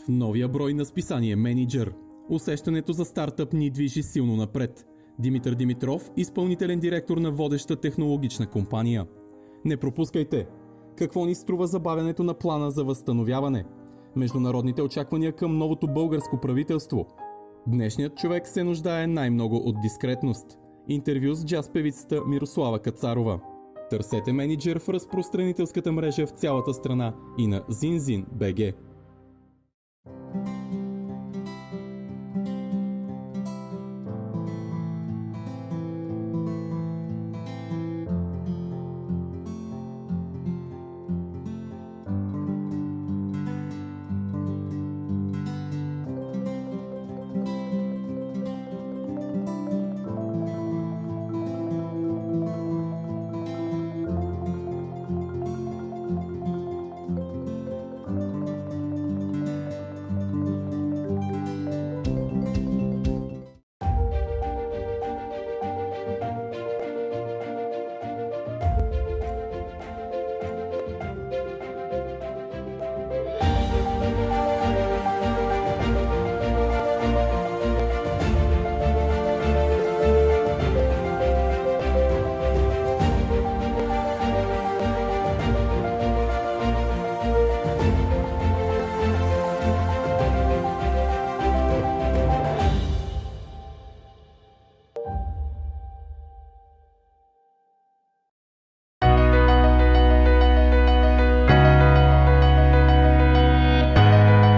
В новия брой на списание Менеджер усещането за стартъп ни движи силно напред. Димитър Димитров, изпълнителен директор на водеща технологична компания. Не пропускайте! Какво ни струва забавянето на плана за възстановяване? Международните очаквания към новото българско правителство. Днешният човек се нуждае най-много от дискретност. Интервю с джаз певицата Мирослава Кацарова. Търсете Менеджер в разпространителската мрежа в цялата страна и на zinzin.bg.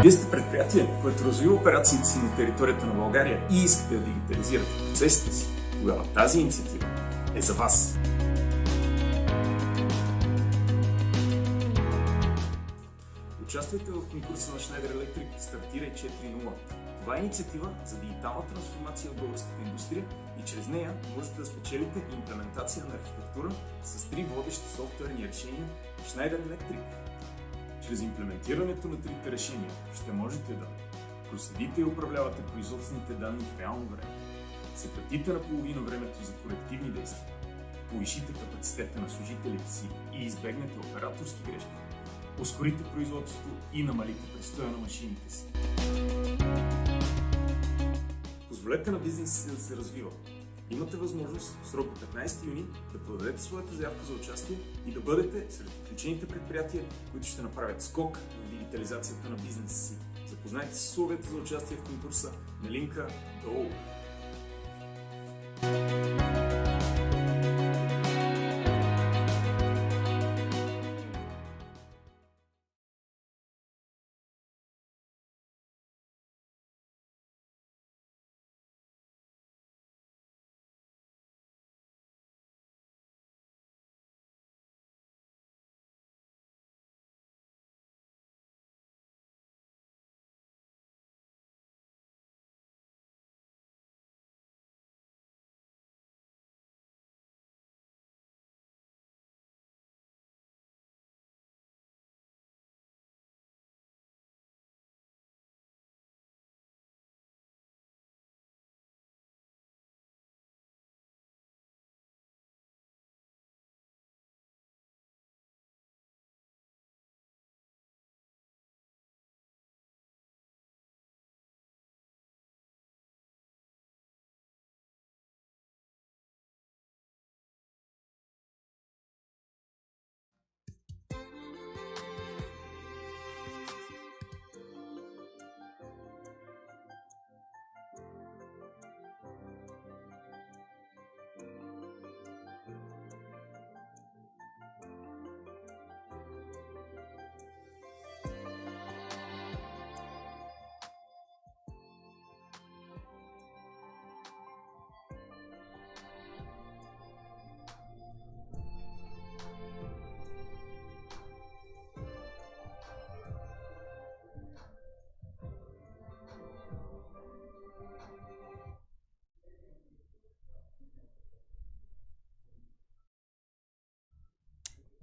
Вие сте предприятие, което развива операциите си на територията на България и искате да дигитализирате процесите си. Тогава тази инициатива е за вас. Участвайте в конкурса на Schneider Electric Стартирай 4.0. Това е инициатива за дигитална трансформация в българската индустрия и чрез нея можете да спечелите имплементация на архитектура с 3 водещи софтуерни решения в Schneider Electric. Чрез имплементирането на трите решения ще можете да проследите и управлявате производствените данни в реално време, съкратите наполовина времето за корективни действия, повишите капацитета на служителите си и избегнете операторски грешки, ускорите производството и намалите престоя на машините си. Позволете на бизнеса си да се развива. Имате възможност в срок до 15 юни да подадете своята заявка за участие и да бъдете сред отличените предприятия, които ще направят скок в дигитализацията на бизнеса си. Запознайте се с условията за участие в конкурса на линка долу.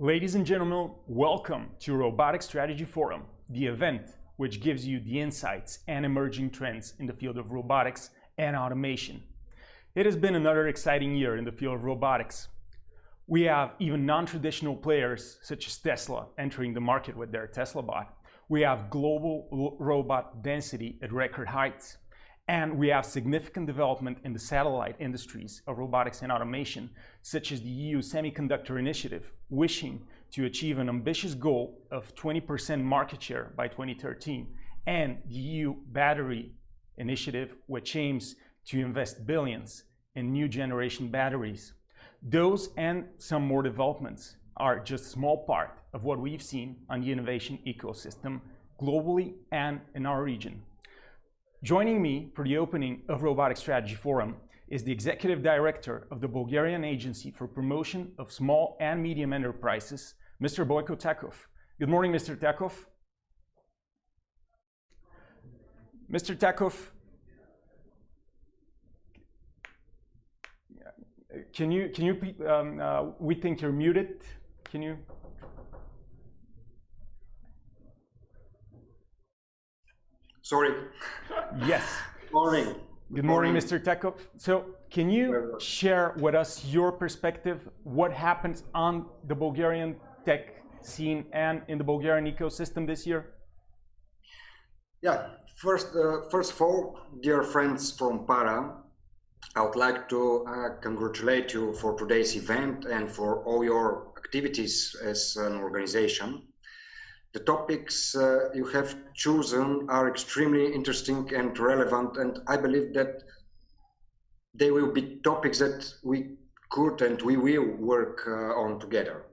Ladies and gentlemen, welcome to Robotics Strategy Forum, the event which gives you the insights and emerging trends in the field of robotics and automation. It has been another exciting year in the field of robotics. We have even non-traditional players such as Tesla entering the market with their Tesla bot, We have global robot density at record heights. And we have significant development in the satellite industries of robotics and automation, such as the EU Semiconductor Initiative, wishing to achieve an ambitious goal of 20% market share by 2013, and the EU Battery Initiative, which aims to invest billions in new generation batteries. Those and some more developments are just a small part of what we've seen on the innovation ecosystem globally and in our region. Joining me for the opening of Robotics Strategy Forum is the Executive Director of the Bulgarian Agency for Promotion of Small and Medium Enterprises, Mr. Boyko Takov. Good morning, Mr. Takov. Mr. Takov, can you we think you're muted. Can you? Sorry. Yes. Morning. Good morning, Mr. Takov. So can you share with us your perspective, what happens on the Bulgarian tech scene and in the Bulgarian ecosystem this year? Yeah, first of all, dear friends from Para, I would like to congratulate you for today's event and for all your activities as an organization. The topics you have chosen are extremely interesting and relevant, and I believe that they will be topics that we could and we will work on together.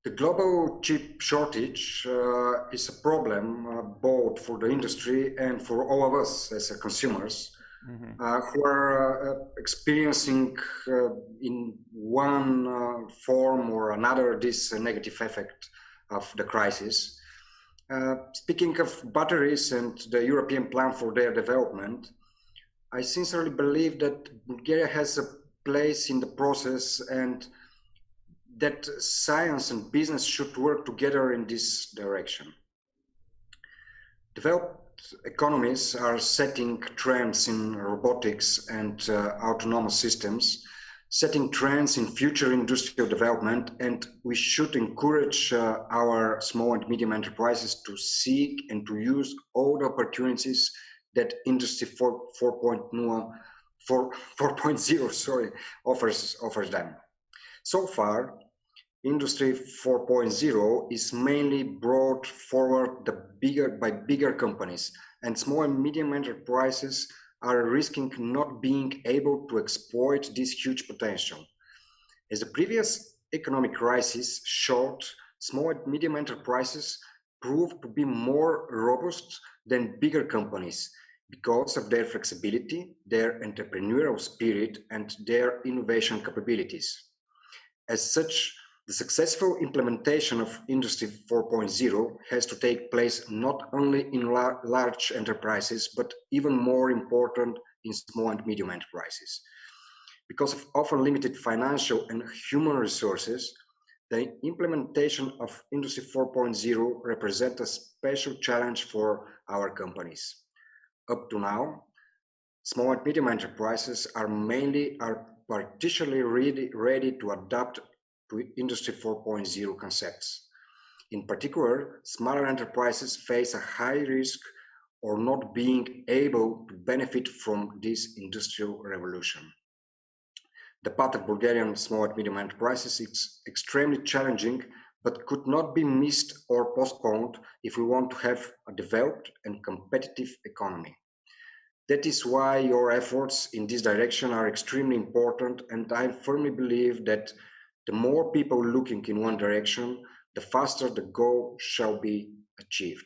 The global chip shortage is a problem both for the industry and for all of us as consumers, who are experiencing in one form or another this negative effect of the crisis. Speaking of batteries and the European plan for their development, I sincerely believe that Bulgaria has a place in the process and that science and business should work together in this direction. Developed economies are setting trends in robotics and autonomous systems, setting trends in future industrial development, and we should encourage our small and medium enterprises to seek and to use all the opportunities that Industry 4.0 offers them. So far, Industry 4.0 is mainly brought forward by bigger companies, and small and medium enterprises are risking not being able to exploit this huge potential. As the previous economic crisis showed, small and medium enterprises proved to be more robust than bigger companies because of their flexibility, their entrepreneurial spirit, and their innovation capabilities. As such, the successful implementation of Industry 4.0 has to take place not only in large enterprises, but even more important in small and medium enterprises. Because of often limited financial and human resources, the implementation of Industry 4.0 represents a special challenge for our companies. Up to now, small and medium enterprises are partially ready to adapt to Industry 4.0 concepts. In particular, smaller enterprises face a high risk of not being able to benefit from this industrial revolution. The path of Bulgarian small and medium enterprises is extremely challenging, but could not be missed or postponed if we want to have a developed and competitive economy. That is why your efforts in this direction are extremely important, and I firmly believe that the more people looking in one direction, the faster the goal shall be achieved.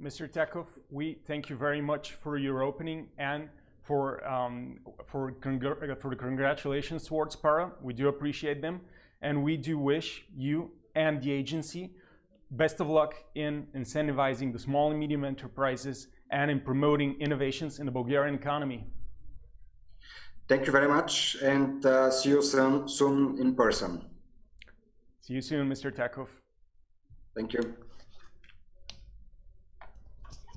Mr. Takov, we thank you very much for your opening and for the congratulations towards Para. We do appreciate them, and we do wish you and the agency best of luck in incentivizing the small and medium enterprises and in promoting innovations in the Bulgarian economy. Thank you very much, and see you soon in person. See you soon, Mr. Takov. Thank you.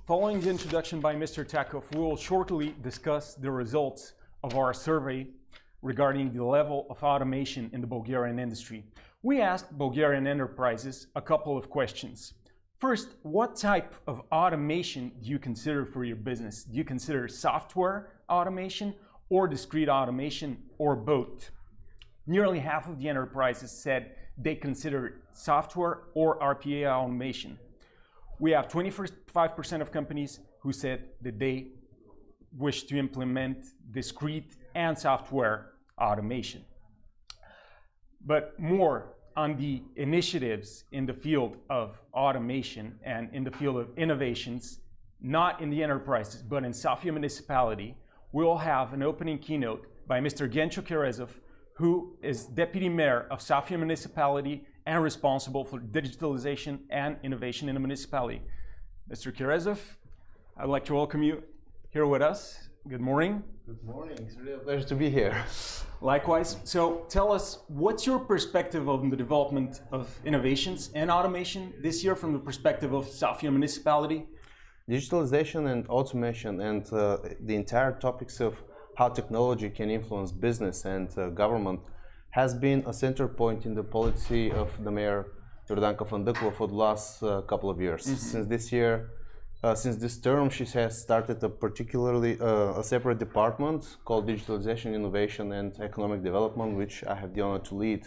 Following the introduction by Mr. Takov, we will shortly discuss the results of our survey regarding the level of automation in the Bulgarian industry. We asked Bulgarian enterprises a couple of questions. First, what type of automation do you consider for your business? Do you consider software automation or discrete automation or both? Nearly half of the enterprises said they consider software or RPA automation. We have 25% of companies who said that they wish to implement discrete and software automation. But more on the initiatives in the field of automation and in the field of innovations, not in the enterprises, but in Sofia Municipality, we'll have an opening keynote by Mr. Gencho Kerezov, who is Deputy Mayor of Sofia Municipality and responsible for digitalization and innovation in the municipality. Mr. Kerezov, I'd like to welcome you here with us. Good morning. Good morning. It's really a pleasure to be here. Likewise. So tell us, what's your perspective on the development of innovations and automation this year from the perspective of Sofia Municipality? Digitalization and automation and the entire topics of how technology can influence business and government has been a center point in the policy of the Mayor Dokато for the last couple of years. Since this term, she has started a separate department called Digitalization, Innovation and Economic Development, which I have the honor to lead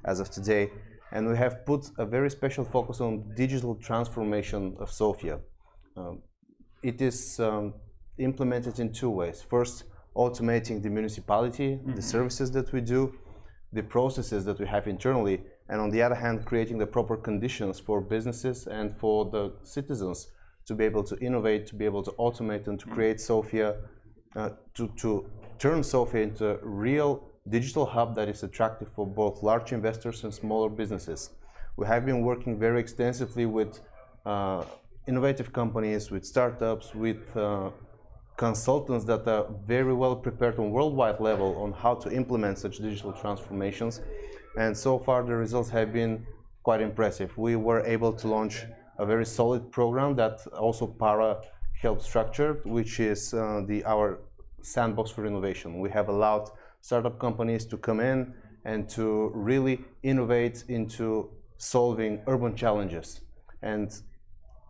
as of today. And we have put a very special focus on digital transformation of Sofia. It is implemented in two ways. First, automating the municipality, the services that we do, the processes that we have internally, and on the other hand, creating the proper conditions for businesses and for the citizens to be able to innovate, to be able to automate, and to create Sofia, to turn Sofia into a real digital hub that is attractive for both large investors and smaller businesses. We have been working very extensively with innovative companies, with startups, with consultants that are very well prepared on worldwide level on how to implement such digital transformations. And so far the results have been quite impressive. We were able to launch a very solid program that also Para helped structure, which is our sandbox for innovation. We have allowed startup companies to come in and to really innovate into solving urban challenges. And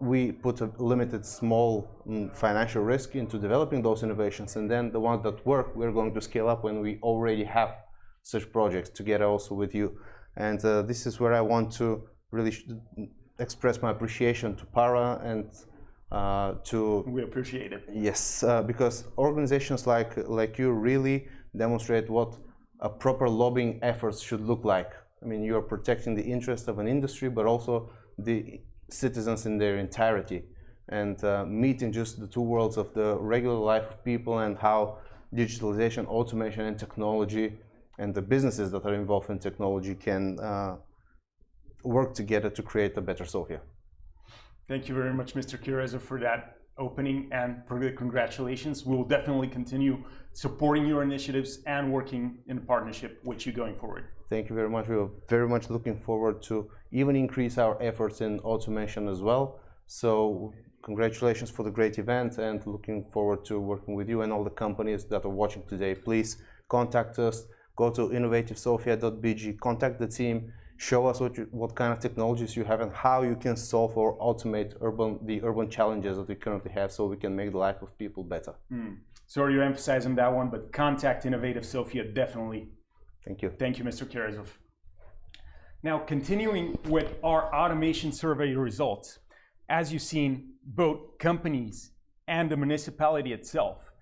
we put a limited small financial risk into developing those innovations, and then the ones that work, we're going to scale up when we already have such projects together also with you. And this is where I want to really express my appreciation to Para and We appreciate it. Yes, because organizations like you really demonstrate what a proper lobbying efforts should look like. I mean, you are protecting the interests of an industry, but also the citizens in their entirety, and meeting just the two worlds of the regular life of people and how digitalization, automation, and technology, and the businesses that are involved in technology can work together to create a better Sofia. Thank you very much, Mr. Kerezov, for that opening and for the congratulations. We will definitely continue supporting your initiatives and working in partnership with you going forward. Thank you very much. We are very much looking forward to even increase our efforts in automation as well. So congratulations for the great event, and looking forward to working with you and all the companies that are watching today. Please contact us, go to innovativesofia.bg, contact the team, show us what kind of technologies you have and how you can solve or automate the urban challenges that we currently have, so we can make the life of people better. Sorry to emphasize on that one, but contact Innovative Sofia definitely. Thank you. Thank you, Mr. Kerezov. Now, continuing with our automation survey results, as you've seen, both companies and the municipality itself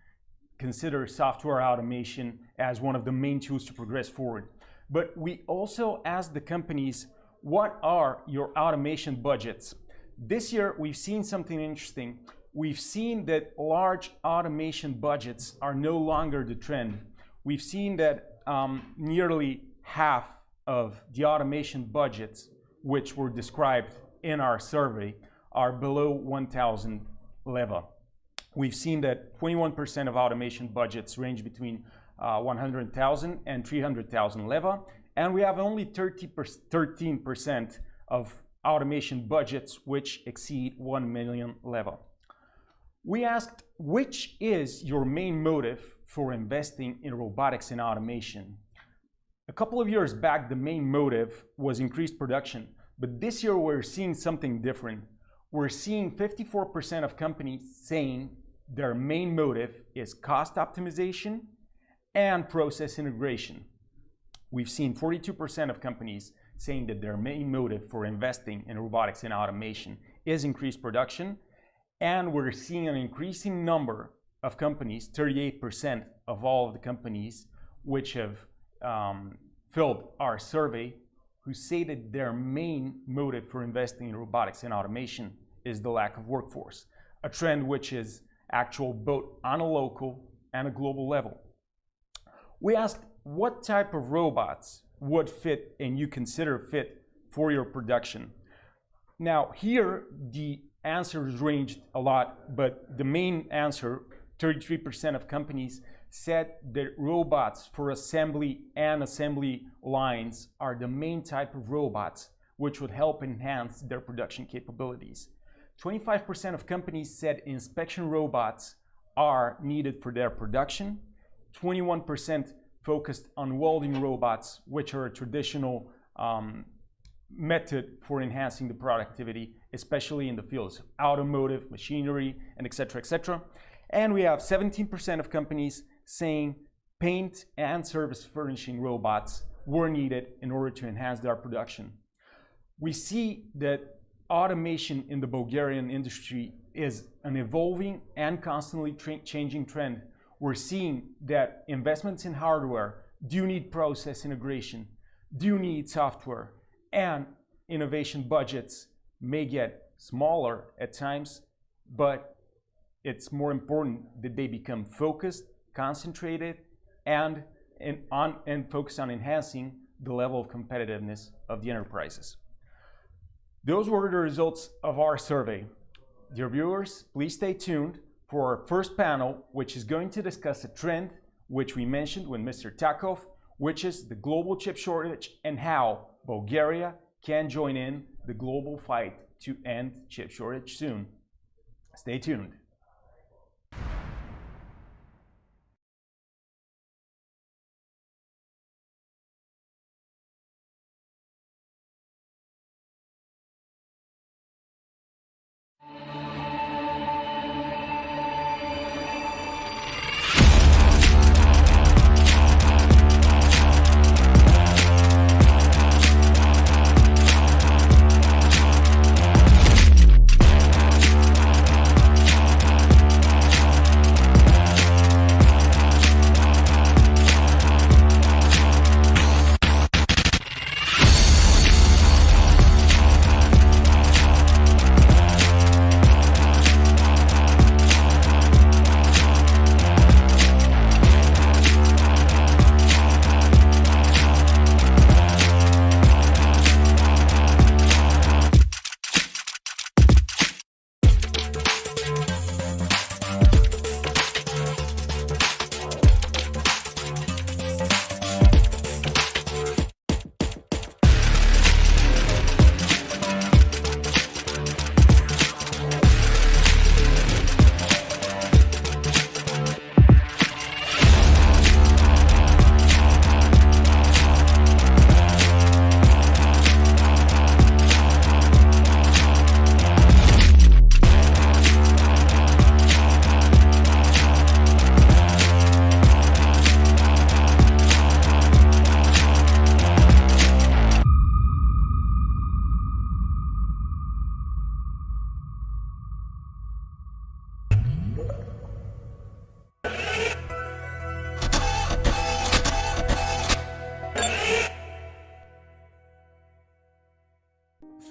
consider software automation as one of the main tools to progress forward. But we also asked the companies, what are your automation budgets? This year, we've seen something interesting. We've seen that large automation budgets are no longer the trend. We've seen that nearly half of the automation budgets, which were described in our survey, are below 1,000 leva. We've seen that 21% of automation budgets range between 100,000 and 300,000 leva, and we have only 13% of automation budgets which exceed 1 million leva. We asked, which is your main motive for investing in robotics and automation? A couple of years back, the main motive was increased production, but this year we're seeing something different. We're seeing 54% of companies saying their main motive is cost optimization and process integration. We've seen 42% of companies saying that their main motive for investing in robotics and automation is increased production. And we're seeing an increasing number of companies, 38% of all of the companies which have filled our survey, who say that their main motive for investing in robotics and automation is the lack of workforce, a trend which is actual both on a local and a global level. We asked what type of robots would fit and you consider fit for your production. Now here the answers ranged a lot, but the main answer, 33% of companies said that robots for assembly and assembly lines are the main type of robots which would help enhance their production capabilities. 25% of companies said inspection robots are needed for their production. 21% focused on welding robots, which are a traditional method for enhancing the productivity, especially in the fields of automotive, machinery, and etc., etc. And we have 17% of companies saying paint and service furnishing robots were needed in order to enhance their production. We see that automation in the Bulgarian industry is an evolving and constantly changing trend. We're seeing that investments in hardware do need process integration, do need software, and innovation budgets may get smaller at times, but it's more important that they become focused, concentrated, and focus on enhancing the level of competitiveness of the enterprises. Those were the results of our survey. Dear viewers, please stay tuned for our first panel, which is going to discuss a trend which we mentioned with Mr. Takov, which is the global chip shortage and how Bulgaria can join in the global fight to end chip shortage soon. Stay tuned.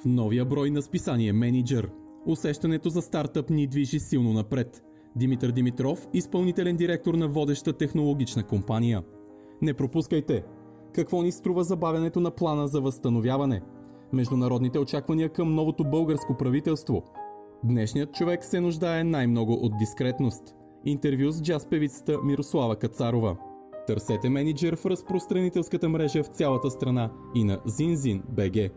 В новия брой на списание Менеджер усещането за стартъп ни движи силно напред. Димитър Димитров, изпълнителен директор на водеща технологична компания. Не пропускайте! Какво ни струва забавянето на плана за възстановяване? Международните очаквания към новото българско правителство. Днешният човек се нуждае най-много от дискретност. Интервю с джаз певицата Мирослава Кацарова. Търсете Менеджер в разпространителската мрежа в цялата страна и на Zinzin.bg.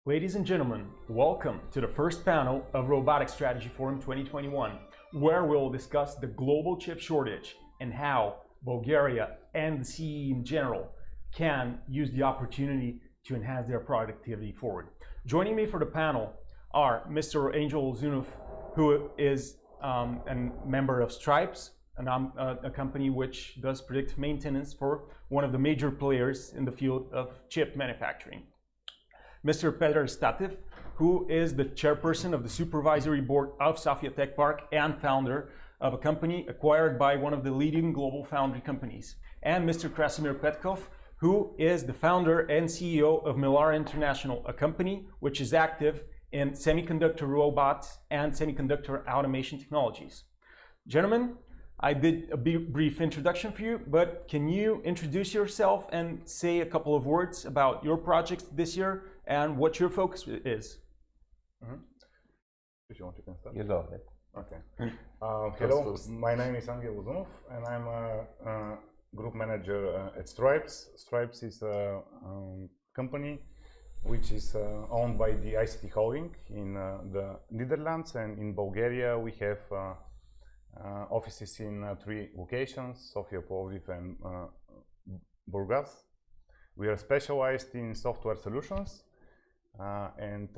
Ladies and gentlemen, welcome to the first panel of Robotics Strategy Forum 2021, where we'll discuss the global chip shortage and how Bulgaria and the CE in general can use the opportunity to enhance their productivity forward. Joining me for the panel are Mr. Angel Zunov, who is a member of Stripes, a company which does predictive maintenance for one of the major players in the field of chip manufacturing. Mr. Petr Statev, who is the chairperson of the supervisory board of Sofia Tech Park and founder of a company acquired by one of the leading global foundry companies. And Mr. Krasimir Petkov, who is the founder and CEO of Millar International, a company which is active in semiconductor robots and semiconductor automation technologies. Gentlemen, I did a brief introduction for you, but can you introduce yourself and say a couple of words about your projects this year and what your focus is? If you want, you can start. You go ahead. Okay. Hello, my name is Angel Uzunov, and I'm a group manager at Stripes. Stripes is a company which is owned by the ICT Holding in the Netherlands, and in Bulgaria we have offices in 3 locations: Sofia, Plovdiv, and Burgas. We are specialized in software solutions, and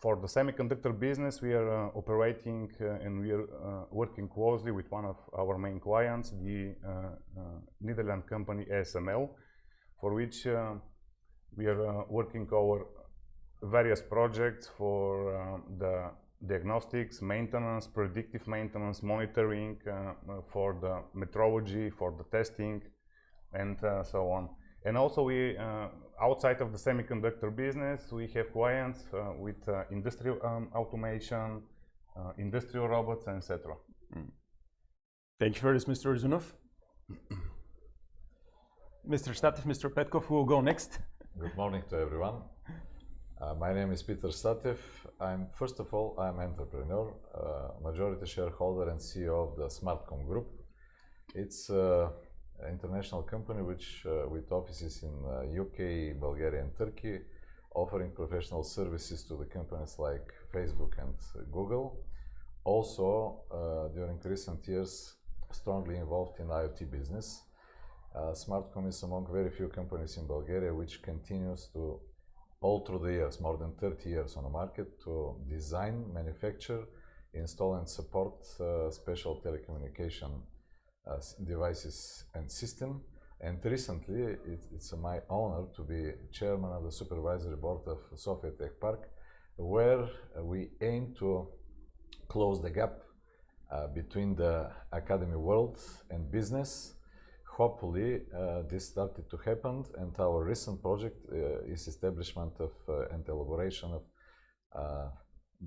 for the semiconductor business we are operating and we are working closely with one of our main clients, the Netherlands company ASML, for which we are working over various projects for the diagnostics, maintenance, predictive maintenance, monitoring, for the metrology, for the testing, and so on. And also we, outside of the semiconductor business, we have clients with industrial automation, industrial robots, etc. Thank you for this, Mr. Zunov. Mr. Statev, Mr. Petkov, who will go next? Good morning to everyone. My name is Petr Statev. First of all, I'm an entrepreneur, majority shareholder and CEO of the Smartcom Group. It's an international company which with offices in UK, Bulgaria and Turkey, offering professional services to the companies like Facebook and Google. Also, during recent years, strongly involved in IoT business. Smartcom is among very few companies in Bulgaria which continues to, all through the years, more than 30 years on the market, to design, manufacture, install and support special telecommunication devices and system. And recently, it's my honor to be chairman of the supervisory board of Sofia Tech Park, where we aim to close the gap between the academy world and business. Hopefully, this started to happen, and our recent project is establishment of and elaboration of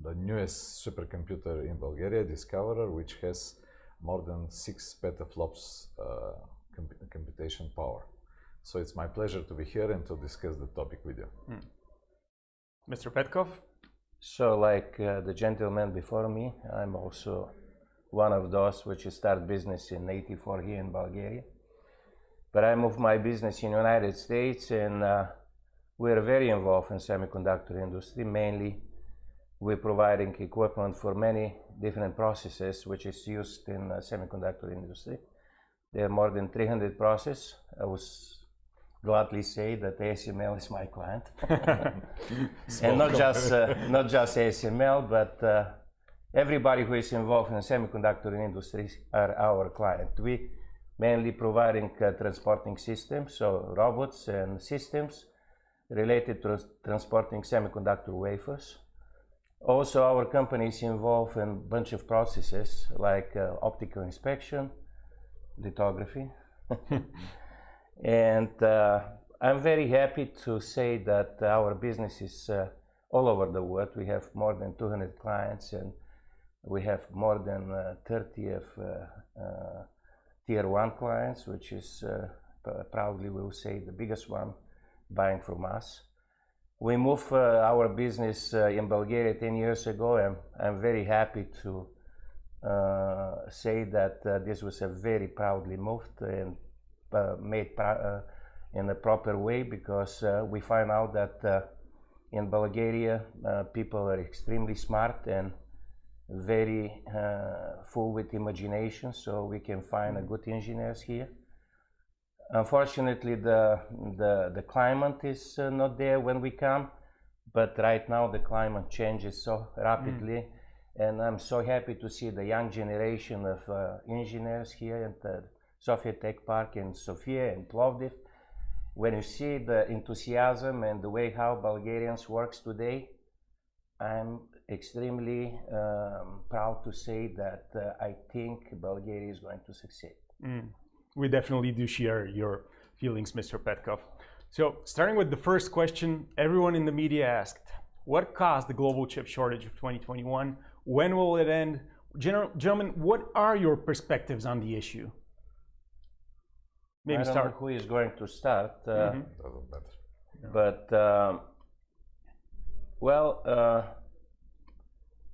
the newest supercomputer in Bulgaria, Discoverer, which has more than 6 petaflops computation power. So it's my pleasure to be here and to discuss the topic with you. Mr. Petkov? So like the gentleman before me, I'm also one of those which start business in 84 here in Bulgaria. But I moved my business in United States, and we're very involved in semiconductor industry. Mainly, we're providing equipment for many different processes which is used in semiconductor industry. There are more than 300 processes. I was gladly say that ASML is my client. And not just ASML, but everybody who is involved in the semiconductor industry are our client. We mainly providing transporting systems, so robots and systems related to transporting semiconductor wafers. Also, our company is involved in a bunch of processes like optical inspection, lithography. And I'm very happy to say that our business is all over the world. We have more than 200 clients, and we have more than 30 of tier 1 clients, which is proudly will say the biggest one buying from us. We moved our business in Bulgaria 10 years ago, and I'm very happy to say that this was a very proudly moved and made in a proper way, because we find out that in Bulgaria people are extremely smart and very full with imagination, so we can find good engineers here. Unfortunately, the climate is not there when we come, but right now the climate changes so rapidly, and I'm so happy to see the young generation of engineers here at the Sofia Tech Park in Sofia and Plovdiv. When you see the enthusiasm and the way how Bulgarians works today, I'm extremely proud to say that I think Bulgaria is going to succeed. We definitely do share your feelings, Mr. Petkov. So, starting with the first question, everyone in the media asked, what caused the global chip shortage of 2021? When will it end? Gentlemen, what are your perspectives on the issue? Maybe I don't start. know who is going to start, Doesn't matter. but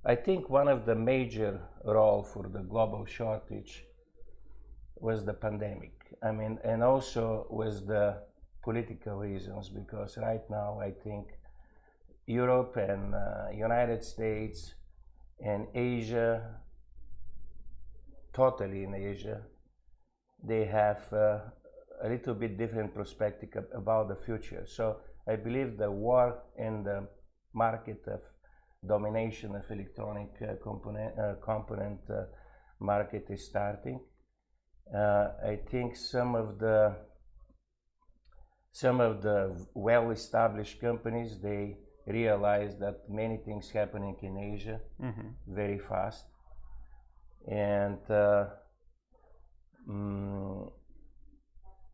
I think one of the major role for the global shortage was the pandemic. I mean, and also was the political reasons, because right now I think Europe and United States and Asia, totally in Asia, they have a little bit different perspective about the future. So I believe the war in the market of domination of electronic component market is starting. I think some of the well-established companies, they realize that many things happening in Asia very fast, and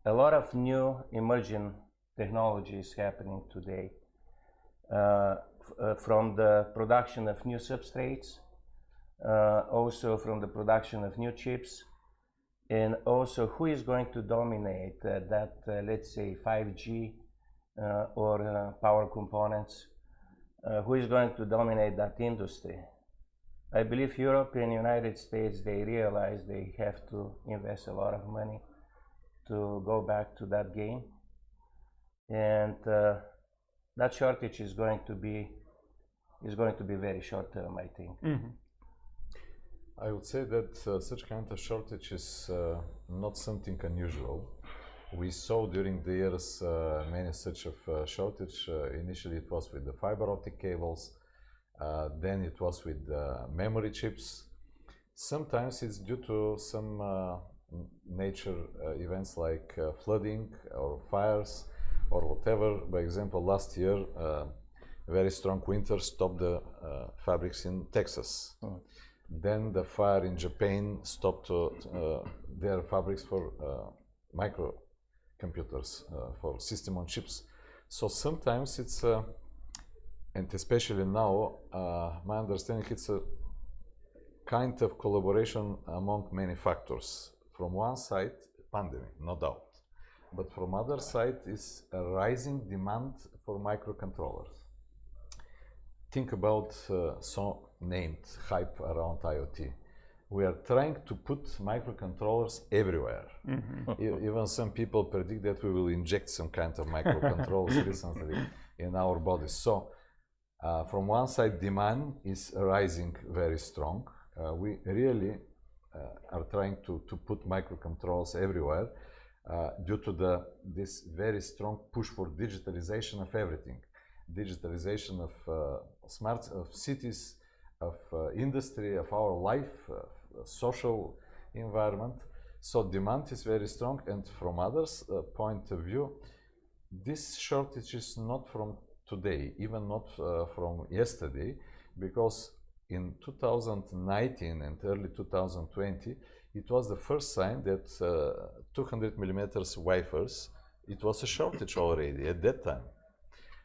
a lot of new emerging technologies happening today, from the production of new substrates, also from the production of new chips, and also who is going to dominate that, let's say 5G or power components, who is going to dominate that industry. I believe Europe and United States, they realize they have to invest a lot of money to go back to that game, and that shortage is going to be very short term, I think. I would say that such kind of shortage is not something unusual. We saw during the years many such of shortage. Initially it was with the fiber optic cables, then it was with memory chips. Sometimes it's due to some nature events like flooding or fires or whatever. By example, last year very strong winter stopped the fabrics in Texas. Then the fire in Japan stopped their fabrics for microcomputers, for system on chips. So sometimes it's, and especially now, my understanding, it's a kind of collaboration among many factors. From one side, pandemic, no doubt. But from other side is a rising demand for microcontrollers. Think about so named hype around IoT. We are trying to put microcontrollers everywhere. Even some people predict that we will inject some kind of microcontrollers recently in our bodies. So from one side, demand is rising very strong. We really are trying to put microcontrollers everywhere due to this very strong push for digitalization of everything. Digitalization of of cities, of industry, of our life, social environment. So demand is very strong, and from others' point of view, this shortage is not from today, even not from yesterday, because in 2019 and early 2020, it was the first sign that 200 millimeters wafers, it was a shortage already at that time.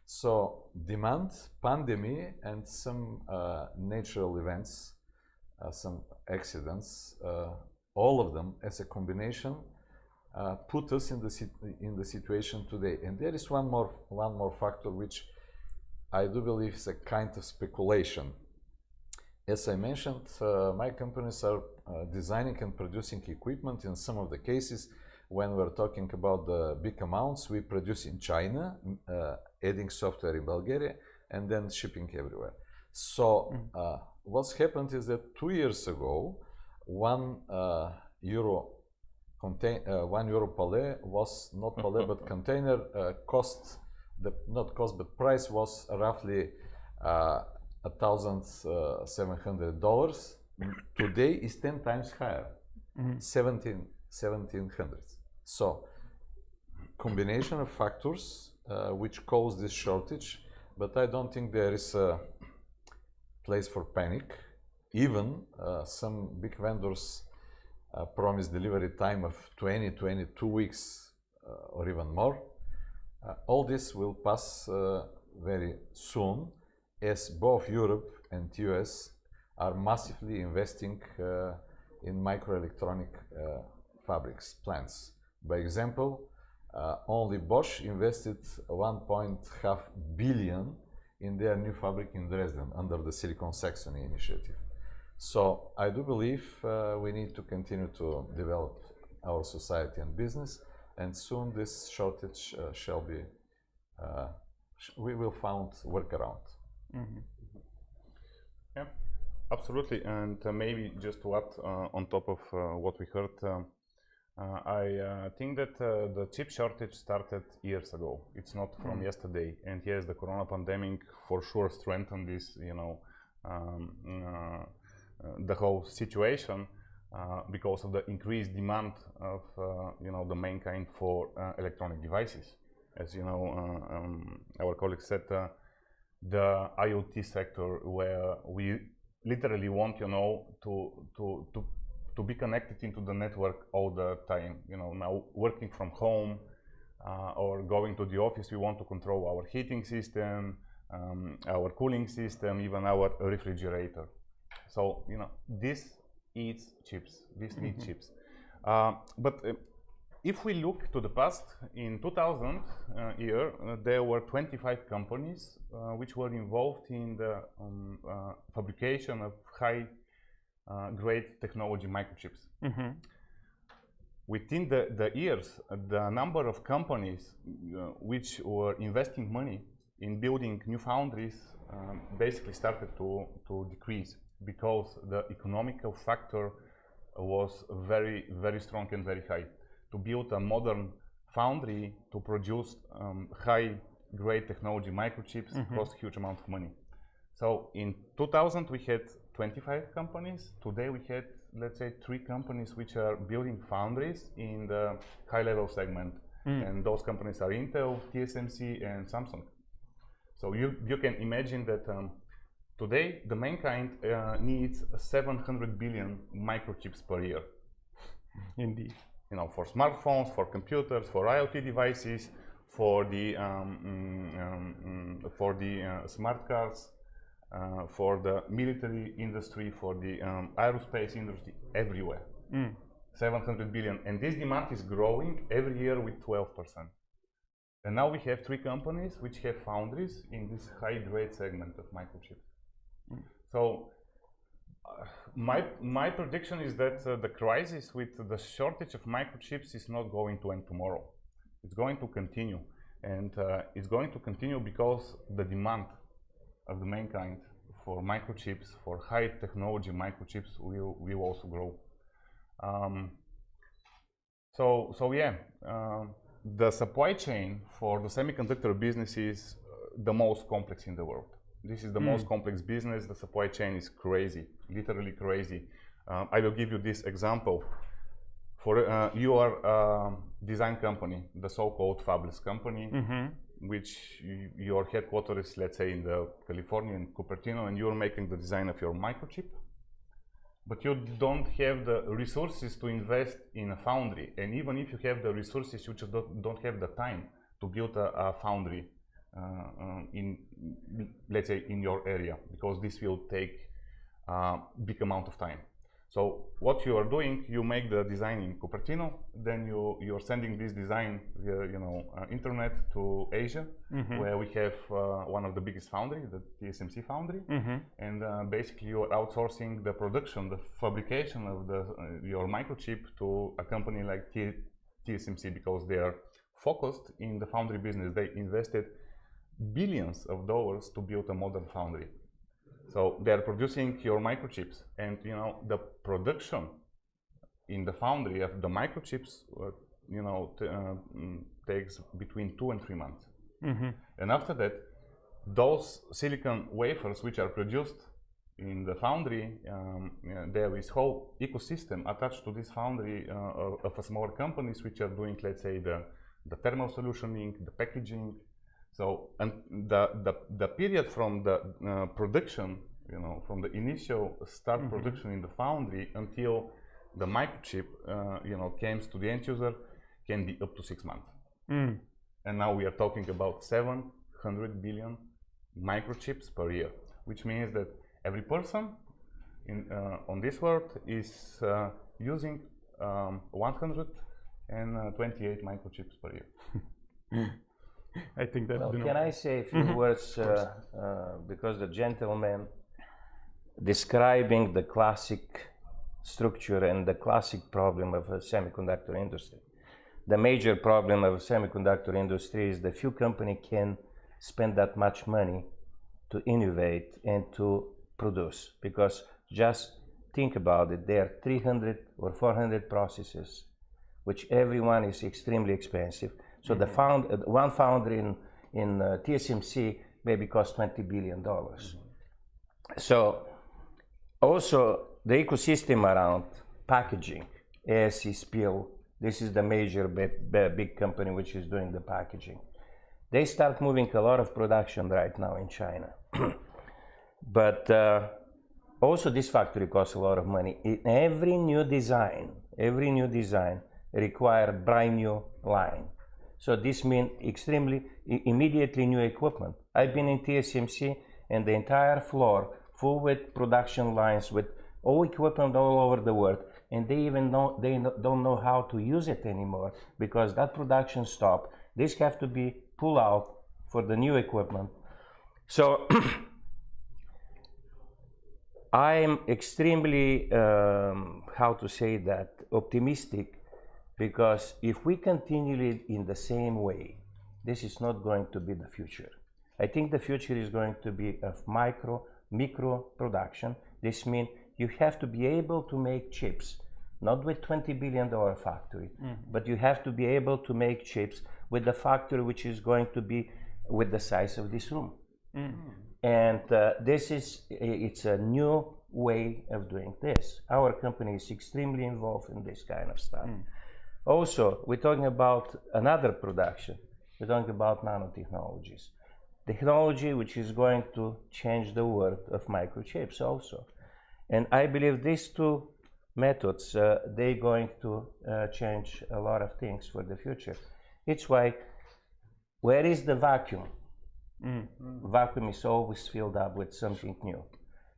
So demand, pandemic, and some natural events, some accidents, all of them as a combination put us in the situation today. And there is one more factor which I do believe is a kind of speculation. As I mentioned, my companies are designing and producing equipment. In some of the cases, when we're talking about the big amounts, we produce in China, adding software in Bulgaria, and then shipping everywhere. So what's happened is that 2 years ago, €1 pallet was not pallet but container price was roughly $1,700. Today is 10 times higher, 1,700. So combination of factors which cause this shortage, but I don't think there is a place for panic. Even some big vendors promise delivery time of 22 weeks or even more. All this will pass very soon, as both Europe and US are massively investing in microelectronic fabrics plants. By example, only Bosch invested 1.5 billion in their new fabric in Dresden under the Silicon Saxony initiative. So I do believe we need to continue to develop our society and business, and soon this shortage shall be, we will find workaround. Yeah, absolutely. And maybe just to add on top of what we heard, I think that the chip shortage started years ago. It's not from yesterday. And yes, the corona pandemic for sure strengthened this, the whole situation because of the increased demand of the mankind for electronic devices. As you know, our colleague said, the IoT sector, where we literally want to be connected into the network all the time. Now working from home or going to the office, we want to control our heating system, our cooling system, even our refrigerator. So this eats chips. This needs chips. But if we look to the past, in 2000 there were 25 companies which were involved in the fabrication of high-grade technology microchips. Within the years, the number of companies which were investing money in building new foundries basically started to decrease, because the economical factor was very, very strong and very high. To build a modern foundry to produce high-grade technology microchips cost a huge amount of money. So in 2000 we had 25 companies. Today we had, let's say, 3 companies which are building foundries in the high-level segment. And those companies are Intel, TSMC, and Samsung. So you can imagine that today the mankind needs 700 billion microchips per year. Indeed. For smartphones, for computers, for IoT devices, for the smart cars, for the military industry, for the aerospace industry, everywhere. 700 billion. And this demand is growing every year with 12%. And now we have 3 companies which have foundries in this high-grade segment of microchips. So my prediction is that the crisis with the shortage of microchips is not going to end tomorrow. It's going to continue, and it's going to continue because the demand of the mankind for microchips, for high technology microchips, will also grow. The supply chain for the semiconductor business is the most complex in the world. This is the most complex business. The supply chain is crazy, literally crazy. I will give you this example. For your design company, the so-called fabless company, which your headquarters is, let's say, in the California, in Cupertino, and you're making the design of your microchip, but you don't have the resources to invest in a foundry. And even if you have the resources, you just don't have the time to build a foundry let's say, in your area, because this will take a big amount of time. So what you are doing, you make the design in Cupertino, then you're sending this design via internet to Asia, where we have one of the biggest foundry, the TSMC foundry, and basically you are outsourcing the production, the fabrication of your microchip to a company like TSMC, because they are focused in the foundry business. They invested billions of dollars to build a modern foundry. So they are producing your microchips, and the production in the foundry of the microchips, takes between 2 and 3 months. And after that, those silicon wafers which are produced in the foundry, there is whole ecosystem attached to this foundry of smaller companies which are doing, let's say, the thermal solutioning, the packaging. So, and the period from the production, from the initial start production in the foundry until the microchip, comes to the end user, can be up to 6 months. And now we are talking about 700 billion microchips per year, which means that every person on this world is using 128 microchips per year. I think that. Well, can I say a few words, because the gentleman describing the classic structure and the classic problem of a semiconductor industry. The major problem of a semiconductor industry is that few companies can spend that much money to innovate and to produce, because just think about it, there are 300 or 400 processes, which everyone is extremely expensive. So the one foundry in TSMC maybe cost $20 billion. So also the ecosystem around packaging, ASC Spill, this is the major big company which is doing the packaging. They start moving a lot of production right now in China. But also this factory costs a lot of money. Every new design requires brand new line. So this means immediately new equipment. I've been in TSMC and the entire floor full with production lines with all equipment all over the world, and they don't know how to use it anymore because that production stopped. This have to be pulled out for the new equipment. So I'm extremely, optimistic, because if we continue in the same way, this is not going to be the future. I think the future is going to be of micro production. This means you have to be able to make chips, not with $20 billion factory, but you have to be able to make chips with the factory which is going to be with the size of this room. And it's a new way of doing this. Our company is extremely involved in this kind of stuff. Also, we're talking about another production. We're talking about nanotechnologies. Technology which is going to change the world of microchips also. And I believe these two methods, they're going to change a lot of things for the future. It's why, where is the vacuum? Vacuum is always filled up with something new.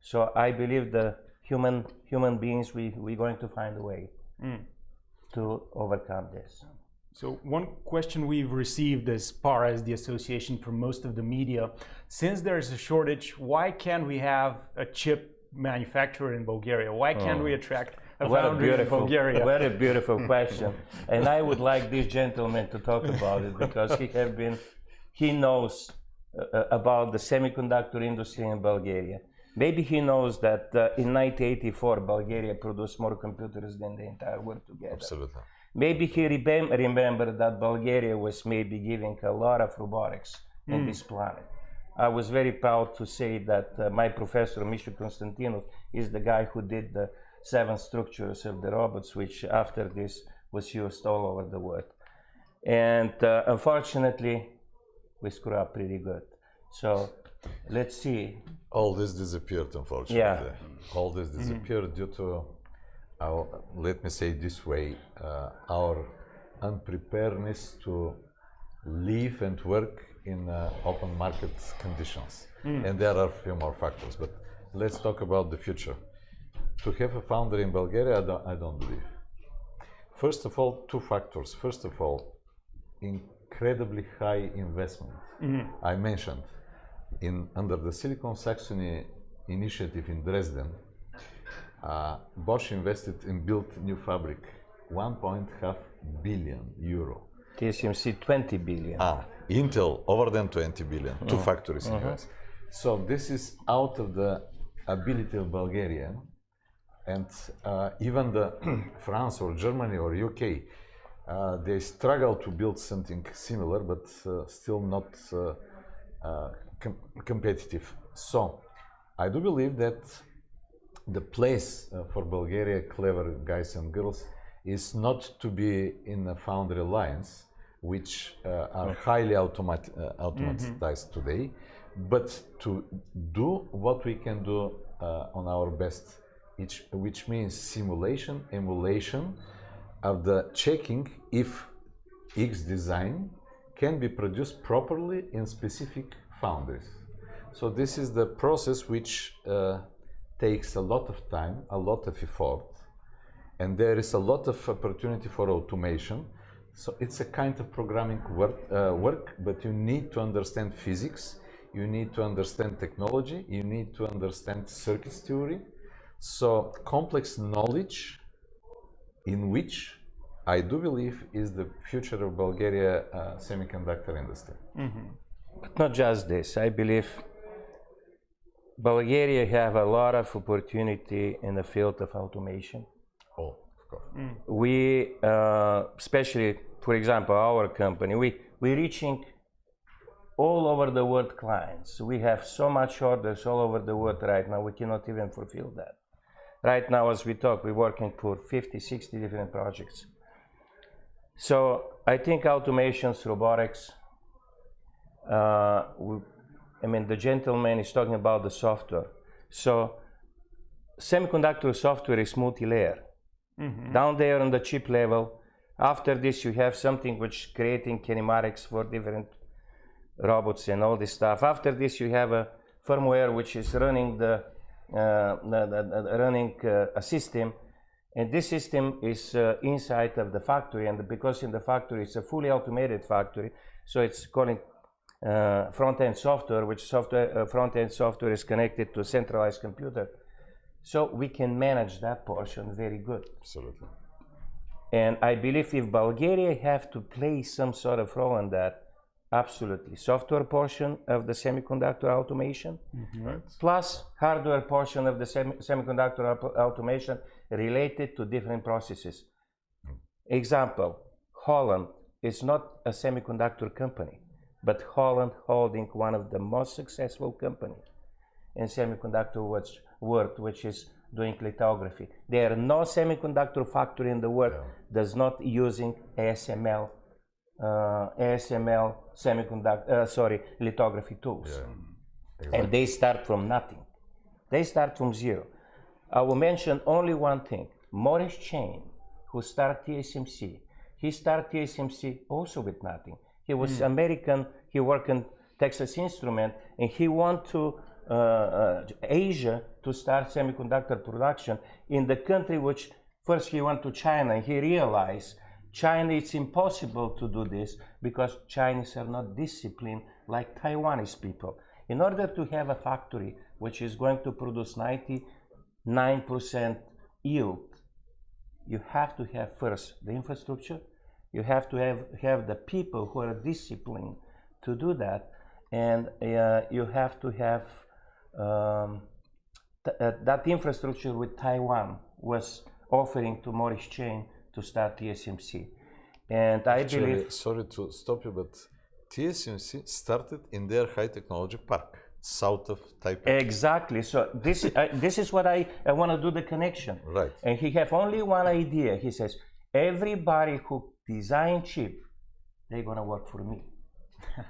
So I believe the human beings, we're going to find a way to overcome this. So one question we've received as far as the association from most of the media, since there's a shortage, why can't we have a chip manufacturer in Bulgaria? Why can't we attract a foundry in Bulgaria? What a beautiful question. And I would like this gentleman to talk about it, because he knows about the semiconductor industry in Bulgaria. Maybe he knows that in 1984 Bulgaria produced more computers than the entire world together. Absolutely. Maybe he remembered that Bulgaria was maybe giving a lot of robotics in this planet. I was very proud to say that my professor, Misha Konstantinov, is the guy who did the 7 structures of the robots, which after this was used all over the world. And unfortunately, we screw up pretty good. So let's see. All this disappeared, unfortunately. Yeah. All this disappeared due to our, let me say this way, our unpreparedness to live and work in open market conditions. And there are a few more factors, but let's talk about the future. to have a founder in Bulgaria, I don't believe. First of all, two factors. First of all, incredibly high investment. I mentioned under the Silicon Saxony initiative in Dresden, Bosch invested and built new fabric, 1.5 billion euro. TSMC 20 billion. Intel over than 20 billion, two factories in US. So this is out of the ability of Bulgaria, and even the France or Germany or UK, they struggle to build something similar, but still not competitive. So I do believe that the place for Bulgaria, clever guys and girls, is not to be in a foundry alliance, which are highly automatized today, but to do what we can do on our best, which means simulation, emulation of the checking if X design can be produced properly in specific foundries. So this is the process which takes a lot of time, a lot of effort, and there is a lot of opportunity for automation. So it's a kind of programming work, but you need to understand physics, you need to understand technology, you need to understand circuit theory. So complex knowledge in which I do believe is the future of Bulgaria semiconductor industry. But not just this. I believe Bulgaria have a lot of opportunity in the field of automation. Oh, of course. We, especially, for example, our company, we're reaching all over the world clients. We have so much orders all over the world right now, we cannot even fulfill that. Right now, as we talk, we're working for 50, 60 different projects. So I think automations, robotics, I mean, the gentleman is talking about the software. So semiconductor software is multi-layer. Down there on the chip level, after this you have something which creating kinematics for different robots and all this stuff. After this you have a firmware which is running a system, and this system is inside of the factory, and because in the factory it's a fully automated factory, so it's calling front-end software, which front-end software is connected to a centralized computer. So we can manage that portion very good. Absolutely. And I believe if Bulgaria have to play some sort of role in that, absolutely. Software portion of the semiconductor automation, plus hardware portion of the semiconductor automation related to different processes. Example, Holland is not a semiconductor company, but Holland holding one of the most successful companies in semiconductor world, which is doing lithography. There are no semiconductor factory in the world that's not using ASML lithography tools. Exactly. And they start from nothing. They start from zero. I will mention only one thing. Morris Chain, who started TSMC, he started TSMC also with nothing. He was American, he worked in Texas Instruments, and he went to Asia to start semiconductor production in the country which first he went to China, and he realized China, it's impossible to do this because Chinese are not disciplined like Taiwanese people. In order to have a factory which is going to produce 99% yield, you have to have first the infrastructure, you have to have the people who are disciplined to do that, and you have to have that infrastructure with Taiwan was offering to Morris Chain to start TSMC. And I believe... Sorry to stop you, but TSMC started in their high technology park, south of Taipei. Exactly. So this is what I want to do the connection. Right. And he have only one idea. He says, everybody who design chip, they're going to work for me.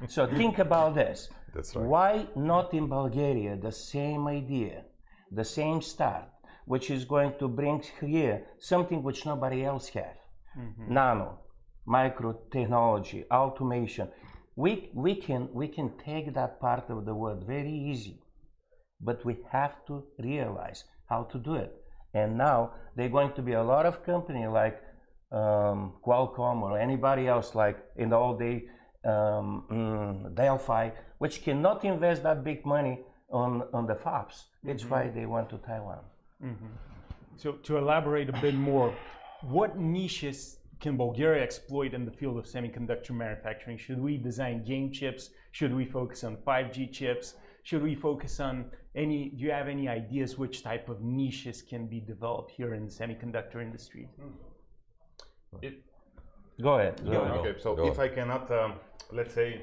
So think about this. That's right. Why not in Bulgaria the same idea, the same start, which is going to bring here something which nobody else has? Nano, micro technology, automation. We can take that part of the world very easy, but we have to realize how to do it. And now they're going to be a lot of company like Qualcomm or anybody else like in the old day, Delphi, which cannot invest that big money on the fabs. That's why they went to Taiwan. So to elaborate a bit more, what niches can Bulgaria exploit in the field of semiconductor manufacturing? Should we design game chips? Should we focus on 5G chips? Should we focus on do you have any ideas which type of niches can be developed here in the semiconductor industry? Go ahead. Okay, so if I cannot, let's say,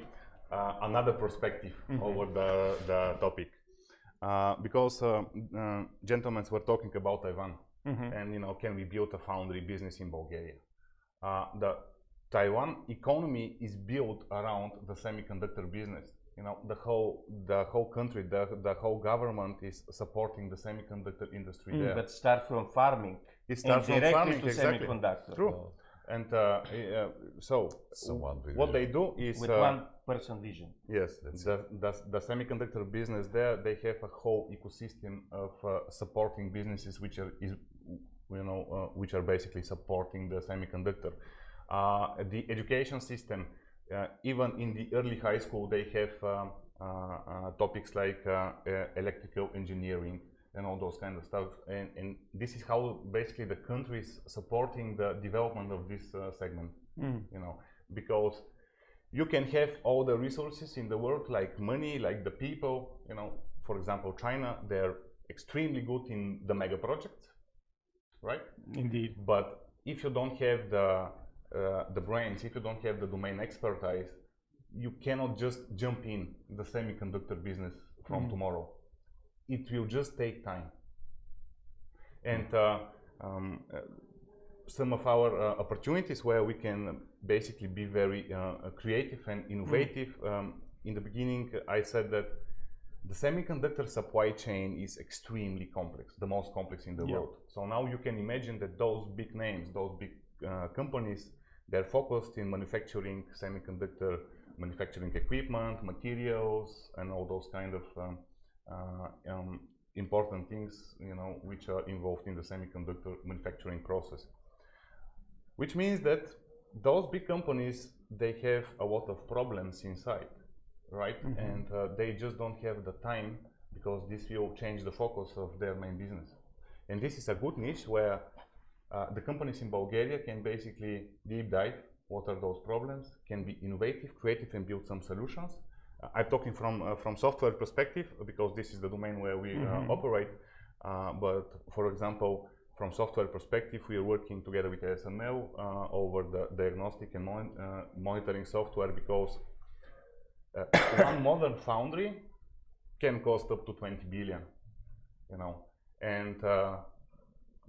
another perspective over the topic, because gentlemen were talking about Taiwan, and can we build a foundry business in Bulgaria? The Taiwan economy is built around the semiconductor business. The whole country, the whole government is supporting the semiconductor industry there. But start from farming. It starts from farming, to exactly. Semiconductor. True. And so what they do is with one person vision. Yes, the semiconductor business there, they have a whole ecosystem of supporting businesses which are basically supporting the semiconductor. The education system, even in the early high school, they have topics like electrical engineering and all those kind of stuff. And this is how basically the country is supporting the development of this segment. Because you can have all the resources in the world, like money, like the people. For example, China, they're extremely good in the mega projects, right? Indeed. But if you don't have the brains, if you don't have the domain expertise, you cannot just jump in the semiconductor business from tomorrow. It will just take time. And some of our opportunities where we can basically be very creative and innovative. In the beginning, I said that the semiconductor supply chain is extremely complex, the most complex in the world. So now you can imagine that those big names, those big companies, they're focused in manufacturing semiconductor manufacturing equipment, materials, and all those kind of important things, which are involved in the semiconductor manufacturing process. Which means that those big companies, they have a lot of problems inside, right? And they just don't have the time, because this will change the focus of their main business. And this is a good niche where the companies in Bulgaria can basically deep dive what are those problems, can be innovative, creative, and build some solutions. I'm talking from software perspective, because this is the domain where we operate. But for example, from software perspective, we are working together with ASML over the diagnostic and monitoring software, because one modern foundry can cost up to 20 billion, and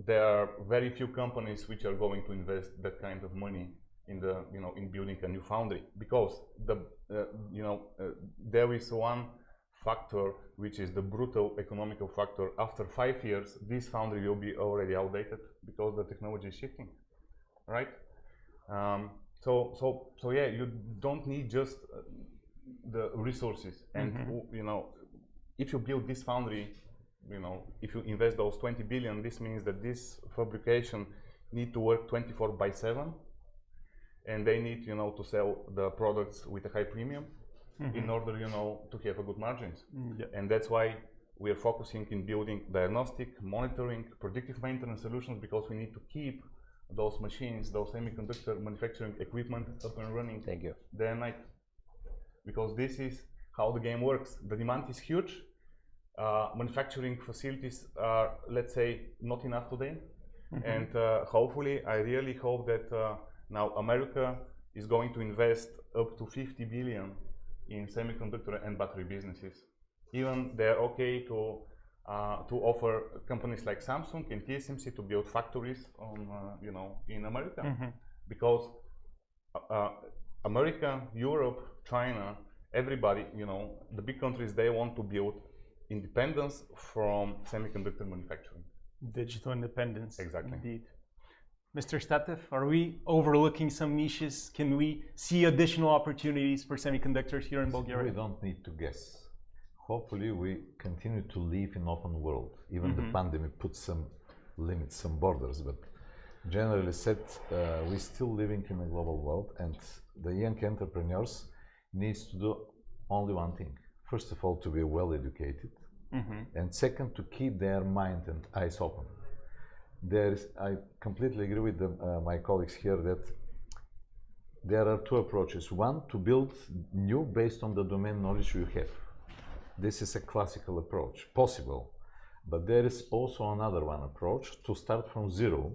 there are very few companies which are going to invest that kind of money in in building a new foundry, because there is one factor which is the brutal economical factor. After 5 years, this foundry will be already outdated, because the technology is shifting, right? So yeah, you don't need just the resources, and if you build this foundry, if you invest those 20 billion, this means that this fabrication need to work 24/7. And they need, to sell the products with a high premium in order, to have a good margins. And that's why we are focusing in building diagnostic, monitoring, predictive maintenance solutions, because we need to keep those machines, those semiconductor manufacturing equipment up and running day and night. Because this is how the game works. The demand is huge. Manufacturing facilities are, let's say, not enough today. And hopefully, I really hope that now America is going to invest up to 50 billion in semiconductor and battery businesses. Even they're okay to offer companies like Samsung and TSMC to build factories in America, because America, Europe, China, everybody, the big countries, they want to build independence from semiconductor manufacturing. Digital independence. Exactly. Indeed. Mr. Statev, are we overlooking some niches? Can we see additional opportunities for semiconductors here in Bulgaria? We don't need to guess. Hopefully, we continue to live in open world. Even the pandemic put some limits, some borders, but generally said, we're still living in a global world, and the young entrepreneurs needs to do only one thing. First of all, to be well educated, and second, to keep their mind and eyes open. I completely agree with my colleagues here that there are two approaches. One, to build new based on the domain knowledge you have. This is a classical approach, possible. But there is also another one approach, to start from zero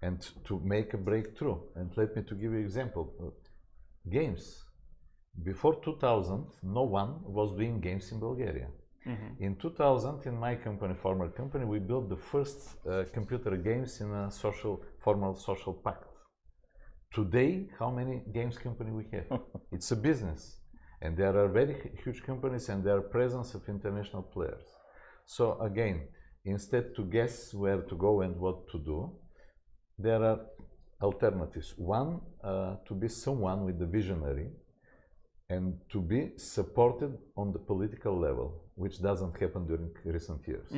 and to make a breakthrough. And let me to give you an example. Games. Before 2000, no one was doing games in Bulgaria. In 2000, in my company, former company, we built the first computer games in a formal social pact. Today, how many games company we have? It's a business. And there are very huge companies and there are presence of international players. So again, instead to guess where to go and what to do, there are alternatives. One, to be someone with the visionary and to be supported on the political level, which doesn't happen during recent years.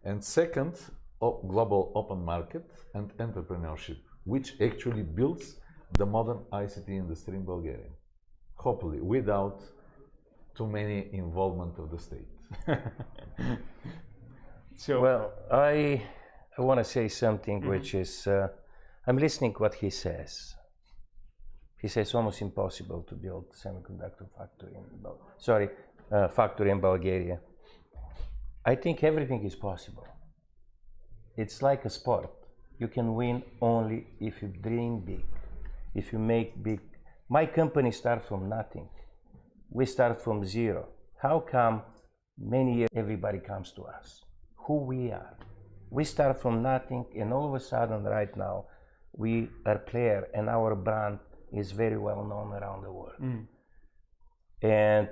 And second, global open market and entrepreneurship, which actually builds the modern ICT industry in Bulgaria, hopefully without too many involvement of the state. So, well, I want to say something which is, I'm listening what he says. He says almost impossible to build semiconductor factory in Bulgaria. I think everything is possible. It's like a sport. You can win only if you dream big, if you make big. My company starts from nothing. We start from zero. How come many years everybody comes to us? Who we are. We start from nothing, and all of a sudden right now we are player and our brand is very well known around the world. And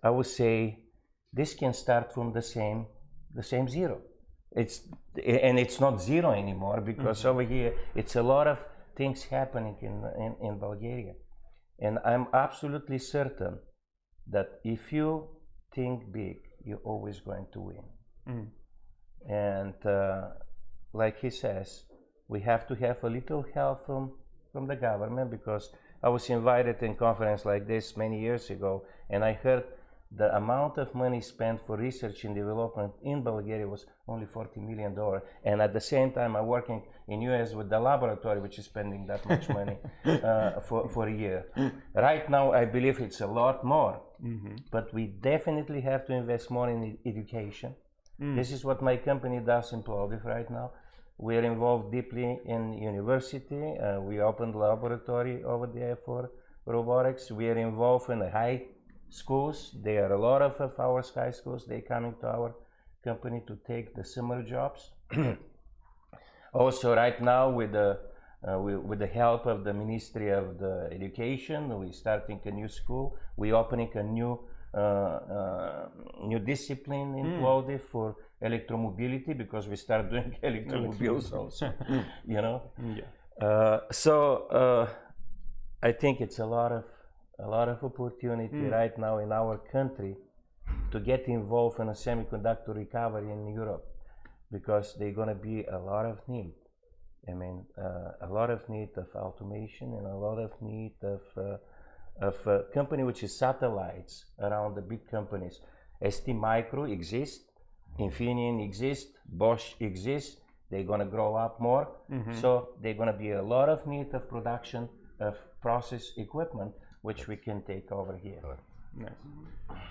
I would say this can start from the same zero. It's not zero anymore, because over here it's a lot of things happening in Bulgaria. And I'm absolutely certain that if you think big, you're always going to win. And like he says, we have to have a little help from the government, because I was invited in conference like this many years ago, and I heard the amount of money spent for research and development in Bulgaria was only $40 million. And at the same time, I'm working in US with the laboratory, which is spending that much money for a year. Right now, I believe it's a lot more, but we definitely have to invest more in education. This is what my company does in Plovdiv right now. We are involved deeply in university. We opened laboratory over there for robotics. We are involved in the high schools. There are a lot of our high schools. They're coming to our company to take the summer jobs. Also, right now, with the help of the Ministry of the Education, we're starting a new school. We're opening a new discipline in Plovdiv for electromobility, because we start doing electromobiles also, you know. So I think it's a lot of opportunity right now in our country to get involved in a semiconductor recovery in Europe, because there's going to be a lot of need. I mean, a lot of need of automation and a lot of need of a company which is satellites around the big companies. ST Micro exists, Infineon exists, Bosch exists. They're going to grow up more. So there's going to be a lot of need of production of process equipment, which we can take over here. Nice.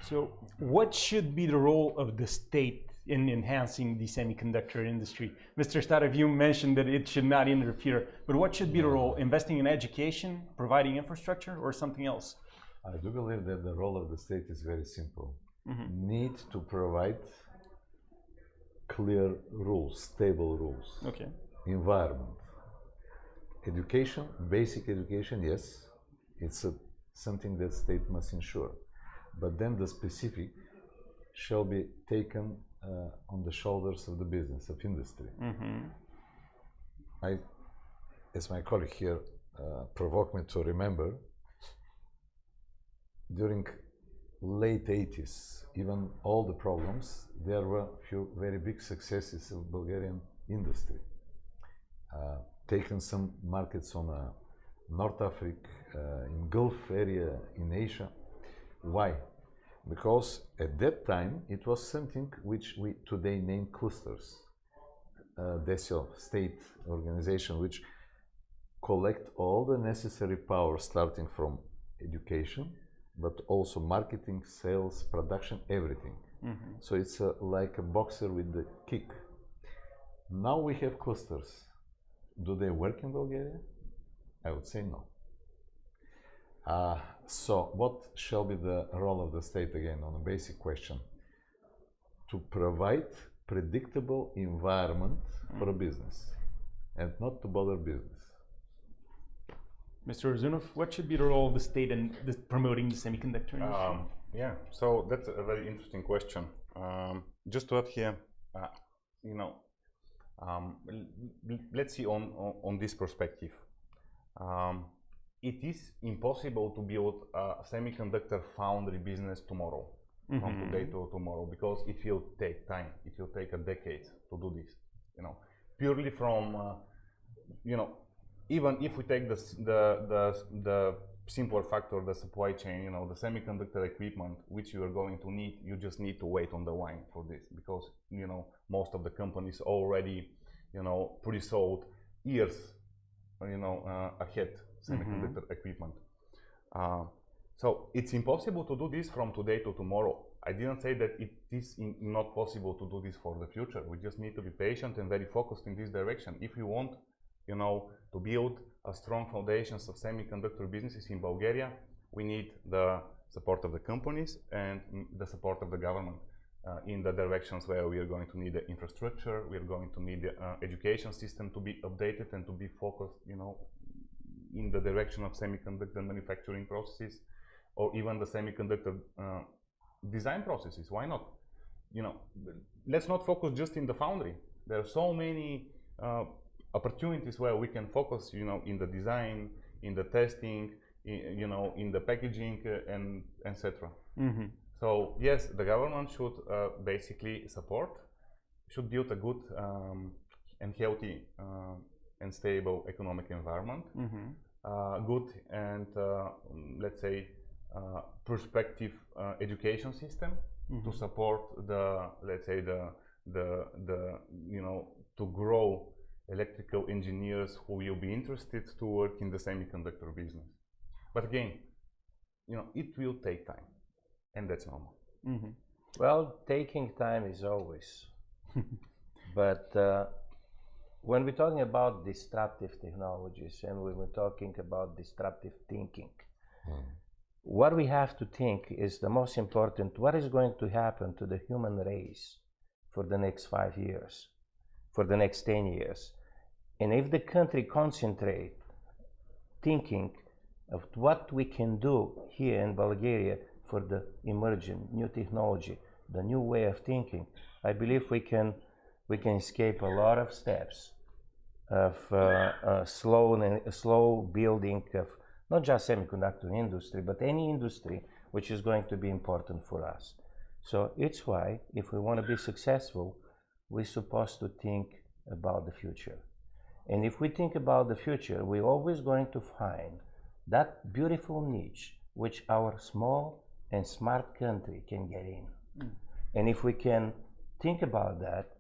So what should be the role of the state in enhancing the semiconductor industry? Mr. Statev, you mentioned that it should not interfere, but what should be the role? Investing in education, providing infrastructure, or something else? I do believe that the role of the state is very simple. Need to provide clear rules, stable rules. Okay. Environment. Education, basic education, yes, it's something that state must ensure. But then the specific shall be taken on the shoulders of the business, of industry. As my colleague here provoked me to remember, during late 80s, even all the problems, there were a few very big successes of Bulgarian industry. Taken some markets on North Africa, in Gulf area, in Asia. Why? Because at that time it was something which we today name clusters. DESIO, state organization, which collect all the necessary power starting from education, but also marketing, sales, production, everything. So it's like a boxer with the kick. Now we have clusters. Do they work in Bulgaria? I would say no. So what shall be the role of the state again on a basic question? To provide predictable environment for a business and not to bother business. Mr. Ozunov, what should be the role of the state in promoting the semiconductor industry? Yeah, so that's a very interesting question. Just to add here, let's see on this perspective. It is impossible to build a semiconductor foundry business tomorrow, from today to tomorrow, because it will take time. It will take a decade to do this. Purely from even if we take the simpler factor, the supply chain, the semiconductor equipment which you are going to need, you just need to wait on the line for this, because most of the companies already pre-sold years ahead semiconductor equipment. So it's impossible to do this from today to tomorrow. I didn't say that it is not possible to do this for the future. We just need to be patient and very focused in this direction. If we want to build a strong foundations of semiconductor businesses in Bulgaria, we need the support of the companies and the support of the government in the directions where we are going to need the infrastructure, we are going to need the education system to be updated and to be focused, in the direction of semiconductor manufacturing processes, or even the semiconductor design processes. Why not? Let's not focus just in the foundry. There are so many opportunities where we can focus, in the design, in the testing, in the packaging, and etc. So yes, the government should basically support, should build a good and healthy and stable economic environment, good and let's say perspective education system to support the, let's say, to grow electrical engineers who will be interested to work in the semiconductor business. But again, it will take time, and that's normal. Well, taking time is always. But when we're talking about disruptive technologies and when we're talking about disruptive thinking, what we have to think is the most important: what is going to happen to the human race for the next 5 years, for the next 10 years? And if the country concentrate thinking of what we can do here in Bulgaria for the emerging new technology, the new way of thinking, I believe we can escape a lot of steps of slow building of not just semiconductor industry, but any industry which is going to be important for us. So it's why, if we want to be successful, we're supposed to think about the future. And if we think about the future, we're always going to find that beautiful niche which our small and smart country can get in. And if we can think about that,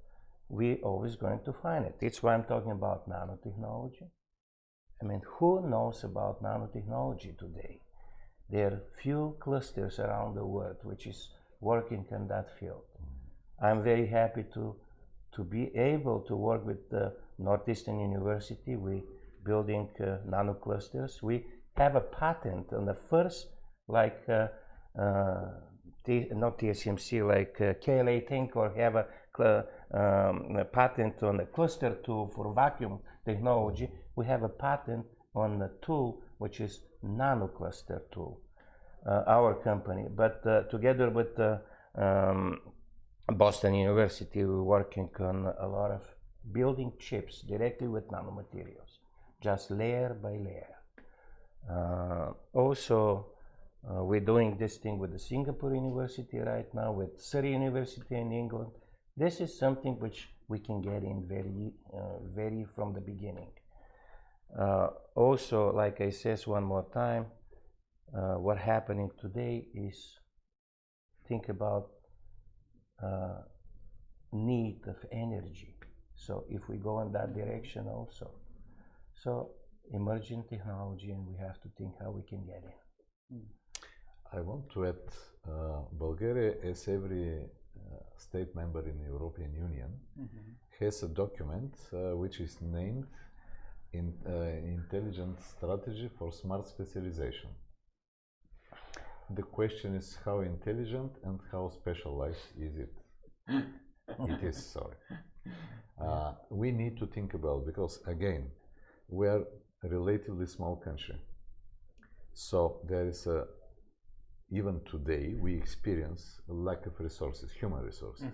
we're always going to find it. It's why I'm talking about nanotechnology. I mean, who knows about nanotechnology today? There are few clusters around the world which is working in that field. I'm very happy to be able to work with the Northeastern University. We're building nano clusters. We have a patent on the first, like not TSMC, like KLA think, or have a patent on the cluster tool for vacuum technology. We have a patent on the tool which is nano cluster tool, our company. But together with Boston University, we're working on a lot of building chips directly with nanomaterials, just layer by layer. Also, we're doing this thing with the Singapore University right now, with Surrey University in England. This is something which we can get in very from the beginning. Also, like I says one more time, what happening today is think about need of energy. So if we go in that direction also, so emerging technology, and we have to think how we can get in. I want to add, Bulgaria, as every state member in the European Union, has a document which is named Intelligent Strategy for Smart Specialization. The question is how intelligent and how specialized is it? It is, sorry. We need to think about, because again, we are a relatively small country. So there is even today, we experience a lack of resources, human resources.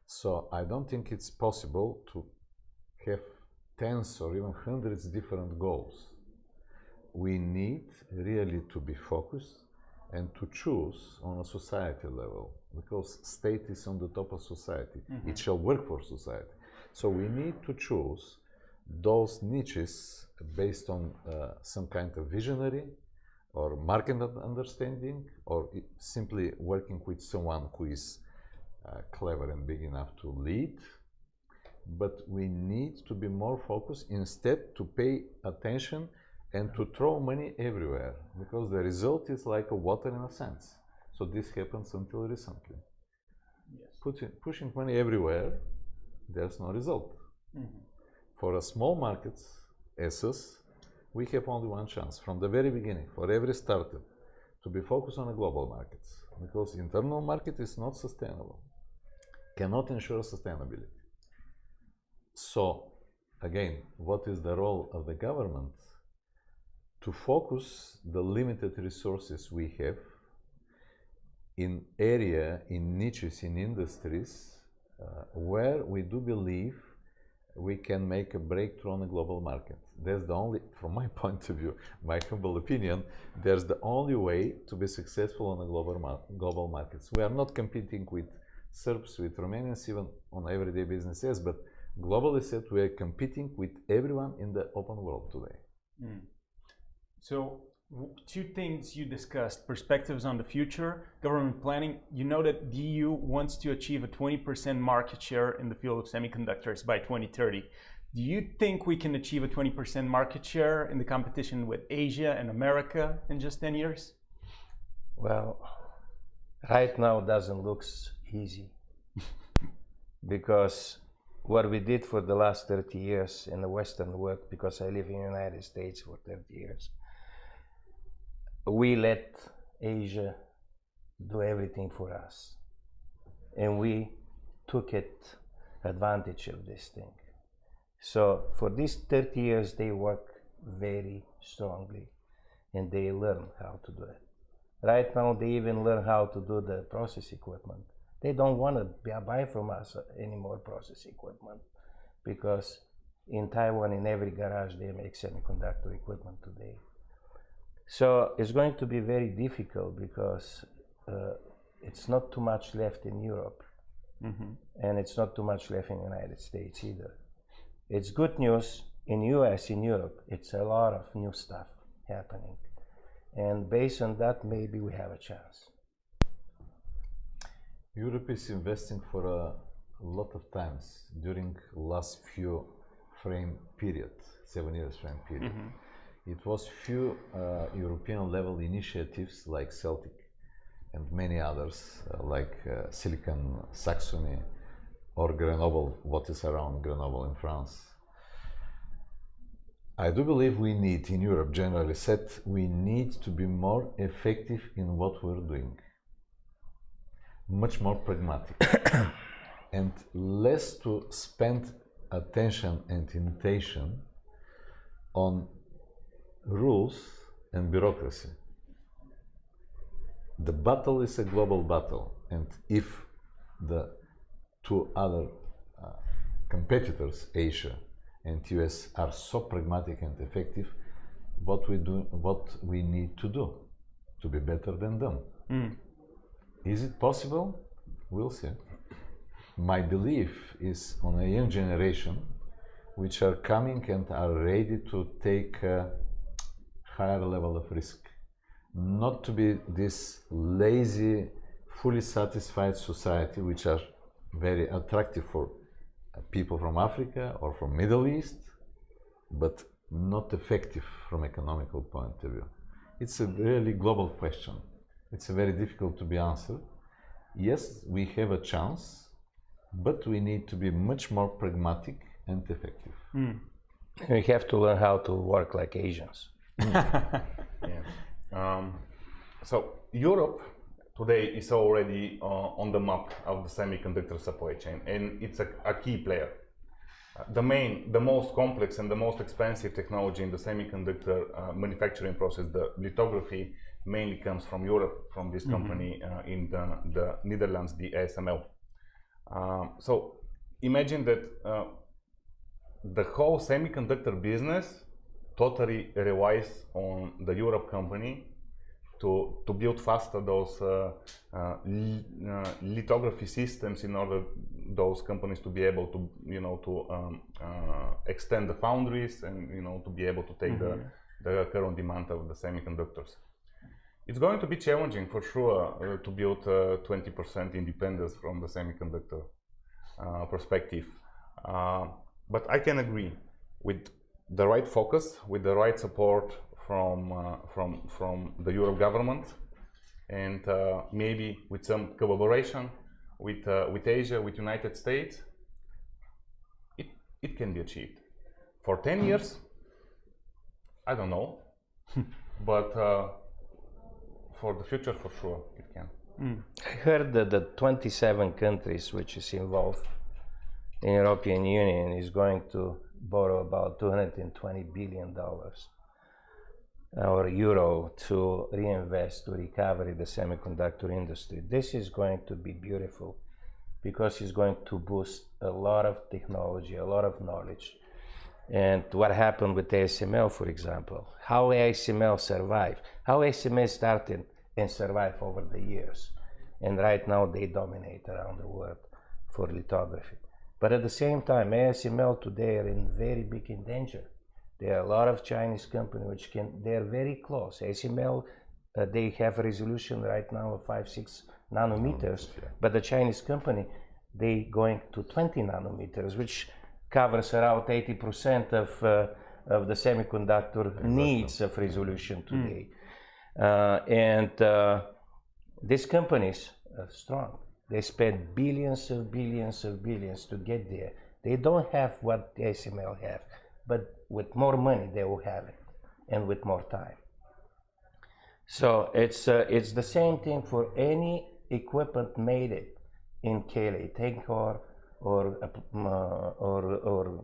So I don't think it's possible to have tens or even hundreds different goals. We need really to be focused and to choose on a society level, because state is on the top of society. It shall work for society. So we need to choose those niches based on some kind of visionary or market understanding, or simply working with someone who is clever and big enough to lead. But we need to be more focused, instead to pay attention and to throw money everywhere, because the result is like a water in a sense. So this happens until recently. Yes. Pushing money everywhere, there's no result. For a small markets as us, we have only one chance from the very beginning, for every startup, to be focused on the global markets, because internal market is not sustainable, cannot ensure sustainability. So again, what is the role of the government? To focus the limited resources we have in area, in niches, in industries, where we do believe we can make a breakthrough on the global market. That's the only, from my point of view, my humble opinion, there's the only way to be successful on the global markets. We are not competing with Serbs, with Romanians, even on everyday businesses, but globally said, we are competing with everyone in the open world today. So, two things you discussed: perspectives on the future, government planning. You know that the EU wants to achieve a 20% market share in the field of semiconductors by 2030. Do you think we can achieve a 20% market share in the competition with Asia and America in just 10 years? Well, right now it doesn't look easy because what we did for the last 30 years in the Western world, because I live in the United States for 30 years, we let Asia do everything for us, and we took advantage of this thing. So for these 30 years, they work very strongly, and they learn how to do it. Right now, they even learn how to do the process equipment. They don't want to buy from us any more process equipment, because in Taiwan, in every garage, they make semiconductor equipment today. So it's going to be very difficult, because it's not too much left in Europe, and it's not too much left in the United States either. It's good news in US, in Europe, it's a lot of new stuff happening. And based on that, maybe we have a chance. Europe is investing for a lot of times during last few frame period, 7 years frame period. It was few European level initiatives like Celtic and many others like Silicon Saxony or Grenoble, what is around Grenoble in France. I do believe we need, in Europe generally said, we need to be more effective in what we're doing. Much more pragmatic and less to spend attention and intention on rules and bureaucracy. The battle is a global battle, and if the two other competitors, Asia and US, are so pragmatic and effective, what we need to do to be better than them. Is it possible? We'll see. my belief is on a young generation which are coming and are ready to take a higher level of risk. Not to be this lazy, fully satisfied society which are very attractive for people from Africa or from Middle East, but not effective from economical point of view. It's a really global question. It's very difficult to be answered. Yes, we have a chance, but we need to be much more pragmatic and effective. We have to learn how to work like Asians. So Europe today is already on the map of the semiconductor supply chain, and it's a key player. The most complex and the most expensive technology in the semiconductor manufacturing process, the lithography, mainly comes from Europe, from this company in the Netherlands, the ASML. So imagine that the whole semiconductor business totally relies on the Europe company to build faster those lithography systems in order those companies to be able to, extend the foundries and, to be able to take the current demand of the semiconductors. It's going to be challenging for sure to build 20% independence from the semiconductor perspective. But I can agree with the right focus, with the right support from the Europe government, and maybe with some collaboration with Asia, with United States, it can be achieved. For 10 years, I don't know, but for the future, for sure, it can. I heard that the 27 countries which is involved in European Union is going to borrow about $220 billion or euro to reinvest, to recover the semiconductor industry. This is going to be beautiful because it's going to boost a lot of technology, a lot of knowledge. And what happened with ASML, for example, how ASML survived, how ASML started and survived over the years. And right now they dominate around the world for lithography. But at the same time, ASML today are in very big danger. There are a lot of Chinese companies which they're very close. ASML, they have a resolution right now of 5-6 nanometers, but the Chinese company, they going to 20 nanometers, which covers around 80% of the semiconductor needs of resolution today. And these companies are strong. They spend billions of billions of billions to get there. They don't have what ASML have, but with more money they will have it, and with more time. So it's the same thing for any equipment made it in Kelly, Takov, or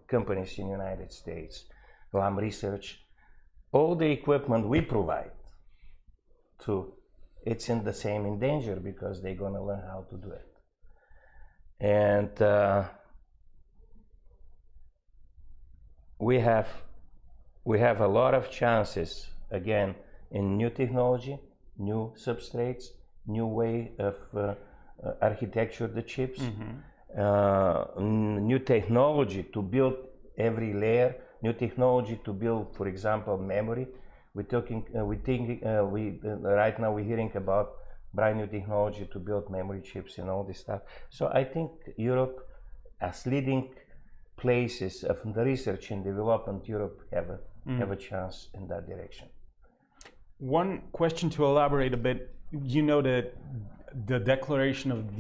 companies in the United States, Lam Research. All the equipment we provide to, it's in the same in danger because they're going to learn how to do it. And we have a lot of chances, again, in new technology, new substrates, new way of architecture the chips, new technology to build every layer, new technology to build, for example, memory. Right now we're hearing about brand new technology to build memory chips and all this stuff. So I think Europe, as leading places of the research and development, Europe have a chance in that direction. One question to elaborate a bit. You know that the declaration of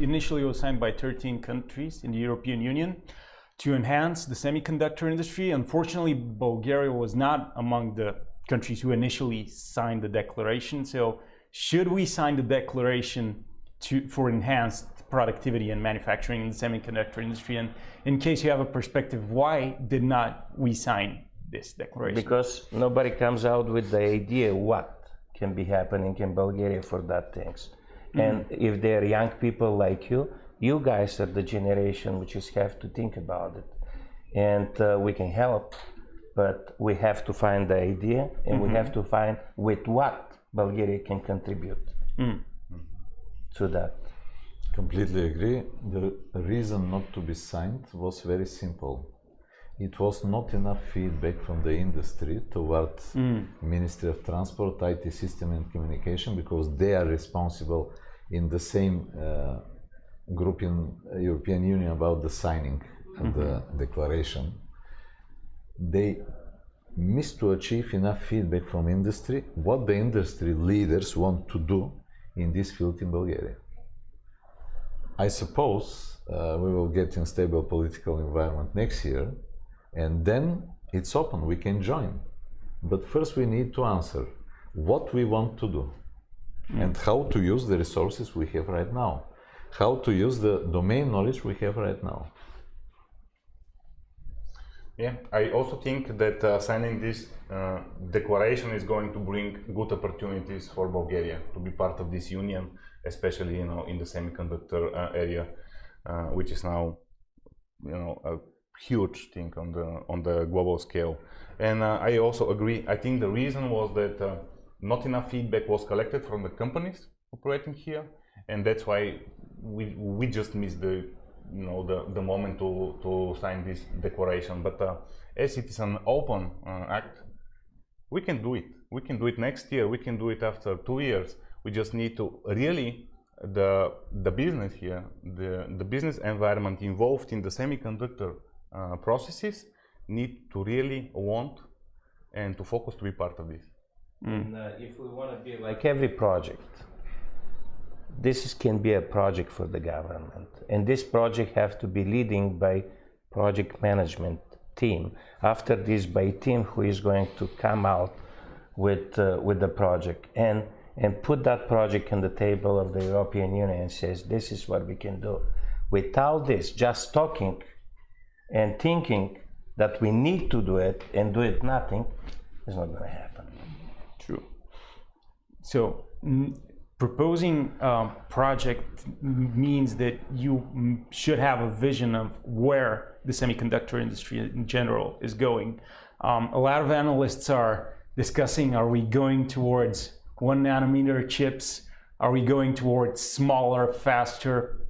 initially was signed by 13 countries in the European Union to enhance the semiconductor industry. Unfortunately, Bulgaria was not among the countries who initially signed the declaration. So should we sign the declaration for enhanced productivity and manufacturing in the semiconductor industry? And in case you have a perspective, why did not we sign this declaration? Because nobody comes out with the idea what can be happening in Bulgaria for that things. And if they're young people like you guys are the generation which is have to think about it. And we can help, but we have to find the idea, and we have to find with what Bulgaria can contribute to that. Completely agree. The reason not to be signed was very simple. It was not enough feedback from the industry towards Ministry of Transport, IT System and Communication, because they are responsible in the same group in European Union about the signing of the declaration. They missed to achieve enough feedback from industry, what the industry leaders want to do in this field in Bulgaria. I suppose we will get in stable political environment next year, and then it's open, we can join. But first we need to answer what we want to do and how to use the resources we have right now, how to use the domain knowledge we have right now. Yeah, I also think that signing this declaration is going to bring good opportunities for Bulgaria to be part of this union, especially in the semiconductor area, which is now a huge thing on the global scale. And I also agree. I think the reason was that not enough feedback was collected from the companies operating here, and that's why we just missed the moment to sign this declaration. But as it is an open act, we can do it. We can do it next year. We can do it after 2 years. We just need to really the business here, the business environment involved in the semiconductor processes need to really want and to focus to be part of this. And, if we want to be like every project, this can be a project for the government, and this project have to be leading by project management team. After this, by team who is going to come out with the project and put that project on the table of the European Union and says this is what we can do. Without this, just talking and thinking that we need to do it and do it nothing, is not going to happen. True. So proposing a project means that you should have a vision of where the semiconductor industry in general is going. A lot of analysts are discussing, are we going towards 1 nanometer chips? Are we going towards smaller, faster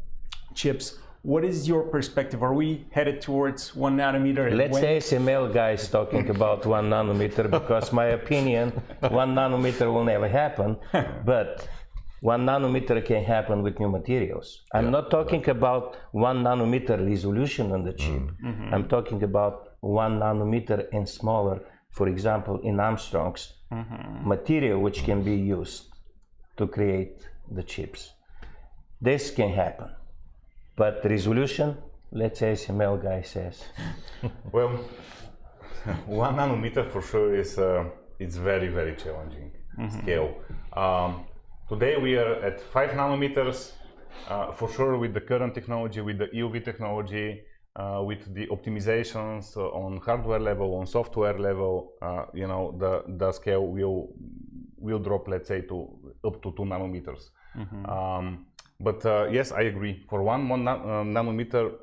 chips? What is your perspective? Are we headed towards 1 nanometer? Let's say ASML guys talking about 1 nanometer, because my opinion, 1 nanometer will never happen, but 1 nanometer can happen with new materials. I'm not talking about 1 nanometer resolution on the chip. I'm talking about 1 nanometer and smaller, for example, in Armstrong's material which can be used to create the chips. This can happen. But resolution, let's say ASML guy says. Well, 1 nanometer for sure is it's very, very challenging scale. Today we are at 5 nanometers, for sure with the current technology, with the EUV technology, with the optimizations on hardware level, on software level, the scale will drop, let's say, to up to 2 nanometers. But yes, I agree. For 1 nanometer,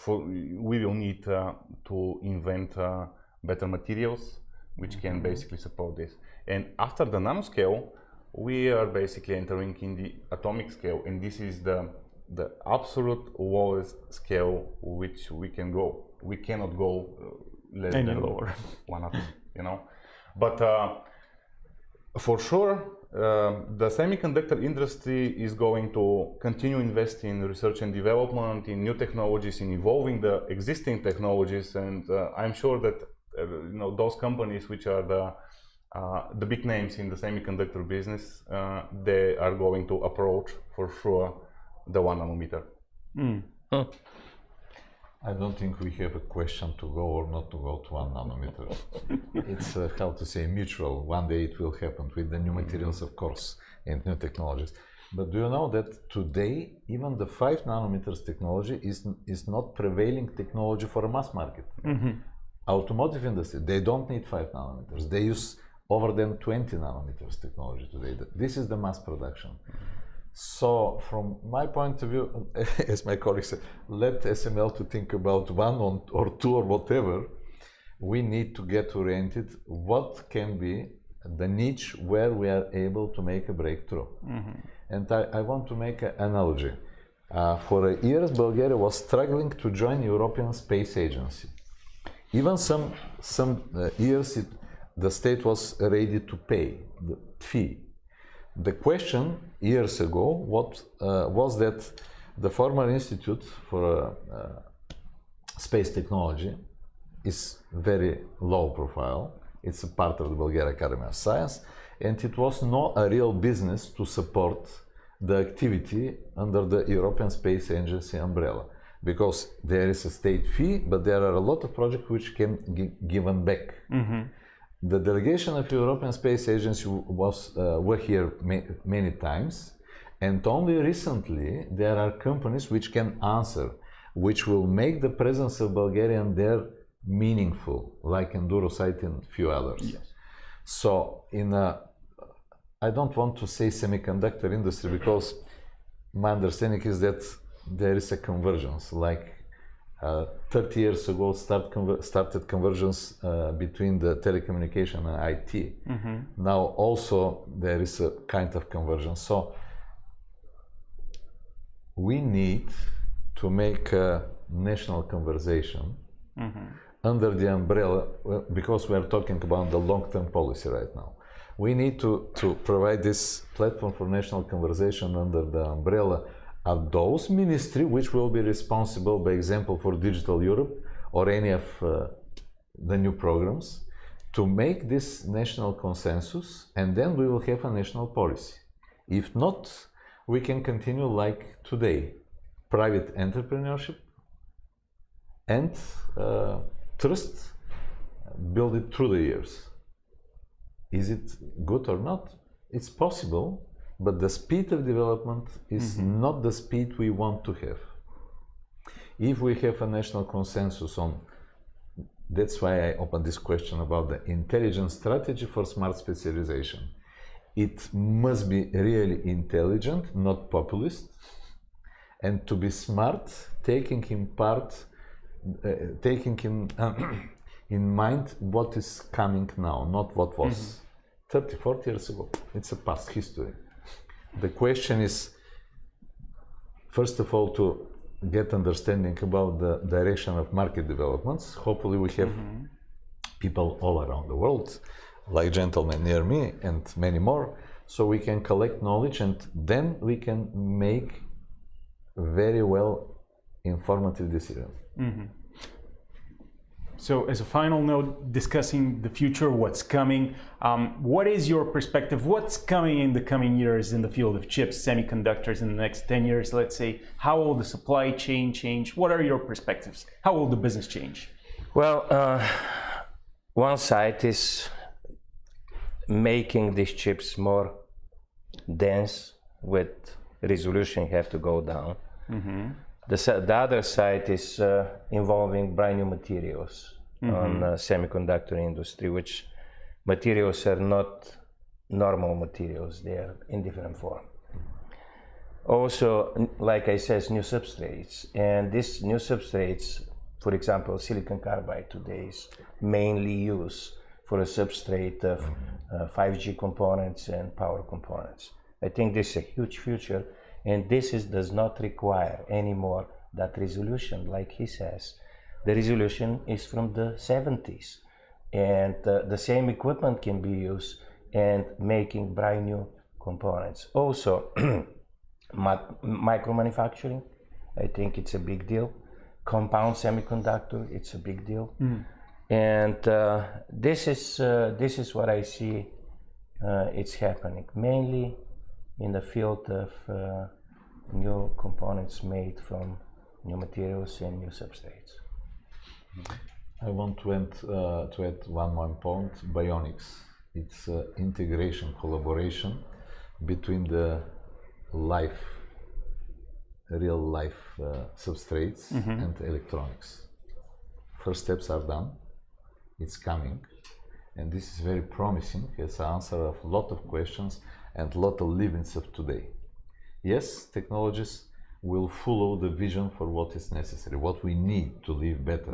we will need to invent better materials which can basically support this. And after the nanoscale, we are basically entering in the atomic scale, and this is the absolute lowest scale which we can go. We cannot go less than lower. 1 atom, But for sure, the semiconductor industry is going to continue investing in research and development, in new technologies, in evolving the existing technologies, and I'm sure that those companies which are the big names in the semiconductor business, they are going to approach for sure the 1 nanometer. I don't think we have a question to go or not to go to 1 nanometer. It's how to say mutual. One day it will happen with the new materials, of course, and new technologies. But do you know that today even the 5 nanometers technology is not prevailing technology for a mass market? Automotive industry, they don't need 5 nanometers. They use over than 20 nanometers technology today. This is the mass production. So from my point of view, as my colleague said, let SML to think about 1 or 2 or whatever. We need to get oriented what can be the niche where we are able to make a breakthrough. And I want to make an analogy. For years, Bulgaria was struggling to join European Space Agency. Even some years, the state was ready to pay the fee. The question years ago was that the former Institute for Space Technology is very low profile. It's a part of the Bulgarian Academy of Science, and it was not a real business to support the activity under the European Space Agency umbrella, because there is a state fee, but there are a lot of projects which can be given back. The delegation of European Space Agency were here many times, and only recently there are companies which can answer, which will make the presence of Bulgarian there meaningful, like Endurosite and few others. Yes. So I don't want to say semiconductor industry, because my understanding is that there is a convergence, like 30 years ago started convergence between the telecommunication and IT. Now also there is a kind of convergence. So we need to make a national conversation under the umbrella, because we are talking about the long-term policy right now. We need to provide this platform for national conversation under the umbrella of those ministries which will be responsible, by example, for Digital Europe or any of the new programs, to make this national consensus, and then we will have a national policy. If not, we can continue like today, private entrepreneurship and trust, build it through the years. Is it good or not? It's possible, but the speed of development is not the speed we want to have. If we have a national consensus on, that's why I opened this question about the intelligent strategy for smart specialization. It must be really intelligent, not populist, and to be smart, taking in mind what is coming now, not what was 30, 40 years ago. It's a past history. The question is, first of all, to get understanding about the direction of market developments. Hopefully we have people all around the world, like gentlemen near me and many more, so we can collect knowledge, and then we can make very well informative decisions. So as a final note, discussing the future, what's coming, what is your perspective? What's coming in the coming years in the field of chips, semiconductors in the next 10 years, let's say? How will the supply chain change? What are your perspectives? How will the business change? Well, one side is making these chips more dense, with resolution have to go down. The other side is involving brand new materials on semiconductor industry, which materials are not normal materials, they are in different form. Also, like I said, new substrates, and these new substrates, for example, silicon carbide today is mainly used for a substrate of 5G components and power components. I think this is a huge future. And this does not require anymore that resolution, like he says. The resolution is from the 70s, and the same equipment can be used and making brand new components. Also, micro manufacturing, I think it's a big deal. Compound semiconductor, it's a big deal. And this is what I see it's happening, mainly in the field of new components made from new materials and new substrates. I want to add one more point, bionics. It's integration, collaboration between the real life substrates and electronics. First steps are done, it's coming, and this is very promising as an answer of a lot of questions and a lot of livings of today. Yes, technologies will follow the vision for what is necessary, what we need to live better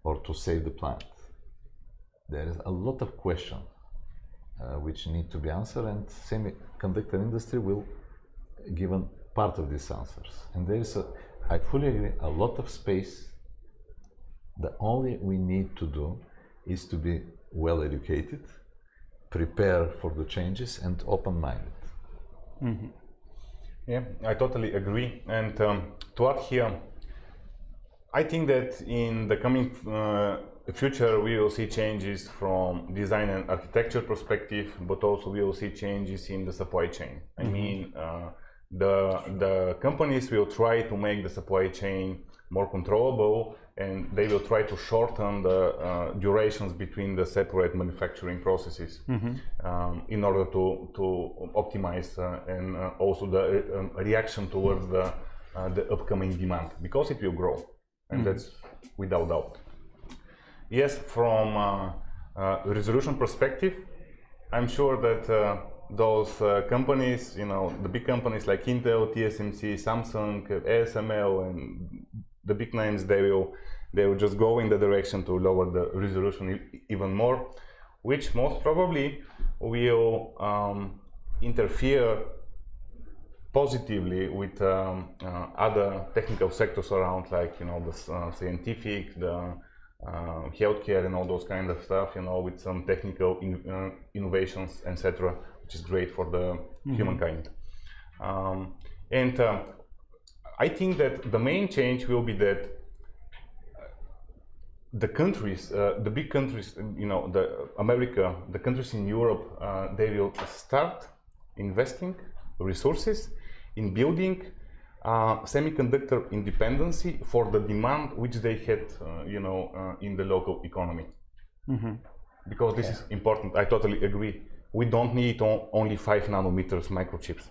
or to save the planet. There is a lot of questions which need to be answered, and semiconductor industry will give part of these answers. And there is I fully agree, a lot of space. The only we need to do is to be well educated, prepare for the changes, and open-minded. Mm-hmm. Yeah, I totally agree. And to add here, I think that in the coming future we will see changes from design and architecture perspective, but also we will see changes in the supply chain. I mean, the companies will try to make the supply chain more controllable, and they will try to shorten the durations between the separate manufacturing processes in order to optimize and also the reaction towards the upcoming demand, because it will grow, and that's without doubt. Yes, from resolution perspective, I'm sure that those companies, the big companies like Intel, TSMC, Samsung, ASML, and the big names, they will just go in the direction to lower the resolution even more, which most probably will interfere positively with other technical sectors around, like the scientific, the healthcare, and all those kind of stuff. With some technical innovations, etc., which is great for the humankind. And I think that the main change will be that the countries, the big countries, the America, the countries in Europe, they will start investing resources in building semiconductor independency for the demand which they had, in the local economy. Because this is important. I totally agree. We don't need only 5 nanometers microchips.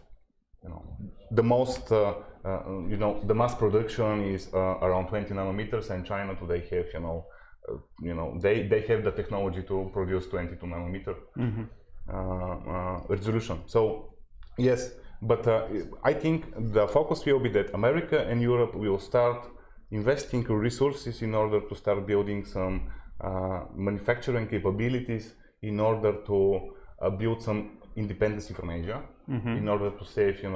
The most, the mass production is around 20 nanometers, and China today have, they have the technology to produce 22 nanometer resolution. So yes, but I think the focus will be that America and Europe will start investing resources in order to start building some manufacturing capabilities, in order to build some independency from Asia, in order to save, the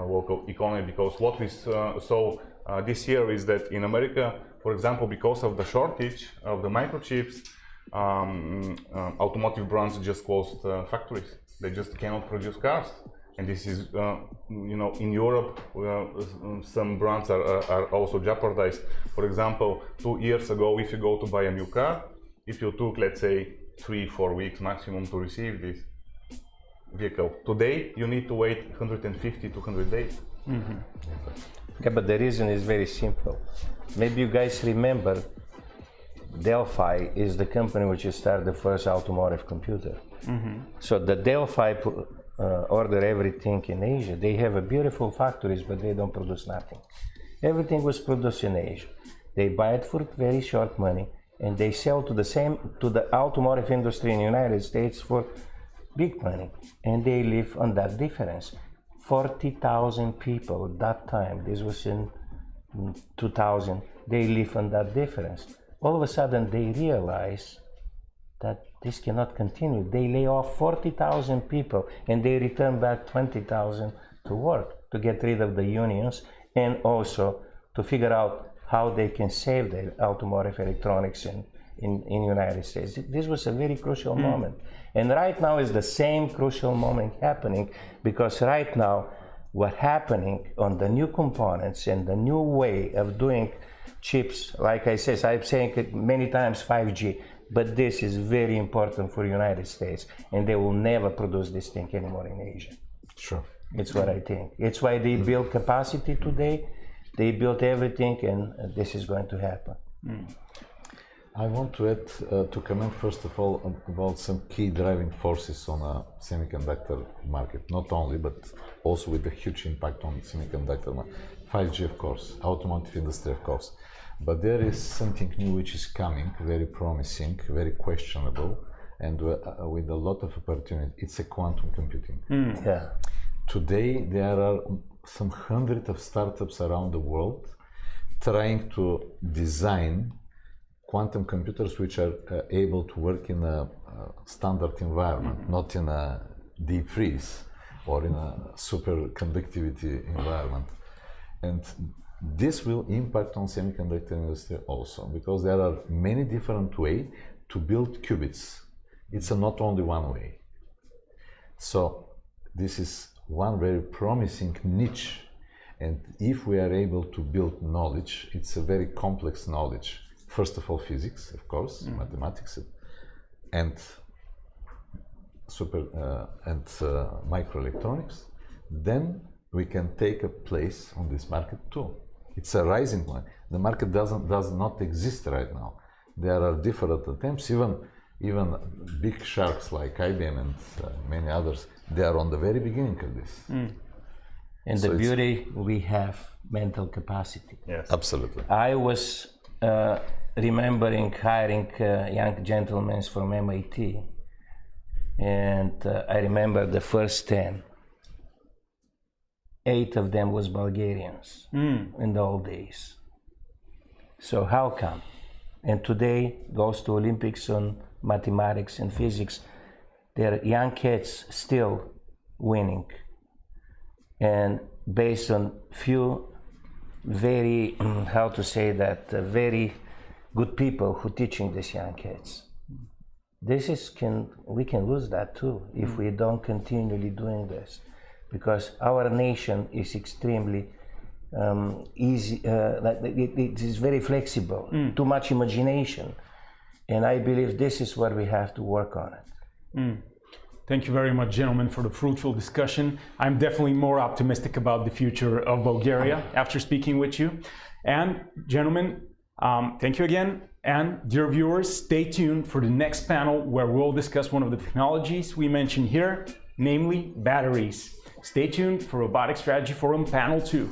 local economy. Because what we saw this year is that in America, for example, because of the shortage of the microchips, automotive brands just closed factories. They just cannot produce cars. And this is, in Europe, some brands are also jeopardized. For example, 2 years ago, if you go to buy a new car, if you took, let's say, 3-4 weeks maximum to receive this vehicle, today you need to wait 150 to 100 days. Yeah, but the reason is very simple. Maybe you guys remember, Delphi is the company which started the first automotive computer. So the Delphi order everything in Asia. They have a beautiful factories, but they don't produce nothing. Everything was produced in Asia. They buy it for very short money, and they sell to the automotive industry in the United States for big money, and they live on that difference. 40,000 people at that time, this was in 2000, they live on that difference. All of a sudden they realize that this cannot continue. They lay off 40,000 people, and they return back 20,000 to work, to get rid of the unions, and also to figure out how they can save the automotive electronics in United States. This was a very crucial moment. And right now is the same crucial moment happening, because right now what happening on the new components and the new way of doing chips, like I said, I'm saying it many times, 5G, but this is very important for United States, and they will never produce this thing anymore in Asia. Sure. It's what I think. It's why they build capacity today, they built everything, and this is going to happen. I want to add, to comment first of all about some key driving forces on a semiconductor market, not only, but also with a huge impact on semiconductor market. 5G, of course, automotive industry, of course, but there is something new which is coming, very promising, very questionable, and with a lot of opportunity. It's a quantum computing. Yeah. Today, there are some hundreds of startups around the world trying to design quantum computers which are able to work in a standard environment, not in a deep freeze or in a superconductivity environment. And this will impact on semiconductor industry also, because there are many different ways to build qubits. It's not only one way. So this is one very promising niche. And if we are able to build knowledge, it's a very complex knowledge. First of all, physics, of course, mathematics, and microelectronics. Then we can take a place on this market too. It's a rising one. The market does not exist right now. There are different attempts. Even big sharks like IBM and many others, they are on the very beginning of this. And so the beauty, we have mental capacity. Yes, absolutely. I was remembering hiring young gentlemen from MIT, and I remember the first 10. 8 of them was Bulgarians in the old days. So how come? And today goes to Olympics on mathematics and physics. They're young kids still winning, and based on few very how to say that very good people who teaching these young kids. This is we can lose that too if we don't continually doing this, because our nation is extremely easy. It is very flexible. Too much imagination, and I believe this is where we have to work on it. Thank you very much, gentlemen, for the fruitful discussion. I'm definitely more optimistic about the future of Bulgaria after speaking with you. And gentlemen, thank you again. And dear viewers, stay tuned for the next panel where we'll discuss one of the technologies we mentioned here, namely batteries. Stay tuned for Robotics Strategy Forum Panel 2.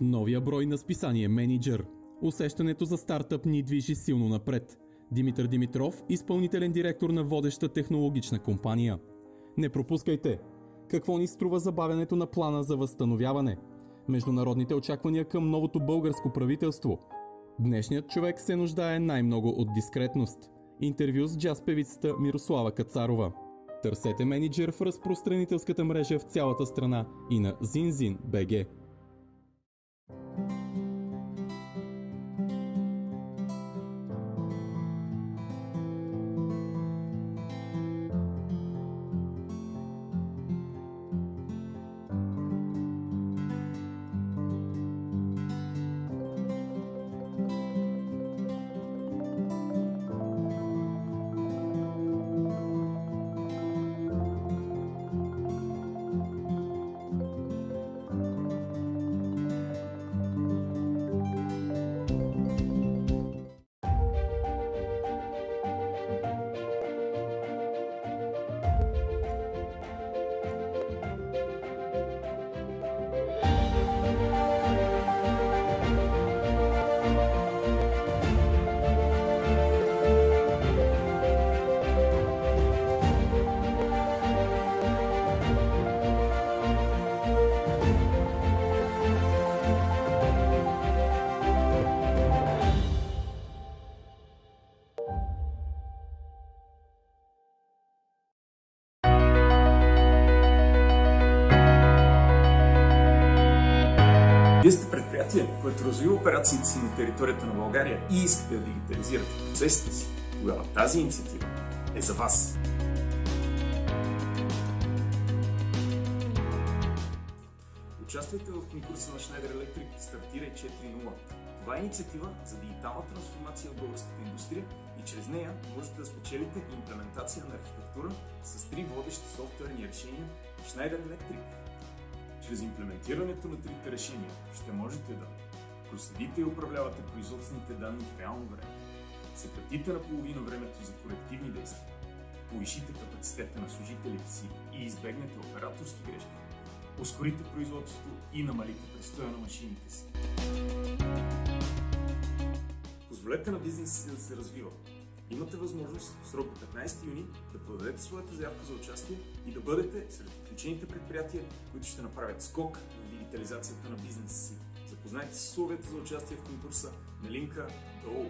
Новия брой на списание Менеджер. Усещането за стартъп ни движи силно напред. Димитър Димитров, изпълнителен директор на водеща технологична компания. Не пропускайте! Какво ни струва забавянето на плана за възстановяване? Международните очаквания към новото българско правителство. Днешният човек се нуждае най-много от дискретност. Интервю с джаз певицата Мирослава Кацарова. Търсете Менеджер в разпространителската мрежа в цялата страна и на zinzin.bg. Вие сте предприятие, което развива операциите си на територията на България и искате да дигитализирате процесите си. Тогава тази инициатива е за вас. Участвайте в конкурса на Schneider Electric Стартирай 4.0. Това е инициатива за дигитална трансформация в българската индустрия и чрез нея можете да спечелите имплементация на архитектура с 3 водещи софтуерни решения в Schneider Electric. Чрез имплементирането на трите решения ще можете да проследите и управлявате производствените данни в реално време, съкратите наполовина времето за корективни действия, повишите капацитета на служителите си и избегнете операторски грешки, ускорите производството и намалите престоя на машините си. Позволете на бизнеса си да се развива. Имате възможност в срок до 15 юни да подадете своята заявка за участие и да бъдете сред отличените предприятия, които ще направят скок в дигитализацията на бизнеса си. Запознайте се с условията за участие в конкурса на линка долу.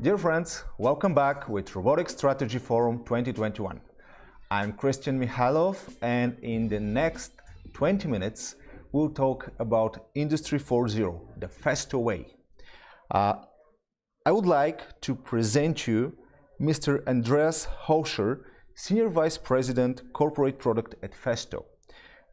Dear friends, welcome back with Robotics Strategy Forum 2021. I'm Christian Mikhailov, and in the next 20 minutes we'll talk about Industry 4.0, the FESTO Way. I would like to present you Mr. Andreas Hoescher, Senior Vice President Corporate Product at FESTO.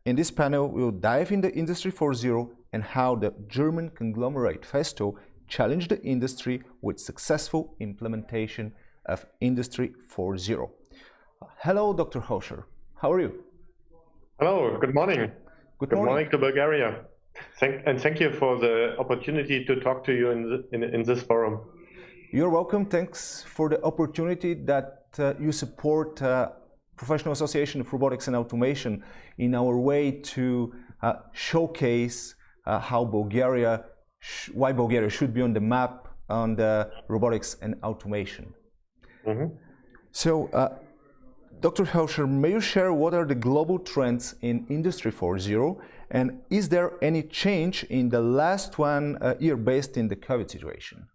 In this panel, we'll dive into Industry 4.0 and how the German conglomerate FESTO challenged the industry with successful implementation of Industry 4.0. Hello, Dr. Hoescher. How are you? Hello, good morning. Good morning to Bulgaria. Thank you for the opportunity to talk to you in this forum. You're welcome. Thanks for the opportunity that you support Professional Association of Robotics and Automation in our way to showcase how why Bulgaria should be on the map on the robotics and automation. So, Dr. Hoescher, may you share what are the global trends in Industry 4.0, and is there any change in the last year based in the COVID situation?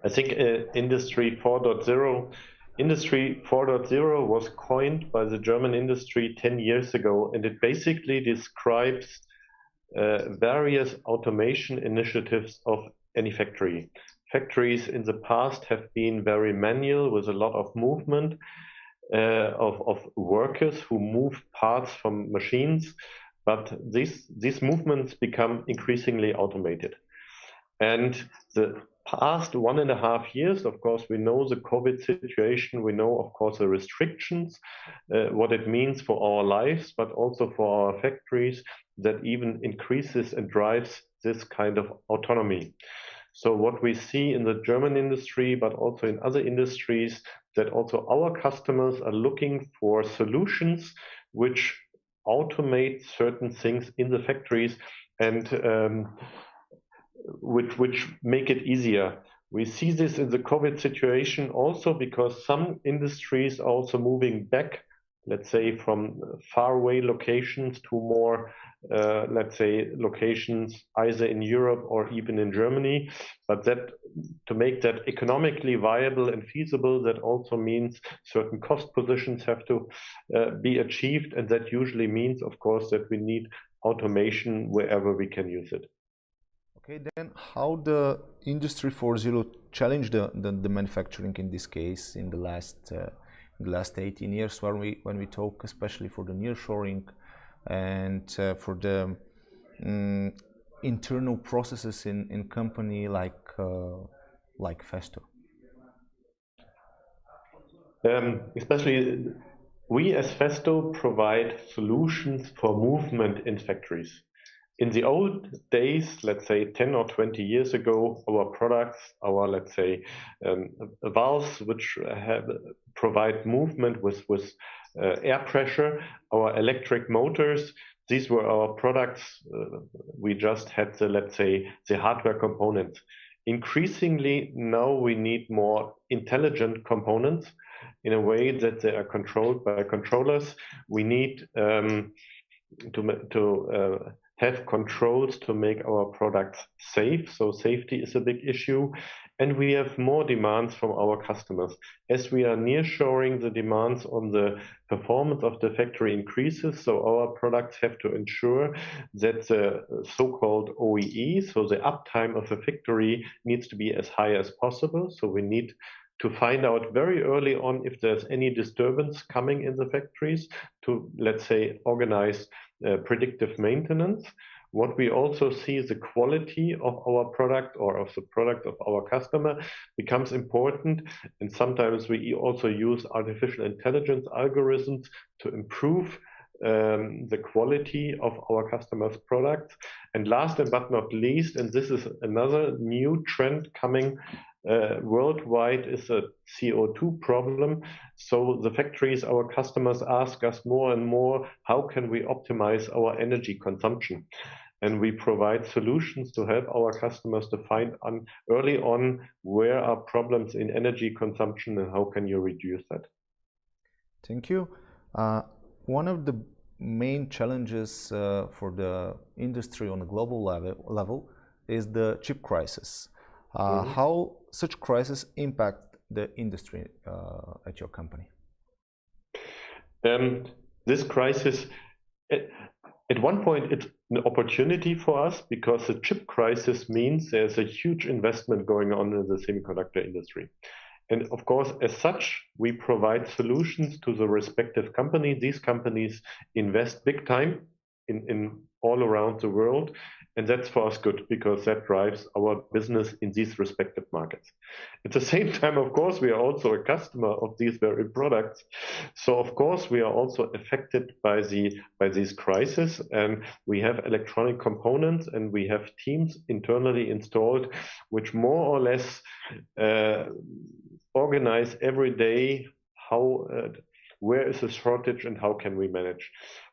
I think Industry 4.0 was coined by the German industry 10 years ago, and it basically describes various automation initiatives of any factory. Factories in the past have been very manual with a lot of movement of workers who move parts from machines, but these movements become increasingly automated. And the past 1.5 years, of course, we know the COVID situation, we know, of course, the restrictions, what it means for our lives, but also for our factories, that even increases and drives this kind of autonomy. So what we see in the German industry, but also in other industries, that also our customers are looking for solutions which automate certain things in the factories and which make it easier. We see this in the COVID situation also because some industries are also moving back, let's say, from faraway locations to more, let's say, locations either in Europe or even in Germany. But that to make that economically viable and feasible, that also means certain cost positions have to be achieved. And that usually means, of course, that we need automation wherever we can use it. Okay, then how the Industry 4.0 challenged the manufacturing in this case in the last 18 years when we talk especially for the nearshoring and for the internal processes in company like FESTO? Especially we as FESTO provide solutions for movement in factories. In the old days, let's say 10 or 20 years ago, our products, let's say, valves which provide movement with air pressure, our electric motors, these were our products. We just had let's say, the hardware components. Increasingly, now we need more intelligent components in a way that they are controlled by controllers. We need to have controls to make our products safe. So safety is a big issue. And we have more demands from our customers. As we are nearshoring, the demands on the performance of the factory increases. So our products have to ensure that the so-called OEE, so the uptime of a factory, needs to be as high as possible. So we need to find out very early on if there's any disturbance coming in the factories to, let's say, organize predictive maintenance. What we also see is the quality of our product or of the product of our customer becomes important. And sometimes we also use artificial intelligence algorithms to improve the quality of our customers' products. And last but not least, and this is another new trend coming worldwide, is a CO2 problem. So the factories, our customers ask us more and more, how can we optimize our energy consumption? And we provide solutions to help our customers to find early on where are problems in energy consumption and how can you reduce that. Thank you. One of the main challenges for the industry on a global level is the chip crisis. How such crises impact the industry at your company? This crisis, at one point, it's an opportunity for us because the chip crisis means there's a huge investment going on in the semiconductor industry. And of course, as such, we provide solutions to the respective company. These companies invest big time in all around the world. And that's for us good because that drives our business in these respective markets. At the same time, of course, we are also a customer of these very products. So of course, we are also affected by these crises, and we have electronic components and we have teams internally installed, which more or less organize every day where is the shortage and how can we manage.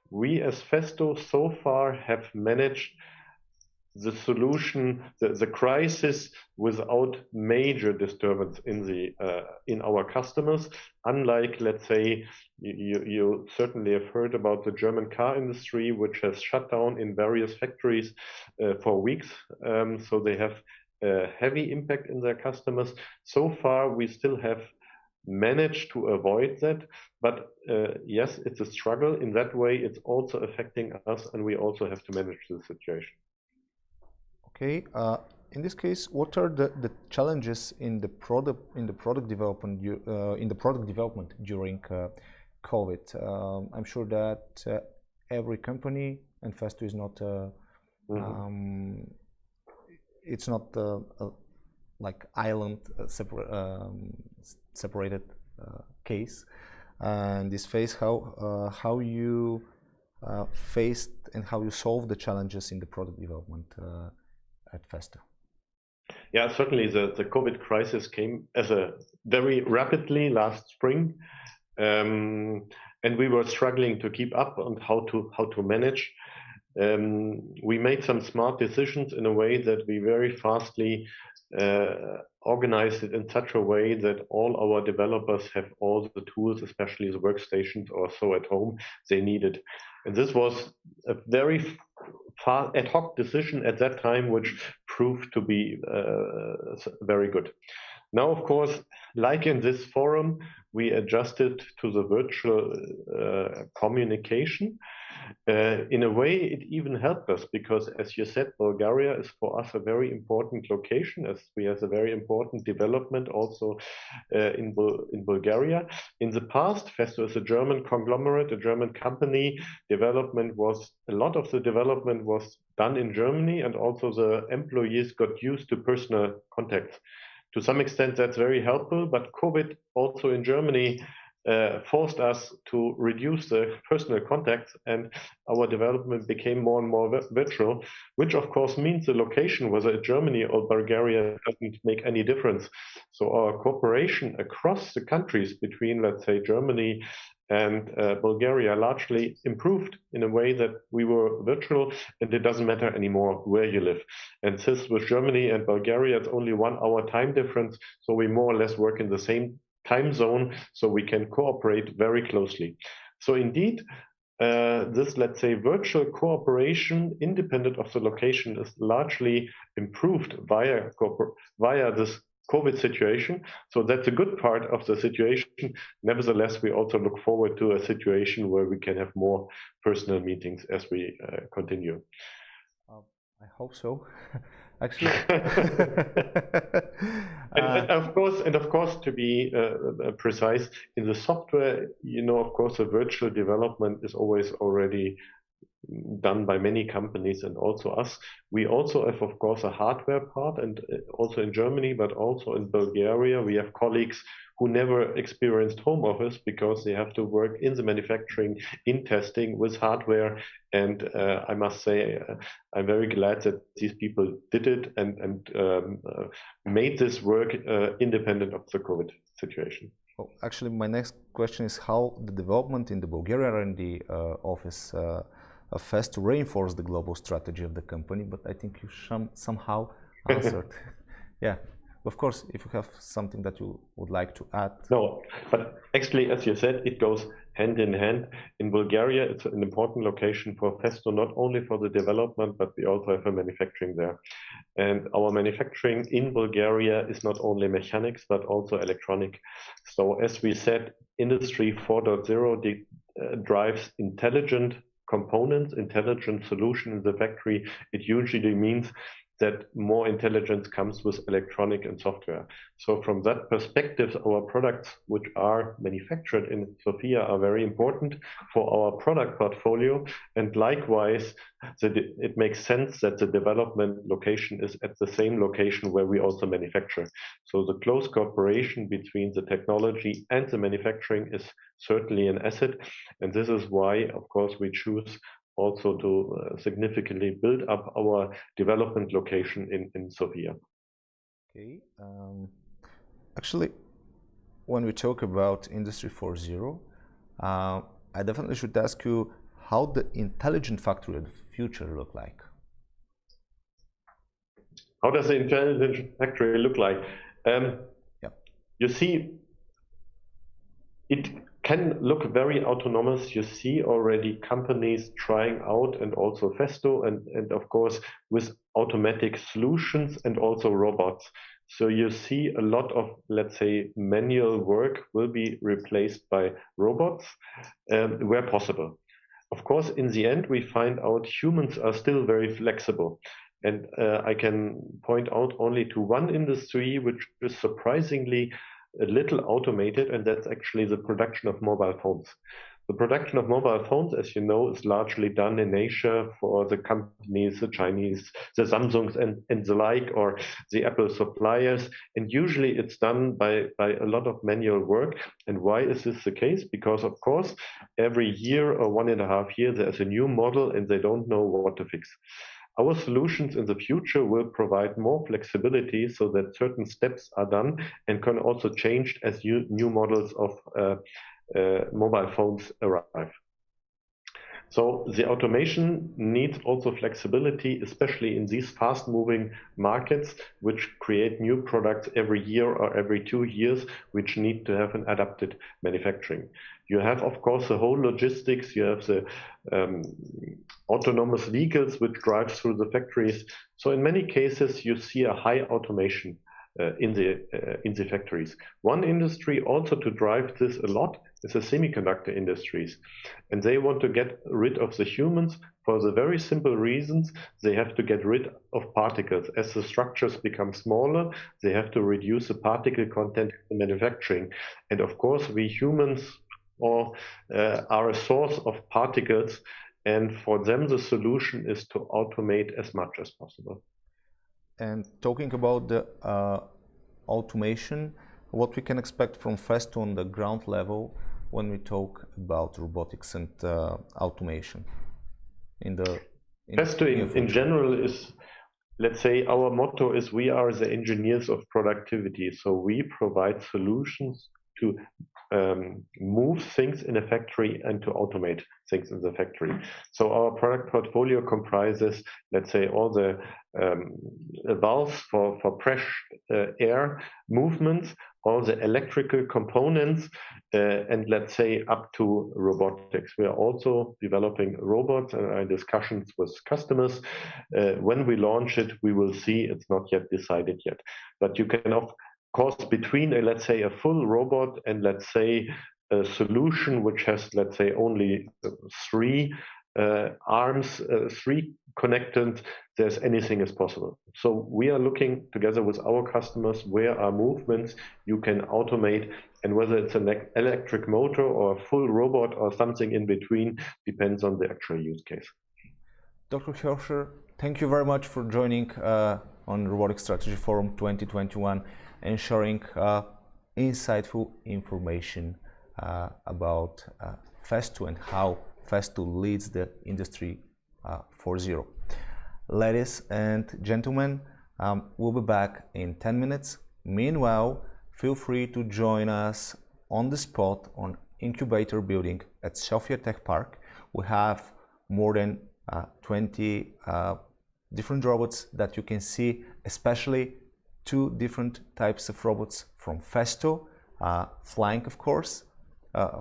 We as FESTO so far have managed the solution, the crisis without major disturbance in our customers. Unlike, let's say, you certainly have heard about the German car industry, which has shut down in various factories for weeks. So they have a heavy impact in their customers. So far, we still have managed to avoid that, but yes, it's a struggle. In that way, it's also affecting us, and we also have to manage the situation. Okay. In this case, what are the challenges in the product development during COVID? I'm sure that every company, and FESTO is not it's not like island separated case. In this phase, how you faced and how you solved the challenges in the product development at FESTO? Yeah, certainly the COVID crisis came as a very rapidly last spring, and we were struggling to keep up on how to manage. We made some smart decisions in a way that we very fastly organized it in such a way that all our developers have all the tools, especially the workstations or so at home they needed. And this was a very ad hoc decision at that time, which proved to be very good. Now, of course, like in this forum, we adjusted to the virtual communication. In a way, it even helped us because, as you said, Bulgaria is for us a very important location, as we have a very important development also in Bulgaria. In the past, FESTO is a German conglomerate, a German company. A lot of the development was done in Germany, and also the employees got used to personal contacts. To some extent, that's very helpful, but COVID also in Germany forced us to reduce the personal contacts, and our development became more and more virtual, which of course means the location, whether it's Germany or Bulgaria, doesn't make any difference. So our cooperation across the countries between, let's say, Germany and Bulgaria largely improved in a way that we were virtual, and it doesn't matter anymore where you live. And since with Germany and Bulgaria, it's only 1 hour time difference, so we more or less work in the same time zone, so we can cooperate very closely. So indeed, this, let's say, virtual cooperation, independent of the location, is largely improved via this COVID situation. So that's a good part of the situation. Nevertheless, we also look forward to a situation where we can have more personal meetings as we continue. I hope so. Actually, and of course, to be precise, in the software, of course, the virtual development is always already done by many companies and also us. We also have, of course, a hardware part, and also in Germany, but also in Bulgaria, we have colleagues who never experienced home office because they have to work in the manufacturing, in testing with hardware. And I must say, I'm very glad that these people did it and made this work independent of the COVID situation. Well, actually, my next question is how the development in the Bulgarian R&D office of FESTO reinforce the global strategy of the company, but I think you somehow answered. Yeah, Of course, if you have something that you would like to add. No, but actually, as you said, it goes hand in hand. In Bulgaria, it's an important location for FESTO, not only for the development, but we also have a manufacturing there. And our manufacturing in Bulgaria is not only mechanics, but also electronic. So as we said, Industry 4.0 drives intelligent components, intelligent solution in the factory. It usually means that more intelligence comes with electronic and software. So from that perspective, our products which are manufactured in Sofia are very important for our product portfolio. And likewise, it makes sense that the development location is at the same location where we also manufacture. So the close cooperation between the technology and the manufacturing is certainly an asset. And this is why, of course, we choose also to significantly build up our development location in Sofia. Okay. Actually, when we talk about Industry 4.0, I definitely should ask you how the intelligent factory of the future look like. How does the intelligent factory look like? You see, it can look very autonomous. You see already companies trying out, and also FESTO, and of course with automatic solutions and also robots. So you see a lot of, let's say, manual work will be replaced by robots where possible. Of course, in the end, we find out humans are still very flexible. And I can point out only to one industry which is surprisingly a little automated, and that's actually the production of mobile phones. The production of mobile phones, as you know, is largely done in Asia for the companies, the Chinese, the Samsungs and the like, or the Apple suppliers. And usually it's done by a lot of manual work. And why is this the case? Because, of course, every year or 1.5 years, there's a new model and they don't know what to fix. Our solutions in the future will provide more flexibility so that certain steps are done and can also change as new models of mobile phones arrive. So the automation needs also flexibility, especially in these fast-moving markets, which create new products every year or every 2 years, which need to have an adapted manufacturing. You have, of course, the whole logistics. You have the autonomous vehicles which drive through the factories. So in many cases, you see a high automation in the factories. One industry also to drive this a lot is the semiconductor industries. And they want to get rid of the humans for the very simple reasons they have to get rid of particles. As the structures become smaller, they have to reduce the particle content in manufacturing. And of course, we humans are a source of particles, and for them the solution is to automate as much as possible. And talking about the automation, what we can expect from FESTO on the ground level when we talk about robotics and automation FESTO in general is, let's say, our motto is we are the engineers of productivity. So we provide solutions to move things in a factory and to automate things in the factory. So our product portfolio comprises, let's say, all the valves for fresh air movements, all the electrical components, and let's say up to robotics. We are also developing robots and are in discussions with customers. When we launch it, we will see. It's not yet decided yet. But you can, of course, between let's say a full robot and let's say a solution which has, let's say, only 3 arms, 3 connectors, there's anything is possible. So we are looking together with our customers where are movements you can automate, and whether it's an electric motor or a full robot or something in between depends on the actual use case. Dr. Hirscher, thank you very much for joining on Robotics Strategy Forum 2021 and sharing insightful information about FESTO and how FESTO leads the Industry 4.0. Ladies and gentlemen, we'll be back in 10 minutes. Meanwhile, feel free to join us on the spot on Incubator Building at Sofia Tech Park. We have more than 20 different robots that you can see, especially two different types of robots from FESTO, flying of course,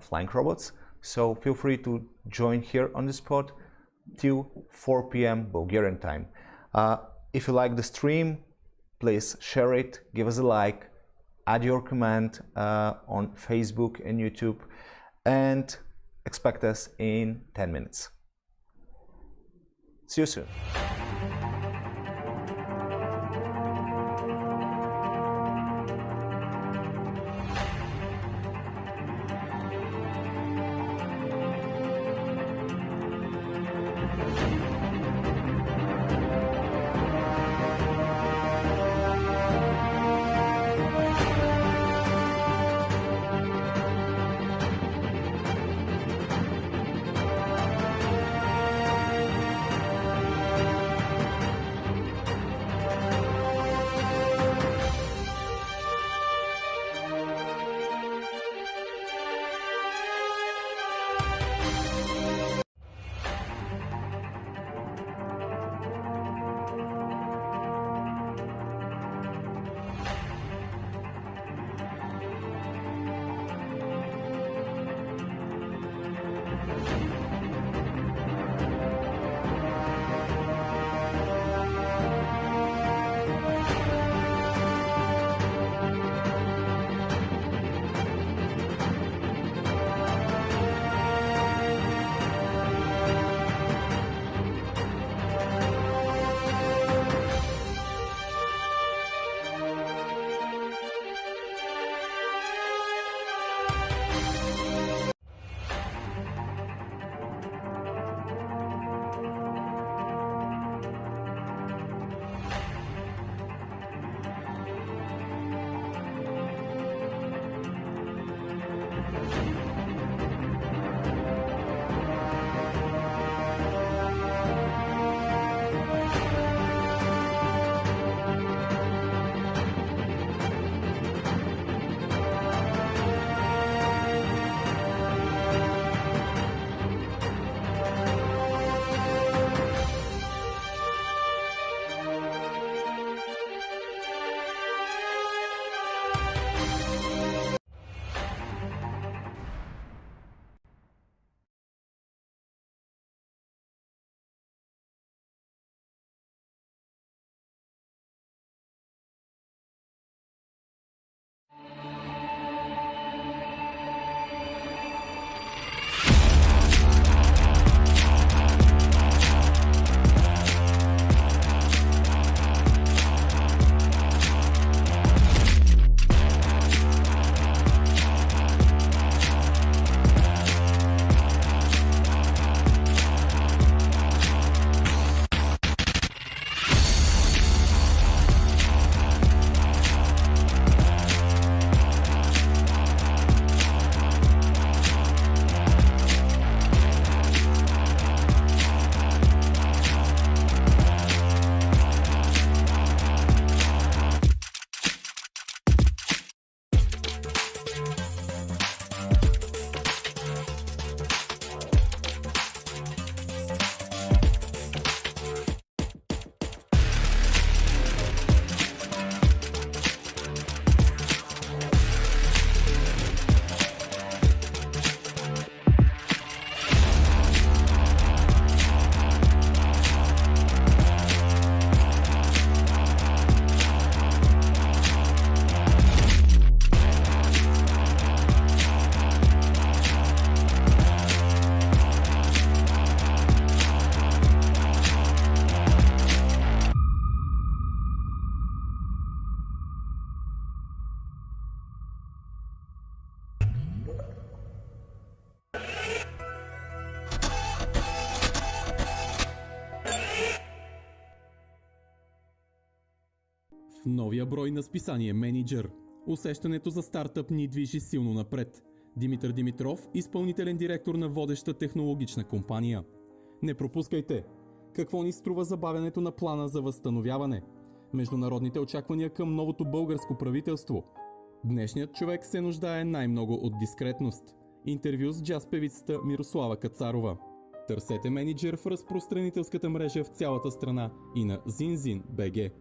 flying robots. So feel free to join here on the spot till 4 p.m. Bulgarian time. If you like the stream, please share it, give us a like, add your comment on Facebook and YouTube, and expect us in 10 minutes. See you soon. В новия брой на списание Менеджер усещането за стартъп ни движи силно напред. Димитър Димитров, изпълнителен директор на водеща технологична компания. Не пропускайте! Какво ни струва забавянето на плана за възстановяване? Международните очаквания към новото българско правителство. Днешният човек се нуждае най-много от дискретност. Интервю с джаз певицата Мирослава Кацарова. Търсете Менеджер в разпространителската мрежа в цялата страна и на zinzin.bg.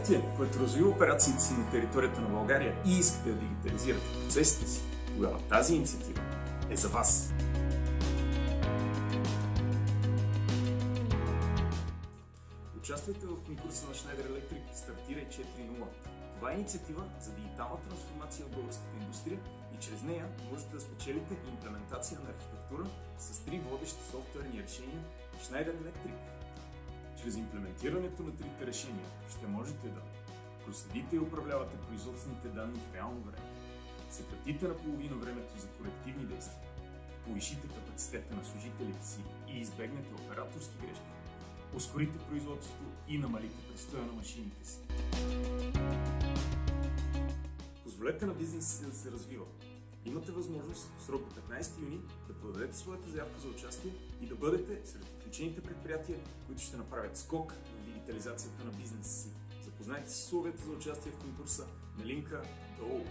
предприятие, което развива операциите си на територията на България и искате да дигитализирате процесите си, тогава тази инициатива е за вас. Участвайте в конкурса на Schneider Electric Стартирай 4.0. Това е инициатива за дигитална трансформация в българската индустрия и чрез нея можете да спечелите имплементация на архитектура с 3 водещи софтуерни решения в Schneider Electric. Чрез имплементирането на трите решения ще можете да проследите и управлявате производствените данни в реално време, съкратите наполовина времето за корективни действия, повишите капацитета на служителите си и избегнете операторски грешки, ускорите производството и намалите престоя на машините си. Позволете на бизнеса си да се развива. Имате възможност в срок до 15 юни да подадете своята заявка за участие и да бъдете сред отличените предприятия, които ще направят скок в дигитализацията на бизнеса си. Запознайте се с условията за участие в конкурса на линка долу.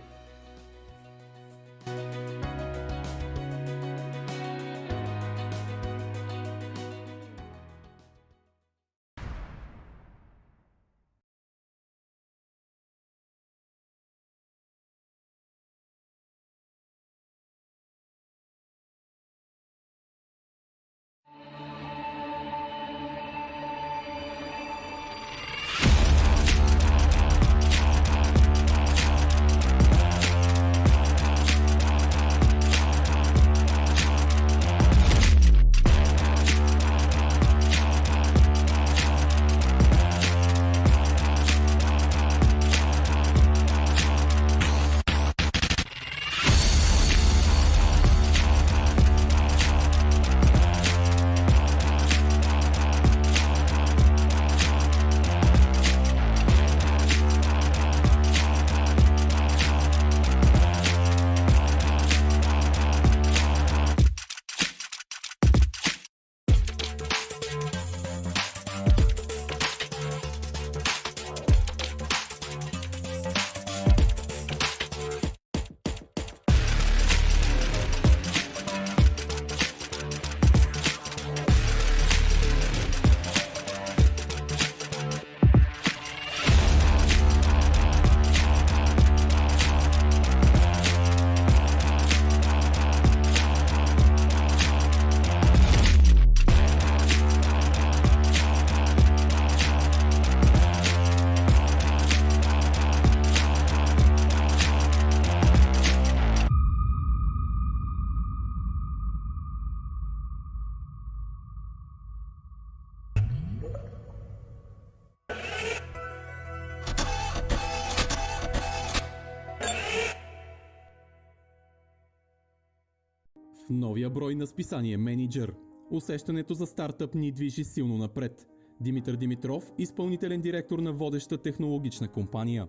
В новия брой на списание Менеджер усещането за стартъп ни движи силно напред. Димитър Димитров, изпълнителен директор на водеща технологична компания.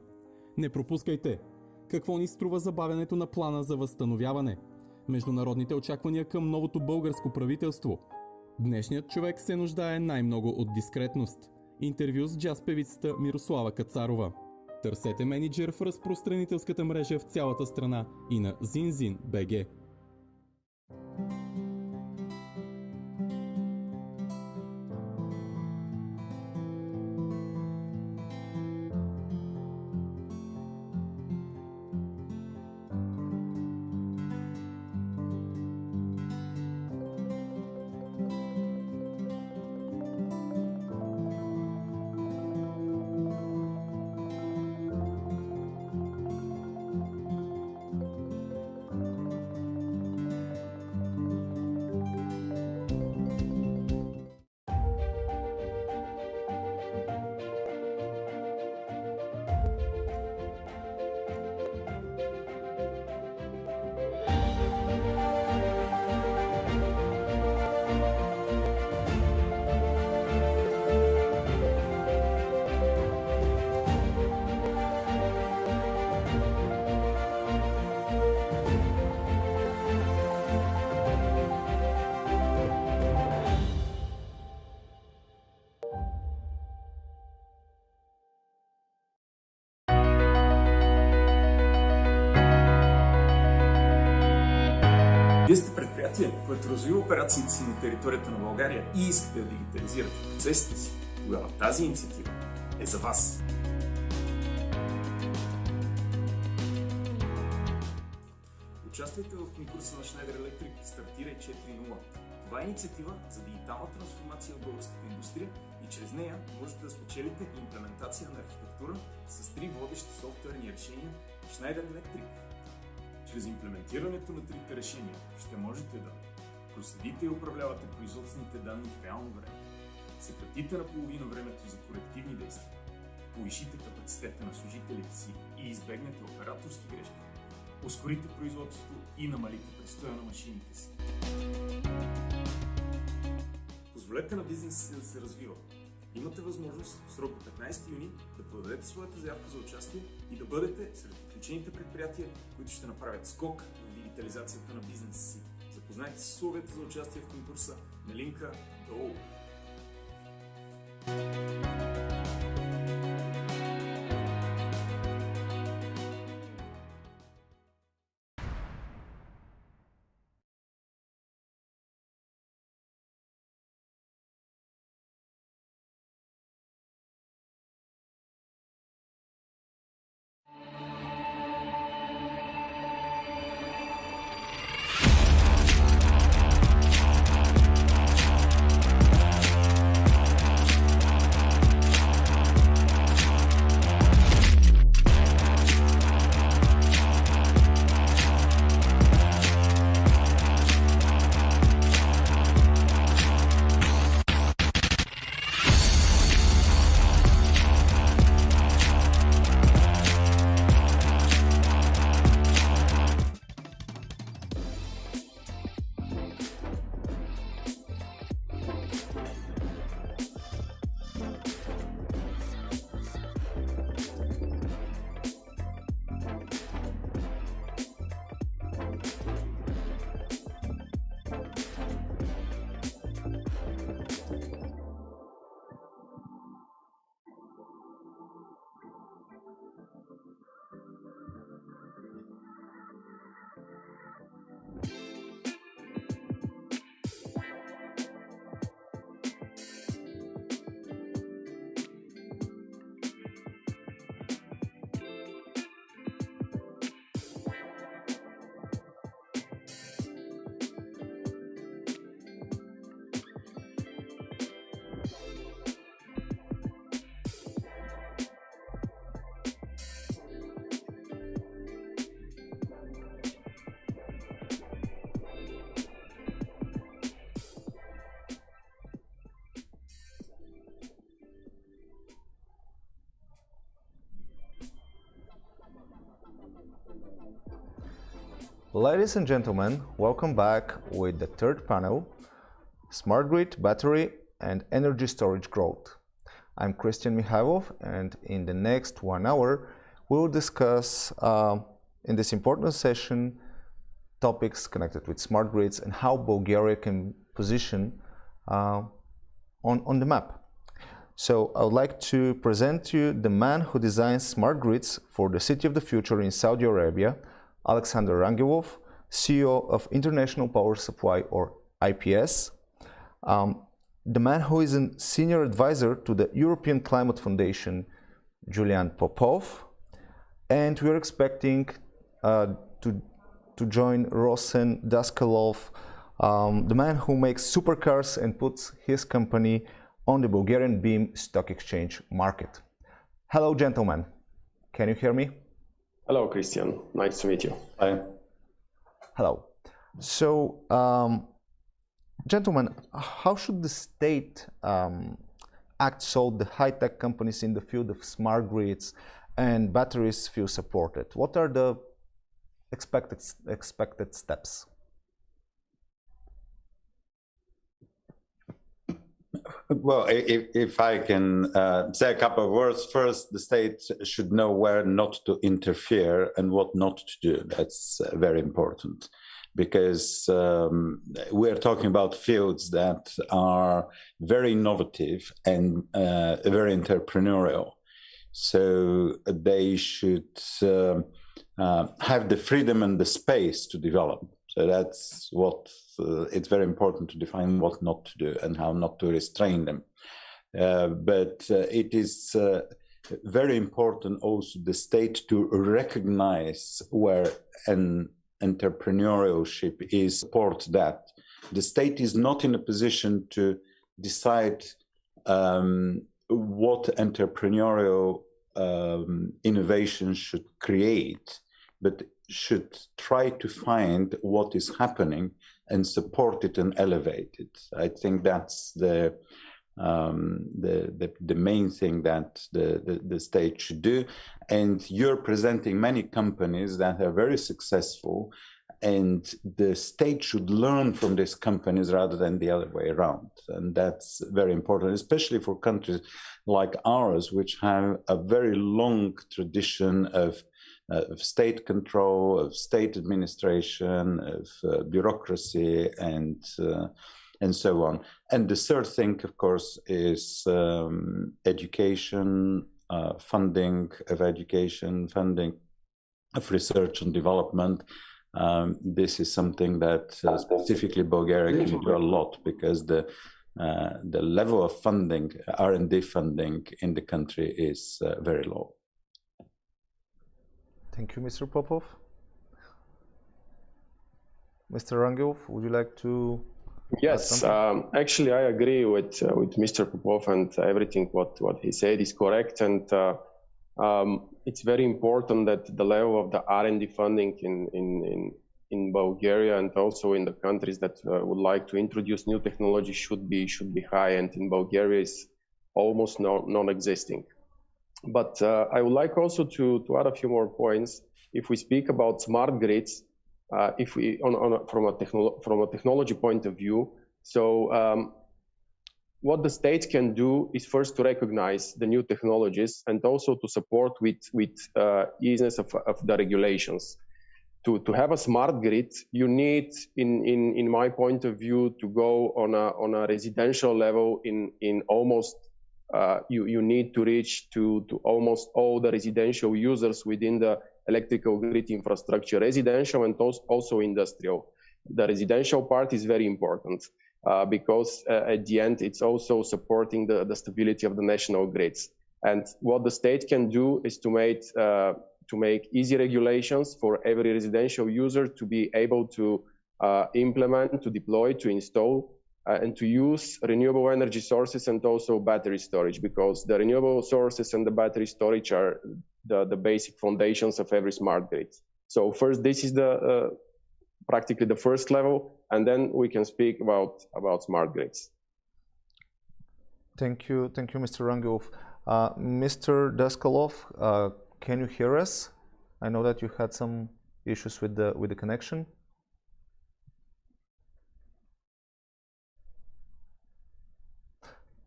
Не пропускайте! Какво ни струва забавянето на плана за възстановяване? Международните очаквания към новото българско правителство. Днешният човек се нуждае най-много от дискретност. Интервю с джаз певицата Мирослава Кацарова. Търсете Менеджер в разпространителската мрежа в цялата страна и на ZinZin.bg. Вие сте предприятие, което развива операциите си на територията на България и искате да дигитализирате процесите си, тогава тази инициатива е за вас. Участвайте в конкурса на Schneider Electric Стартирай 4.0. Това е инициатива за дигитална трансформация в българската индустрия и чрез нея можете да спечелите имплементация на архитектура с 3 водещи софтуерни решения в Schneider Electric. Чрез имплементирането на трите решения ще можете да проследите и управлявате производствените данни в реално време, съкратите наполовина времето за корективни действия, повишите капацитета на служителите си и избегнете операторски грешки, ускорите производството и намалите престоя на машините си. Позволете на бизнеса си да се развива. Имате възможност в срок до 15 юни да подадете своята заявка за участие и да бъдете сред отличените предприятия, които ще направят скок в дигитализацията на бизнеса си. Запознайте се с условията за участие в конкурса на линка долу. Ladies and gentlemen, welcome back with the third panel, Smart Grid, Battery and Energy Storage Growth. I'm Christian Mikhailov, and in the next 1 hour we will discuss in this important session topics connected with smart grids and how Bulgaria can position on the map. So I would like to present to you the man who designs smart grids for the city of the future in Saudi Arabia, Alexander Rangelov, CEO of International Power Supply, or IPS, the man who is a senior advisor to the European Climate Foundation, Julian Popov, and we are expecting to join Rosen Daskalov, the man who makes supercars and puts his company on the Bulgarian Beam Stock Exchange market. Hello, gentlemen. Can you hear me? Hello, Christian. Nice to meet you. Hi. Hello. So, gentlemen, how should the state act so the high-tech companies in the field of smart grids and batteries feel supported? What are the expected steps? Well, if I can say a couple of words, first, the state should know where not to interfere and what not to do. That's very important, because we're talking about fields that are very innovative and very entrepreneurial. So they should have the freedom and the space to develop. So that's what it's very important to define what not to do and how not to restrain them. But it is very important also the state to recognize where an entrepreneurship is support that. The state is not in a position to decide what entrepreneurial innovation should create, but should try to find what is happening and support it and elevate it. I think that's the main thing that the state should do. And you're presenting many companies that are very successful, and the state should learn from these companies rather than the other way around. And that's very important, especially for countries like ours, which have a very long tradition of state control, of state administration, of bureaucracy, and so on. And the third thing, of course, is education, funding of education, funding of research and development. This is something that specifically Bulgaria can do a lot, because the level of funding, R&D funding in the country is very low. Thank you, Mr. Popov. Mr. Rangel, would you like to? Yes, actually, I agree with Mr. Popov, and everything what he said is correct. And it's very important that the level of the R&D funding in Bulgaria and also in the countries that would like to introduce new technology should be high, and in Bulgaria is almost non-existing. But I would like also to add a few more points. If we speak about smart grids, if we from a technology point of view, so what the state can do is first to recognize the new technologies and also to support with easiness of the regulations. To have a smart grid, you need, in my point of view, to go on a residential level in almost. You need to reach to almost all the residential users within the electrical grid infrastructure, residential and also industrial. The residential part is very important because at the end it's also supporting the stability of the national grids. And what the state can do is to make easy regulations for every residential user to be able to implement, to deploy, to install, and to use renewable energy sources and also battery storage, because the renewable sources and the battery storage are the basic foundations of every smart grid. So first, this is practically the first level, and then we can speak about smart grids. Thank you, Mr. Rangel. Mr. Daskalov, can you hear us? I know that you had some issues with the connection.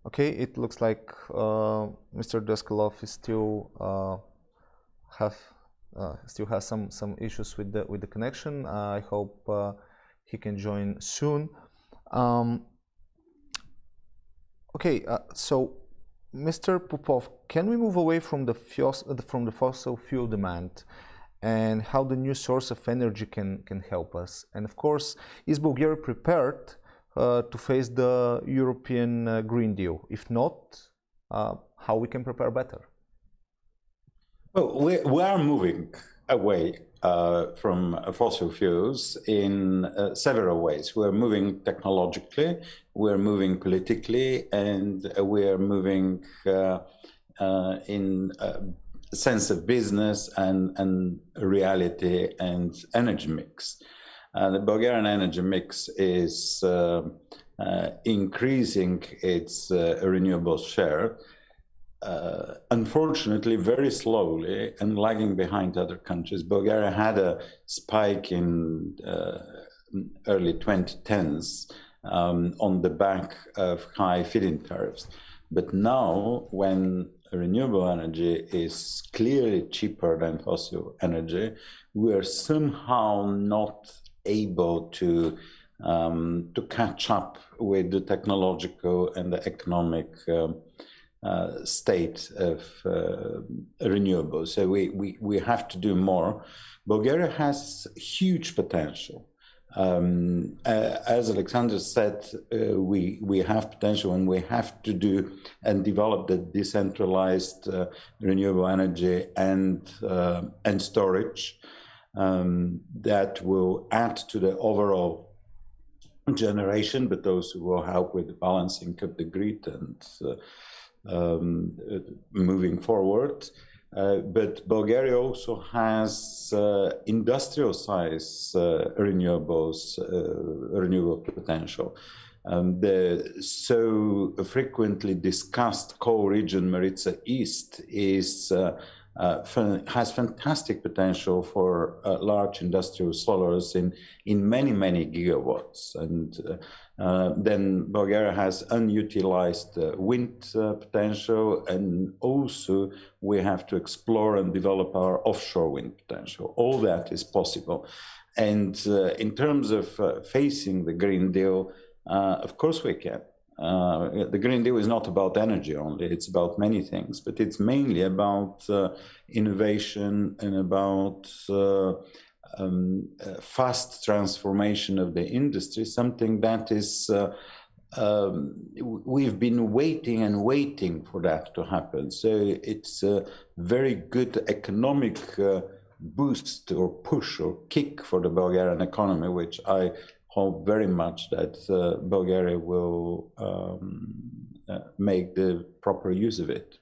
Okay, it looks like Mr. Daskalov is still has some issues with the connection. I hope he can join soon. Okay, so Mr. Popov, can we move away from the fossil fuel demand and how the new source of energy can help us? And of course, is Bulgaria prepared to face the European Green Deal? If not, how we can prepare better? Well, we are moving away from fossil fuels in several ways. We're moving technologically, we're moving politically, and we're moving in sense of business and reality and energy mix. The Bulgarian energy mix is increasing its renewable share, unfortunately very slowly and lagging behind other countries. Bulgaria had a spike in early 2010s on the back of high feed-in tariffs. But now, when renewable energy is clearly cheaper than fossil energy, we are somehow not able to catch up with the technological and the economic state of renewables. So we have to do more. Bulgaria has huge potential. As Alexander said, we have potential, and we have to do and develop the decentralized renewable energy and storage. that will add to the overall generation, but also will help with the balancing of the grid and moving forward. But Bulgaria also has industrial size renewable potential. The so frequently discussed co-region Maritsa East has fantastic potential for large industrial solars in many gigawatts. And then Bulgaria has unutilized wind potential, and also we have to explore and develop our offshore wind potential. All that is possible. And in terms of facing the Green Deal, of course we can. The Green Deal is not about energy only, it's about many things, but it's mainly about innovation and about fast transformation of the industry, something that is, we've been waiting for that to happen. So it's a very good economic boost or push or kick for the Bulgarian economy, which I hope very much that Bulgaria will make the proper use of it.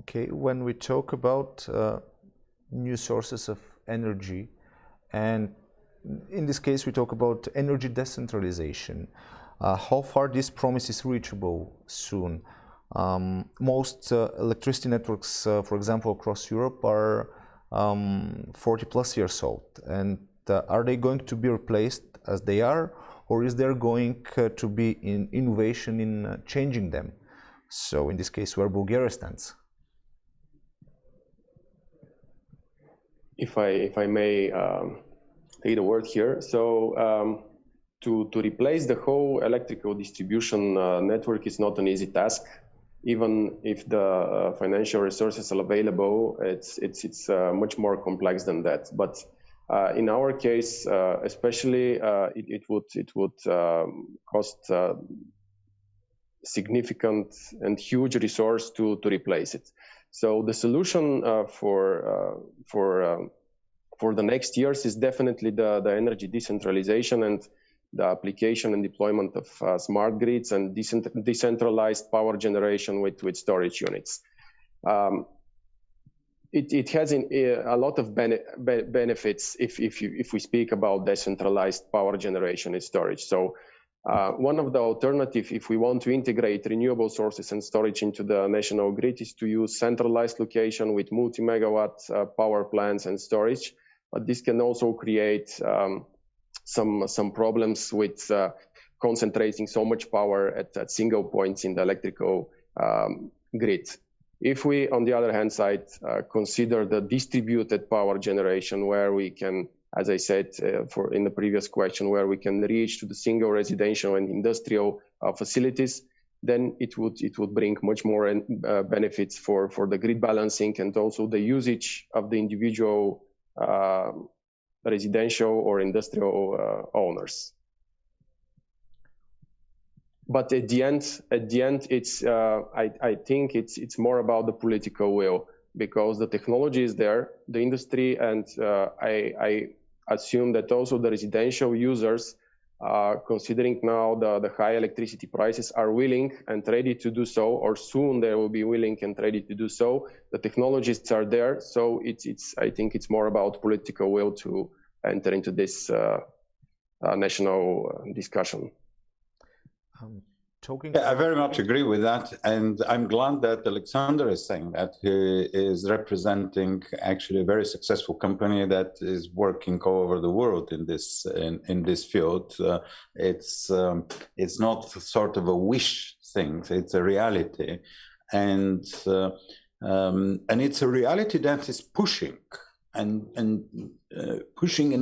Okay, when we talk about new sources of energy, and in this case we talk about energy decentralization, how far this promise is reachable soon? Most electricity networks, for example, across Europe are 40 plus years old, and are they going to be replaced as they are, or is there going to be in innovation in changing them? So in this case, where Bulgaria stands? If I may take the word here, so to replace the whole electrical distribution network is not an easy task. Even if the financial resources are available, it's much more complex than that. But in our case, especially, it would cost significant and huge resource to replace it. So the solution for the next years is definitely the energy decentralization and the application and deployment of smart grids and decentralized power generation with storage units. It has a lot of benefits if we speak about decentralized power generation and storage. So one of the alternatives, if we want to integrate renewable sources and storage into the national grid, is to use centralized location with multi-megawatt power plants and storage. But this can also create some problems with concentrating so much power at single points in the electrical grid. If we, on the other hand side, consider the distributed power generation, where we can, as I said in the previous question, where we can reach to the single residential and industrial facilities, then it would bring much more benefits for the grid balancing and also the usage of the individual residential or industrial owners. But at the end, it's I think it's more about the political will, because the technology is there, the industry, and I assume that also the residential users, considering now the high electricity prices, are willing and ready to do so, or soon they will be willing and ready to do so. The technologies are there, so I think it's more about political will to enter into this national discussion. I very much agree with that, and I'm glad that Alexander is saying that. He is representing actually a very successful company that is working all over the world in this field. It's not sort of a wish thing; it's a reality, and it's a reality that is pushing and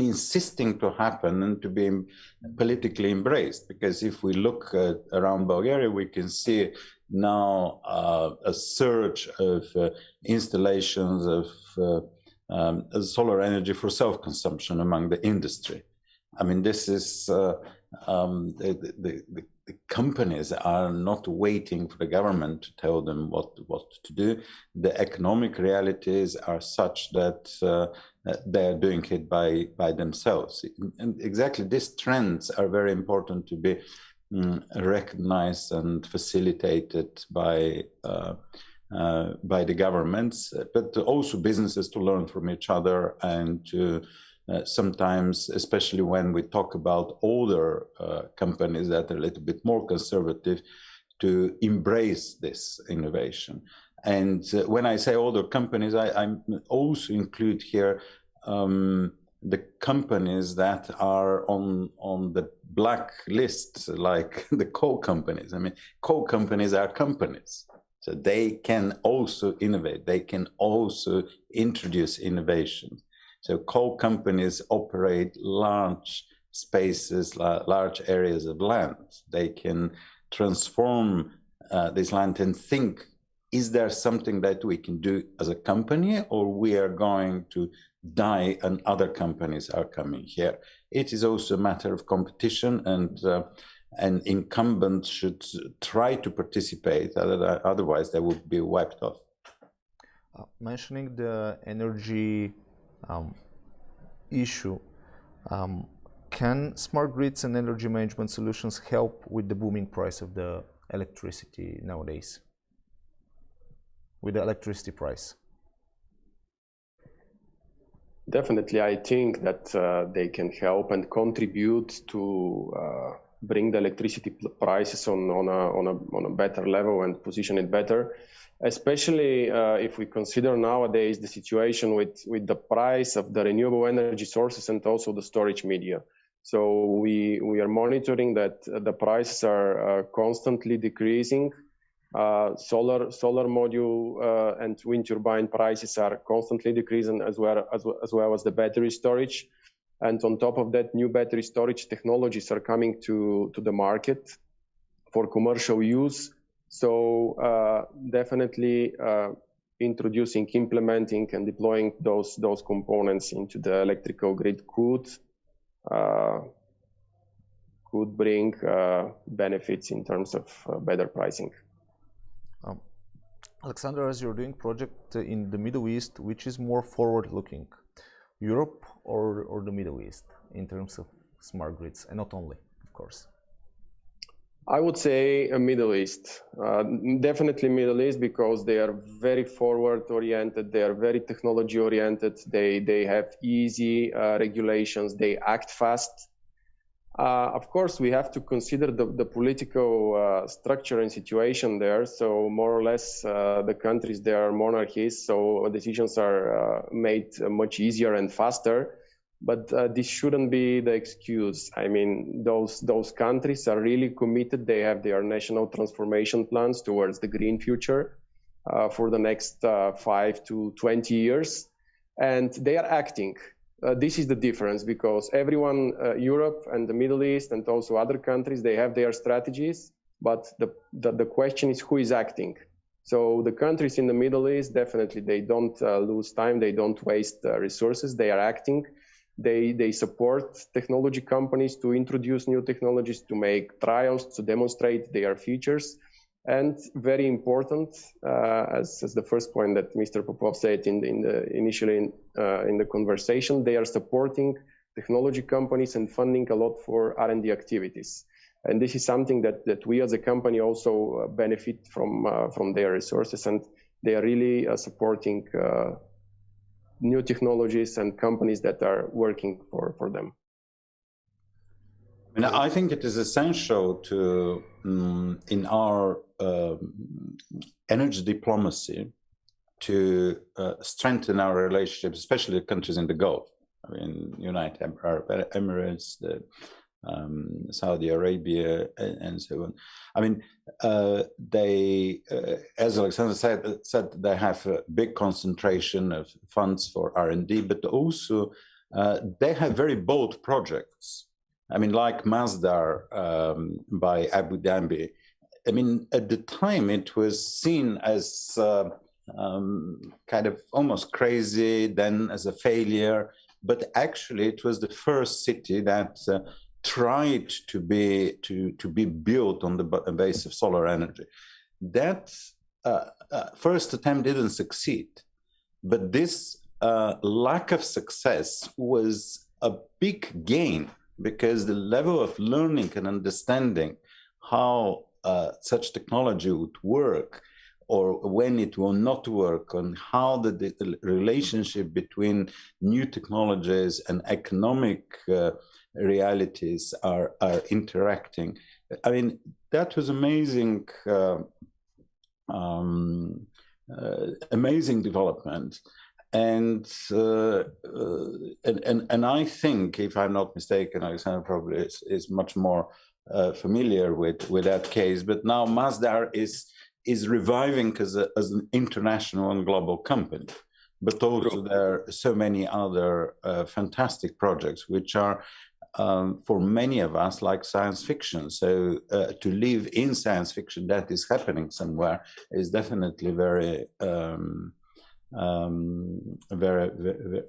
insisting to happen and to be politically embraced. Because if we look around Bulgaria, we can see now a surge of installations of solar energy for self-consumption among the industry. I mean, this is the companies are not waiting for the government to tell them what to do. The economic realities are such that they're doing it by themselves. And exactly these trends are very important to be recognized and facilitated by the governments, but also businesses to learn from each other and to sometimes, especially when we talk about older companies that are a little bit more conservative, to embrace this innovation. And when I say older companies, I also include here the companies that are on the black list, like the coal companies. I mean, coal companies are companies. So they can also innovate. They can also introduce innovation. So coal companies operate large spaces, large areas of land. They can transform this land and think, is there something that we can do as a company, or we are going to die and other companies are coming here? It is also a matter of competition, and incumbents should try to participate, otherwise they will be wiped off. Mentioning the energy issue, can smart grids and energy management solutions help with the booming price of the electricity nowadays? With the electricity price? Definitely, I think that they can help and contribute to bring the electricity prices on a better level and position it better. Especially if we consider nowadays the situation with the price of the renewable energy sources and also the storage media. So we are monitoring that the prices are constantly decreasing. Solar module and wind turbine prices are constantly decreasing, as well as the battery storage. And on top of that, new battery storage technologies are coming to the market for commercial use. So definitely introducing, implementing, and deploying those components into the electrical grid could bring benefits in terms of better pricing. Alexander, as you're doing project in the Middle East, which is more forward-looking, Europe or the Middle East in terms of smart grids, and not only, of course? I would say Middle East. Definitely Middle East, because they are very forward-oriented, they are very technology-oriented, they have easy regulations, they act fast. Of course, we have to consider the political structure and situation there. So more or less, the countries, they are monarchies, so decisions are made much easier and faster. But this shouldn't be the excuse. I mean, those countries are really committed. They have their national transformation plans towards the green future for the next 5 to 20 years. And they are acting. This is the difference, because everyone, Europe and the Middle East and also other countries, they have their strategies, but the question is who is acting. So the countries in the Middle East, definitely, they don't lose time, they don't waste resources, they are acting. They support technology companies to introduce new technologies, to make trials, to demonstrate their features. And very important, as the first point that Mr. Popov said initially in the conversation, they are supporting technology companies and funding a lot for R&D activities. And this is something that we as a company also benefit from their resources, and they are really supporting new technologies and companies that are working for them. And I think it is essential to, in our energy diplomacy, to strengthen our relationships, especially the countries in the Gulf. I mean, United Arab Emirates, Saudi Arabia, and so on. I mean, they, as Alexander said, they have a big concentration of funds for R&D, but also they have very bold projects. I mean, like Masdar by Abu Dhabi. I mean, at the time it was seen as kind of almost crazy, then as a failure, but actually it was the first city that tried to be built on the base of solar energy. That first attempt didn't succeed, but this lack of success was a big gain, because the level of learning and understanding how such technology would work, or when it will not work, and how the relationship between new technologies and economic realities are interacting. I mean, that was amazing, amazing development. And I think, if I'm not mistaken, Alexander probably is much more familiar with that case. But now Masdar is reviving as an international and global company. But also there are so many other fantastic projects which are, for many of us, like science fiction. So to live in science fiction that is happening somewhere is definitely very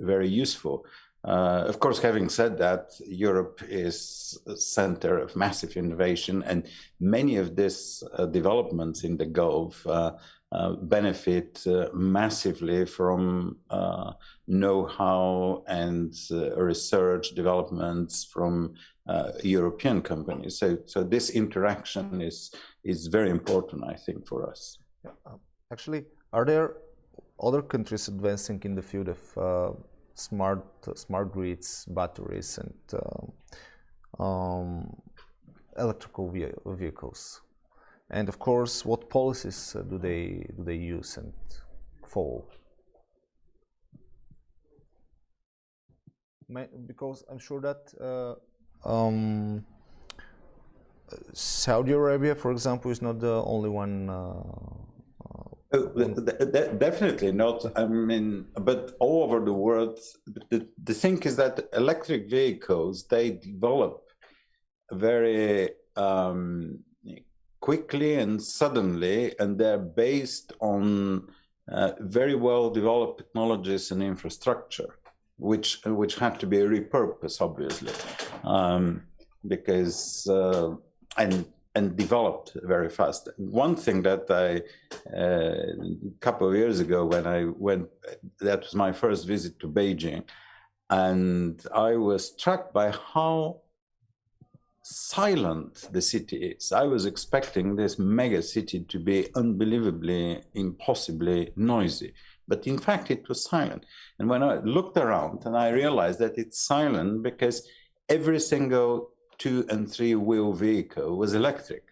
very useful. Of course, having said that, Europe is a center of massive innovation, and many of these developments in the Gulf benefit massively from know-how and research developments from European companies. So this interaction is very important, I think, for us. Actually, are there other countries advancing in the field of smart grids, batteries, and electrical vehicles? And of course, what policies do they use and follow? Because I'm sure that Saudi Arabia, for example, is not the only one. Definitely not. I mean, but all over the world, the thing is that electric vehicles, they develop very quickly and suddenly, and they're based on very well developed technologies and infrastructure, which have to be repurposed, obviously, because and developed very fast. One thing that a couple of years ago, when I went, that was my first visit to Beijing, and I was struck by how silent the city is. I was expecting this mega city to be unbelievably, impossibly noisy, but in fact it was silent. And when I looked around, and I realized that it's silent because every single 2- and 3-wheel vehicle was electric,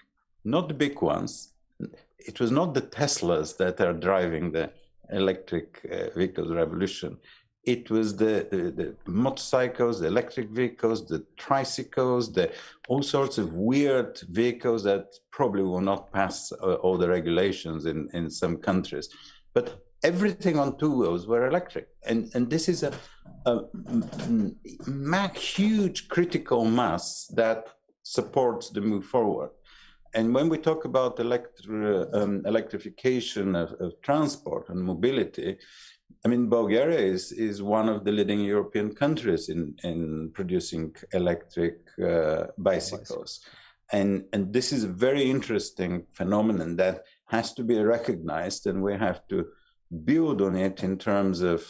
not the big ones. It was not the Teslas that are driving the electric vehicles revolution. It was the motorcycles, the electric vehicles, the tricycles, all sorts of weird vehicles that probably will not pass all the regulations in some countries. But everything on 2 wheels were electric. And this is a huge critical mass that supports the move forward. And when we talk about electrification of transport and mobility, I mean, Bulgaria is one of the leading European countries in producing electric bicycles. And this is a very interesting phenomenon that has to be recognized, and we have to build on it in terms of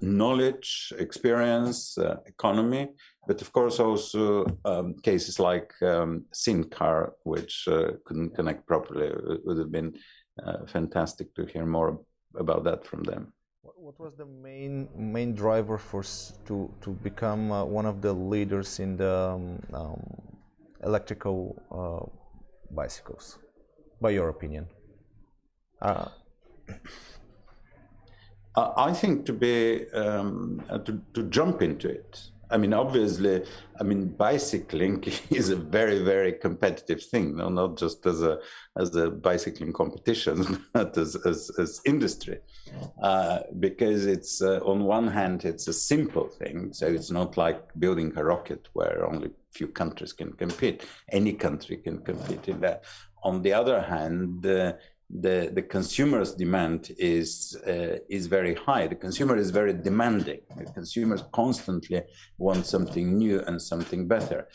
knowledge, experience, economy, but of course also cases like SINCAR, which couldn't connect properly. It would have been fantastic to hear more about that from them. What was the main driver to become one of the leaders in the electrical bicycles, by your opinion? I think to jump into it. I mean, obviously, bicycling is a very, very competitive thing. No, not just as a bicycling competition, but as industry, because it's on one hand it's a simple thing. So it's not like building a rocket where only few countries can compete. Any country can compete in that. On the other hand, the consumer's demand is very high. The consumer is very demanding. The consumers constantly want something new and something better,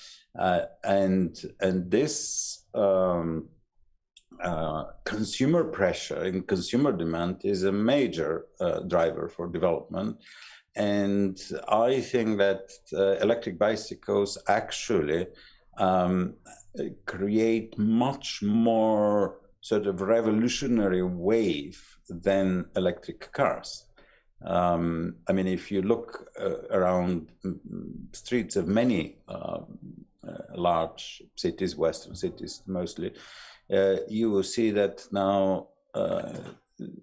and this consumer pressure and consumer demand is a major driver for development. And I think that electric bicycles actually create much more sort of revolutionary wave than electric cars. I mean, if you look around streets of many large cities, Western cities mostly, you will see that now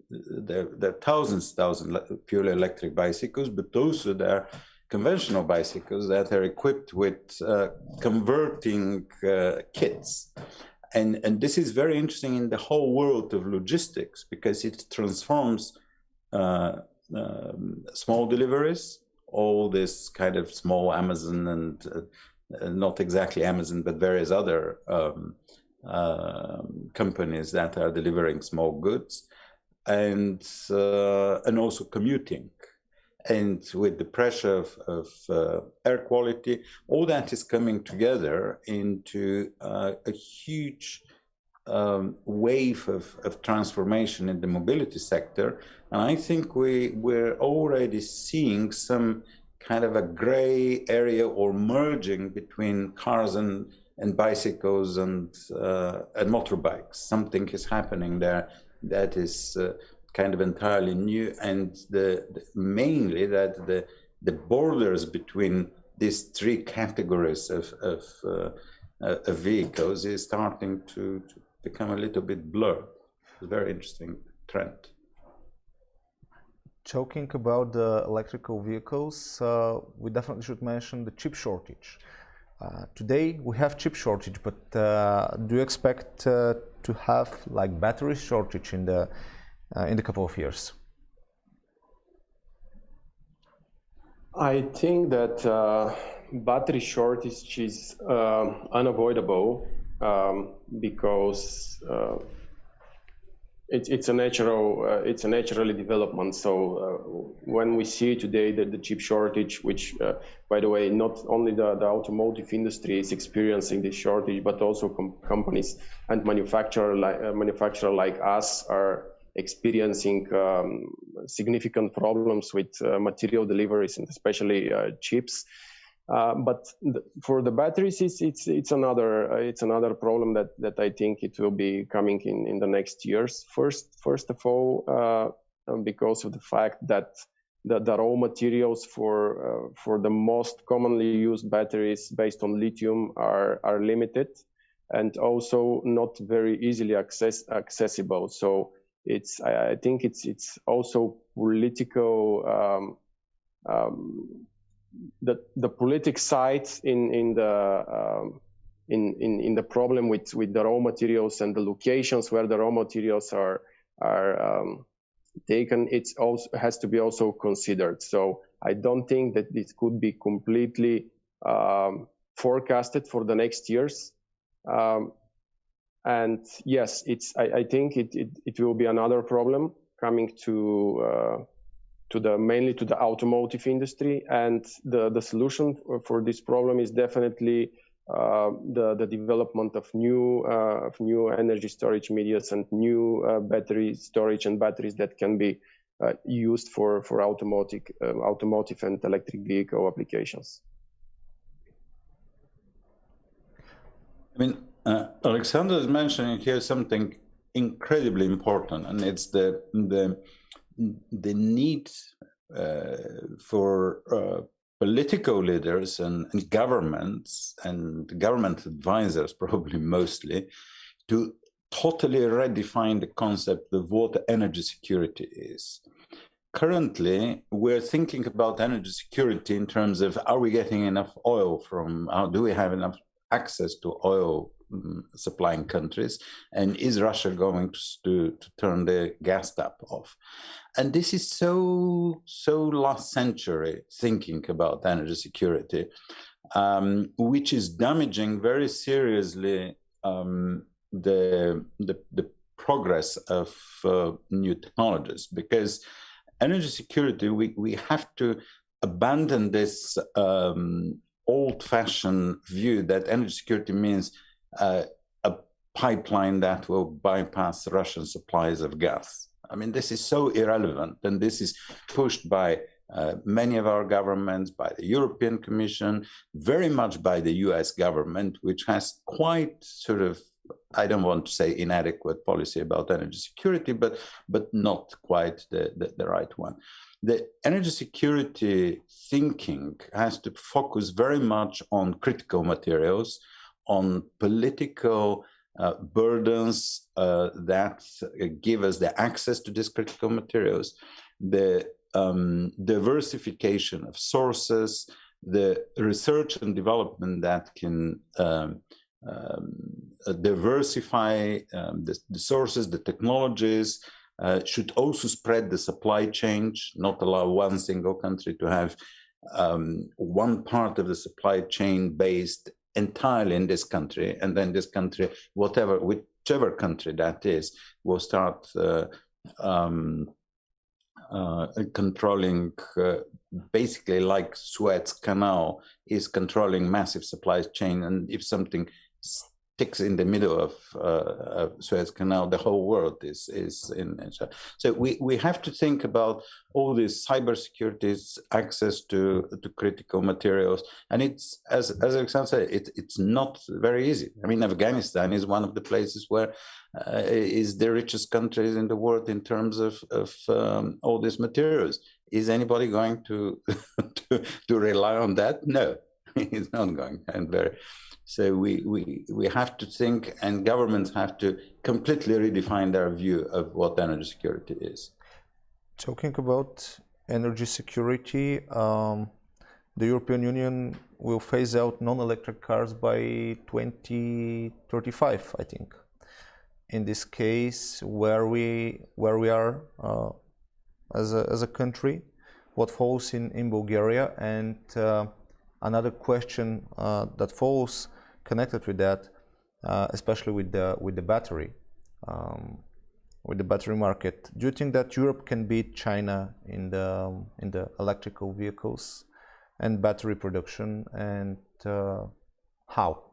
there are thousands purely electric bicycles, but also there are conventional bicycles that are equipped with converting kits. And this is very interesting in the whole world of logistics, because it transforms small deliveries, all this kind of small Amazon and not exactly Amazon, but various other companies that are delivering small goods, and also commuting. And with the pressure of air quality, all that is coming together into a huge wave of transformation in the mobility sector. And I think we're already seeing some kind of a gray area or merging between cars and bicycles and motorbikes. Something is happening there that is kind of entirely new, and mainly that the borders between these three categories of vehicles is starting to become a little bit blurred. It's a very interesting trend. Talking about the electrical vehicles, we definitely should mention the chip shortage. Today we have chip shortage, but do you expect to have like battery shortage in the couple of years? I think that battery shortage is unavoidable because it's a naturally development. So when we see today that the chip shortage, which by the way, not only the automotive industry is experiencing this shortage, but also companies and manufacturer like us are experiencing significant problems with material deliveries and especially chips. But for the batteries, it's another problem that I think it will be coming in the next years. First of all, because of the fact that the raw materials for the most commonly used batteries based on lithium are limited and also not very easily accessible. So I think it's also political. The political side in the problem with the raw materials and the locations where the raw materials are taken, it also has to be also considered. So I don't think that this could be completely forecasted for the next years. And yes, I think it will be another problem coming mainly to the automotive industry, and the solution for this problem is definitely the development of new energy storage medias and new battery storage and batteries that can be used for automotive and electric vehicle applications. I mean, Alexander is mentioning here something incredibly important, and it's the need for political leaders and governments and government advisors, probably mostly, to totally redefine the concept of what energy security is. Currently, we're thinking about energy security in terms of, are we getting enough oil do we have enough access to oil supplying countries, and is Russia going to turn the gas tap off? And this is so last century thinking about energy security, which is damaging very seriously the progress of new technologies, because energy security, we have to abandon this old-fashioned view that energy security means a pipeline that will bypass Russian supplies of gas. I mean, this is so irrelevant, and this is pushed by many of our governments, by the European Commission, very much by the US government, which has quite sort of, I don't want to say inadequate policy about energy security, but not quite the right one. The energy security thinking has to focus very much on critical materials, on political burdens that give us the access to these critical materials, the diversification of sources, the research and development that can diversify the sources, the technologies, should also spread the supply chain, not allow one single country to have one part of the supply chain based entirely in this country, and then this country, whichever country that is, will start controlling, basically like Suez Canal is controlling massive supply chain, and if something sticks in the middle of Suez Canal, the whole world is in. So we have to think about all these cybersecurity's access to critical materials, and it's as Alexander said, it's not very easy. I mean, Afghanistan is one of the places where is the richest countries in the world in terms of all these materials. Is anybody going to to rely on that? No, it's not going. And so we have to think, and governments have to completely redefine their view of what energy security is. Talking about energy security, the European Union will phase out non-electric cars by 2035, I think. In this case, where we are as a country, what falls in Bulgaria, and another question that falls connected with that, especially with the battery market. Do you think that Europe can beat China in the electrical vehicles and battery production, and how?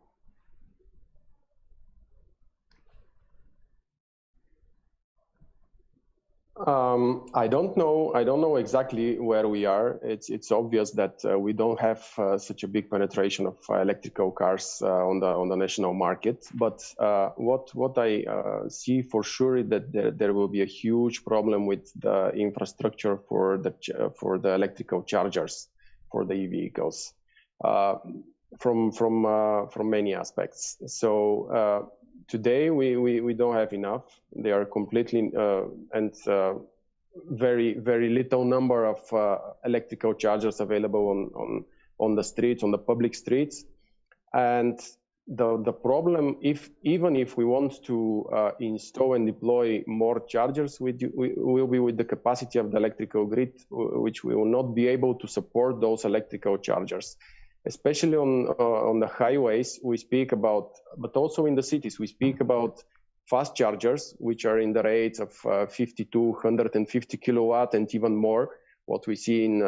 I don't know exactly where we are. It's obvious that we don't have such a big penetration of electrical cars on the national market. But what I see for sure is that there will be a huge problem with the infrastructure for the electrical chargers for the e-vehicles from many aspects. So today we don't have enough. They are completely and very little number of electrical chargers available on the streets, on the public streets. And the problem, even if we want to install and deploy more chargers, we will be with the capacity of the electrical grid, which we will not be able to support those electrical chargers. Especially on the highways, we speak about, but also in the cities, we speak about fast chargers, which are in the rates of 50 to 150 kilowatt and even more, what we see in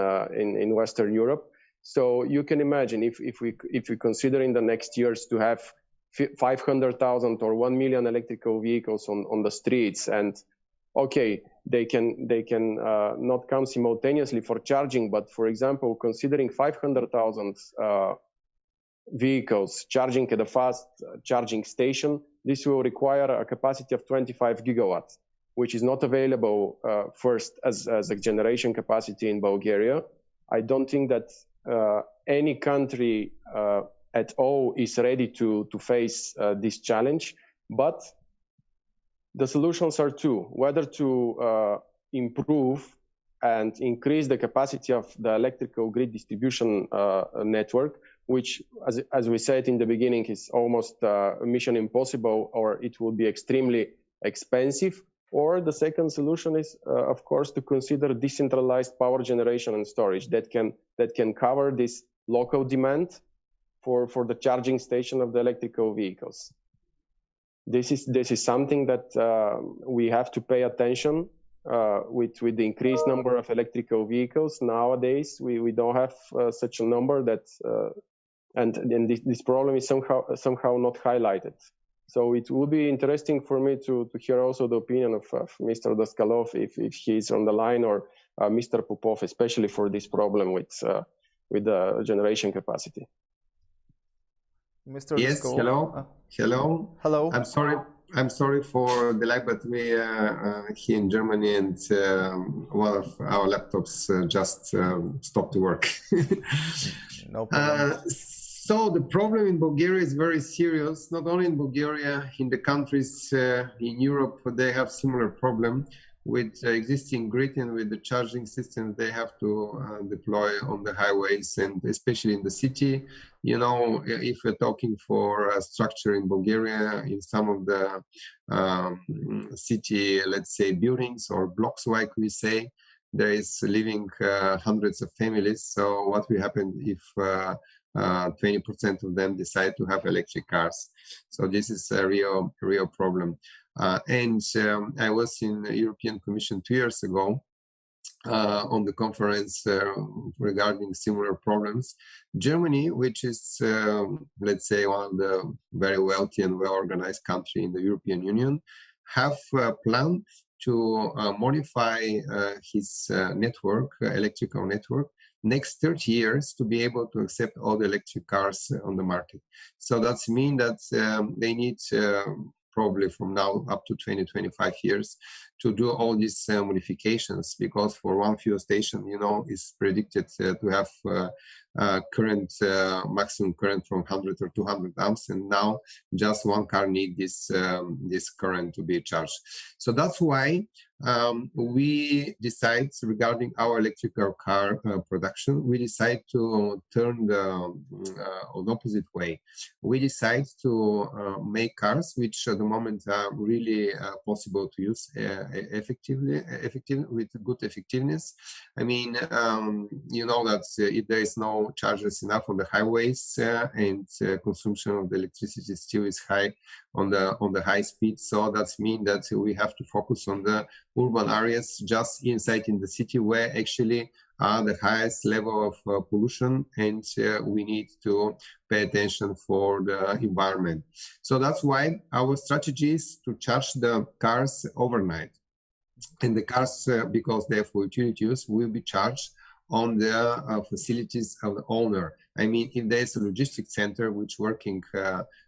Western Europe. So you can imagine if we consider in the next years to have 500,000 or 1 million electrical vehicles on the streets, and okay, they can not come simultaneously for charging, but for example, considering 500,000 vehicles charging at a fast charging station, this will require a capacity of 25 gigawatts, which is not available first as a generation capacity in Bulgaria. I don't think that any country at all is ready to face this challenge, but the solutions are two: whether to improve and increase the capacity of the electrical grid distribution network, which, as we said in the beginning, is almost mission impossible, or it will be extremely expensive. Or the second solution is, of course, to consider decentralized power generation and storage that can cover this local demand for the charging station of the electrical vehicles. this is something that we have to pay attention with the increased number of electrical vehicles nowadays. We don't have such a number that and this problem is somehow not highlighted. So it would be interesting for me to hear also the opinion of Mr. Daskalov if he's on the line, or Mr. Popov, especially for this problem with the generation capacity. Mr. Yes, Daskalov. hello. Hello. I'm sorry for the lag, but we here in Germany, and one of our laptops just stopped to work. No problem. So the problem in Bulgaria is very serious. Not only in Bulgaria, in the countries in Europe, they have similar problem with existing grid and with the charging systems they have to deploy on the highways, and especially in the city. You know, if we're talking for a structure in Bulgaria, in some of the city, let's say, buildings or blocks, like we say, there is living hundreds of families. So what will happen if 20% of them decide to have electric cars? So this is a real problem. And I was in the European Commission 2 years ago on the conference regarding similar problems. Germany, which is, let's say, one of the very wealthy and well-organized countries in the European Union, have a plan to modify his network, electrical network, next 30 years to be able to accept all the electric cars on the market. So that's mean that they need probably from now up to 20-25 years to do all these modifications, because for one fuel station, you know, is predicted to have current, maximum current from 100 or 200 amps, and now just one car need this current to be charged. So that's why we decide, regarding our electrical car production, we decide to turn on opposite way. We decide to make cars which at the moment are really possible to use effective with good effectiveness. I mean, you know that if there is no chargers enough on the highways and consumption of the electricity still is high on the high speed, so that's mean that we have to focus on the urban areas just inside in the city where actually are the highest level of pollution, and we need to pay attention for the environment. So that's why our strategy is to charge the cars overnight, and the cars, because they're for utility use, will be charged on the facilities of the owner. I mean, if there's a logistics center which working,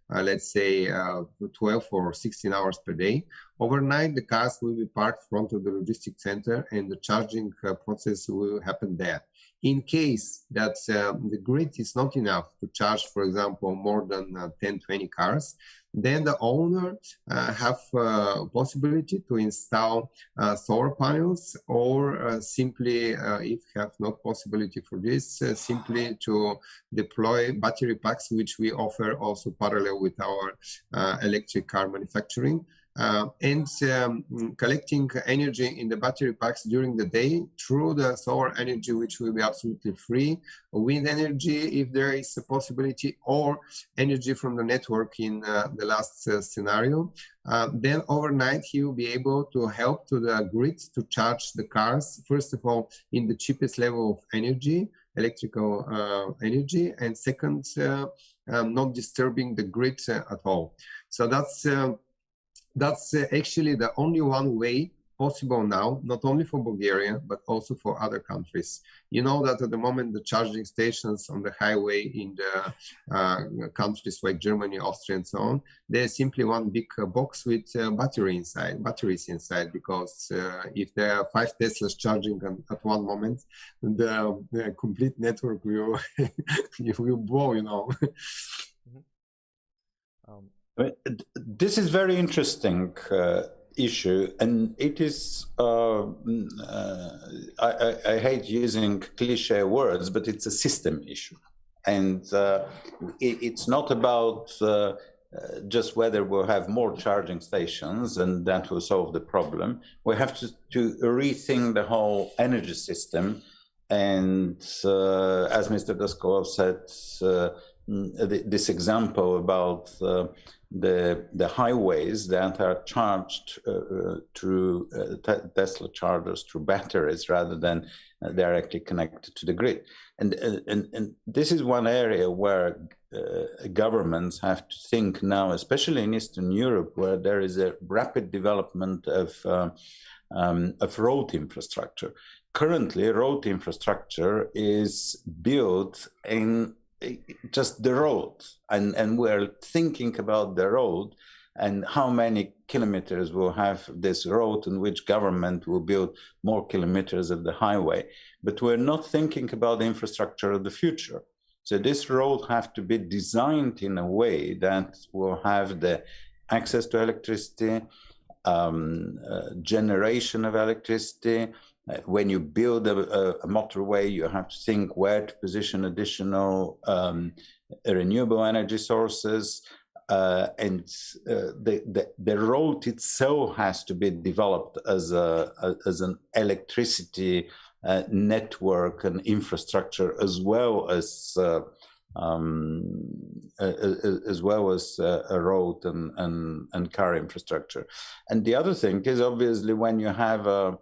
let's say, 12 or 16 hours per day, overnight the cars will be parked in front of the logistics center, and the charging process will happen there. In case that the grid is not enough to charge, for example, more than 10-20 cars, then the owner have possibility to install solar panels, or simply, if have not possibility for this, simply to deploy battery packs, which we offer also parallel with our electric car manufacturing. And collecting energy in the battery packs during the day through the solar energy, which will be absolutely free, wind energy if there is a possibility, or energy from the network in the last scenario. Then overnight he will be able to help to the grid to charge the cars, first of all, in the cheapest level of energy, electrical energy, and second, not disturbing the grid at all. So that's actually the only one way possible now, not only for Bulgaria, but also for other countries. You know that at the moment, the charging stations on the highway in the countries like Germany, Austria, and so on, there's simply one big box with batteries inside, because if there are 5 Teslas charging at one moment, the complete network will, will blow, you know. This is very interesting issue, and it is, I hate using cliche words, but it's a system issue. And it's not about just whether we'll have more charging stations and that will solve the problem. We have to rethink the whole energy system. And as Mr. Daskalov said, this example about the highways that are charged through Tesla chargers through batteries rather than directly connected to the grid. And this is one area where governments have to think now, especially in Eastern Europe, where there is a rapid development of road infrastructure. Currently, road infrastructure is built in just the road, and we're thinking about the road and how many kilometers will have this road and which government will build more kilometers of the highway. But we're not thinking about the infrastructure of the future. So this road have to be designed in a way that will have the access to electricity, generation of electricity. When you build a motorway, you have to think where to position additional renewable energy sources, and the road itself has to be developed as an electricity network and infrastructure, as well as a road and car infrastructure. And the other thing is, obviously, when you have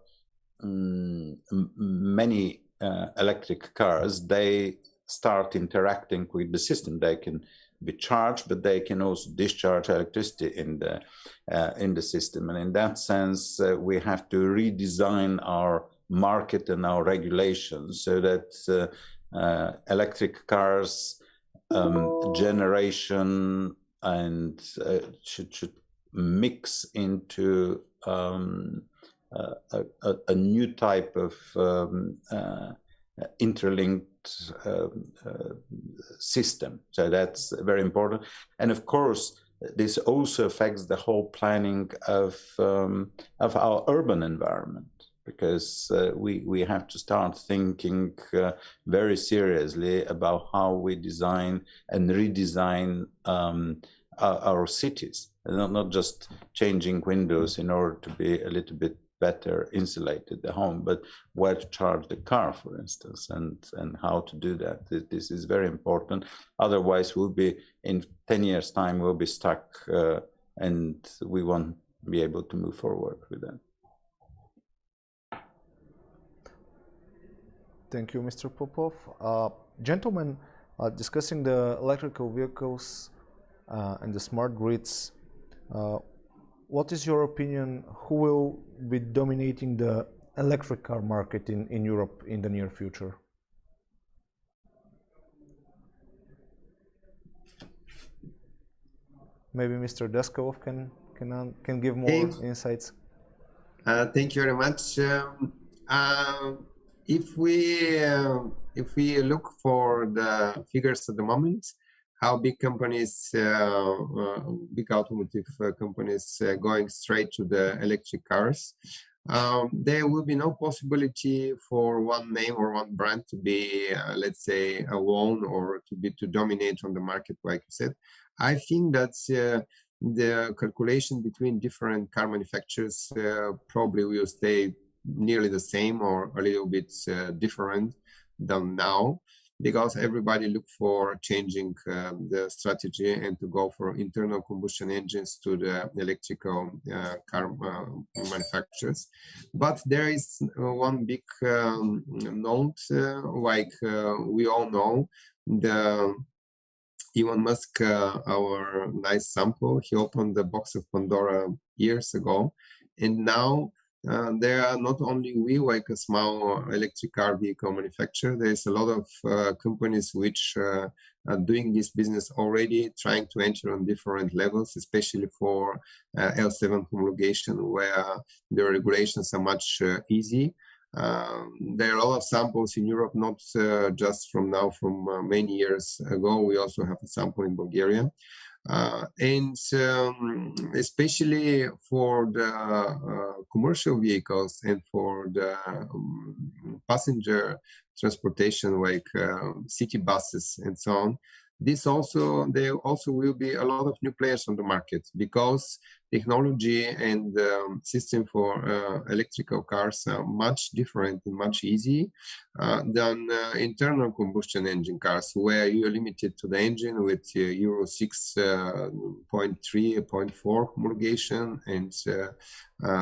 many electric cars, they start interacting with the system. They can be charged, but they can also discharge electricity in the system. And in that sense, we have to redesign our market and our regulations so that electric cars generation and should mix into a new type of interlinked system. So that's very important. And of course, this also affects the whole planning of our urban environment, because we have to start thinking very seriously about how we design and redesign our cities, and not just changing windows in order to be a little bit better insulated at home, but where to charge the car, for instance, and how to do that. This is very important. Otherwise, we'll be in 10 years' time, we'll be stuck, and we won't be able to move forward with that. Thank you, Mr. Popov. Gentlemen, discussing the electrical vehicles and the smart grids, what is your opinion? Who will be dominating the electric car market in Europe in the near future? Maybe Mr. Deskov can give more insights. Thank you very much. If we look for the figures at the moment, how big companies, big automotive companies going straight to the electric cars, there will be no possibility for one name or one brand to be, let's say, alone or to dominate on the market, like you said. I think that the calculation between different car manufacturers probably will stay nearly the same or a little bit different than now, because everybody look for changing the strategy and to go for internal combustion engines to the electrical car manufacturers. But there is one big note, like we all know, Elon Musk, our nice sample, he opened the box of Pandora years ago, and now there are not only we, like a small electric car vehicle manufacturer, there's a lot of companies which are doing this business already, trying to enter on different levels, especially for L7 homologation, where the regulations are much easy. There are a lot of samples in Europe, not just from now, from many years ago. We also have a sample in Bulgaria. And especially for the commercial vehicles and for the passenger transportation, like city buses and so on, There also will be a lot of new players on the market because technology and system for electrical cars are much different and much easy than internal combustion engine cars, where you are limited to the engine with Euro 6.3, 0.4 homologation and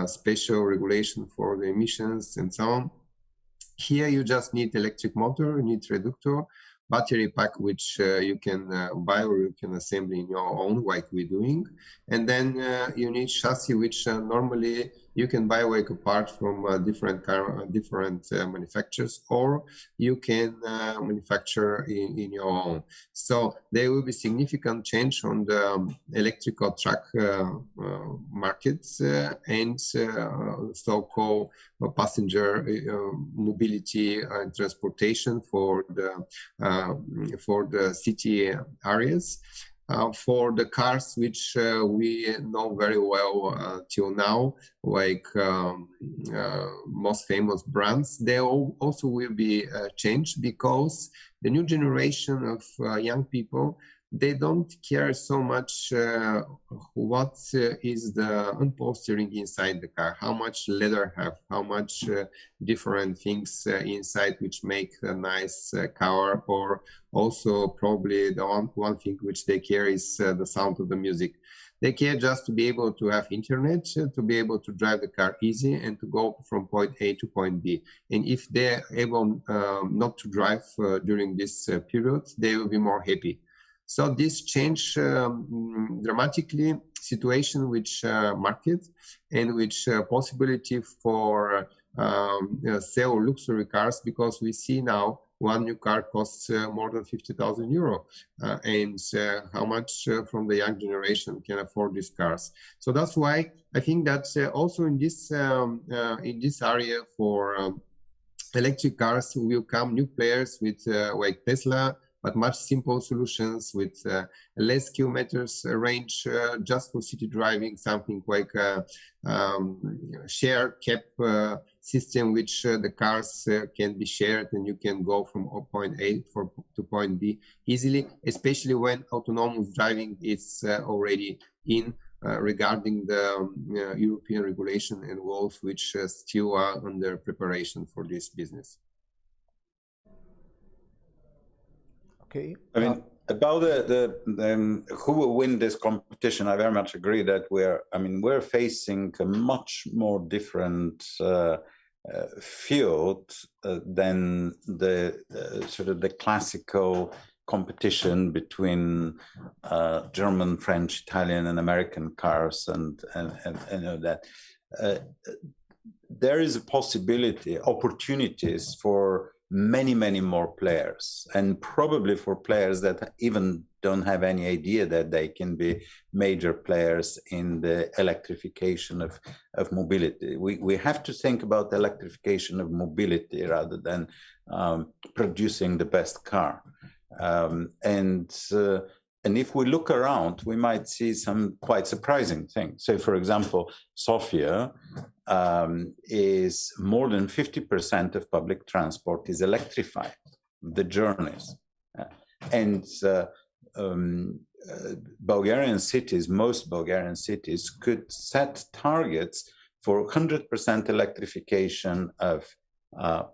special regulation for the emissions and so on. Here you just need electric motor, you need reductor, battery pack, which you can buy or you can assemble in your own, like we're doing. And then you need chassis, which normally you can buy like a part from different manufacturers, or you can manufacture in your own. So there will be significant change on the electrical truck markets and so-called passenger mobility and transportation for the city areas. For the cars which we know very well till now, like most famous brands, they also will be changed because the new generation of young people, they don't care so much what is the upholstering inside the car, how much leather have, how much different things inside which make a nice car, or also probably the one thing which they care is the sound of the music. They care just to be able to have internet, to be able to drive the car easy and to go from point A to point B. And if they're able not to drive during this period, they will be more happy. So this change dramatically situation which market and which possibility for sell luxury cars, because we see now one new car costs more than 50,000 euro, and how much from the young generation can afford these cars. So that's why I think that also in this area for electric cars will come new players with like Tesla, but much simple solutions with less kilometers range, just for city driving, something like a share cab system, which the cars can be shared and you can go from point A to point B easily, especially when autonomous driving is already in regarding the European regulation and laws which still are under preparation for this business. Okay. I mean, about the who will win this competition, I very much agree that we're facing a much more different field than the sort of the classical competition between German, French, Italian, and American cars, and you know that there is a possibility, opportunities for many more players, and probably for players that even don't have any idea that they can be major players in the electrification of mobility. We have to think about electrification of mobility rather than producing the best car. And if we look around, we might see some quite surprising things. So, for example, Sofia is more than 50% of public transport is electrified, the journeys. And Bulgarian cities, most Bulgarian cities could set targets for 100% electrification of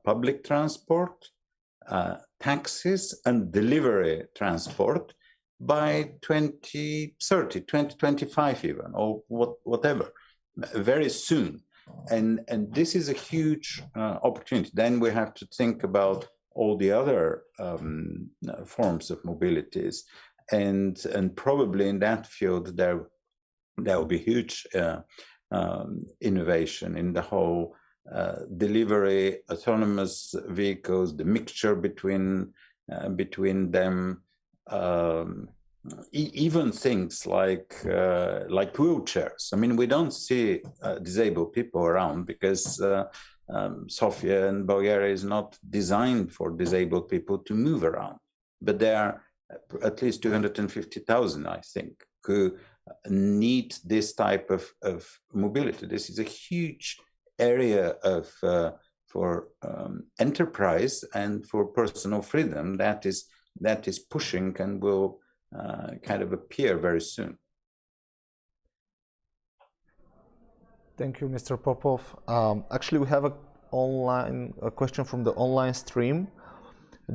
public transport, taxis, and delivery transport by 2030, 2025 even, or whatever, very soon. And this is a huge opportunity. Then we have to think about all the other forms of mobilities, and probably in that field there will be huge innovation in the whole delivery, autonomous vehicles, the mixture between them. Even things like wheelchairs. I mean, we don't see disabled people around because Sofia and Bulgaria is not designed for disabled people to move around. But there are at least 250,000, I think, who need this type of mobility. This is a huge area for enterprise and for personal freedom that is that is pushing and will kind of appear very soon. Thank you, Mr. Popov. Actually, we have a question from the online stream.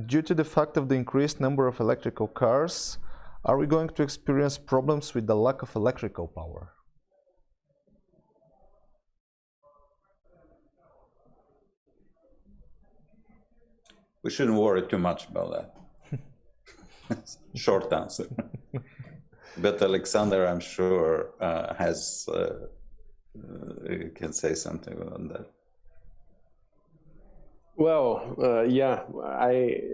Due to the fact of the increased number of electrical cars, are we going to experience problems with the lack of electrical power? We shouldn't worry too much about that. Short answer. But Alexander, I'm sure, can say something on that. Well, yeah,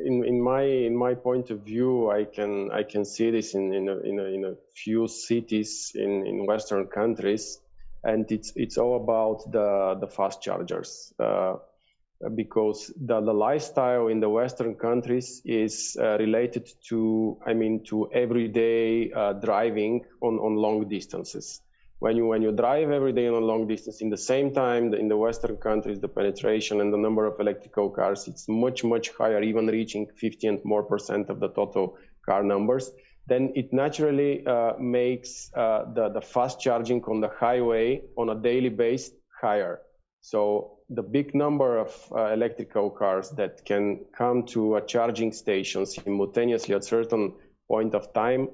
in my point of view, I can see this in a few cities in Western countries, and it's all about the fast chargers. Because the lifestyle in the Western countries is related to everyday driving on long distances. When you drive every day on a long distance, in the same time in the Western countries, the penetration and the number of electrical cars, it's much higher, even reaching 50% and more of the total car numbers. Then it naturally makes the fast charging on the highway on a daily basis higher. So the big number of electrical cars that can come to a charging station simultaneously at certain point of time,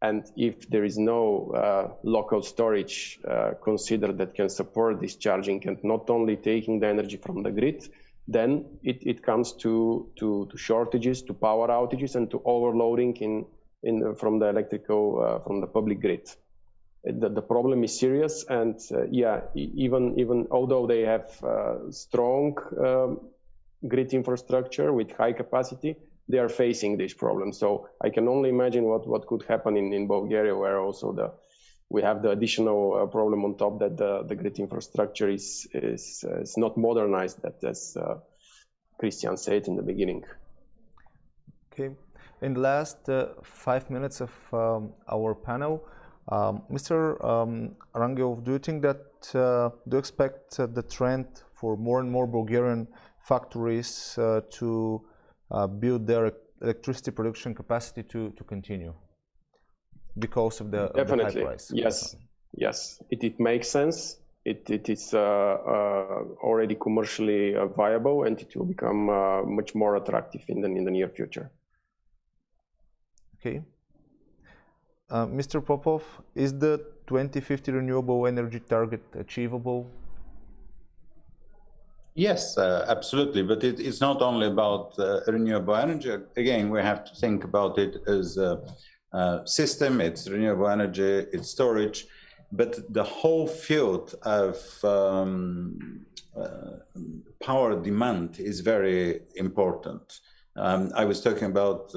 and if there is no local storage considered that can support this charging and not only taking the energy from the grid, then it comes to shortages, to power outages, and to overloading from the public grid. The problem is serious, and yeah, even although they have strong grid infrastructure with high capacity, they are facing this problem. So I can only imagine what could happen in Bulgaria, where also we have the additional problem on top that the grid infrastructure is not modernized, that as Christian said in the beginning. Okay, in the last 5 minutes of our panel, Mr. Rangel, do you think that, do you expect the trend for more and more Bulgarian factories to build their electricity production capacity to continue because of the high price? Yes, it makes sense. It is already commercially viable, and it will become much more attractive in the near future. Okay. Mr. Popov, is the 2050 renewable energy target achievable? Yes, absolutely. But it's not only about renewable energy. Again, we have to think about it as a system. It's renewable energy, it's storage. But the whole field of power demand is very important. I was talking about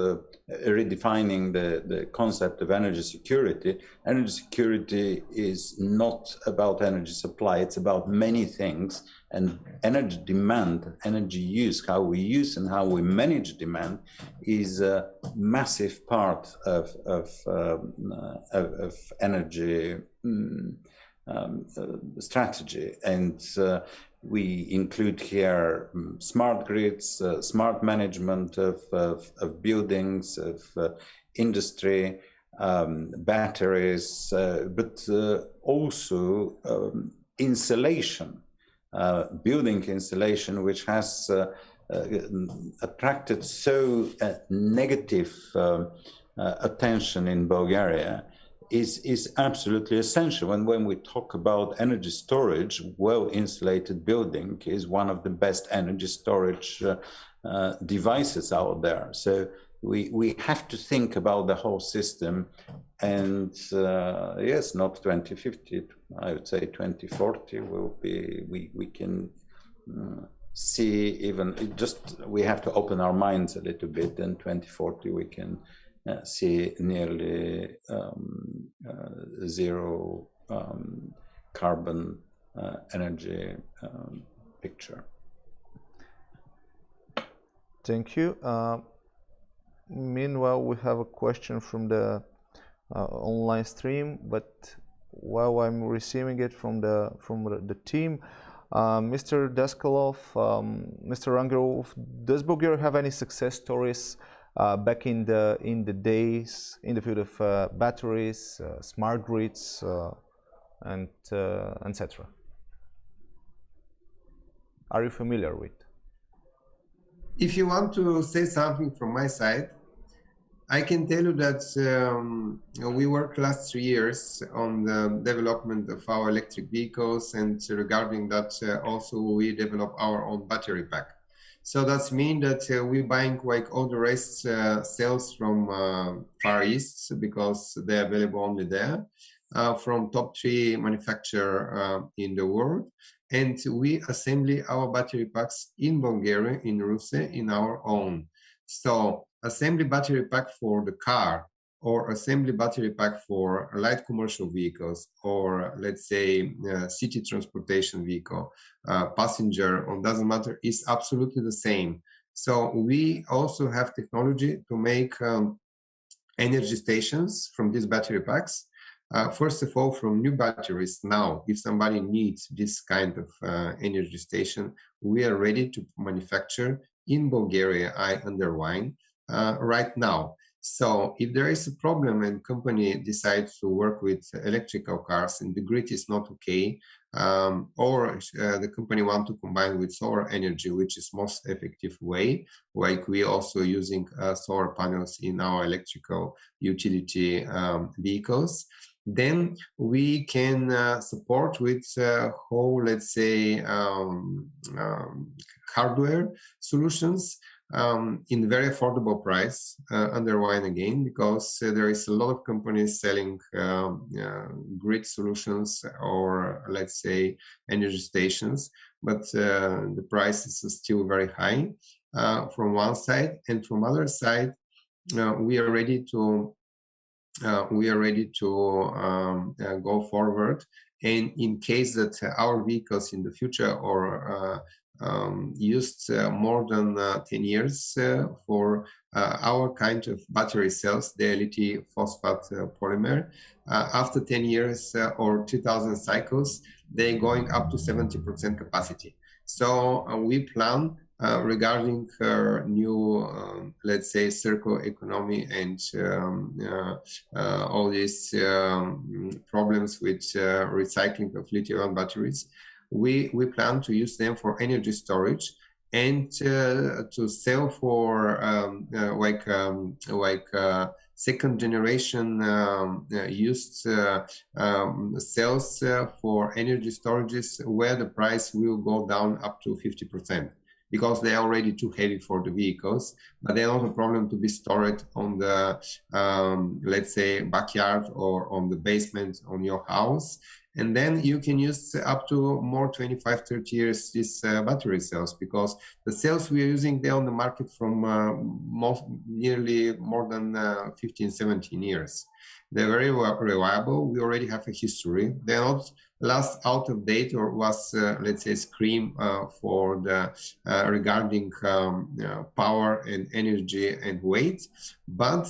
redefining the concept of energy security. Energy security is not about energy supply, it's about many things. And energy demand, energy use, how we use and how we manage demand is a massive part of energy strategy. And we include here smart grids, smart management of buildings, of industry, batteries, but also insulation, building insulation, which has attracted so negative attention in Bulgaria. Is absolutely essential. And when we talk about energy storage, well-insulated building is one of the best energy storage devices out there. So we have to think about the whole system. And yes, not 2050, I would say 2040 will be, we can see even, we have to open our minds a little bit. In 2040 we can see nearly zero carbon energy picture. Thank you. Meanwhile, we have a question from the online stream, but while I'm receiving it from the team, Mr. Daskalov, Mr. Rangelov, does Bulgaria have any success stories back in the days in the field of batteries, smart grids, and etc. Are you familiar with? If you want to say something from my side, I can tell you that we worked last 3 years on the development of our electric vehicles, and regarding that also we develop our own battery pack. So that means that we buying like all the rest cells from Far East, because they're available only there, from top 3 manufacturer in the world. And we assemble our battery packs in Bulgaria, in Russia, in our own. So assembly battery pack for the car, or assembly battery pack for light commercial vehicles, or let's say city transportation vehicle, passenger, or doesn't matter, is absolutely the same. So we also have technology to make energy stations from these battery packs. First of all, from new batteries now, if somebody needs this kind of energy station, we are ready to manufacture in Bulgaria, I underline, right now. So if there is a problem and company decides to work with electrical cars and the grid is not okay, or the company want to combine with solar energy, which is most effective way, like we also using solar panels in our electrical utility vehicles, then we can support with whole, let's say, hardware solutions in very affordable price, underline again, because there is a lot of companies selling grid solutions or, let's say, energy stations, but the prices are still very high from one side, and from other side, we are ready to go forward. And in case that our vehicles in the future are used more than 10 years for our kind of battery cells, the lithium phosphate polymer, after 10 years or 2000 cycles, they're going up to 70% capacity. So we plan regarding new, let's say, circular economy and all these problems with recycling of lithium batteries, we plan to use them for energy storage and to sell for second generation used cells for energy storages, where the price will go down up to 50%. Because they are already too heavy for the vehicles, but they're not a problem to be stored on the, let's say, backyard or on the basement on your house. And then you can use up to more 25, 30 years these battery cells, because the cells we are using, they're on the market from nearly more than 15, 17 years. They're very reliable. We already have a history. They're not last out of date or was, let's say, scream for the regarding power and energy and weight. But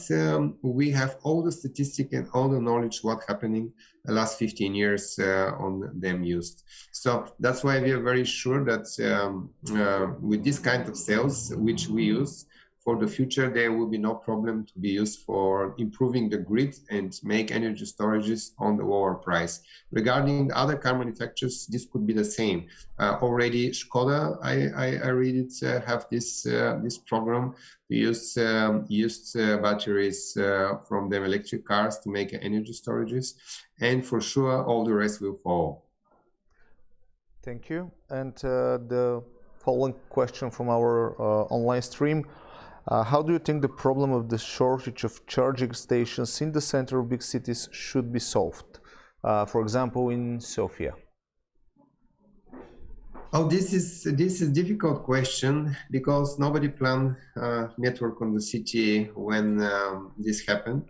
we have all the statistics and all the knowledge what happening the last 15 years on them used. So that's why we are very sure that with this kind of cells which we use, for the future, there will be no problem to be used for improving the grid and make energy storages on the lower price. Regarding other car manufacturers, this could be the same. Already Skoda, I read it, have this program to use used batteries from their electric cars to make energy storages, and for sure all the rest will follow. Thank you. And the following question from our online stream. How do you think the problem of the shortage of charging stations in the center of big cities should be solved? For example, in Sofia. Oh, this is a difficult question, because nobody planned network on the city when this happened.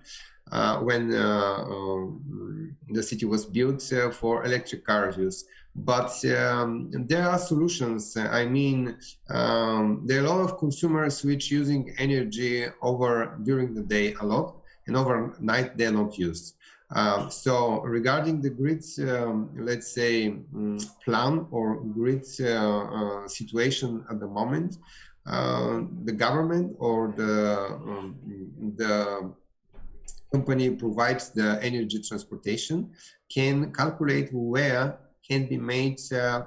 When the city was built for electric car use. But there are solutions. I mean, there are a lot of consumers which using energy during the day a lot, and overnight they're not used. So regarding the grid, let's say, plan or grid situation at the moment, the government or the company provides the energy transportation can calculate where can be made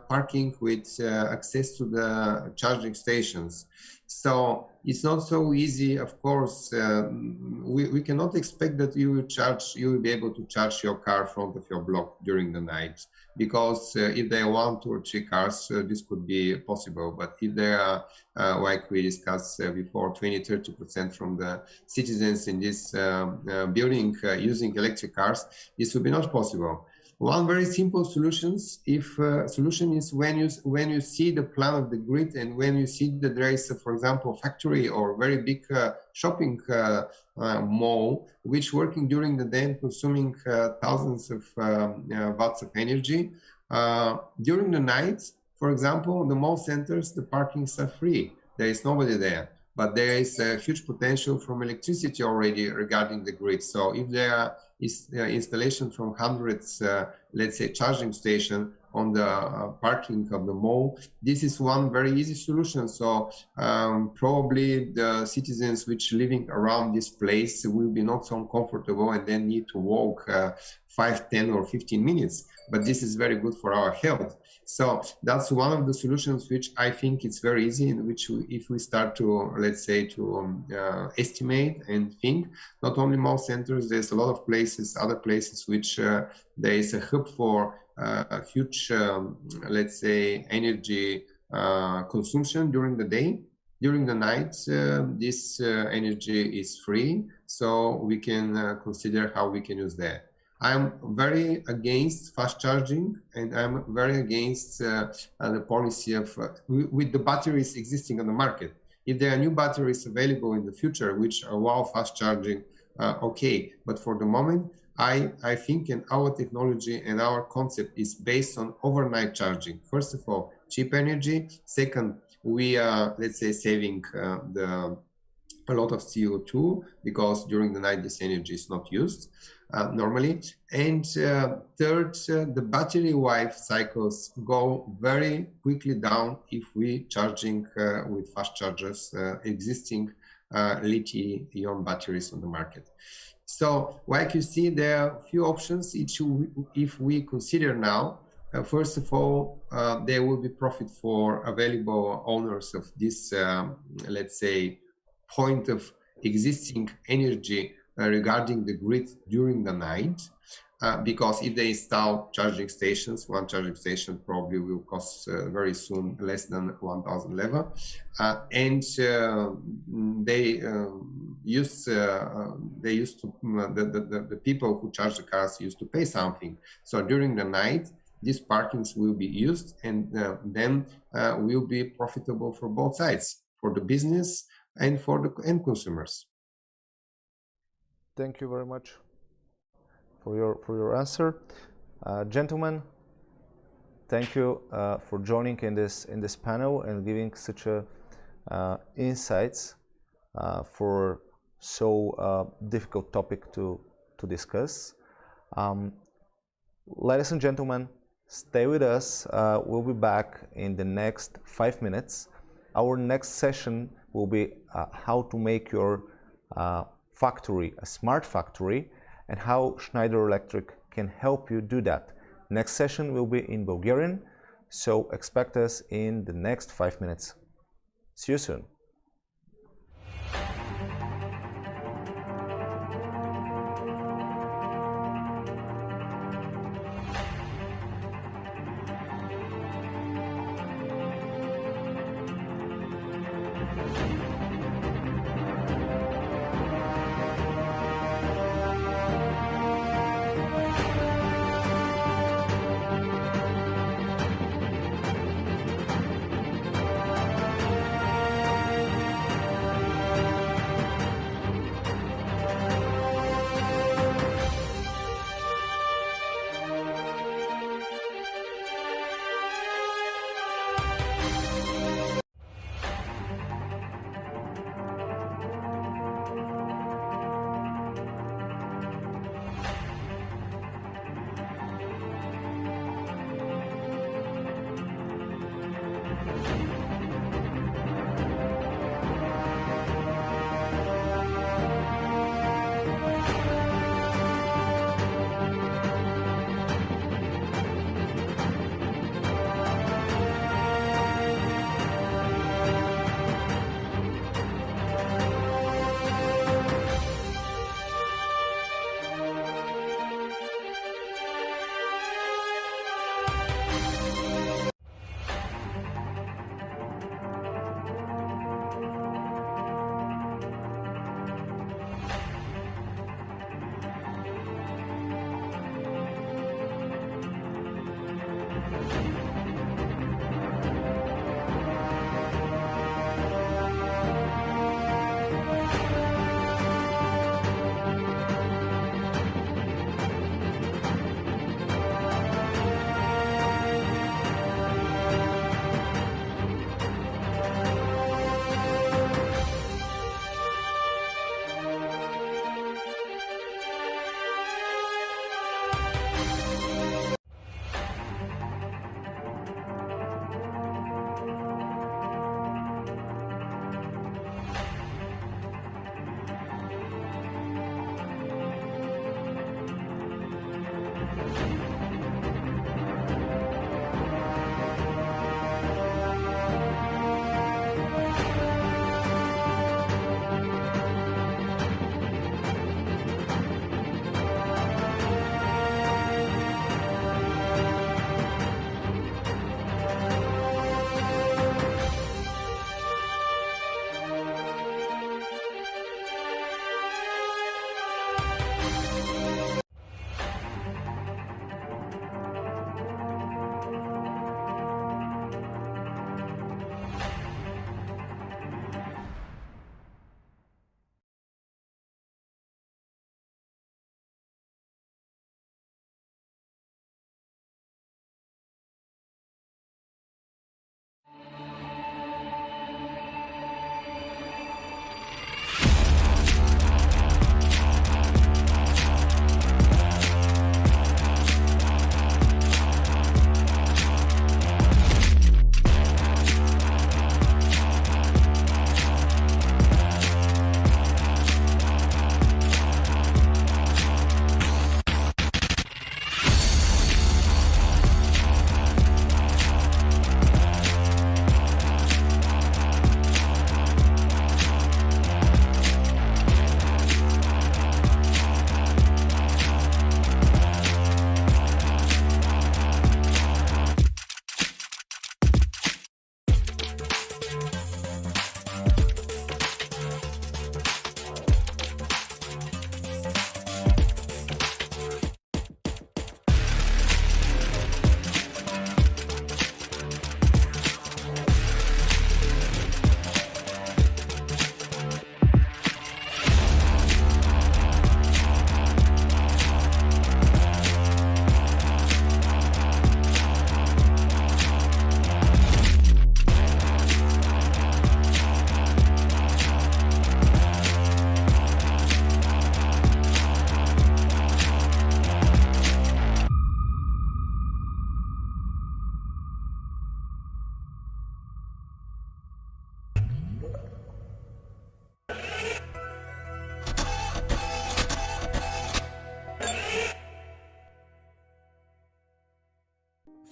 parking with access to the charging stations. So it's not so easy, of course. We cannot expect that you will be able to charge your car in front of your block during the night, because if there are 1, 2, or 3 cars, this could be possible. But if there are, like we discussed before, 20-30% from the citizens in this building using electric cars, this will be not possible. One very simple solution is when you see the plan of the grid and when you see that there is, for example, factory or very big shopping mall which working during the day and consuming thousands of watts of energy. During the night, for example, the mall centers, the parkings are free. There is nobody there. But there is a huge potential from electricity already regarding the grid. So if there is installation from hundreds, let's say, charging station on the parking of the mall, this is one very easy solution. So probably the citizens which living around this place will be not so comfortable and then need to walk 5, 10 or 15 minutes. But this is very good for our health. So that's one of the solutions which I think it's very easy, in which if we start to, let's say, to estimate and think, not only mall centers, there's a lot of places, other places which there is a hub for a huge, let's say, energy consumption during the day. During the night, this energy is free, so we can consider how we can use that. I'm very against fast charging, and I'm very against the policy of with the batteries existing on the market. If there are new batteries available in the future which allow fast charging, okay. But for the moment, I think and our technology and our concept is based on overnight charging. First of all, cheap energy. Second, we are, let's say, saving a lot of CO2 because during the night this energy is not used normally. And third, the battery life cycles go very quickly down if we charging with fast chargers existing lithium-ion batteries on the market. So like you see, there are a few options if we consider now. First of all, there will be profit for available owners of this, let's say, point of existing energy regarding the grid during the night, because if they install charging stations, one charging station probably will cost very soon less than 1,000 leva, and the people who charge the cars used to pay something. So during the night, these parkings will be used, and then will be profitable for both sides, for the business and for the end consumers. Thank you very much for your answer, gentlemen. Thank you for joining in this panel and giving such a insights for so difficult topic to discuss. Ladies and gentlemen, stay with us. We'll be back in the next 5 minutes. Our next session will be how to make your factory a smart factory and how Schneider Electric can help you do that. Next session will be in Bulgarian, so expect us in the next 5 minutes. See you soon.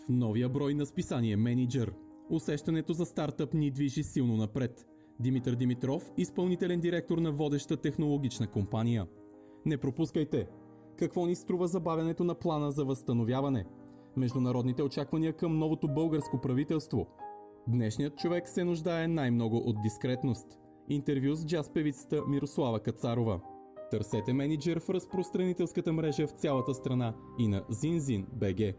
В новия брой на списание Менеджер усещането за стартъп ни движи силно напред. Димитър Димитров, изпълнителен директор на водеща технологична компания. Не пропускайте! Какво ни струва забавянето на плана за възстановяване? Международните очаквания към новото българско правителство. Днешният човек се нуждае най-много от дискретност. Интервю с джаз певицата Мирослава Кацарова. Търсете Менеджер в разпространителската мрежа в цялата страна и на Zinzin.bg.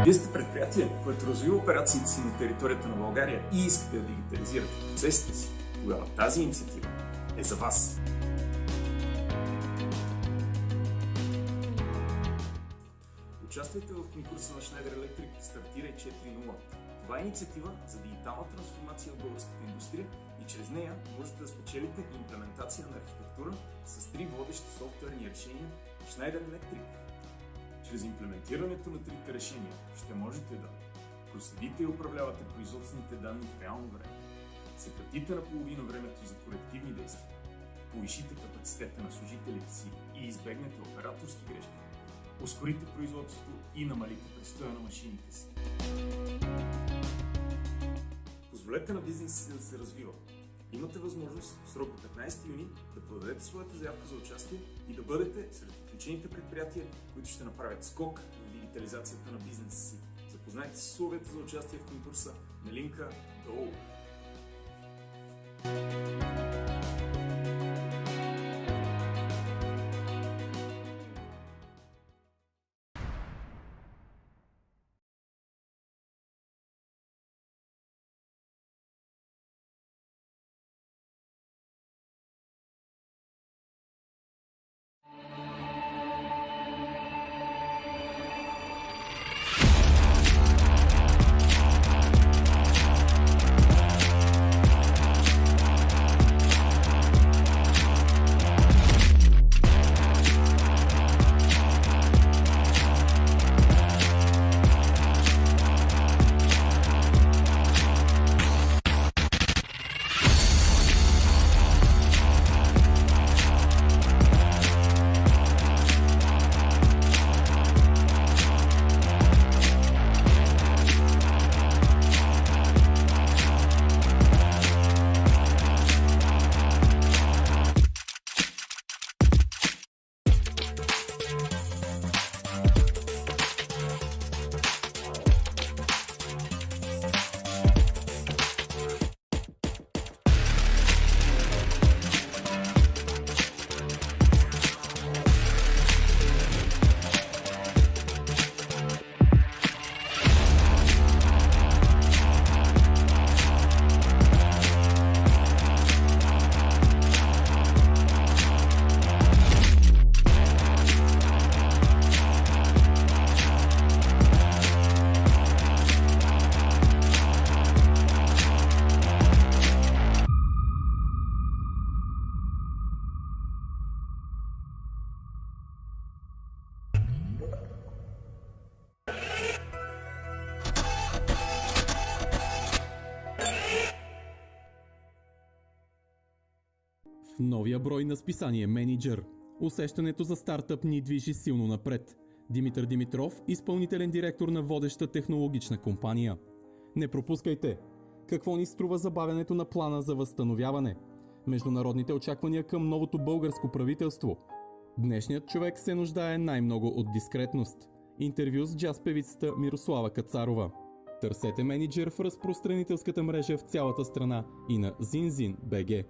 Вие сте предприятие, което развива операциите си на територията на България и искате да дигитализирате процесите си, тогава тази инициатива е за вас. Участвайте в конкурса на Schneider Electric Стартирай 4.0. Това е инициатива за дигитална трансформация в българската индустрия и чрез нея можете да спечелите имплементация на архитектура с 3 водещи софтуерни решения Schneider Electric. Чрез имплементирането на трите решения ще можете да проследите и управлявате производствените данни в реално време, съкратите наполовина времето за корективни действия, повишите капацитета на служителите си и избегнете операторски грешки, ускорите производството и намалите престоя на машините си. Позволете на бизнеса си да се развива. Имате възможност в срок до 15 юни да подадете своята заявка за участие и да бъдете сред отличените предприятия, които ще направят скок в дигитализацията на бизнеса си. Запознайте се с условията за участие в конкурса на линка долу. В новия брой на списание Менеджер усещането за стартъп ни движи силно напред. Димитър Димитров, изпълнителен директор на водеща технологична компания. Не пропускайте! Какво ни струва забавянето на плана за възстановяване? Международните очаквания към новото българско правителство. Днешният човек се нуждае най-много от дискретност. Интервю с джаз певицата Мирослава Кацарова. Търсете Менеджер в разпространителската мрежа в цялата страна и на Zinzin.bg.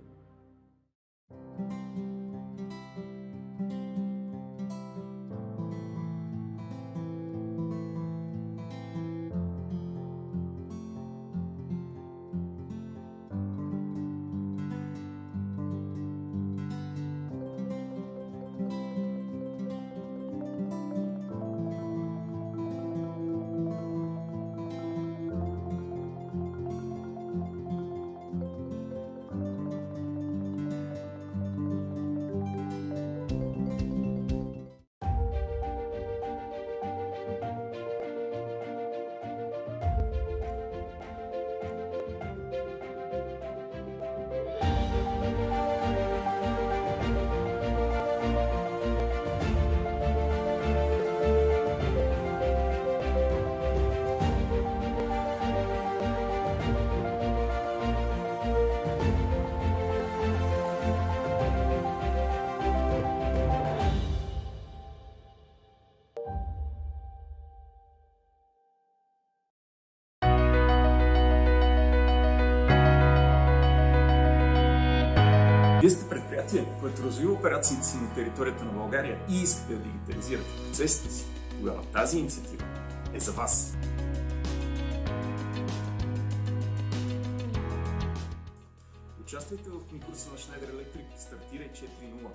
Вие сте предприятие, което развива операциите си на територията на България и искате да дигитализирате процесите си. Тогава тази инициатива е за вас. Участвайте в конкурса на Schneider Electric Стартирай 4.0.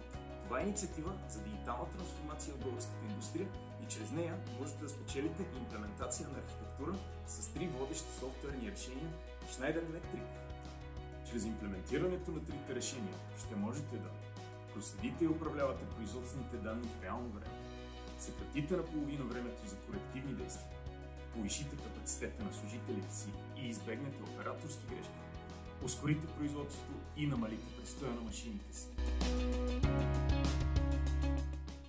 Това е инициатива за дигитална трансформация в българската индустрия и чрез нея можете да спечелите имплементация на архитектура с 3 водещи софтуерни решения в Schneider Electric. Чрез имплементирането на трите решения ще можете да проследите и управлявате производствените данни в реално време, съкратите наполовина времето за корективни действия, повишите капацитета на служителите си и избегнете операторски грешки, ускорите производството и намалите престоя на машините си.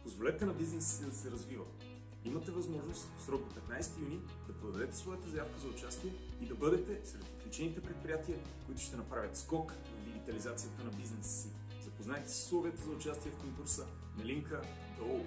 Позволете на бизнеса си да се развива. Имате възможност в срок до 15 юни да подадете своята заявка за участие и да бъдете сред отличените предприятия, които ще направят скок в дигитализацията на бизнеса си. Запознайте се с условията за участие в конкурса на линка долу.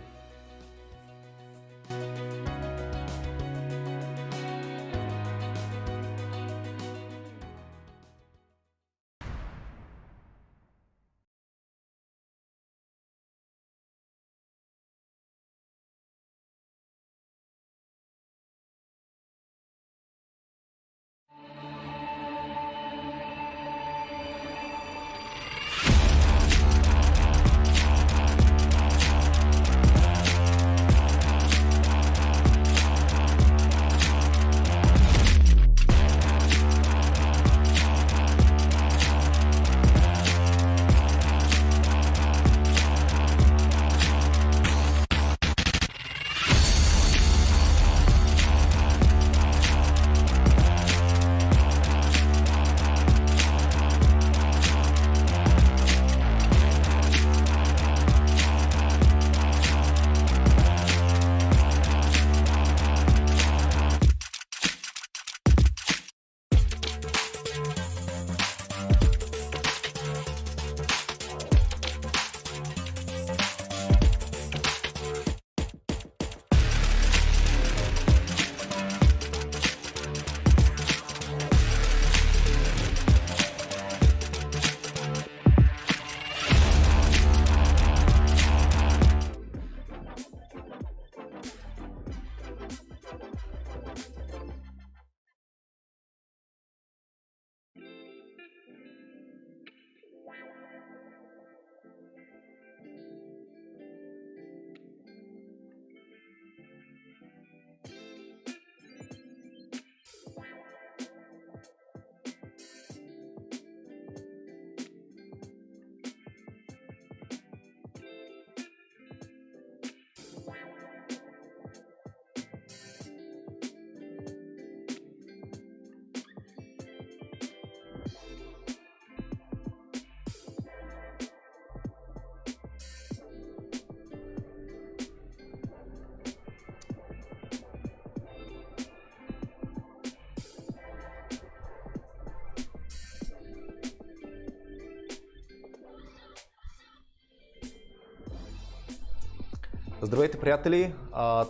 Здравейте, приятели!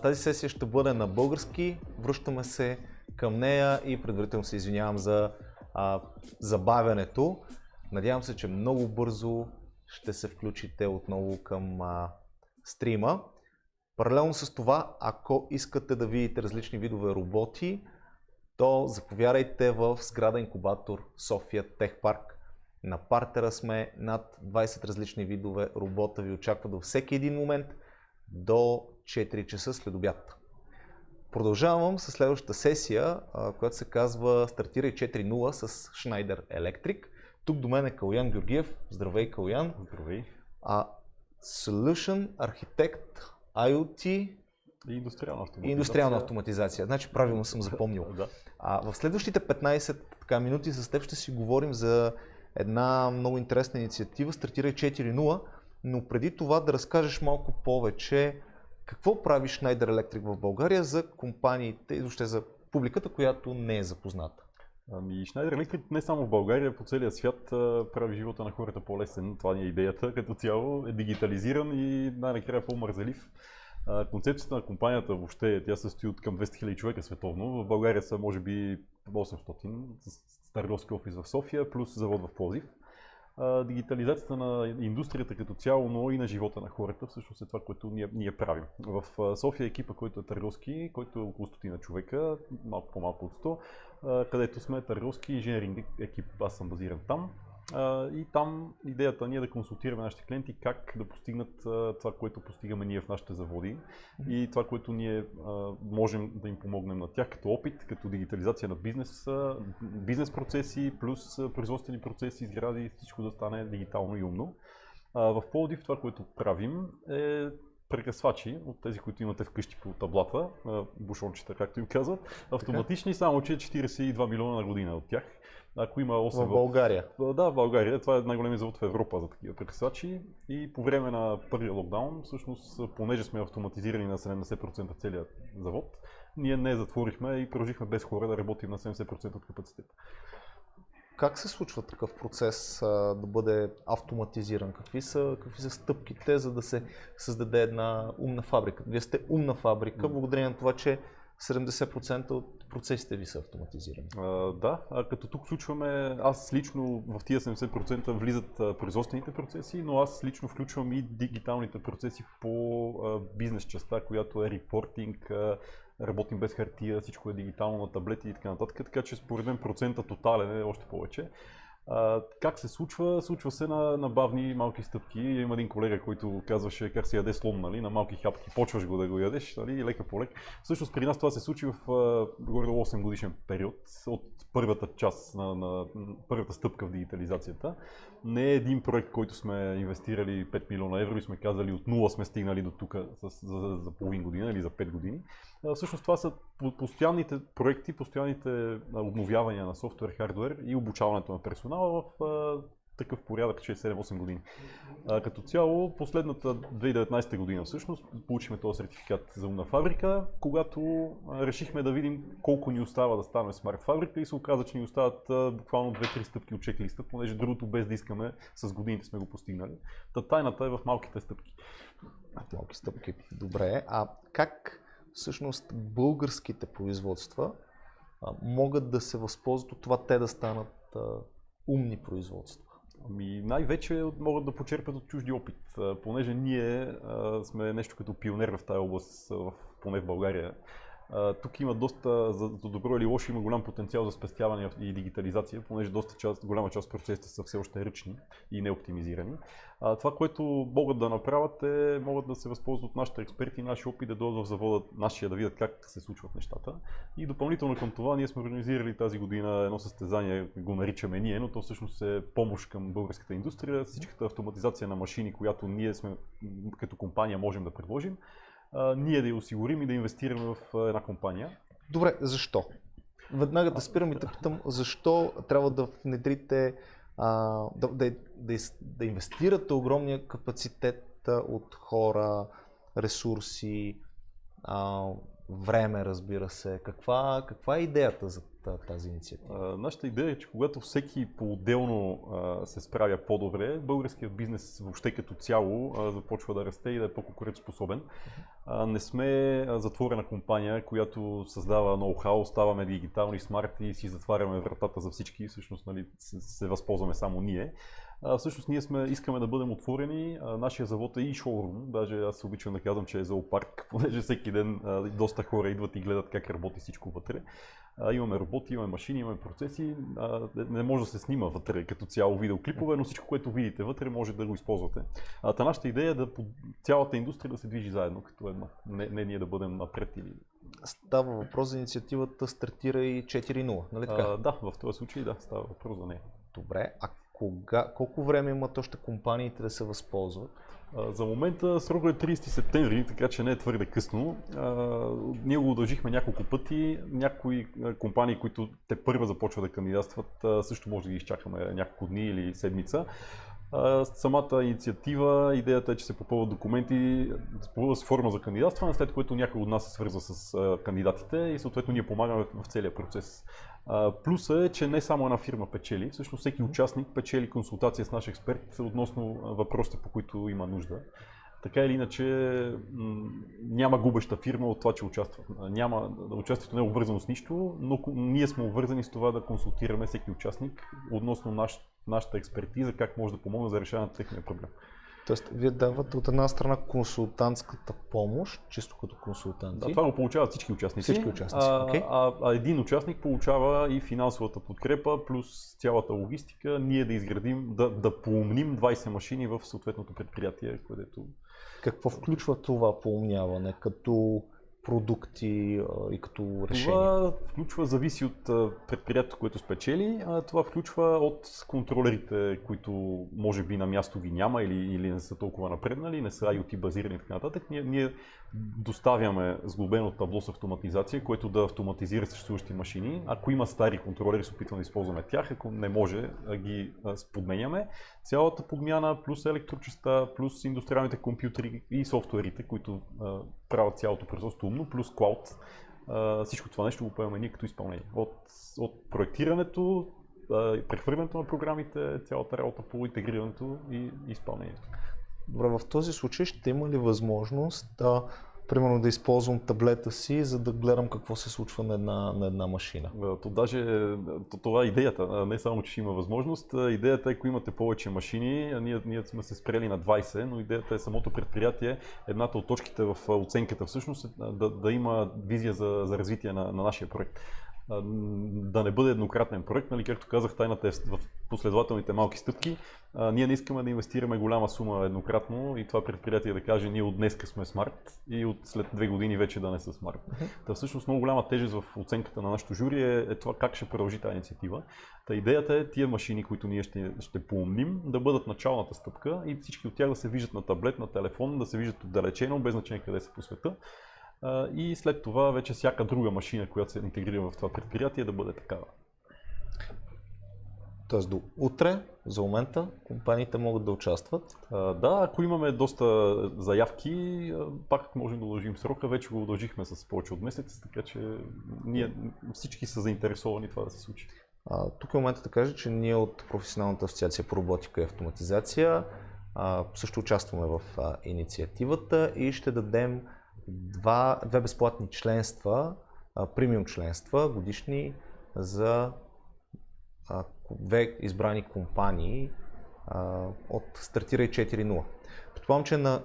Тази сесия ще бъде на български. Връщаме се към нея и предварително се извинявам за забавянето. Надявам се, че много бързо ще се включите отново към стрима. Паралелно с това, ако искате да видите различни видове роботи, то заповядайте в сграда инкубатор София Техпарк. На партера сме, над 20 различни видове робота ви очакват във всеки един момент до 4 часа след обяд. Продължавам с следващата сесия, която се казва Стартирай 4.0 с Schneider Electric. Тук до мен е Калуян Георгиев. Здравей, Калуян. Здравей. Solution Architect IoT и индустриална автоматизация. Значи правилно съм запомнил. Да. В следващите 15 минути с теб ще си говорим за една много интересна инициатива Стартирай 4.0, но преди това да разкажеш малко повече какво прави Schneider Electric в България за компаниите и въобще за публиката, която не е запозната. Schneider Electric не само в България, по целия свят прави живота на хората по-лесен. Това ни е идеята. Като цяло е дигитализиран и най-накрая по-мързелив. Концепцията на компанията въобще, тя се състои от към 200 000 човека световно. В България са може би 800 с търговски офис в София, плюс завод в Пловдив. Дигитализацията на индустрията като цяло, но и на живота на хората, всъщност е това, което ние правим. В София екипа, който е търговски, който е около 100 човека, малко по-малко от 100, където сме търговски инженеринг екип, аз съм базиран там. И там идеята ни е да консултираме нашите клиенти как да постигнат това, което постигаме ние в нашите заводи и това, което ние можем да им помогнем на тях като опит, като дигитализация на бизнес процеси, плюс производствени процеси, сгради, всичко да стане дигитално и умно. В Пловдив това, което правим е прекъсвачи, от тези, които имате вкъщи по таблата, бушончета, както им казват, автоматични, само че 42 милиона на година от тях. Ако има 8 в България. Да, в България. Това е най-големият завод в Европа за такива прекъсвачи. И по време на първия локдаун, всъщност, понеже сме автоматизирани на 70% целият завод, ние не затворихме и продължихме без хора да работим на 70% от капацитет. Как се случва такъв процес да бъде автоматизиран? Какви са стъпките, за да се създаде една умна фабрика? Вие сте умна фабрика, благодарение на това, че 70% от процесите ви са автоматизирани. Да, като тук включваме, аз лично в тия 70% влизат производствените процеси, но аз лично включвам и дигиталните процеси по бизнес частта, която е репортинг, работим без хартия, всичко е дигитално на таблети и така нататък, така че според мен процента тотален е още повече. Как се случва? Случва се на бавни малки стъпки. Има един колега, който казваше как се яде слон, нали, на малки хапки. Почваш го да го ядеш, нали, лека по лек. Всъщност при нас това се случи в горе 8 годишен период от първата част на първата стъпка в дигитализацията. Не е един проект, който сме инвестирали 5 милиона евро и сме казали от нула сме стигнали до тук за половин година или за 5 години. Всъщност това са постоянните проекти, постоянните обновявания на софтуер, хардуер и обучаването на персонала в такъв порядък 6-7-8 години. Като цяло, последната 2019 година всъщност получихме този сертификат за умна фабрика, когато решихме да видим колко ни остава да станем смарт фабрика и се оказа, че ни остават буквално 2-3 стъпки от чеклиста, понеже другото без да искаме с годините сме го постигнали. Тайната е в малките стъпки. Малки стъпки. Добре. А как всъщност българските производства могат да се възползват от това те да станат умни производства? Ами най-вече могат да почерпят от чужди опит, понеже ние сме нещо като пионер в тази област, поне в България. Тук има доста, за добро или лошо, има голям потенциал за спестяване и дигитализация, понеже голяма част от процесите са все още ръчни и неоптимизирани. Това, което могат да направят е, могат да се възползват от нашите експерти и нашия опит да дойдат в завода нашия, да видят как се случват нещата. И допълнително към това ние сме организирали тази година едно състезание, го наричаме ние, но то всъщност е помощ към българската индустрия, всичката автоматизация на машини, която ние сме като компания можем да предложим. Ние да я осигурим и да инвестираме в една компания. Добре, защо? Веднага да спирам и да питам, защо трябва да внедрите, да инвестирате огромния капацитет от хора, ресурси, време, разбира се. Каква е идеята за тази инициатива? Нашата идея е, че когато всеки по-отделно се справя по-добре, българският бизнес въобще като цяло започва да расте и да е по-конкурентоспособен. Не сме затворена компания, която създава ноу-хау, ставаме дигитални, смарт и си затваряме вратата за всички. Всъщност, нали, се възползваме само ние. Всъщност ние искаме да бъдем отворени. Нашия завод е и шоурум, даже аз обичам да казвам, че е зоопарк, понеже всеки ден доста хора идват и гледат как работи всичко вътре. Имаме роботи, имаме машини, имаме процеси, не може да се снима вътре като цяло видеоклипове, но всичко, което видите вътре, може да го използвате. Нашата идея е да цялата индустрия да се движи заедно като едно, не ние да бъдем напред или... Става въпрос за инициативата Стартира и 4.0, нали така? Да, в този случай да, става въпрос за нея. Добре, а колко време имат още компаниите да се възползват? За момента срокът е 30 септември, така че не е твърде късно. Ние го удължихме няколко пъти. Някои компании, които те първа започват да кандидатстват, също може да ги изчакаме няколко дни или седмица. Самата инициатива, идеята е, че се попълват документи, с форма за кандидатстване, след което някой от нас се свързва с кандидатите и съответно ние помагаме в целия процес. Плюсът е, че не само една фирма печели, всъщност всеки участник печели консултация с наш експерт относно въпросите, по които има нужда. Така или иначе няма губеща фирма от това, че участва. Участието не е обвързано с нищо, но ние сме обвързани с това да консултираме всеки участник относно нашата експертиза, как може да помогне за решаване на техния проблем. Тоест, вие давате от една страна консултантската помощ, чисто като консултанти. Да, това го получават всички участници. Okay. А един участник получава и финансовата подкрепа, плюс цялата логистика, ние да изградим, да поумним 20 машини в съответното предприятие, където... Какво включва това поумняване? Като продукти и като решения? Това включва, зависи от предприятието, което спечели, а това включва от контролерите, които може би на място ги няма или не са толкова напреднали, не са IoT базирани и така нататък. Ние доставяме сглобено табло с автоматизация, което да автоматизира съществуващи машини. Ако има стари контролери, се опитваме да използваме тях, ако не може, ги подменяме. Цялата подмяна, плюс електрочеста, плюс индустриалните компютри и софтуерите, които правят цялото производство умно, плюс клауд. Всичко това нещо го поемаме ние като изпълнение. От проектирането, прехвърлянето на програмите, цялата работа по интегрирането и изпълнението. Добре, в този случай ще има ли възможност примерно да използвам таблета си, за да гледам какво се случва на една машина? Това е идеята, не само, че ще има възможност. Идеята е, ако имате повече машини, ние сме се спрели на 20, но идеята е самото предприятие, едната от точките в оценката всъщност е да има визия за развитие на нашия проект. Да не бъде еднократен проект, нали, както казах, тайната е в последователните малки стъпки. Ние не искаме да инвестираме голяма сума еднократно и това предприятие да каже, ние от днеска сме смарт и след 2 години вече да не са смарт. Та всъщност много голяма тежест в оценката на нашото жури е това как ще продължи тази инициатива. Та идеята е тия машини, които ние ще поумним, да бъдат началната стъпка и всички от тях да се виждат на таблет, на телефон, да се виждат отдалечено, без значение къде са по света. И след това вече всяка друга машина, която се интегрира в това предприятие, да бъде такава. Тоест до утре, за момента, компаниите могат да участват? Да, ако имаме доста заявки, пак можем да удължим срока. Вече го удължихме с повече от месец, така че всички са заинтересовани това да се случи. Тук е момента да кажа, че ние от Професионалната асоциация по роботика и автоматизация също участваме в инициативата и ще дадем две безплатни членства, премиум членства, годишни за две избрани компании от Стартирай 4.0. Предполагам, че на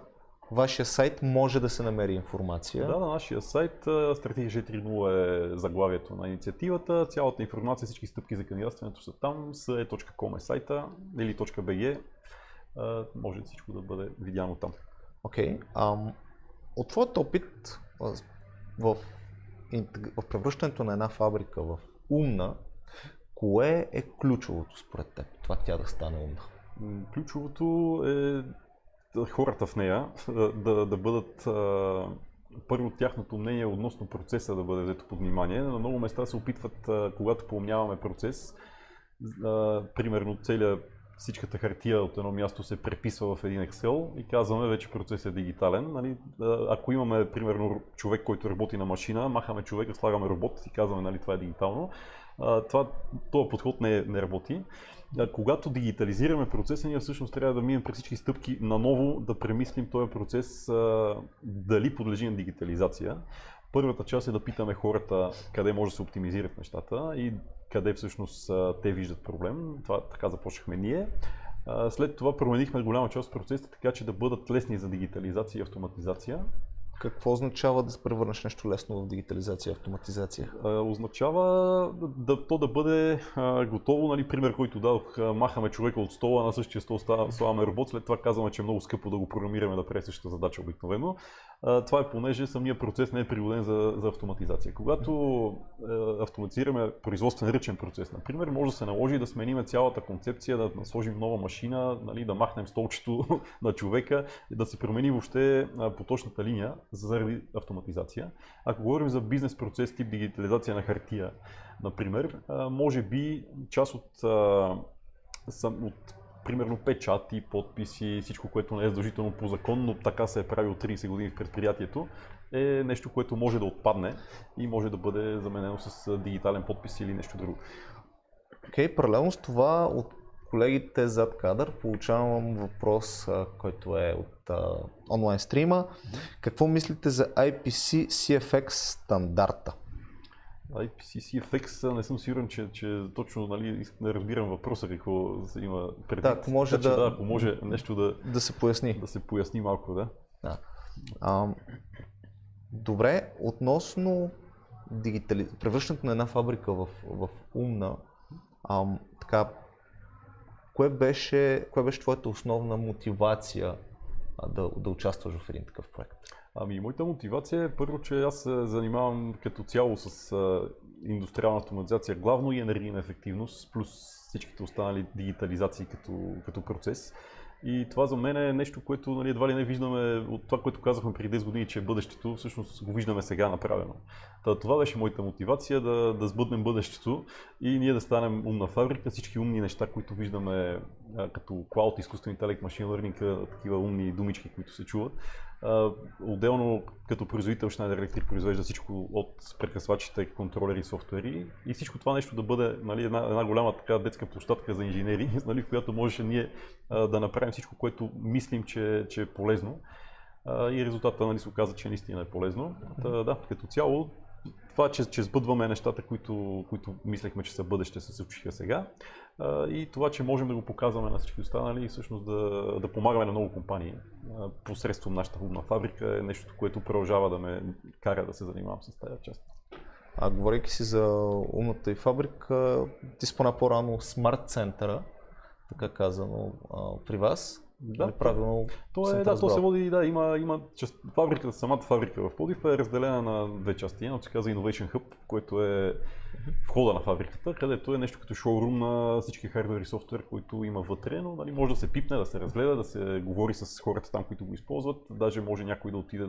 вашия сайт може да се намери информация. Да, на нашия сайт Стратегия 4.0 е заглавието на инициативата. Цялата информация, всички стъпки за кандидатстването са там. se.com е сайта или .bg. Може всичко да бъде видяно там. Окей. От твоят опит в превръщането на една фабрика в умна, кое е ключовото според теб, това тя да стане умна? Ключовото е хората в нея да бъдат, първо тяхното мнение относно процеса да бъде взето под внимание. На много места се опитват, когато поумняваме процес, примерно всичката хартия от едно място се преписва в един Excel и казваме вече процесът е дигитален. Нали? Ако имаме примерно човек, който работи на машина, махаме човека, слагаме робот и казваме, нали, това е дигитално. Този подход не работи. Когато дигитализираме процеса, ние всъщност трябва да минем през всички стъпки наново да премислим този процес дали подлежи на дигитализация. Първата част е да питаме хората къде може да се оптимизират нещата и къде всъщност те виждат проблем. Това така започнахме ние. След това променихме голяма част от процесите, така че да бъдат лесни за дигитализация и автоматизация. Какво означава да се превърнеш нещо лесно в дигитализация и автоматизация? Означава то да бъде готово, нали, пример, който дадох, махаме човека от стола, на същия стол слагаме робот, след това казваме, че е много скъпо да го програмираме да прави същата задача обикновено. Това е понеже самия процес не е пригоден за автоматизация. Когато автоматизираме производствен ръчен процес, например, може да се наложи да сменим цялата концепция, да насложим нова машина, нали, да махнем столчето на човека, да се промени въобще поточната линия заради автоматизация. Ако говорим за бизнес процес тип дигитализация на хартия, например, може би част от примерно печати, подписи, всичко, което не е задължително по закон, но така се е правило 30 години в предприятието, е нещо, което може да отпадне и може да бъде заменено с дигитален подпис или нещо друго. Окей, паралелно с това от колегите зад кадър получавам въпрос, който е от онлайн стрима. Какво мислите за IPC CFX стандарта? IPC CFX, не съм сигурен, че точно, нали, не разбирам въпроса какво има предвид. Да, ако може, ако може нещо да се поясни. Да се поясни малко, да. Добре, относно превръщането на една фабрика в умна, кое беше твоята основна мотивация да участваш в един такъв проект? Ами, моята мотивация е първо, че аз се занимавам като цяло с индустриална автоматизация главно и енергийна ефективност, плюс всичките останали дигитализации като процес. И това за мен е нещо, което нали, едва ли не виждаме от това, което казахме преди 10 години, че е бъдещето, всъщност го виждаме сега направено. Това беше моята мотивация, да сбъднем бъдещето и ние да станем умна фабрика. Всички умни неща, които виждаме като клауд, изкуствен интелект, машин лърнинг, такива умни думички, които се чуват. Отделно като производител Schneider Electric произвежда всичко от прекъсвачите, контролери и софтуери и всичко това нещо да бъде нали, една голяма така детска площадка за инженери, нали, в която можеше ние да направим всичко, което мислим, че е полезно и резултата нали, се оказа, че наистина е полезно. Да, като цяло това, че сбъдваме нещата, които мислехме, че са бъдеще, се случиха сега и това, че можем да го показваме на всички останали и всъщност да помагаме на много компании посредством нашата умна фабрика е нещо, което продължава да ме кара да се занимавам с тази част. Говорейки си за умната и фабрика, ти спомена по-рано смарт центъра, така казано при вас. Да, правилно. То се води, да, има фабриката, самата фабрика в Пловдив е разделена на две части. Едното се казва Innovation Hub, което е входа на фабриката, където е нещо като шоурум на всички хардуер и софтуер, които има вътре, но нали, може да се пипне, да се разгледа, да се говори с хората там, които го използват. Даже може някой да отиде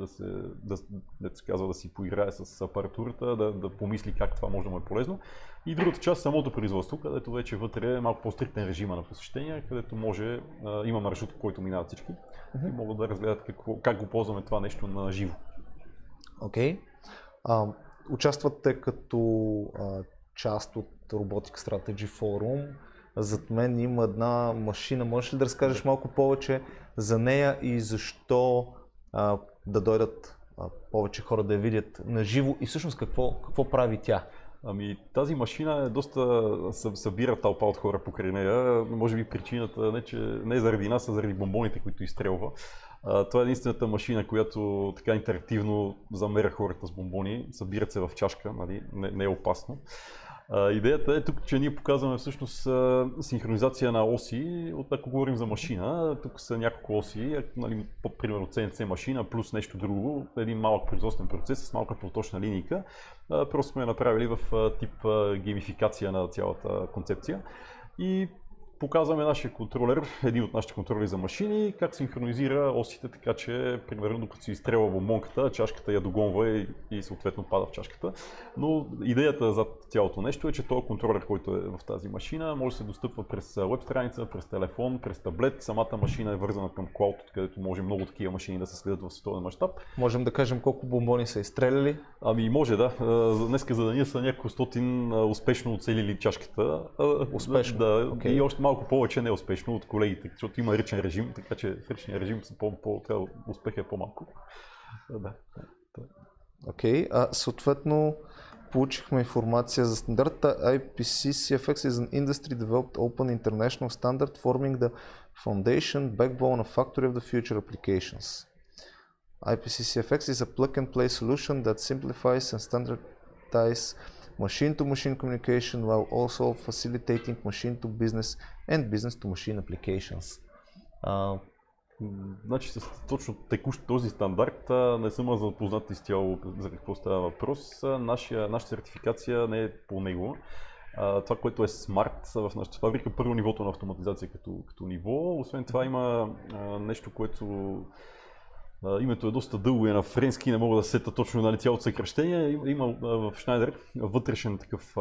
да си поиграе с апаратурата, да помисли как това може да му е полезно. И другата част самото производство, където вече вътре е малко по-стриктен режима на посещение, където има маршрут, по който минават всички и могат да разгледат как го ползваме това нещо на живо. Окей. Участвате като част от Robotics Strategy Forum. Зад мен има една машина. Можеш ли да разкажеш малко повече за нея и защо да дойдат повече хора да я видят на живо и всъщност какво прави тя? Ами тази машина доста събира тълпа от хора покрай нея. Може би причината не е заради нас, а заради бомбоните, които изстрелва. Това е единствената машина, която така интерактивно замеря хората с бомбони. Събират се в чашка, нали? Не е опасно. Идеята е тук, че ние показваме всъщност синхронизация на оси, ако говорим за машина, тук са няколко оси, нали, примерно CNC машина плюс нещо друго, един малък производствен процес с малка проточна линейка. Просто сме я направили в тип геймификация на цялата концепция. И показваме нашия контролер, един от нашите контролери за машини, как синхронизира осите, така че, примерно, докато се изстрелва бомбонката, чашката я догонва и съответно пада в чашката. Но идеята зад цялото нещо е, че този контролер, който е в тази машина, може да се достъпва през веб страница, през телефон, през таблет. Самата машина е вързана към клауд, където може много такива машини да се следят в световен мащаб. Можем да кажем колко бомбони са изстреляли? Ами може, да. Днеска за деня са няколко стотин успешно оцелили чашката. Успешно? Да, okay. И още малко повече неуспешно от колегите, защото има ръчен режим, така че в ръчния режим успеха е по-малко. Да. Окей, съответно получихме информация за стандарта. IPC-CFX is an industry-developed open international standard forming the foundation backbone of factory of the future applications. IPC-CFX is a plug-and-play solution that simplifies and standardizes machine-to-machine communication while also facilitating machine-to-business and business-to-machine applications. Значи с точно текущ този стандарт не съм запознат изцяло за какво става въпрос. Нашата сертификация не е по него. Това, което е смарт в нашата фабрика, първо нивото на автоматизация като ниво. Освен това има нещо, което името е доста дълго и на френски, не мога да сета точно цялото съкращение. Има в Schneider вътрешен такъв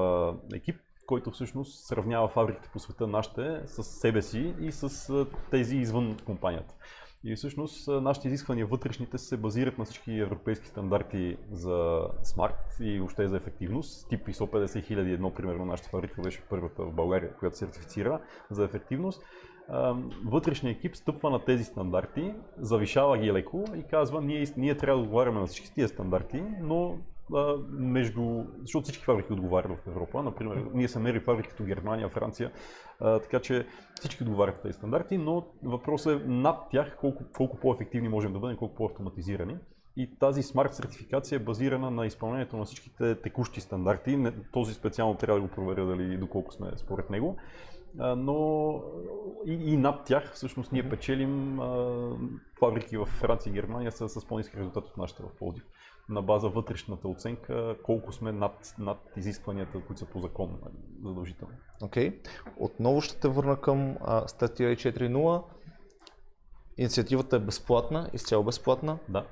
екип, който всъщност сравнява фабриките по света нашите с себе си и с тези извън компанията. И всъщност нашите изисквания вътрешните се базират на всички европейски стандарти за смарт и въобще за ефективност. Тип ISO 50001, примерно, нашата фабрика беше първата в България, която сертифицира за ефективност. Вътрешният екип стъпва на тези стандарти, завишава ги леко и казва, ние трябва да отговаряме на всички тези стандарти, но защото всички фабрики отговарят в Европа, например, ние са мери фабрики като Германия, Франция, така че всички отговарят тези стандарти, но въпросът е над тях колко по-ефективни можем да бъдем, колко по-автоматизирани. И тази смарт сертификация е базирана на изпълнението на всичките текущи стандарти. Този специално трябва да го проверя доколко сме според него. но и над тях всъщност ние печелим фабрики в Франция и Германия с по-ниски резултати от нашите в Пловдив. На база вътрешната оценка, колко сме над изискванията, които са по закон задължителни. Окей. Отново ще те върна към статия 4.0. Инициативата е безплатна, изцяло безплатна. Да.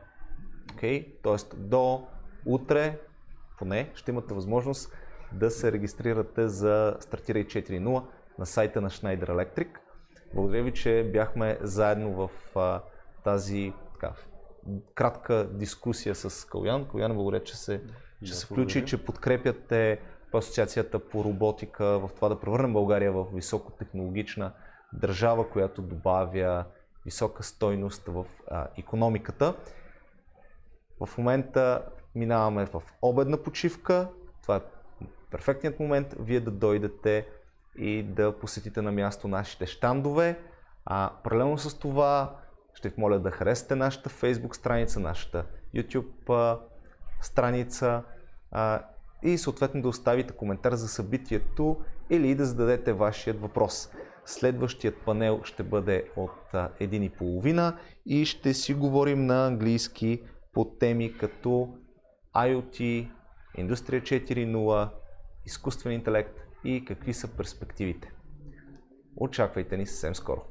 Окей. Тоест до утре поне ще имате възможност да се регистрирате за Стартирай 4.0 на сайта на Schneider Electric. Благодаря ви, че бяхме заедно в тази кратка дискусия с Калян. Калян, благодаря, че се включи, че подкрепяте Асоциацията по роботика в това да превърнем България в високотехнологична държава, която добавя висока стойност в икономиката. В момента минаваме в обедна почивка. Това е перфектният момент вие да дойдете и да посетите на място нашите щандове. Паралелно с това ще ви моля да харесате нашата Facebook страница, нашата YouTube страница и съответно да оставите коментар за събитието или да зададете вашият въпрос. Следващият панел ще бъде от 1:30 и ще си говорим на английски по теми като IoT, индустрия 4.0, изкуствен интелект и какви са перспективите. Очаквайте ни съвсем скоро.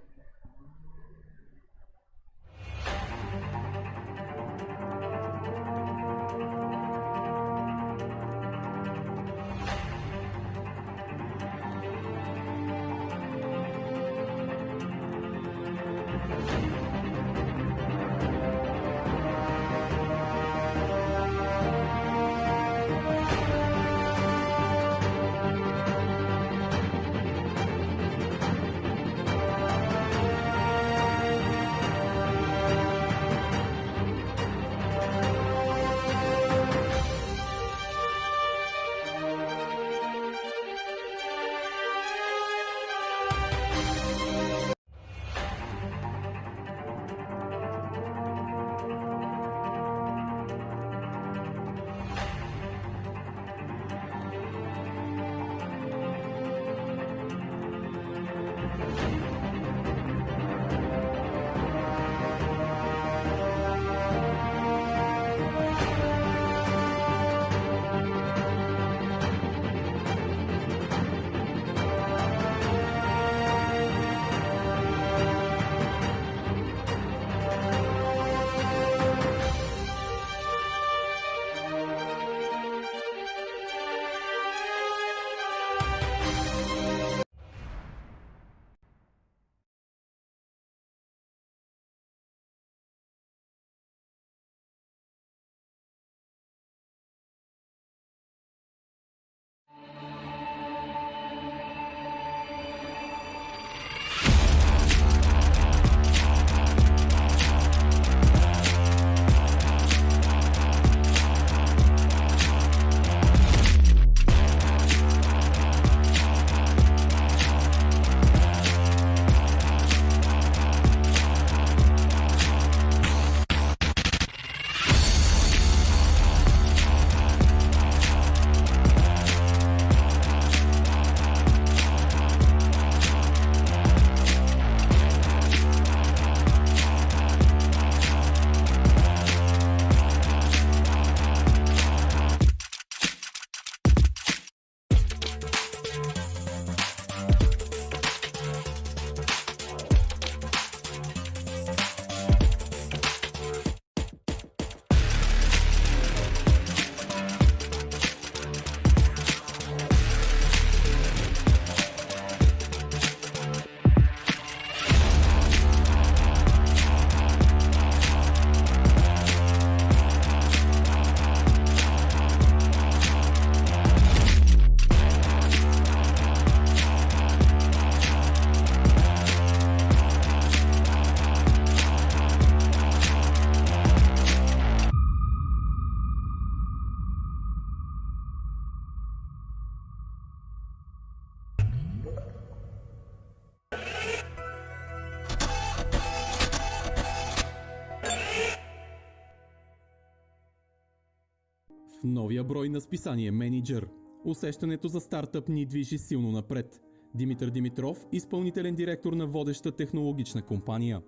В новия брой на списание Менеджер усещането за стартъп ни движи силно напред. Димитър Димитров, изпълнителен директор на водеща технологична компания.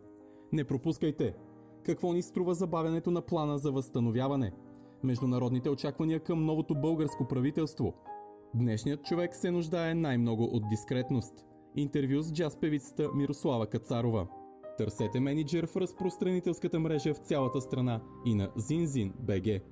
Не пропускайте! Какво ни струва забавянето на плана за възстановяване? Международните очаквания към новото българско правителство. Днешният човек се нуждае най-много от дискретност. Интервю с джаз певицата Мирослава Кацарова. Търсете мениджър в разпространителската мрежа в цялата страна и на zinzin.bg.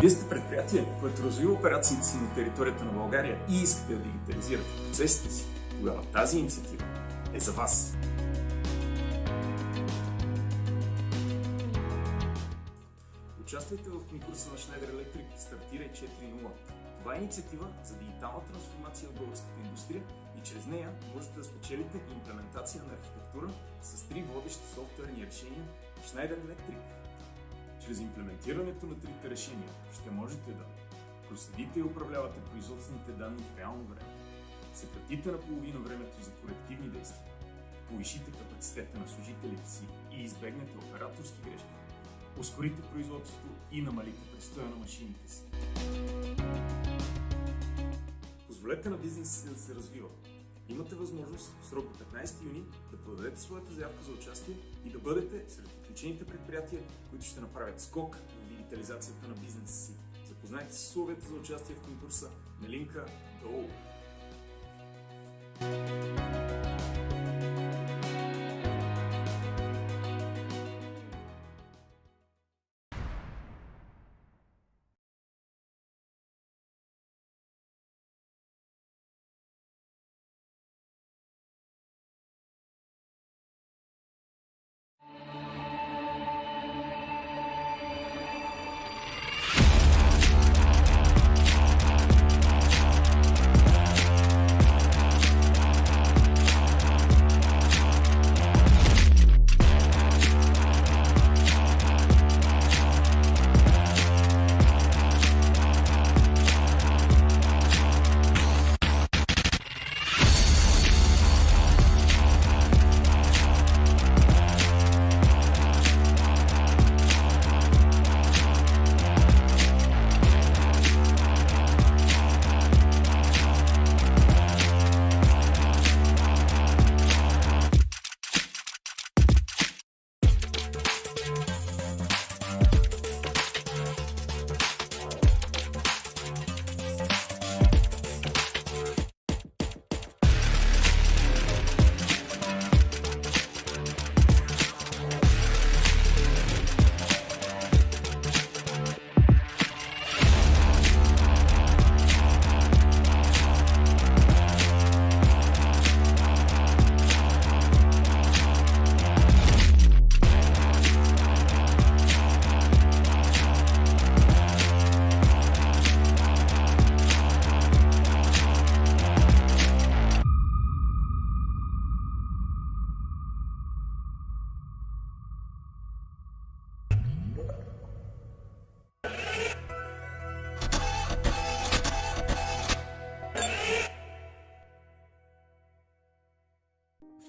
Вие сте предприятие, което развива операциите си на територията на България и искате да дигитализирате процесите си, тогава тази инициатива е за вас. Участвайте в конкурса на Schneider Electric Стартирай 4.0. Това е инициатива за дигитална трансформация в българската индустрия и чрез нея можете да спечелите имплементация на архитектура с 3 водещи софтуерни решения в Schneider Electric. Чрез имплементирането на трите решения ще можете да проследите и управлявате производствените данни в реално време, съкратите наполовина времето за корективни действия, повишите капацитета на служителите си и избегнете операторски грешки, ускорите производството и намалите престоя на машините си. Позволете на бизнеса си да се развива. Имате възможност в срок до 15 юни да подадете своята заявка за участие и да бъдете сред отличените предприятия, които ще направят скок в дигитализацията на бизнеса си. Запознайте се с условията за участие в конкурса на линка долу.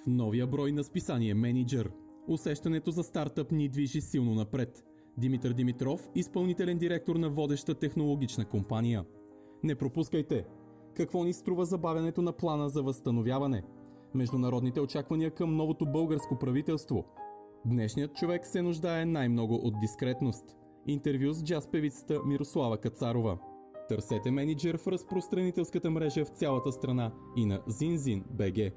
В новия брой на списание Менеджер усещането за стартъп ни движи силно напред. Димитър Димитров, изпълнителен директор на водеща технологична компания. Не пропускайте! Какво ни струва забавянето на плана за възстановяване? Международните очаквания към новото българско правителство? Днешният човек се нуждае най-много от дискретност. Интервю с джаз певицата Мирослава Кацарова. Търсете мениджър в разпространителската мрежа в цялата страна и на zinzin.bg.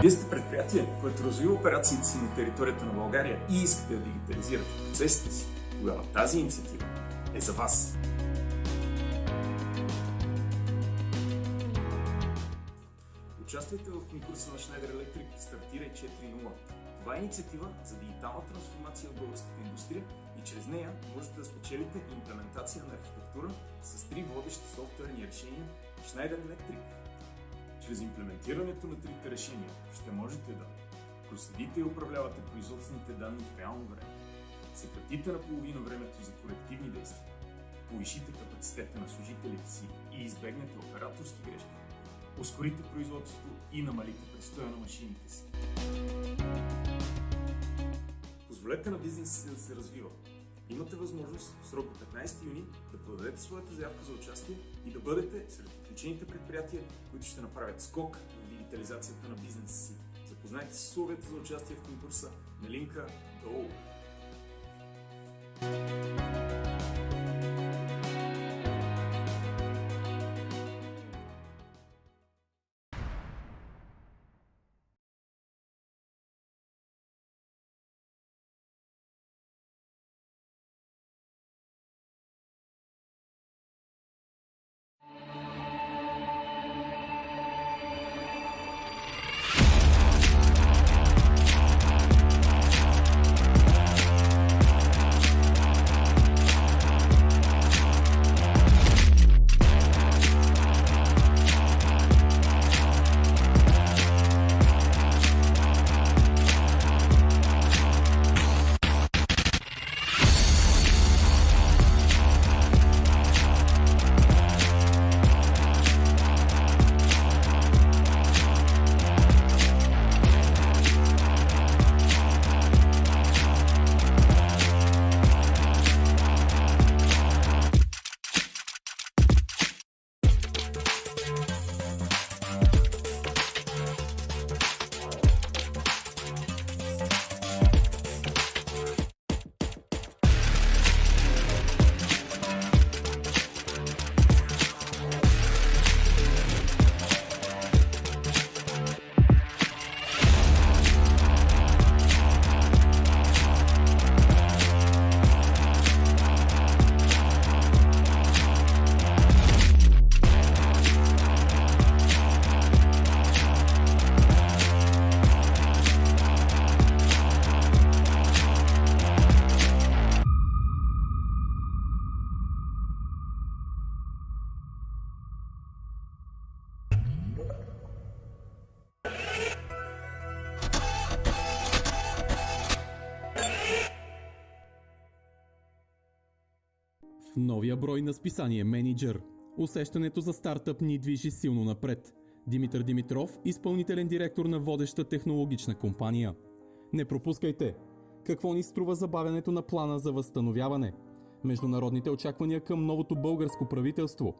Вие сте предприятие, което развива операциите си на територията на България и искате да дигитализирате процесите си. Тогава тази инициатива е за вас. Участвайте в конкурса на Schneider Electric Стартирай 4.0. Това е инициатива за дигитална трансформация в българската индустрия и чрез нея можете да спечелите имплементация на архитектура с 3 водещи софтуерни решения в Schneider Electric. Чрез имплементирането на трите решения ще можете да проследите и управлявате производствените данни в реално време, съкратите наполовина времето за корективни действия, повишите капацитета на служителите си и избегнете операторски грешки, ускорите производството и намалите престоя на машините си. Позволете на бизнеса си да се развива. Имате възможност в срок до 15 юни да подадете своята заявка за участие и да бъдете сред отличените предприятия, които ще направят скок в дигитализацията на бизнеса си. Запознайте се с условията за участие в конкурса на линка долу. В новия брой на списание Менеджер усещането за стартъп ни движи силно напред. Димитър Димитров, изпълнителен директор на водеща технологична компания. Не пропускайте! Какво ни струва забавянето на плана за възстановяване? Международните очаквания към новото българско правителство?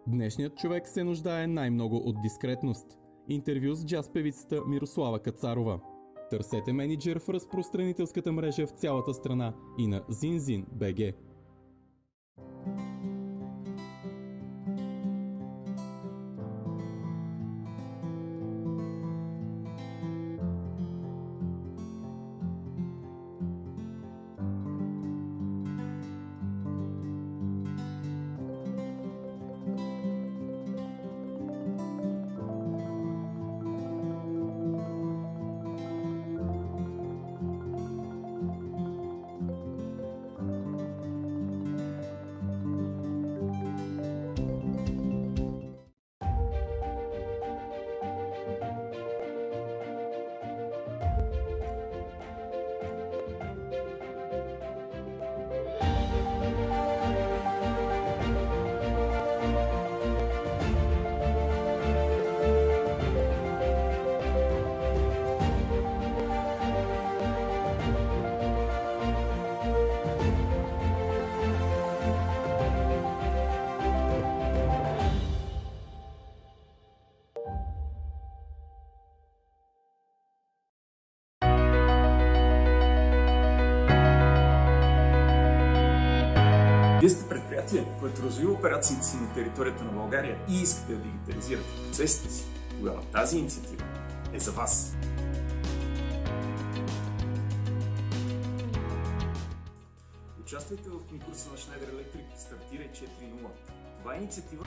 Днешният човек се нуждае най-много от дискретност. Интервю с джаз певицата Мирослава Кацарова. Търсете мениджър в разпространителската мрежа в цялата страна и на zinzin.bg. Вие сте предприятие, което развива операциите си на територията на България и искате да дигитализирате процесите си. Тогава тази инициатива е за вас. Участвайте в конкурса на Schneider Electric Стартирай 4.0. Това е инициатива.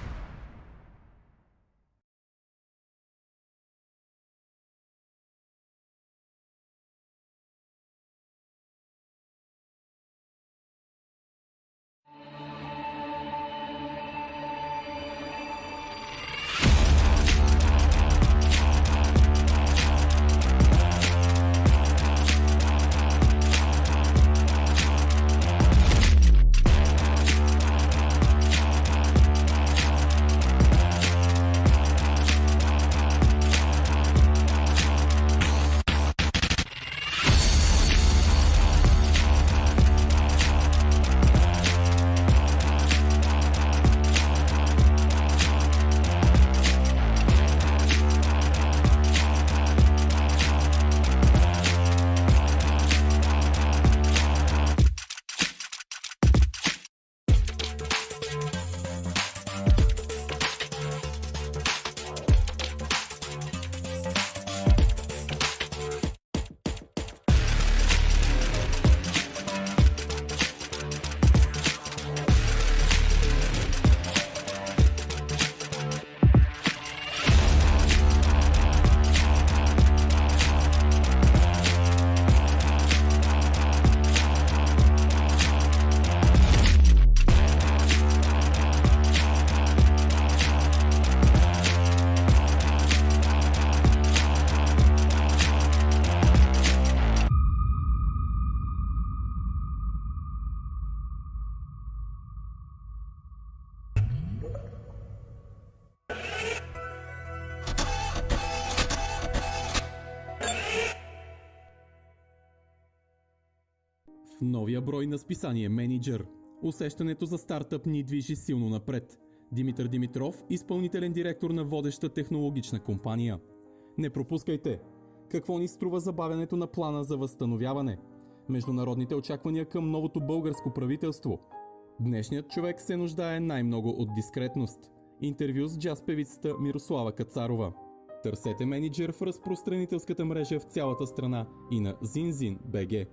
В новия брой на списание Менеджер усещането за стартъп ни движи силно напред. Димитър Димитров, изпълнителен директор на водеща технологична компания. Не пропускайте! Какво ни струва забавянето на плана за възстановяване? Международните очаквания към новото българско правителство. Днешният човек се нуждае най-много от дискретност. Интервю с джаз певицата Мирослава Кацарова. Търсете менеджер в разпространителската мрежа в цялата страна и на zinzin.bg.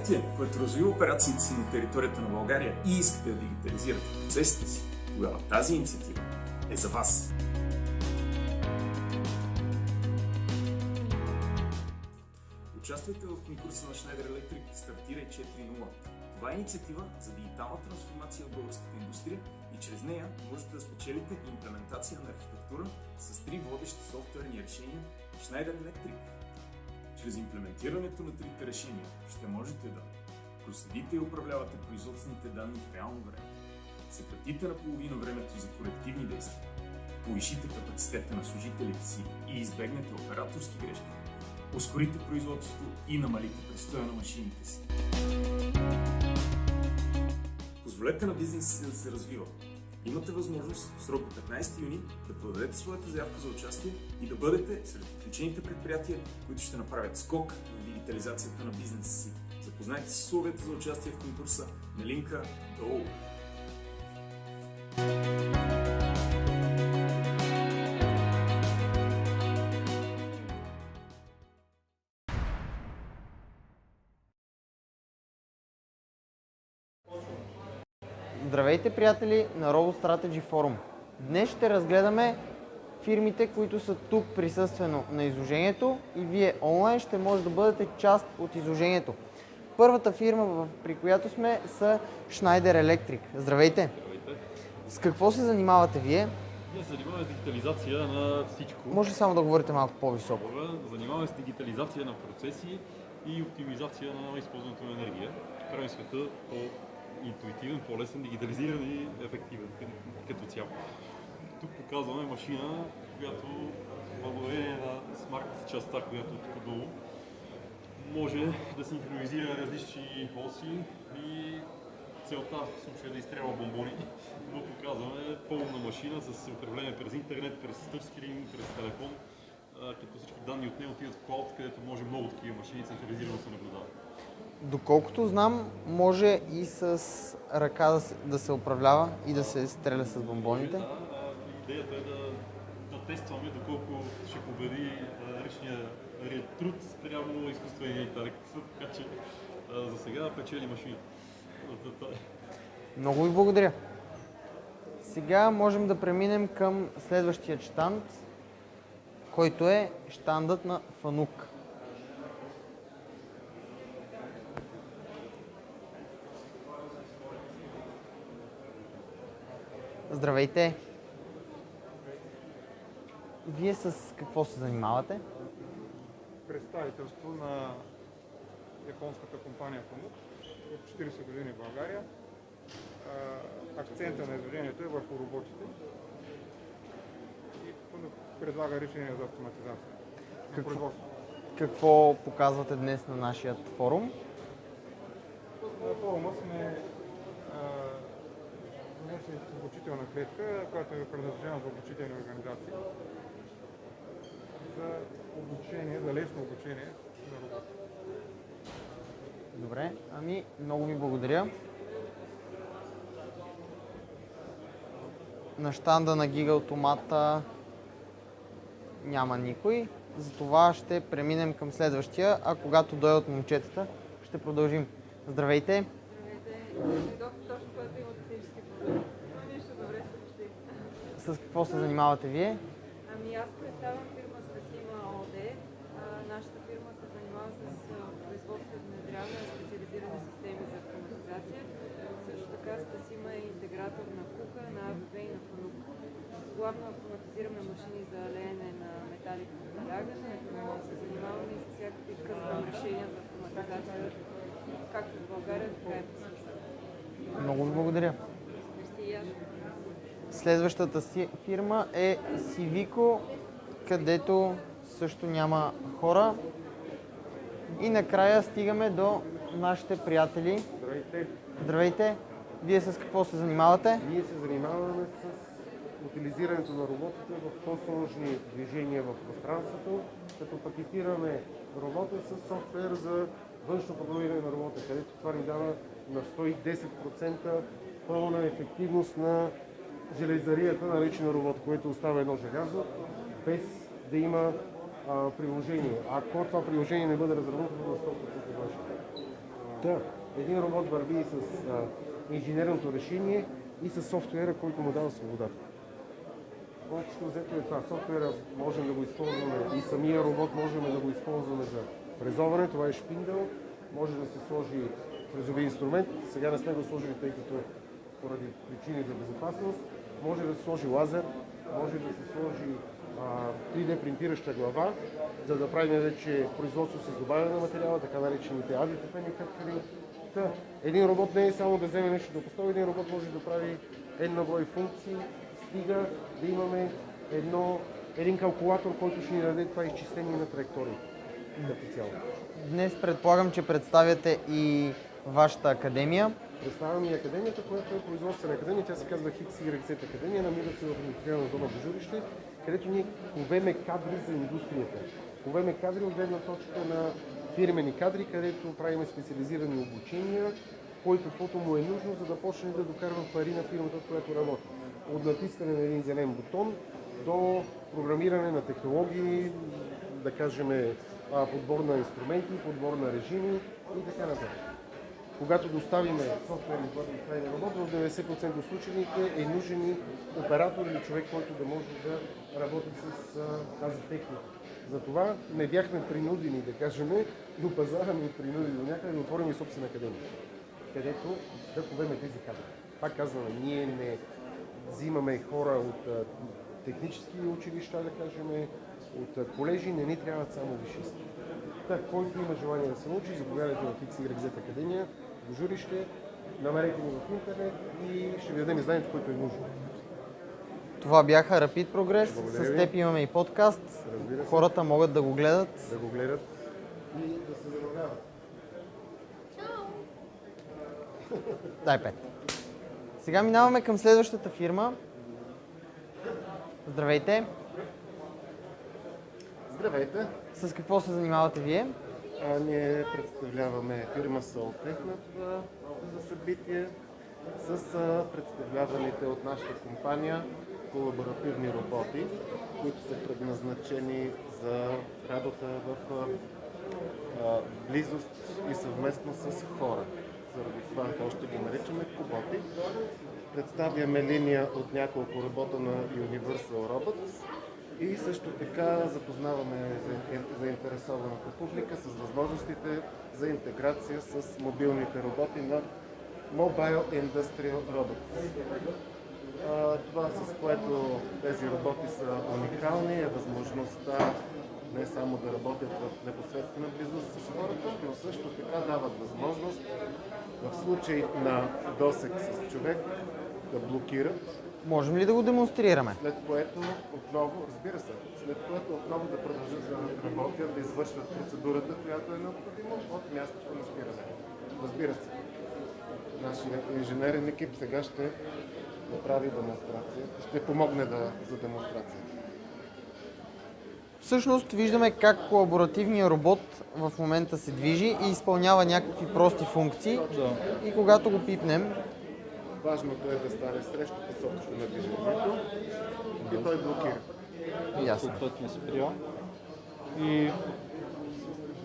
предприятие, което развива операциите си на територията на България и искате да дигитализирате процесите си, тогава тази инициатива е за вас. Участвайте в конкурса на Schneider Electric Стартирай 4.0. Това е инициатива за дигитална трансформация в българската индустрия и чрез нея можете да спечелите имплементация на архитектура с 3 водещи софтуерни решения в Schneider Electric. Чрез имплементирането на трите решения ще можете да проследите и управлявате производствените данни в реално време, съкратите наполовина времето за корективни действия, повишите капацитета на служителите си и избегнете операторски грешки, ускорите производството и намалите престоя на машините си. Позволете на бизнеса си да се развива. Имате възможност в срок до 15 юни да подадете своята заявка за участие и да бъдете сред отличените предприятия, които ще направят скок в дигитализацията на бизнеса си. Запознайте се с условията за участие в конкурса на линка долу. Здравейте, приятели на Robo Strategy Forum. Днес ще разгледаме фирмите, които са тук присъствено на изложението и вие онлайн ще може да бъдете част от изложението. Първата фирма, при която сме, са Schneider Electric. Здравейте! Здравейте! С какво се занимавате вие? Ние се занимаваме с дигитализация на всичко. Може само да говорите малко по-високо? Занимаваме с дигитализация на процеси и оптимизация на използването на енергия. Правим света по-интуитивен, по-лесен, дигитализиран и ефективен като цяло. Тук показваме машина, която благодарение на смарт частта, която е тук долу, може да синхронизира различни оси и целта в случая да изстрелва бомбони, но показваме пълна машина с управление през интернет, през тъчскрин, през телефон, като всички данни от нея отиват в клауд, където може много такива машини централизирано да се наблюдават. Доколкото знам, може и с ръка да се управлява и да се стреля с бомбоните. Идеята е да тестваме доколко ще победи ръчния труд спрямо изкуствения интелект, така че за сега печели машината. Много ви благодаря. Сега можем да преминем към следващия щанд, който е щандът на Фанук. Здравейте! Вие с какво се занимавате? Представителство на японската компания Фанук от 40 години в България. Акцента на изложението е върху роботите и Фанук предлага решения за автоматизация на производството. Какво показвате днес на нашия форум? На форума сме внесли обучителна клетка, която е предназначена за обучителни организации, за обучение, за лесно обучение на роботи. Добре, ами много ви благодаря. На щанда на гигаавтомата няма никой, затова ще преминем към следващия, а когато дойдат момчетата, ще продължим. Здравейте! С какво се занимавате вие? Ами аз представям фирма Спасима ООД. Нашата фирма се занимава с производство и внедряване на специализирани системи за автоматизация. Също така Спасима е интегратор на Кука, на АБВ и на Фанук. Главно автоматизираме машини за леене на метали по налягане, но се занимаваме и с всякакви къстъм решения за автоматизация, както в България, така и в света. Много ви благодаря. Следващата фирма е Civico, където също няма хора. И накрая стигаме до нашите приятели. Здравейте! Здравейте! Вие с какво се занимавате? Ние се занимаваме с утилизирането на роботите в по-сложни движения в пространството, като пакетираме робота с софтуер за външно програмиране на робота, където това ни дава на 110% пълна ефективност на железарията, наречена робот, което остава едно желязо, без да има приложение. Ако това приложение не бъде разработено на 100% външно. Да, един робот върви с инженерното решение и с софтуера, който му дава свободата. Общо взето е това. Софтуера можем да го използваме и самия робот можем да го използваме за фрезоване. Това е шпиндъл. Може да се сложи фрезови инструмент. Сега не сме го сложили, тъй като поради причини за безопасност. Може да се сложи лазер, може да се сложи 3D принтираща глава, за да правим вече производство с добавяне на материала, така наречените адитивни капсули. Един робот не е само да вземе нещо да постави, един робот може да прави една брой функции, стига да имаме един калкулатор, който ще ни даде това изчисление на траектория като цяло. Днес предполагам, че представяте и вашата академия. Представям и академията, която е производствена академия. Тя се казва XYZ академия, намира се в индустриална зона Божурище, където ние ковеме кадри за индустрията. Ковеме кадри от гледна точка на фирмени кадри, където правим специализирани обучения, който каквото му е нужно, за да почне да докарва пари на фирмата, в която работи. От натискане на един зелен бутон до програмиране на технологии, да кажем подбор на инструменти, подбор на режими и така нататък. Когато доставиме софтуерни робот, в 90% от случаите е нужен оператор или човек, който да може да работи с тази техника. Затова не бяхме принудени, да кажем, до пазара ни принуди до някъде да отворим и собствена академия, където да ковеме тези кадри. Пак казваме, ние не взимаме хора от технически училища, да кажем, от колежи, не ни трябват само висшисти. Так, който има желание да се научи, заповядайте в XYZ академия, Божурище, намерете ни в интернет и ще ви дадем изданието, което е нужно. Това бяха Rapid Progress. С теб имаме и подкаст. Хората могат да го гледат. Да го гледат и да се забавляват. Дай 5. Сега минаваме към следващата фирма. Здравейте. Здравейте. С какво се занимавате вие? Ние представляваме фирма Солтехна за събитие с представляваните от нашата компания колаборативни роботи, които са предназначени за работа в близост и съвместно с хора. Заради това още ги наричаме коботи. Представяме линия от няколко робота на Universal Robots и също така запознаваме заинтересованата публика с възможностите за интеграция с мобилните роботи на Mobile Industrial Robots. Това, с което тези роботи са уникални, е възможността не само да работят в непосредствена близост с хората, но също така дават възможност в случай на досег с човек да блокират. Можем ли да го демонстрираме? След което отново, разбира се, след което отново да продължат да работят, да извършват процедурата, която е необходима от мястото на спиране. Разбира се, нашият инженерен екип сега ще направи демонстрация, ще помогне за демонстрация. Всъщност виждаме как колаборативният робот в момента се движи и изпълнява някакви прости функции. И когато го пипнем, важното е да стане срещу посоката на движението и той блокира. Ясно. Съответно спря и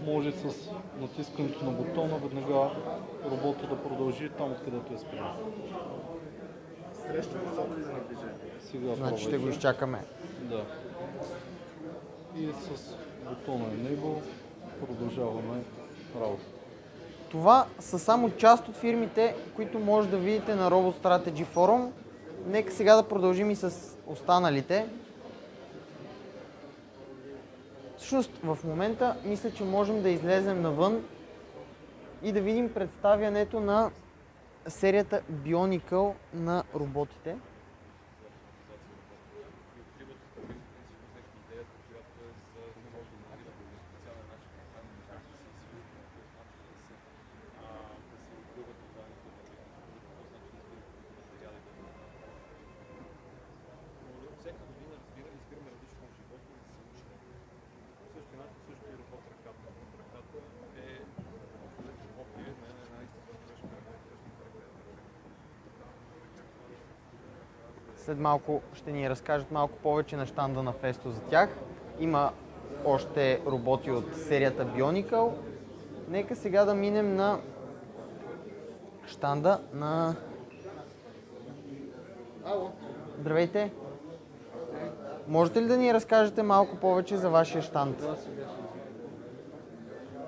може с натискането на бутона веднага робота да продължи там, откъдето е спрял. Срещу посоката на движението. Сега значи ще го изчакаме. Да. И с бутона Enable продължаваме работа. Това са само част от фирмите, които може да видите на Robot Strategy Forum. Нека сега да продължим и с останалите. Всъщност в момента мисля, че можем да излезем навън и да видим представянето на серията Bionicle на роботите. След малко ще ни разкажат малко повече на щанда на FESTO за тях. Има още роботи от серията Bionicle. Нека сега да минем на щанда на... Здравейте! Можете ли да ни разкажете малко повече за вашия щанд?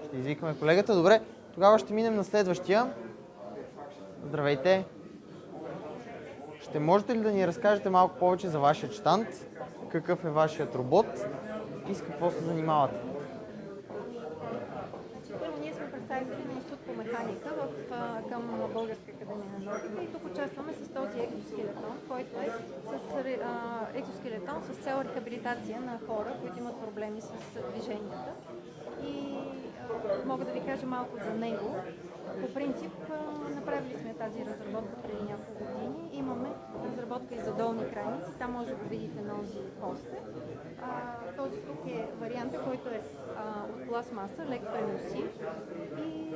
Ще извикаме колегата. Добре, тогава ще минем на следващия. Здравейте! Ще можете ли да ни разкажете малко повече за вашия щанд? Какъв е вашият робот и с какво се занимавате? Първо, ние сме представители на Институт по механика към Българска академия на науките и тук участваме с този екзоскелетон, който е екзоскелетон с цел рехабилитация на хора, които имат проблеми с движенията. И мога да ви кажа малко за него. По принцип, направили сме тази разработка преди няколко години. Имаме разработка и за долни крайници. Там може да видите нози постер. Този тук е варианта, който е от пластмаса, лек преносим и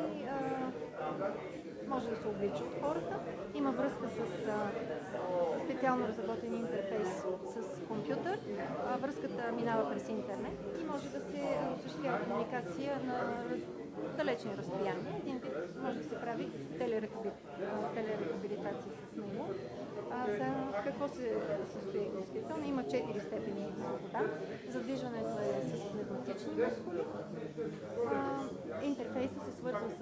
може да се облича от хората. Има връзка с специално разработен интерфейс с компютър. Връзката минава през интернет и може да се осъществява комуникация на далечни разстояния. Един вид може да се прави телерехабилитация с него. За какво се състои екзоскелетона? Има 4 степени на свобода. Задвижването е с пневматични мускули. Интерфейсът се свързва с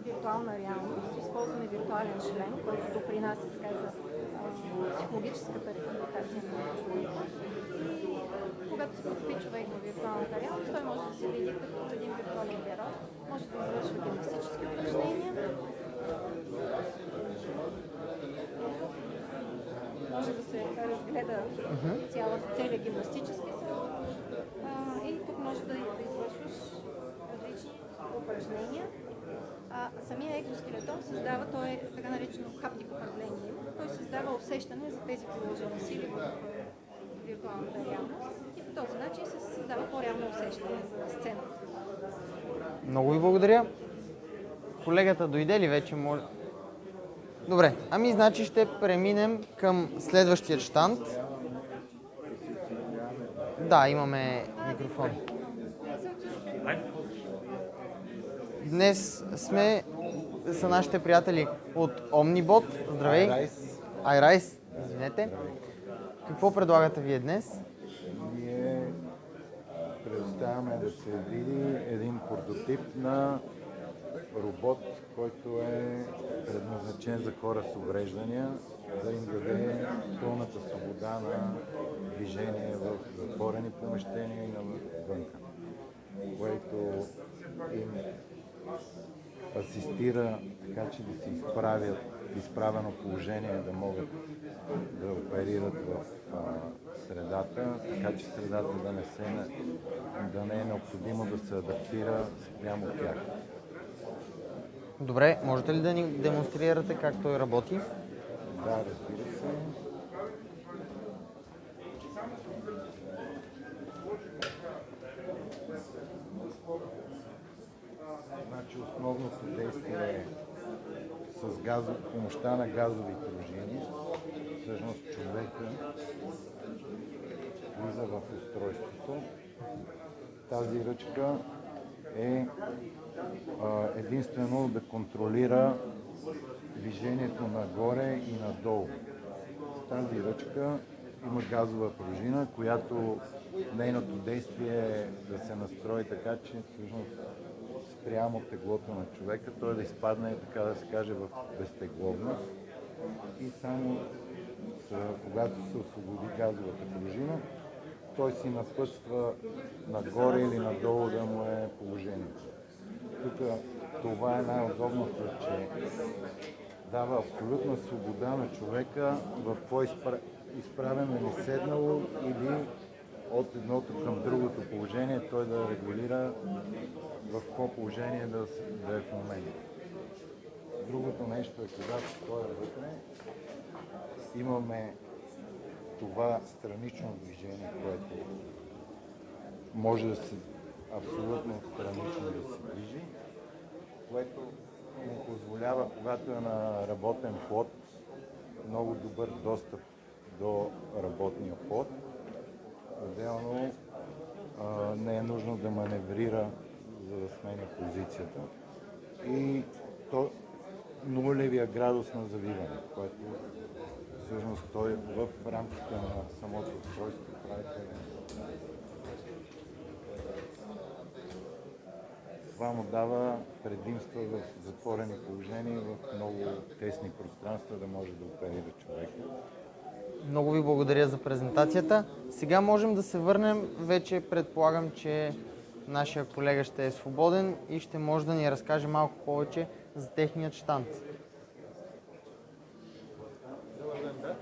виртуална реалност. Използваме виртуален шлем, който допринася за психологическата рехабилитация на човека. И когато се подпи човек на виртуалната реалност, той може да се види като един виртуален герой. Може да извършва гимнастически упражнения. Може да се разгледа целият гимнастически салон и тук може да извършваш различни упражнения. Самия екзоскелетон създава, той е така наречено хаптик управление. Той създава усещане за тези приложени сили в виртуалната реалност и по този начин се създава по-реално усещане за сцената. Много ви благодаря. Колегата дойде ли вече? Може... Добре, ами значи ще преминем към следващия щанд. Да, имаме микрофон. Днес са нашите приятели от Omnibot. Здравей! iRice, извинете. Какво предлагате вие днес? Ние предоставяме да се види един прототип на робот, който е предназначен за хора с увреждания, да им даде пълната свобода на движение в затворени помещения и навънка, което им асистира така, че да се изправят в изправено положение, да могат да оперират в средата, така че средата да не е необходимо да се адаптира спрямо тях. Добре, можете ли да ни демонстрирате как той работи? Да, разбира се. Значи основното действие е с помощта на газови пружини. Всъщност човека влиза в устройството. Тази ръчка е единствено да контролира движението нагоре и надолу. С тази ръчка има газова пружина, която нейното действие е да се настрои така, че всъщност спрямо теглото на човека, той да изпадне, така да се каже, в безтегловност и само когато се освободи газовата пружина, той си напътства нагоре или надолу да му е положението. Тук това е най-удобното, че дава абсолютна свобода на човека в какво изправено или седнало или от едното към другото положение, той да регулира в какво положение да е в момента. Другото нещо е, когато той е вътре, имаме това странично движение, което може да се абсолютно странично да се движи, което му позволява, когато е на работен плод, много добър достъп до работния плод. Отделно не е нужно да маневрира, за да сменя позицията. И нулевия градус на завиване, което всъщност той в рамките на самото устройство прави така. Това му дава предимства в затворени положения, в много тесни пространства да може да оперира човека. Много ви благодаря за презентацията. Сега можем да се върнем. Вече предполагам, че нашия колега ще е свободен и ще може да ни разкаже малко повече за техният щанд.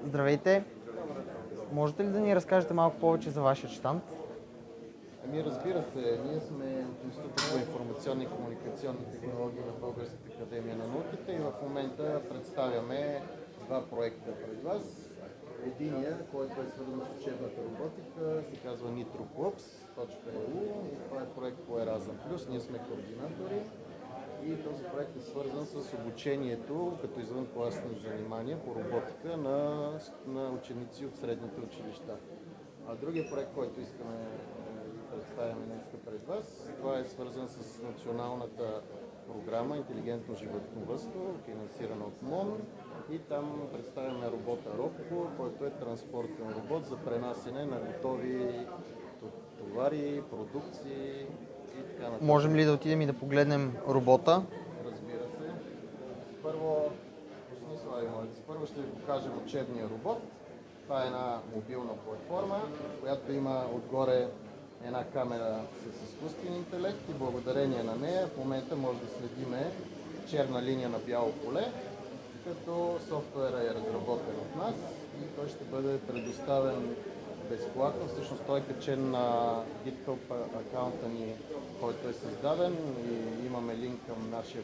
Здравейте! Можете ли да ни разкажете малко повече за вашия щанд? Ами разбира се, ние сме от Института по информационни и комуникационни технологии в Българската академия на науките и в момента представяме два проекта пред вас. Единия, който е свързан с учебната роботика, се казва nitroclubs.eu и това е проект по Erasmus+. Ние сме координатори и този проект е свързан с обучението като извънкласни занимания по роботика на ученици от средните училища. А другия проект, който искаме да представяме днес пред вас, това е свързан с националната програма Интелигентно животновъдство, финансирана от МОН. И там представяме робота Робко, който е транспортен робот за пренасене на готови товари, продукции и така нататък. Можем ли да отидем и да погледнем робота? Разбира се. Първо ще ви покажем учебния робот. Това е една мобилна платформа, която има отгоре една камера с изкуствен интелект и благодарение на нея в момента може да следиме черна линия на бяло поле, като софтуера е разработен от нас и той ще бъде предоставен безплатно. Всъщност той е качен на GitHub акаунта ни, който е създаден и имаме линк към нашия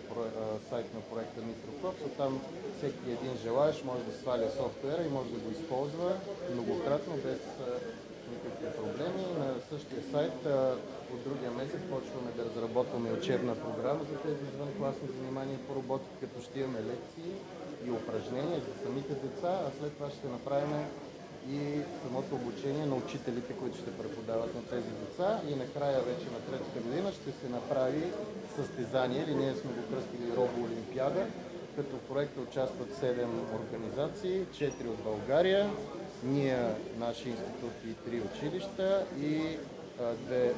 сайт на проекта NitroClubs. Оттам всеки един желаещ може да сваля софтуера и може да го използва многократно без никакви проблеми. На същия сайт от другия месец почваме да разработваме учебна програма за тези извънкласни занимания по роботика, като ще имаме лекции и упражнения за самите деца, а след това ще направим и самото обучение на учителите, които ще преподават на тези деца. И накрая вече на третата година ще се направи състезание, или ние сме го кръстили Робоолимпиада, като в проекта участват 7 организации, 4 от България, ние, нашия институт и 3 училища и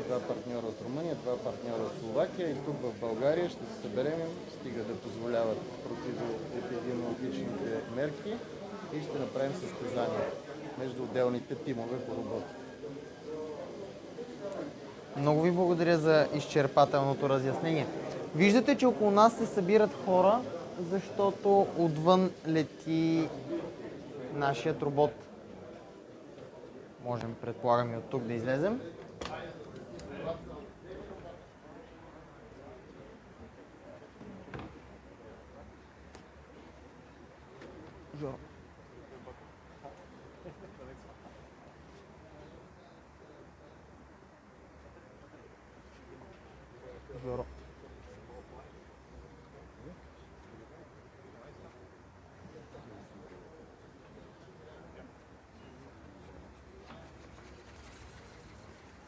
два партньора от Румъния, 2 партньора от Словакия и тук в България ще се съберем, стига да позволяват противоепидемиологичните мерки и ще направим състезание между отделните тимове по роботика. Много ви благодаря за изчерпателното разяснение. Виждате, че около нас се събират хора, защото отвън лети нашият робот. Можем, предполагам, и от тук да излезем. Жоро. Жоро.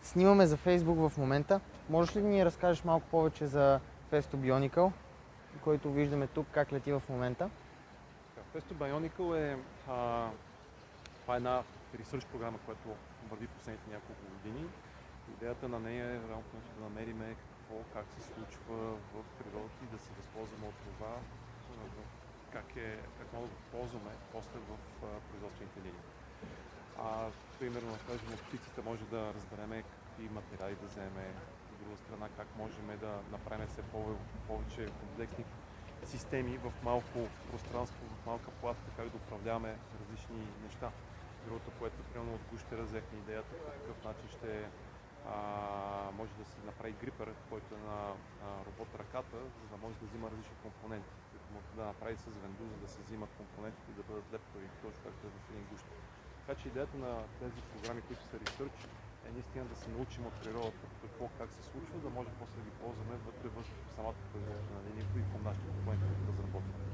Снимаме за Facebook в момента. Можеш ли да ни разкажеш малко повече за FESTO Bionicle, който виждаме тук, как лети в момента? FESTO Bionicle това е една ресърч програма, която върви последните няколко години. Идеята на нея е реално да намерим как се случва в природата и да се възползваме от това, как може да го ползваме после в производствените линии. Примерно, да кажем, от птиците може да разберем какви материали да вземе, от друга страна как можем да направим все повече комплексни системи в малко пространство, в малка платка, как да управляваме различни неща. Другото, което примерно от Гуш ще разехне идеята, по какъв начин ще може да се направи грипер, който е на робот ръката, за да може да взима различни компоненти. Може да направи с венду, за да се взимат компонентите и да бъдат лептови, точно както е в един гущ. Така че идеята на тези програми, които са ресърч, е наистина да се научим от природата какво, как се случва, да може после да ги ползваме вътре в самата производствена линия и по нашите компоненти да разработваме.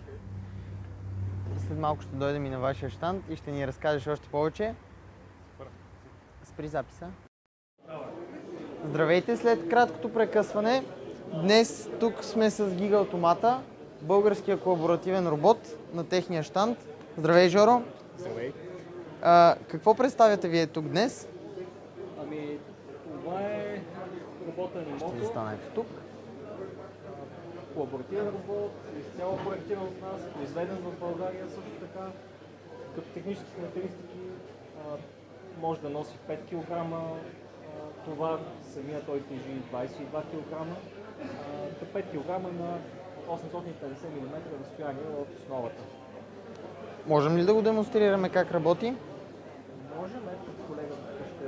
След малко ще дойдем и на вашия щанд и ще ни разкажеш още повече. Спри записа. Здравейте, след краткото прекъсване. Днес тук сме с гига автомата, българския колаборативен робот на техния щанд. Здравей, Жоро! Здравей! Какво представяте вие тук днес? Ами, това е робота ни мото. Ще застана ето тук. Колаборативен робот, изцяло проектиран от нас, произведен в България също така. Като технически характеристики може да носи 5 кг товар, самия той тежи 22 кг. 5 кг на 850 мм разстояние от основата. Можем ли да го демонстрираме как работи? Можем, ето колегата ще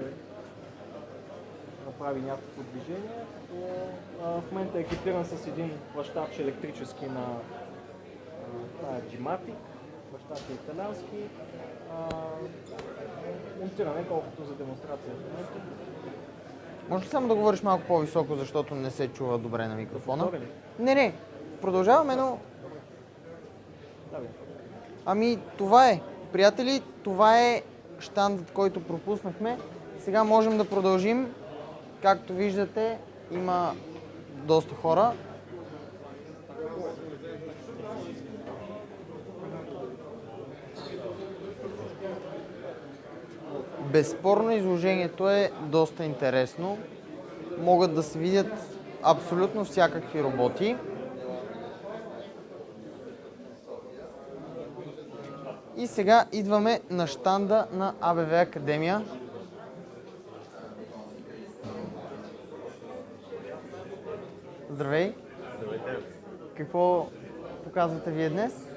направи някакво движение. В момента е екипиран с един плащач електрически на G-Matic, плащач е италиански. Монтиране колкото за демонстрация в момента. Може ли само да говориш малко по-високо, защото не се чува добре на микрофона? Добре ли? Не, продължаваме, но... Да, бе. Ами, това е. Приятели, това е щандът, който пропуснахме. Сега можем да продължим. Както виждате, има доста хора. Безспорно изложението е доста интересно. Могат да се видят абсолютно всякакви роботи. И сега идваме на щанда на АБВ Академия. Здравей! Здравейте! Какво показвате вие днес?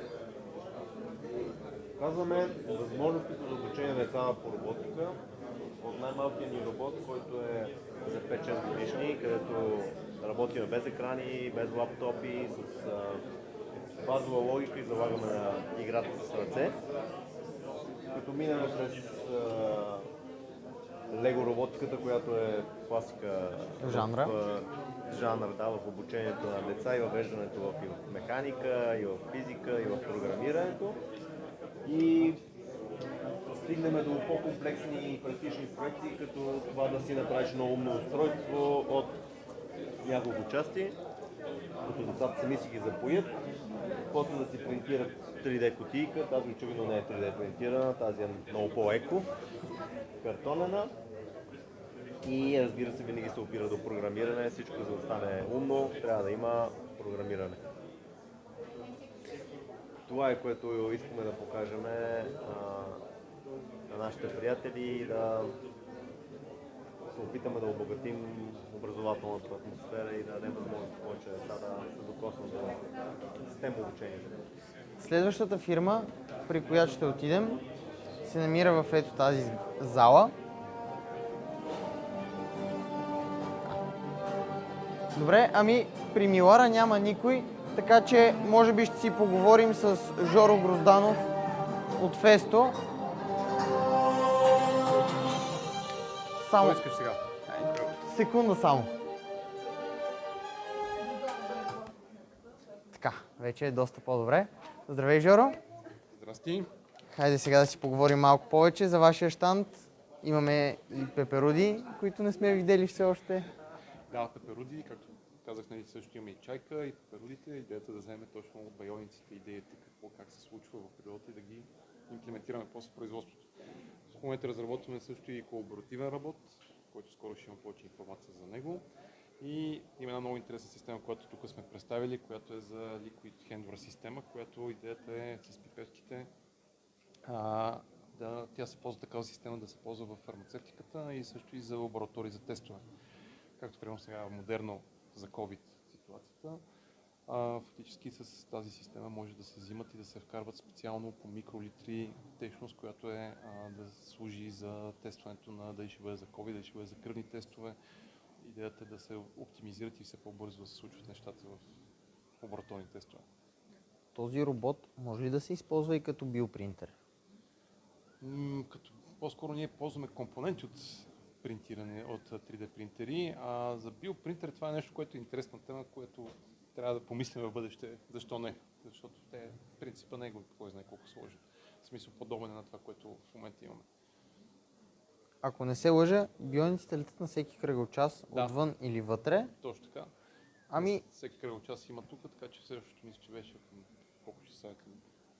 Казваме възможностите за обучение на деца по роботика от най-малкия ни робот, който е за 5-6 годишни, където работим без екрани, без лаптопи, с базова логика и залагаме на играта с ръце. Като минем през лего роботиката, която е класика жанра. Жанр, да, в обучението на деца и въвеждането в механика, и в физика, и в програмирането. И стигнем до по-комплексни и практични проекти, като това да си направиш едно умно устройство от няколко части, като децата сами си ги запоят, после да си принтират 3D кутийка, тази очевидно не е 3D принтирана, тази е много по-еко, картонена. И разбира се, винаги се опира до програмиране, всичко за да стане умно, трябва да има програмиране. Това е, което искаме да покажем на нашите приятели и да се опитаме да обогатим образователната атмосфера и да дадем възможност повече деца да се докоснат до система обучението. Следващата фирма, при която ще отидем, се намира в ето тази зала. Добре, ами при Милара няма никой, така че може би ще си поговорим с Жоро Грозданов от FESTO. Само... искаш сега? Секунда само. Така, вече е доста по-добре. Здравей, Жоро! Здрасти! Хайде сега да си поговорим малко повече за вашия щанд. Имаме и пеперуди, които не сме видели все още. Да, пеперуди, както казах, нали, също имаме и чайка, и пеперудите. Идеята да вземем точно от байониците, идеите как се случва в природата и да ги имплементираме после в производството. В момента разработваме също и колаборативен робот, който скоро ще има повече информация за него. И има една много интересна система, която тук сме представили, която е за Liquid Handler система, която идеята е с пипетките тя се ползва такава система да се ползва в фармацевтиката и също и за лаборатории за тестове. Както примерно сега модерно за COVID ситуацията, фактически с тази система може да се взимат и да се вкарват специално по микролитри течност, която е да служи за тестването на дали ще бъде за COVID, дали ще бъде за кръвни тестове. Идеята е да се оптимизират и все по-бързо да се случват нещата в лабораторни тестове. Този робот може ли да се използва и като биопринтер? По-скоро ние ползваме компоненти от принтиране от 3D принтери, а за биопринтер това е нещо, което е интересна тема, което трябва да помислим в бъдеще. Защо не? Защото принципа не е кой знае колко сложен. В смисъл подобен на това, което в момента имаме. Ако не се лъжа, биониците летят на всеки кръгъл час, отвън или вътре. Точно така. Ами... Всеки кръгъл час има тук, така че следващото мисля, че беше към колко часа е към...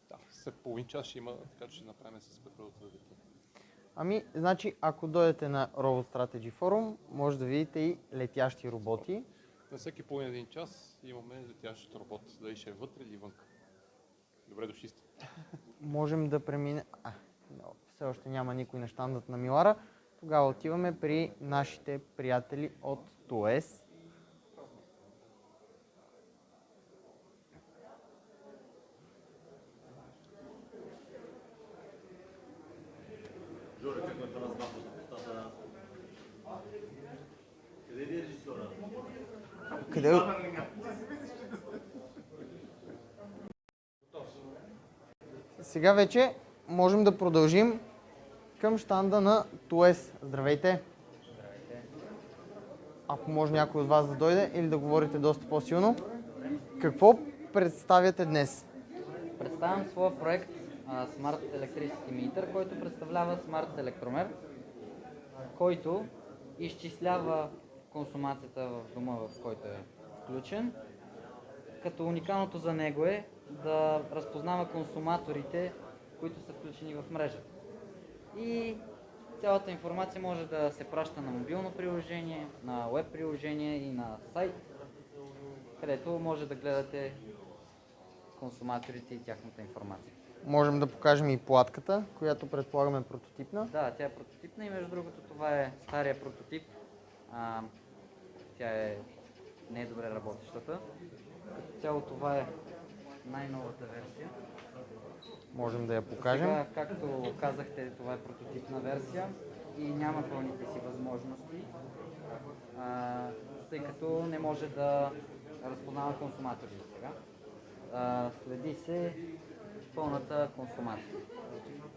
Да, след половин час ще има, така че ще направим с петролата да лети. Ами, значи, ако дойдете на Robot Strategy Forum, може да видите и летящи роботи. На всеки половин един час имаме летящ робот, дали ще е вътре или вън. Добре дошли сте. Можем да преминем... все още няма никой на щандът на Милара. Тогава отиваме при нашите приятели от ТОЕС. Къде? Сега вече можем да продължим към щанда на ТОЕС. Здравейте! Здравейте! Ако може някой от вас да дойде или да говорите доста по-силно. Какво представяте днес? Представям своя проект Smart Electricity Meter, който представлява смарт електромер, който изчислява консумацията в дома, в който е включен, като уникалното за него е да разпознава консуматорите, които са включени в мрежата. И цялата информация може да се праща на мобилно приложение, на веб приложение и на сайт, където може да гледате консуматорите и тяхната информация. Можем да покажем и платката, която предполагаме е прототипна. Да, тя е прототипна и между другото това е стария прототип. Тя не е добре работещата. Като цяло това е най-новата версия. Можем да я покажем. Сега, както казахте, това е прототипна версия и няма пълните си възможности, тъй като не може да разпознава консуматорите сега. Следи се пълната консумация.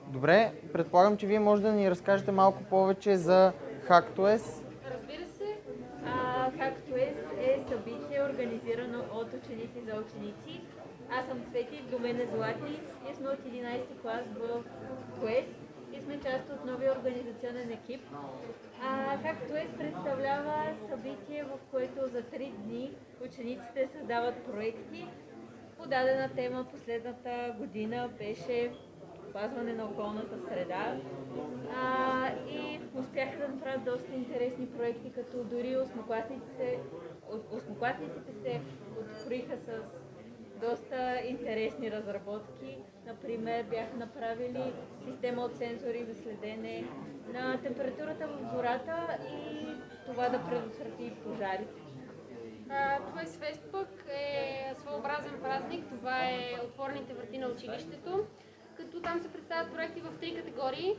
Добре, предполагам, че вие може да ни разкажете малко повече за HackTOES. Разбира се, HackTOES е събитие, организирано от ученици за ученици. Аз съм Свети, до мен е Злати и сме от 11 клас в ТОЕС и сме част от новия организационен екип. HackTOES представлява събитие, в което за 3 дни учениците създават проекти. По дадена тема последната година беше опазване на околната среда и успяха да направят доста интересни проекти, като дори осмокласниците се откроиха с доста интересни разработки. Например, бяха направили система от сензори за следене на температурата в гората и това да предотврати пожарите. ТОЕС Фест пък е своеобразен празник. Това е отворените врати на училището, като там се представят проекти в 3 категории: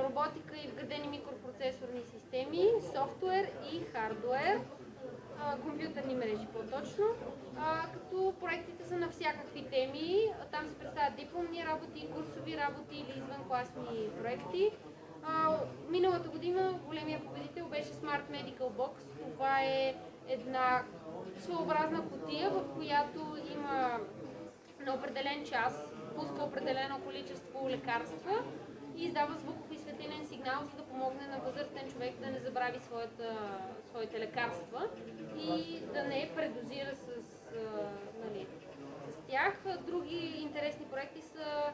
роботика и вградени микропроцесорни системи, софтуер и хардуер, компютърни мрежи по-точно, като проектите са на всякакви теми. Там се представят дипломни работи, курсови работи или извънкласни проекти. Миналата година големия победител беше Smart Medical Box. Това е една своеобразна кутия, в която има на определен час, пуска определено количество лекарства и издава звуков и светлинен сигнал, за да помогне на възрастен човек да не забрави своите лекарства и да не предозира с тях. Други интересни проекти са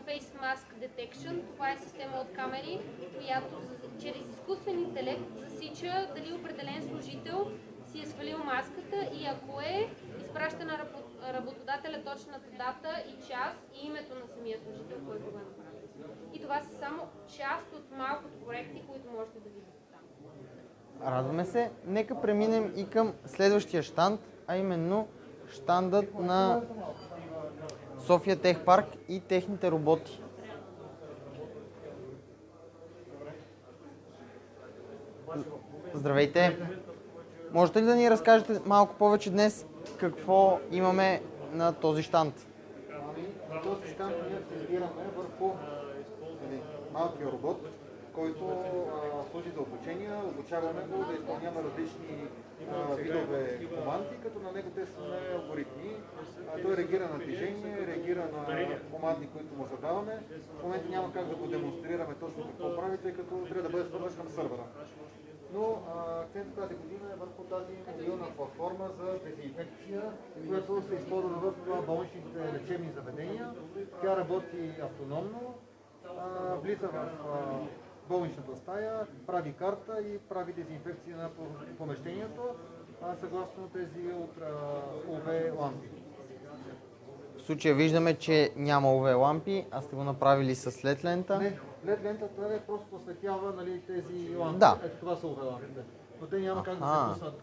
Face Mask Detection. Това е система от камери, която чрез изкуствен интелект засича дали определен служител си е свалил маската и ако изпраща на работодателя точната дата и час и името на самия служител, който го е направил. И това са само част от малкото проекти, които можете да видите там. Радваме се. Нека преминем и към следващия щанд, а именно щандът на София Тех Парк и техните роботи. Здравейте! Можете ли да ни разкажете малко повече днес какво имаме на този щанд? На този щанд ние акцентираме върху малкия робот, който служи за обучение. Обучаваме го да изпълнява различни видове команди, като на него те са алгоритми. Той реагира на движение, реагира на команди, които му задаваме. В момента няма как да го демонстрираме точно какво прави, тъй като трябва да бъде свързан към сървъра. Но акцентът тази година е върху тази мобилна платформа за дезинфекция, която се използва в болничните лечебни заведения. Тя работи автономно, влиза в болничната стая, прави карта и прави дезинфекция на помещението, съгласно тези от UV лампи. В случая виждаме, че няма UV лампи, а сте го направили с LED лента. Не, LED лентата просто осветява, нали, тези лампи. Да. Ето това са UV лампите. Но те няма как да се пуснат,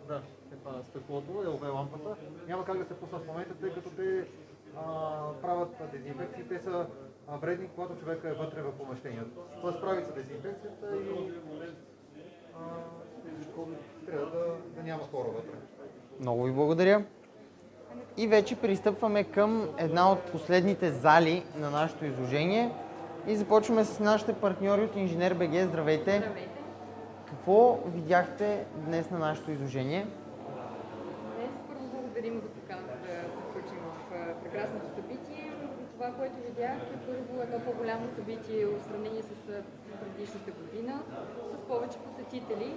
това стъклото е UV лампата, няма как да се пуснат в момента, тъй като те правят дезинфекции, те са вредни, когато човека е вътре в помещението. Тоест прави се дезинфекцията и трябва да няма хора вътре. Много ви благодаря. И вече пристъпваме към една от последните зали на нашето изложение и започваме с нашите партньори от Инженер БГ. Здравейте! Здравейте! Какво видяхте днес на нашето изложение? Днес първо благодарим за поканата да се включим в прекрасното събитие. Това, което видях, е първо едно по-голямо събитие в сравнение с предишната година, с повече посетители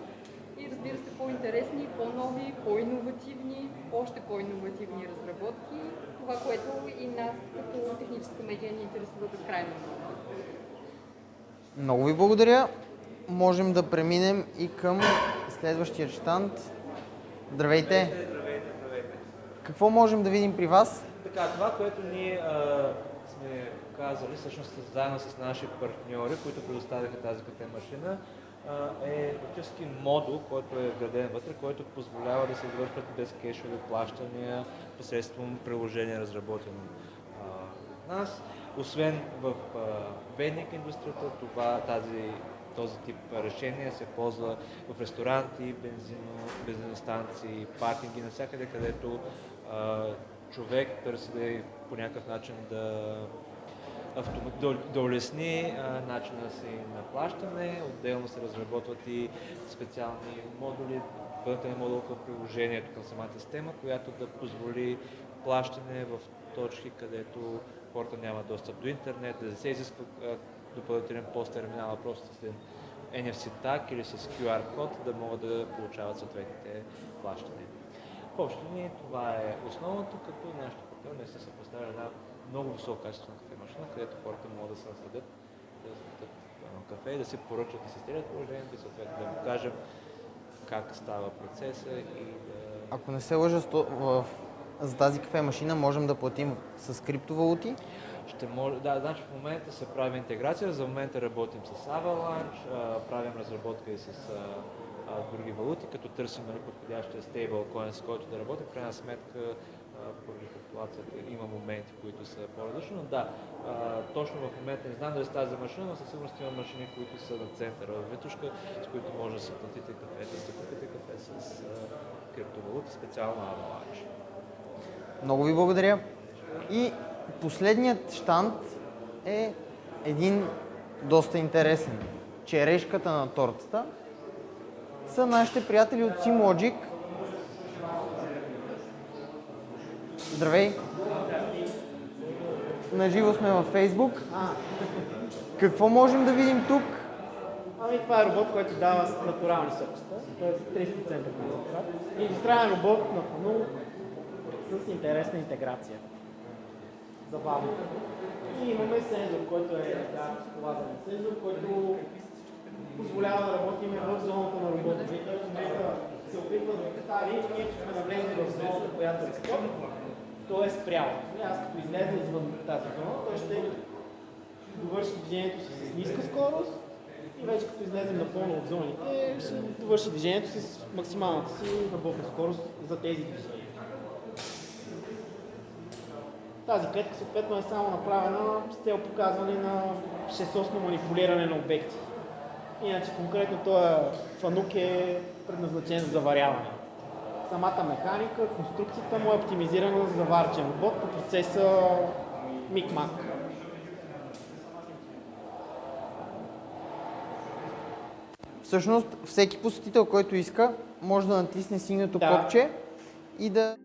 и, разбира се, по-интересни, по-нови, по-инновативни, още по-инновативни разработки. Това, което и нас като техническа медия ни интересува безкрайно много. Много ви благодаря. Можем да преминем и към следващия щанд. Здравейте! Здравейте! Какво можем да видим при вас? Така, това, което ние сме казали, всъщност заедно с наши партньори, които предоставяха тази кафе-машина, е фактически модул, който е вграден вътре, който позволява да се извършват безкешови плащания посредством приложение, разработено от нас. Освен в вейник индустрията, този тип решение се ползва в ресторанти, бензиностанции, паркинги, навсякъде, където човек търси по някакъв начин да улесни начина си на плащане. Отделно се разработват и специални модули, вътрешен модул към приложението, към самата система, която да позволи плащане в точки, където хората нямат достъп до интернет, да се изисква допълнителен пост-терминал, просто с NFC tag или с QR код, да могат да получават съответните плащания. В общи линии това е основното, като нашите партньори са поставили една много високо качествена кафе-машина, където хората могат да се насладят, да спитат кафе и да си поръчат и се стилят положението и съответно да им кажем как става процеса и да... Ако не се лъжа, за тази кафе-машина можем да платим с криптовалути? Да, значи в момента се прави интеграция, за момента работим с Avalanche, правим разработка и с други валути, като търсим подходящия стейблкоин, с който да работим. В крайна сметка, поради популацията има моменти, които са по-различни, но да, точно в момента не знам дали с тази машина, но със сигурност има машини, които са на центъра в Витушка, с които може да си платите кафе, да си купите кафе с криптовалути, специално Avalanche. Много ви благодаря. И последният щанд е един доста интересен. Черешката на тортата са нашите приятели от SimLogic. Здравей! Наживо сме във Facebook. Какво можем да видим тук? Ами това е робот, който дава натурални сокчета, т.е. 30% концентрат. Индустриален робот на панул с интересна интеграция. Забавно. И имаме сензор, който е лазерен сензор, който позволява да работим в зоната на робота. В момента се опитва да представи, че ние сме навлезли в зоната, която е спорт, то е спрял. Аз като излезе извън тази зона, той ще довърши движението си с ниска скорост и вече като излезем напълно от зоните, ще довърши движението си с максималната си работна скорост за тези движения. Тази клетка съответно е само направена с цел показване на шестосно манипулиране на обекти. Иначе конкретно този фанук е предназначен за заваряване. Самата механика, конструкцията му е оптимизирана за заварчен робот по процеса мик-мак. Всъщност всеки посетител, който иска, може да натисне синьото копче и да...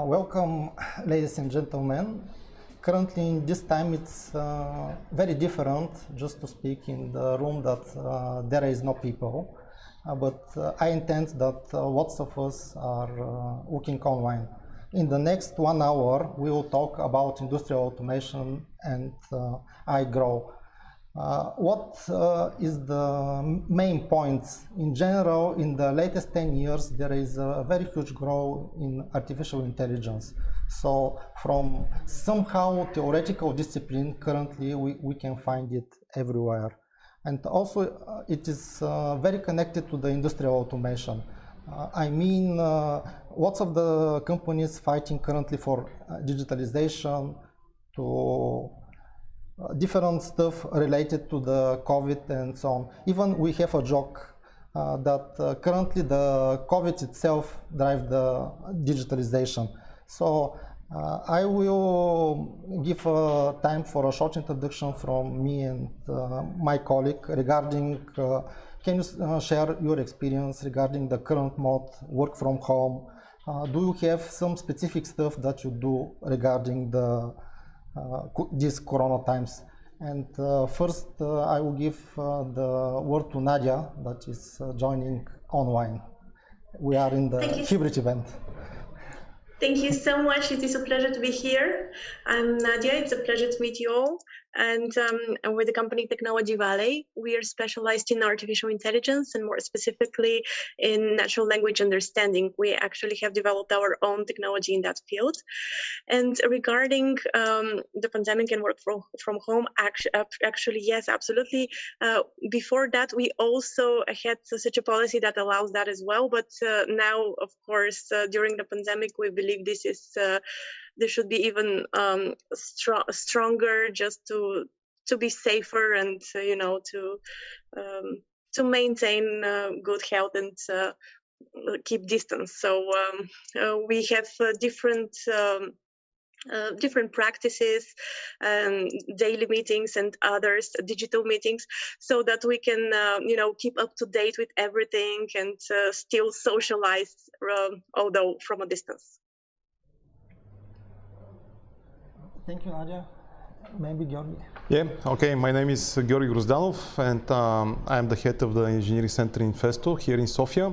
Welcome, ladies and gentlemen. Currently, in this time, it's very different just to speak in the room that there is no people. But I intend that lots of us are working online. In the next 1 hour, we will talk about industrial automation and iGrow. What is the main points? In general, in the latest 10 years, there is a very huge growth in artificial intelligence. So from somehow theoretical discipline, currently we can find it everywhere. And also it is very connected to the industrial automation. I mean, lots of the companies fighting currently for digitalization, to different stuff related to the COVID and so on. Even we have a joke that currently the COVID itself drives the digitalization. So I will give time for a short introduction from me and my colleague regarding, can you share your experience regarding the current mode, work from home? Do you have some specific stuff that you do regarding these corona times? And first I will give the word to Nadia that is joining online. We are in the hybrid event. Thank you so much. It is a pleasure to be here. I'm Nadia. It's a pleasure to meet you all. And I'm with the company Technology Valley. We are specialized in artificial intelligence and more specifically in natural language understanding. We actually have developed our own technology in that field. And regarding the pandemic and work from home, actually, yes, absolutely. Before that, we also had such a policy that allows that as well. But now, of course, during the pandemic, we believe this is there should be even stronger, just to be safer and to maintain good health and keep distance. So we have different practices, daily meetings and others, digital meetings, so that we can keep up to date with everything and still socialize, although from a distance. Thank you, Nadia. Maybe Georgi. Yeah, okay. My name is Georgi Grozdanov, and I'm the head of the engineering center in FESTO here in Sofia.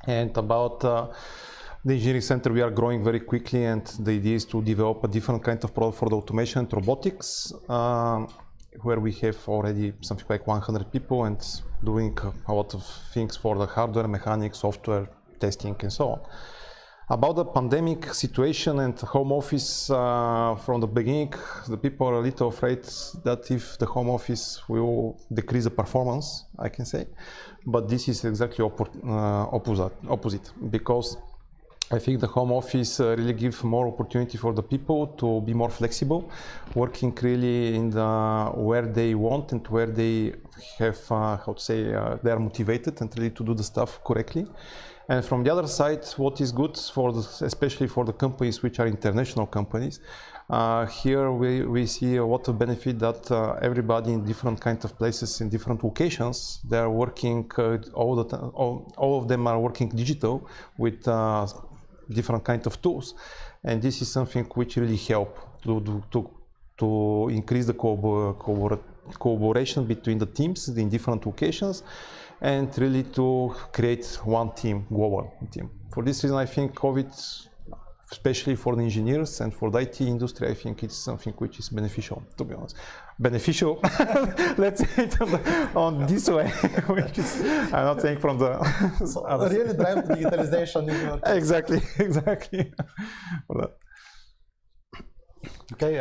And about the engineering center, we are growing very quickly, and the idea is to develop a different kind of product for the automation and robotics, where we have already something like 100 people and doing a lot of things for the hardware, mechanics, software, testing, and so on. About the pandemic situation and home office, from the beginning, the people are a little afraid that if the home office will decrease the performance, I can say. But this is exactly opposite, because I think the home office really gives more opportunity for the people to be more flexible, working really in where they want and where they have, they are motivated and really to do the stuff correctly. And from the other side, what is good especially for the companies which are international companies, here we see a lot of benefit that everybody in different kinds of places, in different locations, they are working, all of them are working digital with different kinds of tools. And this is something which really help to increase the collaboration between the teams in different locations, and really to create one team, global team. For this reason, I think COVID, especially for the engineers and for the IT industry, I think it's something which is beneficial, to be honest. Beneficial, let's say it on this way, which is, I'm not saying from the... So really drive the digitalization in your case. Exactly. Okay,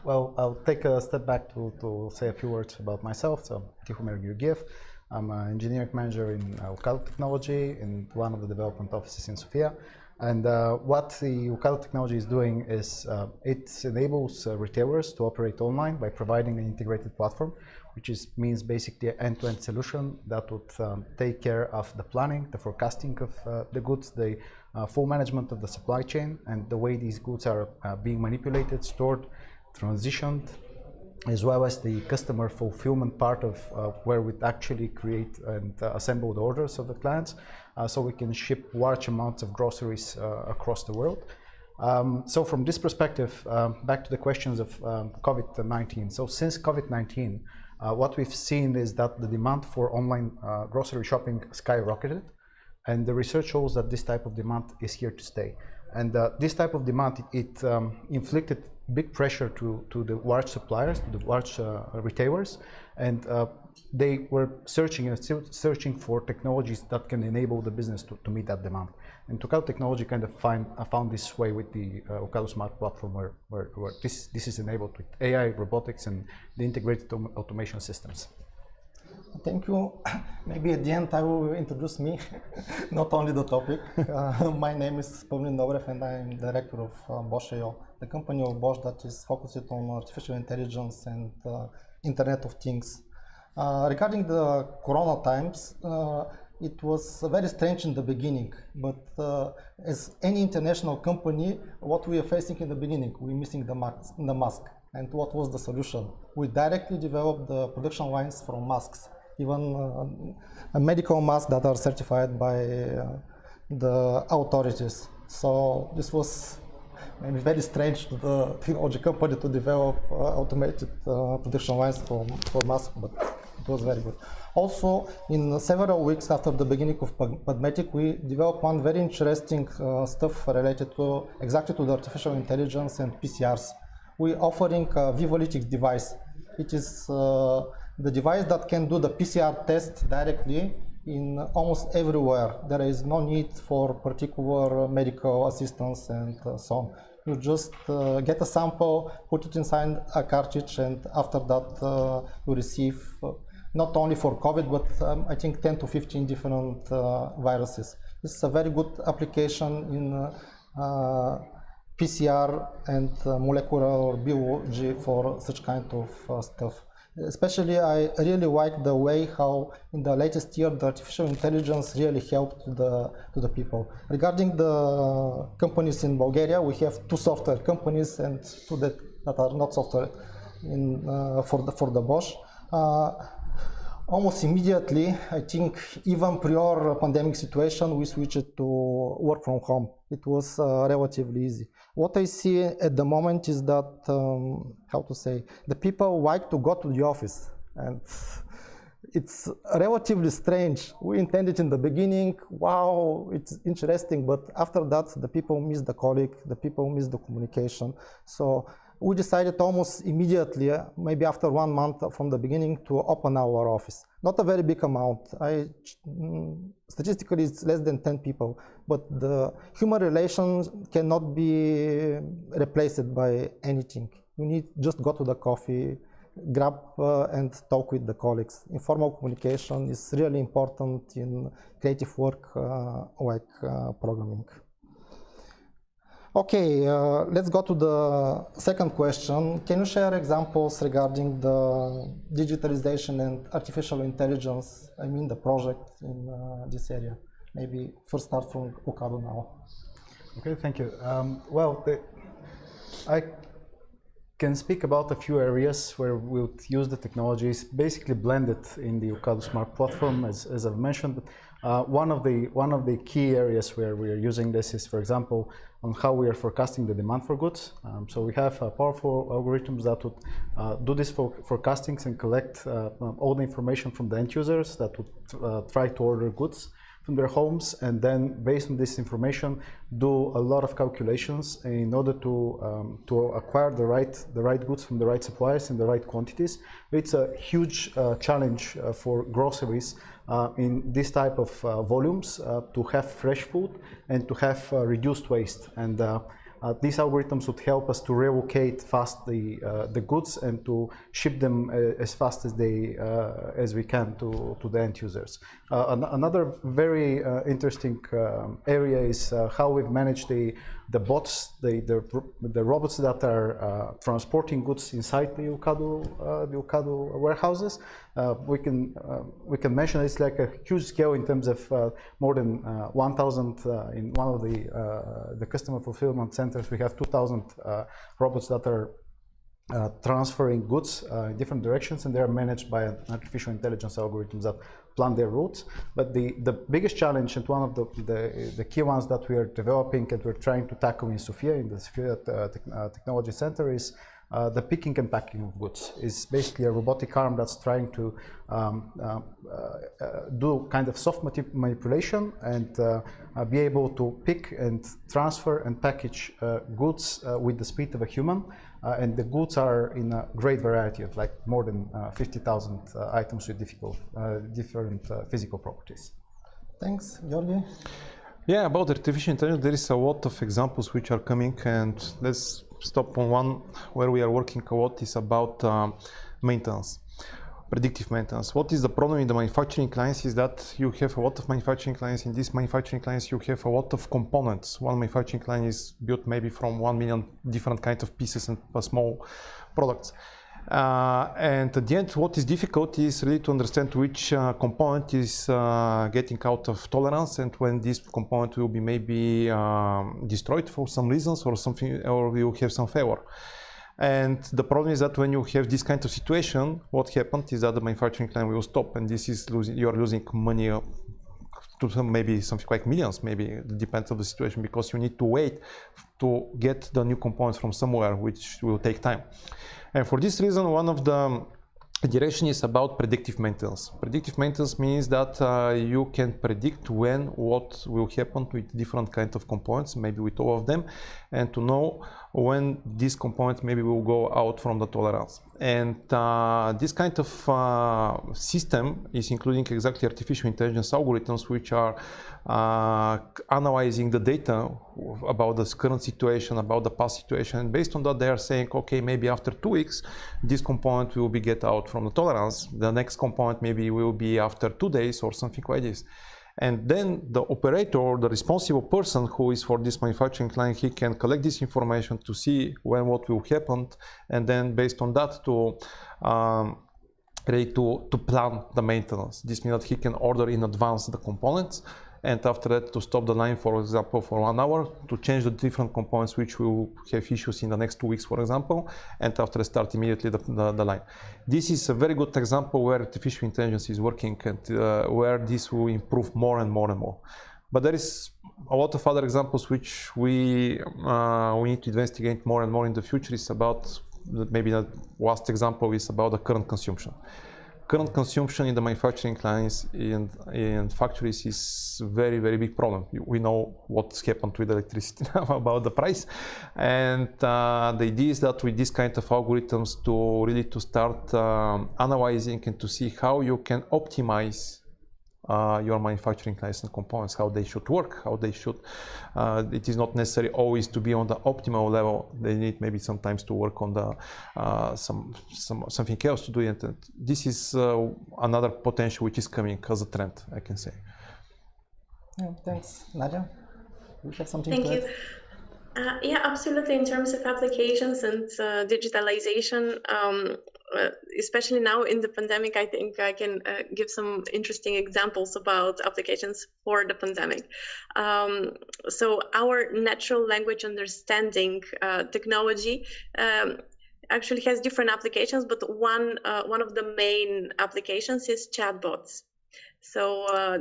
well, I'll take a step back to say a few words about myself. So, Tihomir Georgiev. I'm an engineering manager in Dokато technology in one of the development offices in Sofia. And what the Dokато technology is doing is it enables retailers to operate online by providing an integrated platform, which means basically an end-to-end solution that would take care of the planning, the forecasting of the goods, the full management of the supply chain, and the way these goods are being manipulated, stored, transitioned, as well as the customer fulfillment part of where we actually create and assemble the orders of the clients, so we can ship large amounts of groceries across the world. So from this perspective, back to the questions of COVID-19. So since COVID-19, what we've seen is that the demand for online grocery shopping skyrocketed, and the research shows that this type of demand is here to stay. And this type of demand, it inflicted big pressure to the large suppliers, to the large retailers, and they were searching and still searching for technologies that can enable the business to meet that demand. And Dokато technology kind of found this way with the Dokато Smart platform, where this is enabled with AI, robotics, and the integrated automation systems. Thank you. Maybe at the end I will introduce me, not only the topic. My name is Pavlin Dobrev and I am director of Bosch.io, the company of Bosch that is focused on artificial intelligence and Internet of Things. Regarding the Corona times, it was very strange in the beginning, but as any international company, what we are facing in the beginning, we're missing the mask. And what was the solution? We directly developed the production lines from masks, even a medical masks that are certified by the authorities. So this was maybe very strange to the technology company to develop automated production lines for masks, but it was very good. Also, in several weeks after the beginning of pandemic, we developed one very interesting stuff related to exactly to the artificial intelligence and PCRs. We're offering a Vivolytics device. It is the device that can do the PCR test directly in almost everywhere. There is no need for particular medical assistance and so on. You just get a sample, put it inside a cartridge, and after that you receive not only for COVID, but I think 10 to 15 different viruses. This is a very good application in PCR and molecular biology for such kind of stuff. Especially, I really like the way how in the latest year the artificial intelligence really helped to the people. Regarding the companies in Bulgaria, we have 2 software companies and 2 that are not software for the Bosch. Almost immediately, I think even prior pandemic situation, we switched to work from home. It was relatively easy. What I see at the moment is that, how to say, the people like to go to the office, and it's relatively strange. We intended in the beginning, wow, it's interesting, but after that, the people miss the colleague, the people miss the communication. So we decided almost immediately, maybe after 1 month from the beginning, to open our office. Not a very big amount. Statistically, it's less than 10 people, but the human relations cannot be replaced by anything. You need just go to the coffee, grab and talk with the colleagues. Informal communication is really important in creative work like programming. Okay, let's go to the second question. Can you share examples regarding the digitalization and artificial intelligence, I mean the project in this area? Maybe first start from Dokато now. Okay, thank you. Well, I can speak about a few areas where we'll use the technologies basically blended in the Dokато Smart platform, as I've mentioned. But one of the key areas where we are using this is, for example, on how we are forecasting the demand for goods. So we have powerful algorithms that would do this forecastings and collect all the information from the end users that would try to order goods from their homes, and then based on this information do a lot of calculations in order to acquire the right goods from the right suppliers in the right quantities. It's a huge challenge for groceries in this type of volumes to have fresh food and to have reduced waste. And these algorithms would help us to relocate fast the goods and to ship them as fast as we can to the end users. Another very interesting area is how we've managed the bots, the robots that are transporting goods inside the Dokато warehouses. We can mention it's like a huge scale in terms of more than 1,000 in one of the customer fulfillment centers. We have 2,000 robots that are transferring goods in different directions, and they are managed by an artificial intelligence algorithm that plan their routes. But the biggest challenge, and one of the key ones that we are developing and we're trying to tackle in Sofia, in the Sofia Technology Center, is the picking and packing of goods. Is basically a robotic arm that's trying to do kind of soft manipulation and be able to pick and transfer and package goods with the speed of a human. And the goods are in a great variety of like more than 50,000 items with different physical properties. Thanks, Georgi. Yeah, about artificial intelligence, there is a lot of examples which are coming, and let's stop on one where we are working a lot is about maintenance, predictive maintenance. What is the problem in the manufacturing lines is that you have a lot of manufacturing lines. In these manufacturing lines, you have a lot of components. One manufacturing line is built maybe from 1 million different kinds of pieces and small products. And at the end, what is difficult is really to understand which component is getting out of tolerance, and when this component will be maybe destroyed for some reasons or something, or will have some failure. And the problem is that when you have this kind of situation, what happens is that the manufacturing line will stop, and this is you are losing money to maybe something like millions, maybe it depends on the situation, because you need to wait to get the new components from somewhere, which will take time. And for this reason, one of the direction is about predictive maintenance. Predictive maintenance means that you can predict when what will happen with different kinds of components, maybe with all of them, and to know when this component maybe will go out from the tolerance. And this kind of system is including exactly artificial intelligence algorithms which are analyzing the data about the current situation, about the past situation, and based on that they are saying, okay, maybe after 2 weeks this component will be get out from the tolerance, the next component maybe will be after 2 days or something like this. And then the operator, or the responsible person who is for this manufacturing line, he can collect this information to see when what will happen, and then based on that to plan the maintenance. This means that he can order in advance the components, and after that to stop the line, for example, for 1 hour, to change the different components which will have issues in the next 2 weeks, for example, and after start immediately the line. This is a very good example where artificial intelligence is working, and where this will improve more and more and more. But there is a lot of other examples which we need to investigate more and more in the future. It's about, maybe the last example is about the current consumption. Current consumption in the manufacturing lines in factories is very, very big problem. We know what's happened with electricity now about the price, and the idea is that with this kind of algorithms to really to start analyzing and to see how you can optimize your manufacturing lines and components, how they should work, how they should, it is not necessary always to be on the optimal level. They need maybe sometimes to work on the something else to do it. And this is another potential which is coming as a trend, I can say. Yeah, thanks. Nadia, you have something Thank to you. add? Yeah, absolutely. In terms of applications and digitalization, especially now in the pandemic, I think I can give some interesting examples about applications for the pandemic. So our natural language understanding technology actually has different applications, but one of the main applications is chatbots. So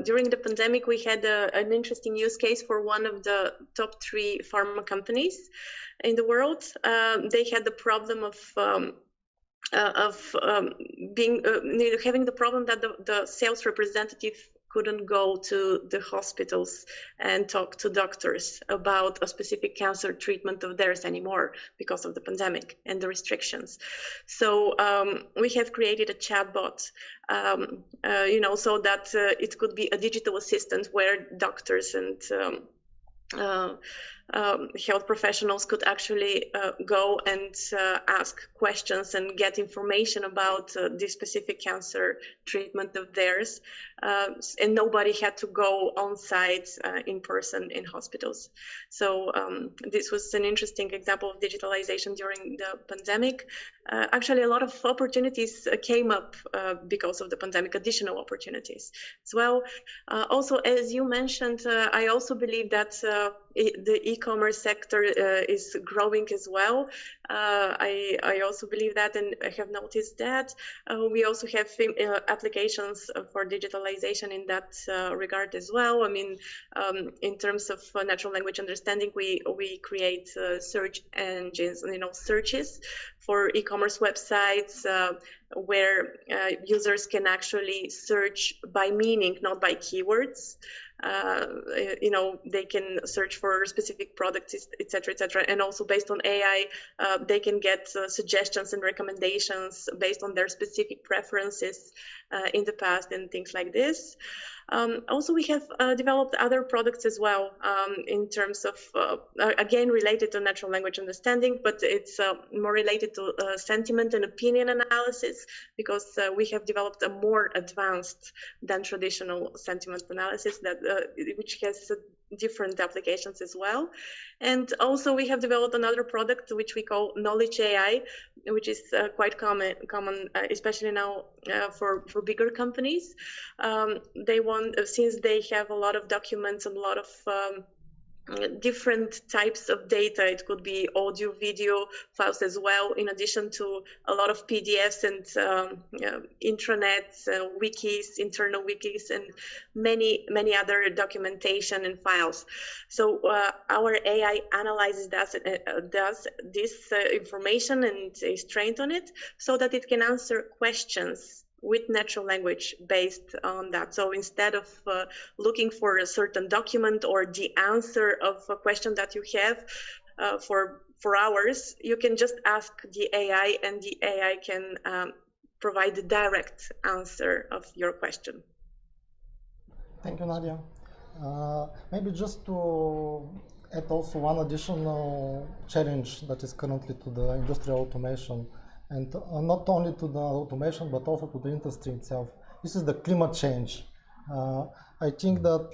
during the pandemic, we had an interesting use case for one of the top 3 pharma companies in the world. They had the problem of having the problem that the sales representative couldn't go to the hospitals and talk to doctors about a specific cancer treatment of theirs anymore because of the pandemic and the restrictions. So we have created a chatbot, so that it could be a digital assistant where doctors and health professionals could actually go and ask questions and get information about this specific cancer treatment of theirs, and nobody had to go on site in person in hospitals. So this was an interesting example of digitalization during the pandemic. Actually, a lot of opportunities came up because of the pandemic, additional opportunities as well. Also, as you mentioned, I also believe that the e-commerce sector is growing as well. I also believe that, and I have noticed that. We also have applications for digitalization in that regard as well. I mean, in terms of natural language understanding, we create search engines, searches for e-commerce websites where users can actually search by meaning, not by keywords. They can search for specific products, etc., etc. And also based on AI, they can get suggestions and recommendations based on their specific preferences in the past and things like this. Also, we have developed other products as well in terms of, again, related to natural language understanding, but it's more related to sentiment and opinion analysis, because we have developed a more advanced than traditional sentiment analysis which has different applications as well. And also we have developed another product which we call Knowledge AI, which is quite common, especially now for bigger companies. Since they have a lot of documents and a lot of different types of data. It could be audio, video files as well, in addition to a lot of PDFs and intranets, wikis, internal wikis, and many other documentation and files. So our AI analyzes does this information and is trained on it so that it can answer questions with natural language based on that. So instead of looking for a certain document or the answer of a question that you have for hours, you can just ask the AI and the AI can provide the direct answer of your question. Thank you, Nadia. Maybe just to add also one additional challenge that is currently to the industrial automation, and not only to the automation, but also to the industry itself. This is the climate change. I think that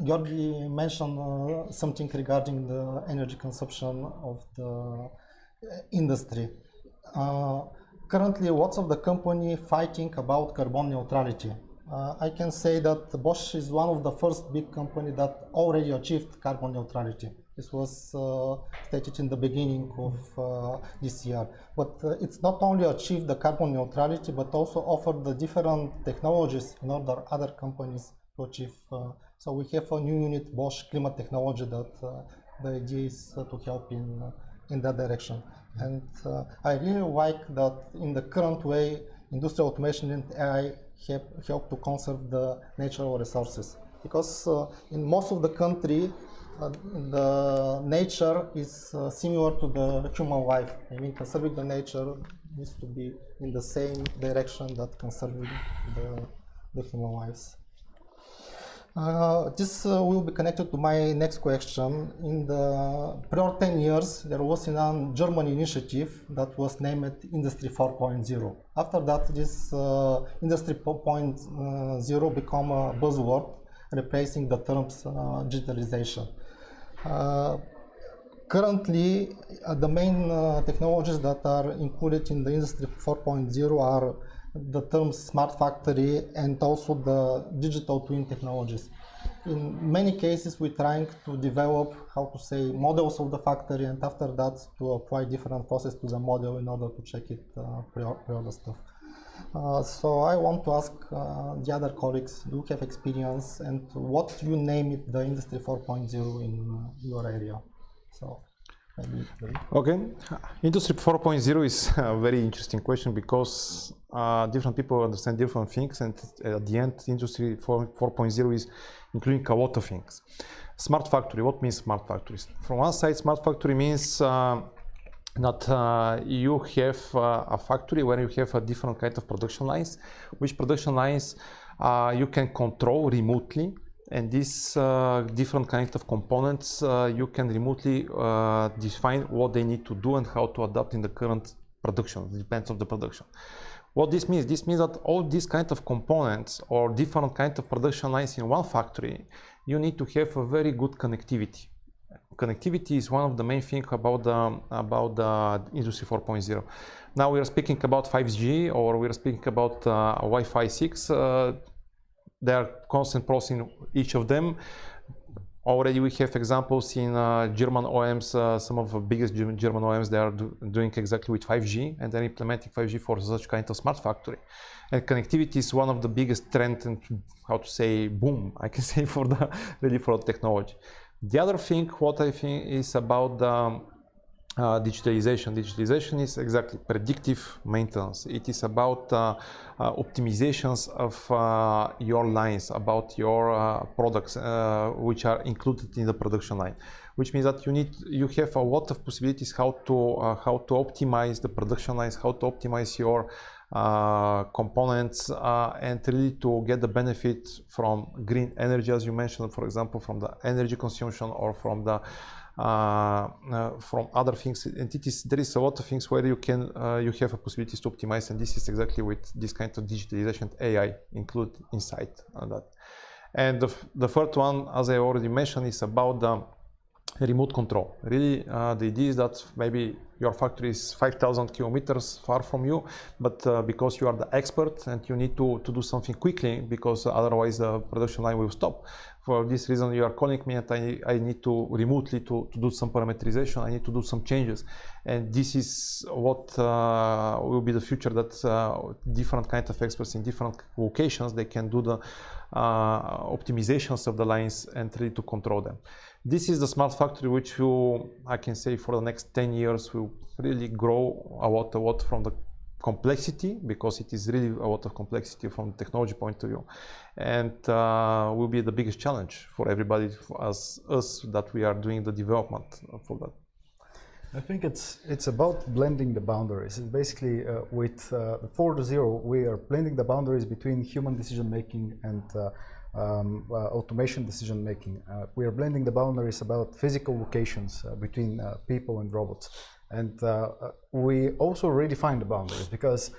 Georgi mentioned something regarding the energy consumption of the industry. Currently, lots of the company fighting about carbon neutrality. I can say that Bosch is one of the first big company that already achieved carbon neutrality. This was stated in the beginning of this year. But it's not only achieved the carbon neutrality, but also offered the different technologies in order other companies to achieve. So we have a new unit, Bosch Climate Technology, that the idea is to help in that direction. And I really like that in the current way, industrial automation and AI help to conserve the natural resources. Because in most of the country, the nature is similar to the human life. I mean, conserving the nature needs to be in the same direction that conserving the human lives. This will be connected to my next question. In the prior 10 years, there was a German initiative that was named Industry 4.0. After that, this Industry 4.0 became a buzzword, replacing the terms digitalization. Currently, the main technologies that are included in the Industry 4.0 are the terms smart factory and also the digital twin technologies. In many cases, we're trying to develop, models of the factory, and after that to apply different process to the model in order to check it pre-order stuff. So I want to ask the other colleagues, do you have experience, and what you name it the Industry 4.0 in your area? So maybe. Okay, Industry 4.0 is a very interesting question because different people understand different things, and at the end, Industry 4.0 is including a lot of things. Smart factory, what means smart factories? From one side, smart factory means that you have a factory where you have a different kind of production lines, which production lines you can control remotely, and these different kinds of components you can remotely define what they need to do and how to adapt in the current production. It depends on the production. What this means? This means that all these kinds of components or different kinds of production lines in one factory, you need to have a very good connectivity. Connectivity is one of the main things about the Industry 4.0. Now we are speaking about 5G or we are speaking about Wi-Fi 6. There are constant pros in each of them. already we have examples in German OEMs, some of the biggest German OEMs, they are doing exactly with 5G, and they're implementing 5G for such kind of smart factory. And connectivity is one of the biggest trend and how to say boom, I can say for the really for the technology. The other thing, what I think is about the digitalization. Digitalization is exactly predictive maintenance. It is about optimizations of your lines, about your products which are included in the production line. Which means that you have a lot of possibilities how to optimize the production lines, how to optimize your components, and really to get the benefit from green energy, as you mentioned, for example, from the energy consumption or from the from other things. And there is a lot of things where you have a possibilities to optimize, and this is exactly with this kind of digitalization, AI include inside that. And the third one, as I already mentioned, is about the remote control. Really, the idea is that maybe your factory is 5,000 kilometers far from you, but because you are the expert and you need to do something quickly, because otherwise the production line will stop. For this reason, you are calling me and I need to remotely to do some parameterization, I need to do some changes. And this is what will be the future, that different kind of experts in different locations, they can do the optimizations of the lines and really to control them. This is the smart factory which will, I can say, for the next 10 years will really grow a lot from the complexity, because it is really a lot of complexity from the technology point of view, and will be the biggest challenge for everybody, as us, that we are doing the development for that. I think it's about blending the boundaries. It's basically with 4.0 we are blending the boundaries between human decision making and automation decision making. We are blending the boundaries about physical locations between people and robots. And we also redefine the boundaries, because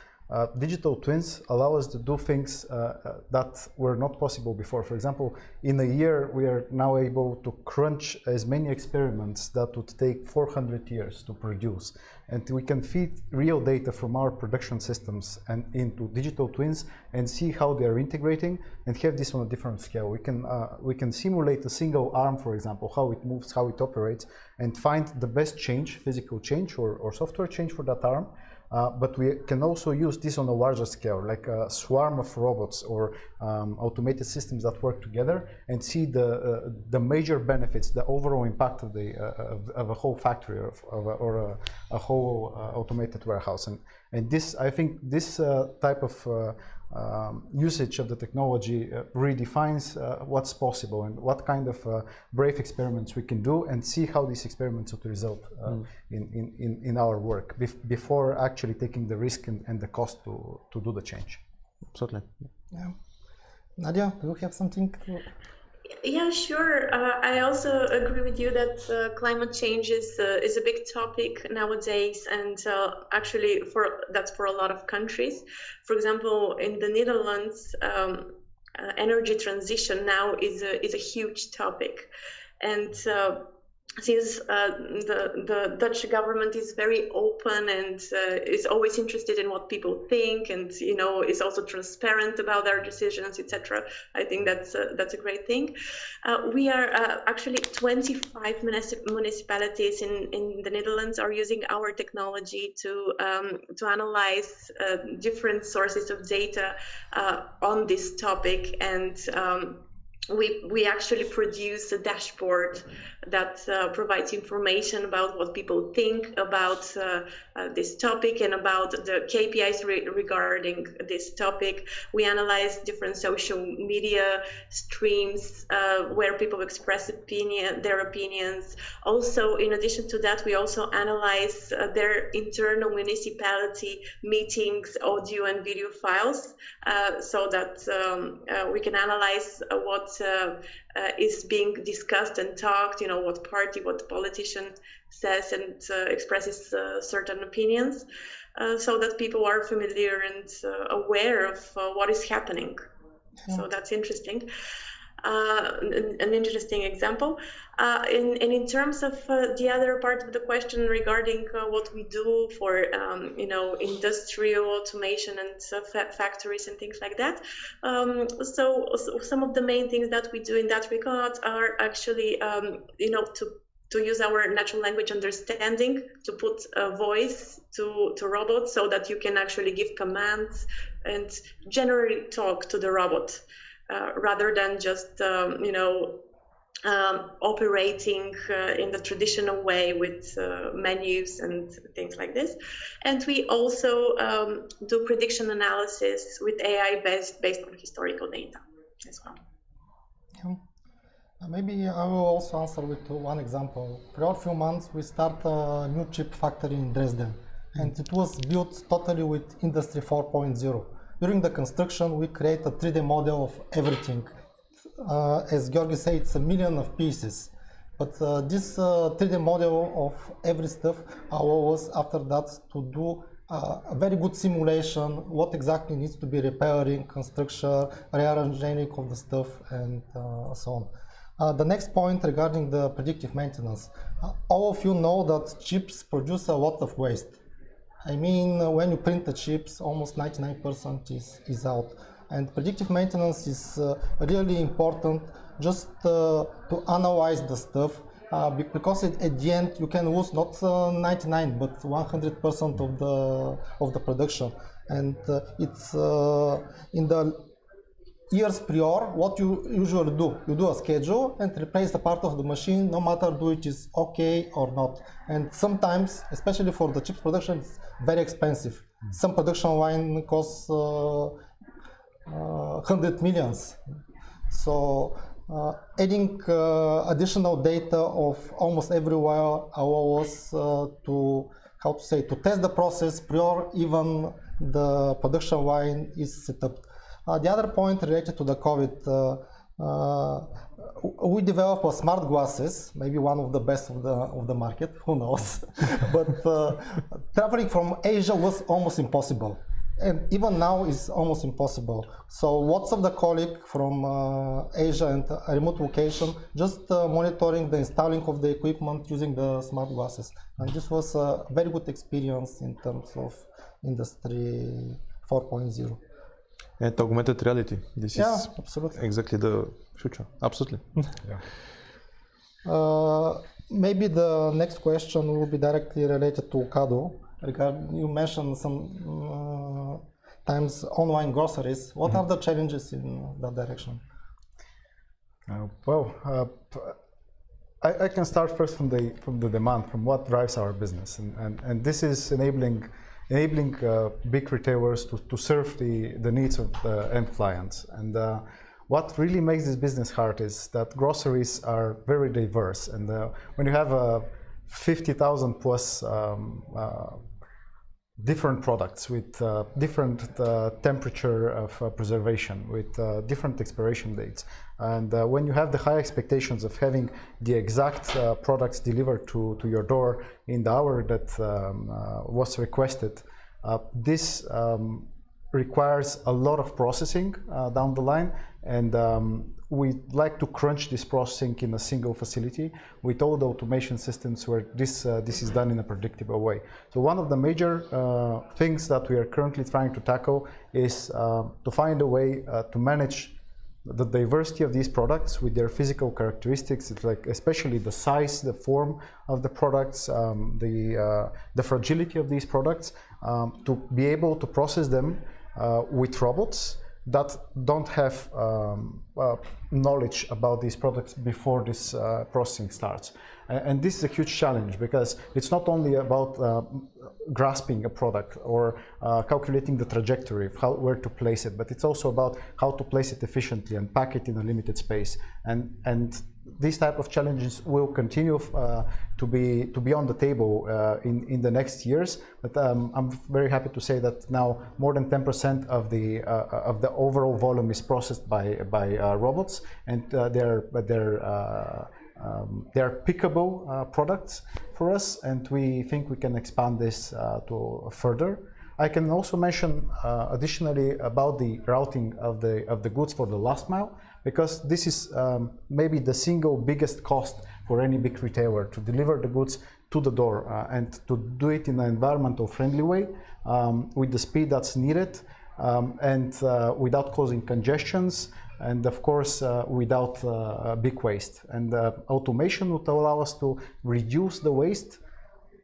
digital twins allow us to do things that were not possible before. For example, in a year, we are now able to crunch as many experiments that would take 400 years to produce. And we can feed real data from our production systems and into digital twins and see how they are integrating, and have this on a different scale. We can simulate a single arm, for example, how it moves, how it operates, and find the best change, physical change or software change for that arm. But we can also use this on a larger scale, like a swarm of robots or automated systems that work together, and see the major benefits, the overall impact of a whole factory or a whole automated warehouse. And this, I think, this type of usage of the technology redefines what's possible and what kind of brave experiments we can do, and see how these experiments would result in our work before actually taking the risk and the cost to do the change. Absolutely. Yeah. Nadia, do you have something to? Yeah, sure. I also agree with you that climate change is a big topic nowadays, and actually that's for a lot of countries. For example, in the Netherlands, energy transition now is a huge topic, and since the Dutch government is very open and is always interested in what people think, and is also transparent about their decisions, etc. I think that's a great thing. We are actually 25 municipalities in the Netherlands are using our technology to analyze different sources of data on this topic, and we actually produce a dashboard that provides information about what people think about this topic and about the KPIs regarding this topic. We analyze different social media streams where people express their opinions. Also, in addition to that, we also analyze their internal municipality meetings, audio and video files, so that we can analyze what is being discussed and talked, what party, what politician says and expresses certain opinions, so that people are familiar and aware of what is happening. So that's interesting. an interesting example. And in terms of the other part of the question regarding what we do for industrial automation and factories and things like that, so some of the main things that we do in that regard are actually to use our natural language understanding to put a voice to robots so that you can actually give commands and generally talk to the robot rather than just operating in the traditional way with menus and things like this. And we also do prediction analysis with AI based on historical data as well. Yeah. Maybe I will also answer with one example. For a few months we start a new chip factory in Dresden, and it was built totally with Industry 4.0. During the construction we create a 3D model of everything. As Georgi said, it's 1 million of pieces, but this 3D model of every stuff allows us after that to do a very good simulation, what exactly needs to be repairing, construction, rearranging of the stuff, and so on. The next point regarding the predictive maintenance. All of you know that chips produce a lot of waste. I mean, when you print the chips, almost 99% is out. And predictive maintenance is really important just to analyze the stuff, because at the end you can lose not 99 but 100% of the production. And it's in the years prior, what you usually do, you do a schedule and replace the part of the machine, no matter do it is okay or not. And sometimes, especially for the chips production, it's very expensive. Some production line costs 100 millions. So adding additional data of almost everywhere allows us to test the process prior even the production line is set up. The other point related to the COVID, we developed smart glasses, maybe one of the best of the market, who knows. But traveling from Asia was almost impossible, and even now is almost impossible. So lots of the colleagues from Asia and a remote location just monitoring the installing of the equipment using the smart glasses, and this was a very good experience in terms of Industry 4.0. And augmented reality. This is absolutely exactly the future. Absolutely. Maybe the next question will be directly related to Dokado. You mentioned some times online groceries. What are the challenges in that direction? I can start first from the demand, from what drives our business, and this is enabling big retailers to serve the needs of the end clients. And what really makes this business hard is that groceries are very diverse, and when you have 50,000 plus different products with different temperature of preservation, with different expiration dates, and when you have the high expectations of having the exact products delivered to your door in the hour that was requested, this requires a lot of processing down the line, and we like to crunch this processing in a single facility with all the automation systems where this is done in a predictable way. So one of the major things that we are currently trying to tackle is to find a way to manage the diversity of these products with their physical characteristics. It's like especially the size, the form of the products, the fragility of these products, to be able to process them with robots that don't have knowledge about these products before this processing starts. And this is a huge challenge, because it's not only about grasping a product or calculating the trajectory of where to place it, but it's also about how to place it efficiently and pack it in a limited space. And these type of challenges will continue to be on the table in the next years. But I'm very happy to say that now more than 10% of the overall volume is processed by robots, and they're pickable products for us, and we think we can expand this to further. I can also mention additionally about the routing of the goods for the last mile, because this is maybe the single biggest cost for any big retailer to deliver the goods to the door and to do it in an environmental friendly way with the speed that's needed and without causing congestions and of course without big waste. And automation would allow us to reduce the waste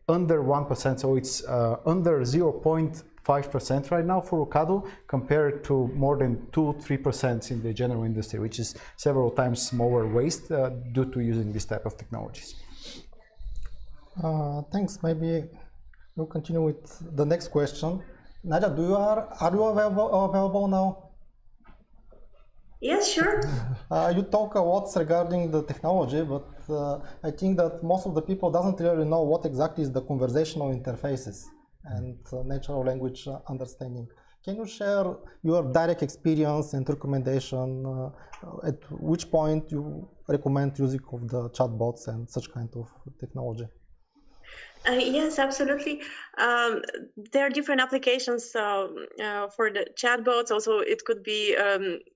under 1%, so it's under 0.5% right now for Dokато compared to more than 2-3% in the general industry, which is several times smaller waste due to using this type of technologies. Thanks. Maybe we'll continue with the next question. Nadia, are you available now? Yes, sure. You talk a lot regarding the technology, but I think that most of the people doesn't really know what exactly is the conversational interfaces and natural language understanding. Can you share your direct experience and recommendation? At which point you recommend using of the chatbots and such kind of technology? Yes, absolutely. There are different applications for the chatbots. Also, it could be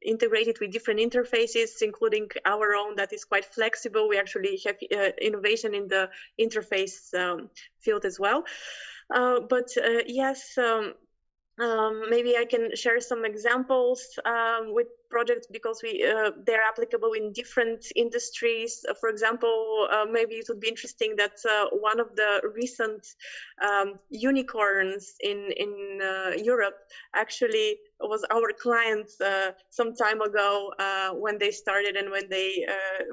integrated with different interfaces, including our own that is quite flexible. We actually have innovation in the interface field as well. Yes, maybe I can share some examples with projects because they're applicable in different industries. For example, maybe it would be interesting that one of the recent unicorns in Europe actually was our client some time ago when they started and when they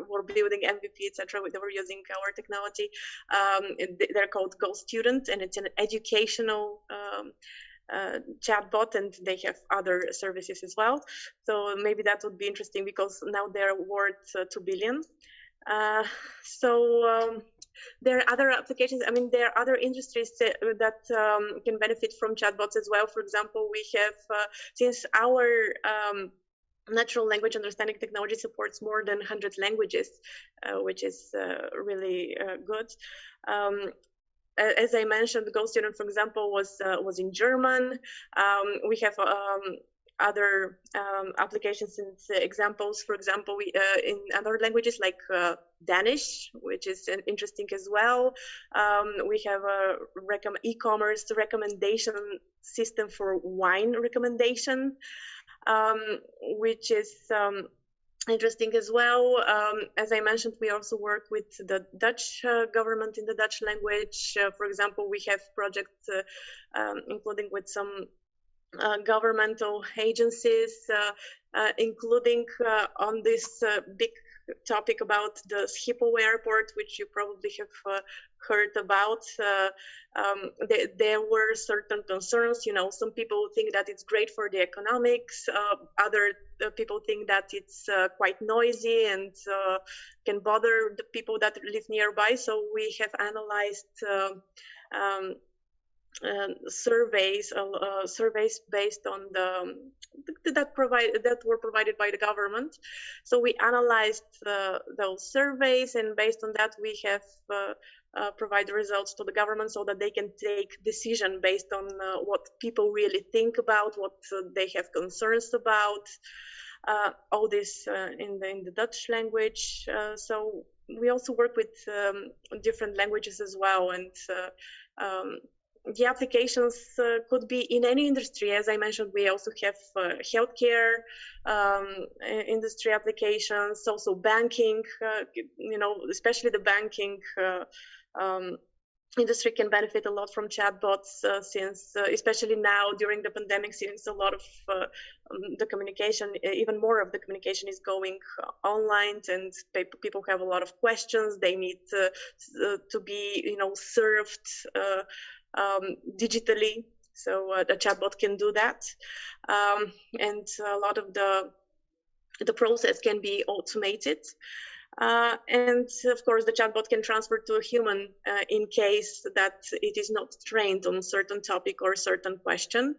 were building MVP, etc. They were using our technology. They're called Go Student, and it's an educational chatbot, and they have other services as well. So maybe that would be interesting because now they're worth 2 billion. There are other applications. I mean, there are other industries that can benefit from chatbots as well. For example, we have, since our natural language understanding technology supports more than 100 languages, which is really good. As I mentioned, the Go Student, for example, was in German. We have other applications and examples. For example, in other languages like Danish, which is interesting as well. We have a e-commerce recommendation system for wine recommendation, which is interesting as well. As I mentioned, we also work with the Dutch government in the Dutch language. For example, we have projects including with some governmental agencies, including on this big topic about the Schiphol airport, which you probably have heard about. There were certain concerns. You know, some people think that it's great for the economics. Other people think that it's quite noisy and can bother the people that live nearby. So we have analyzed surveys based on that were provided by the government. So we analyzed those surveys, and based on that, we have provide results to the government so that they can take decision based on what people really think about, what they have concerns about. All this in the Dutch language. So we also work with different languages as well, and the applications could be in any industry. As I mentioned, we also have healthcare industry applications, also banking. Especially the banking industry can benefit a lot from chatbots since, especially now during the pandemic, since a lot of the communication, even more of the communication is going online, and people have a lot of questions. They need to be, served digitally. So the chatbot can do that, and a lot of the process can be automated. And of course, the chatbot can transfer to a human in case that it is not trained on a certain topic or a certain question.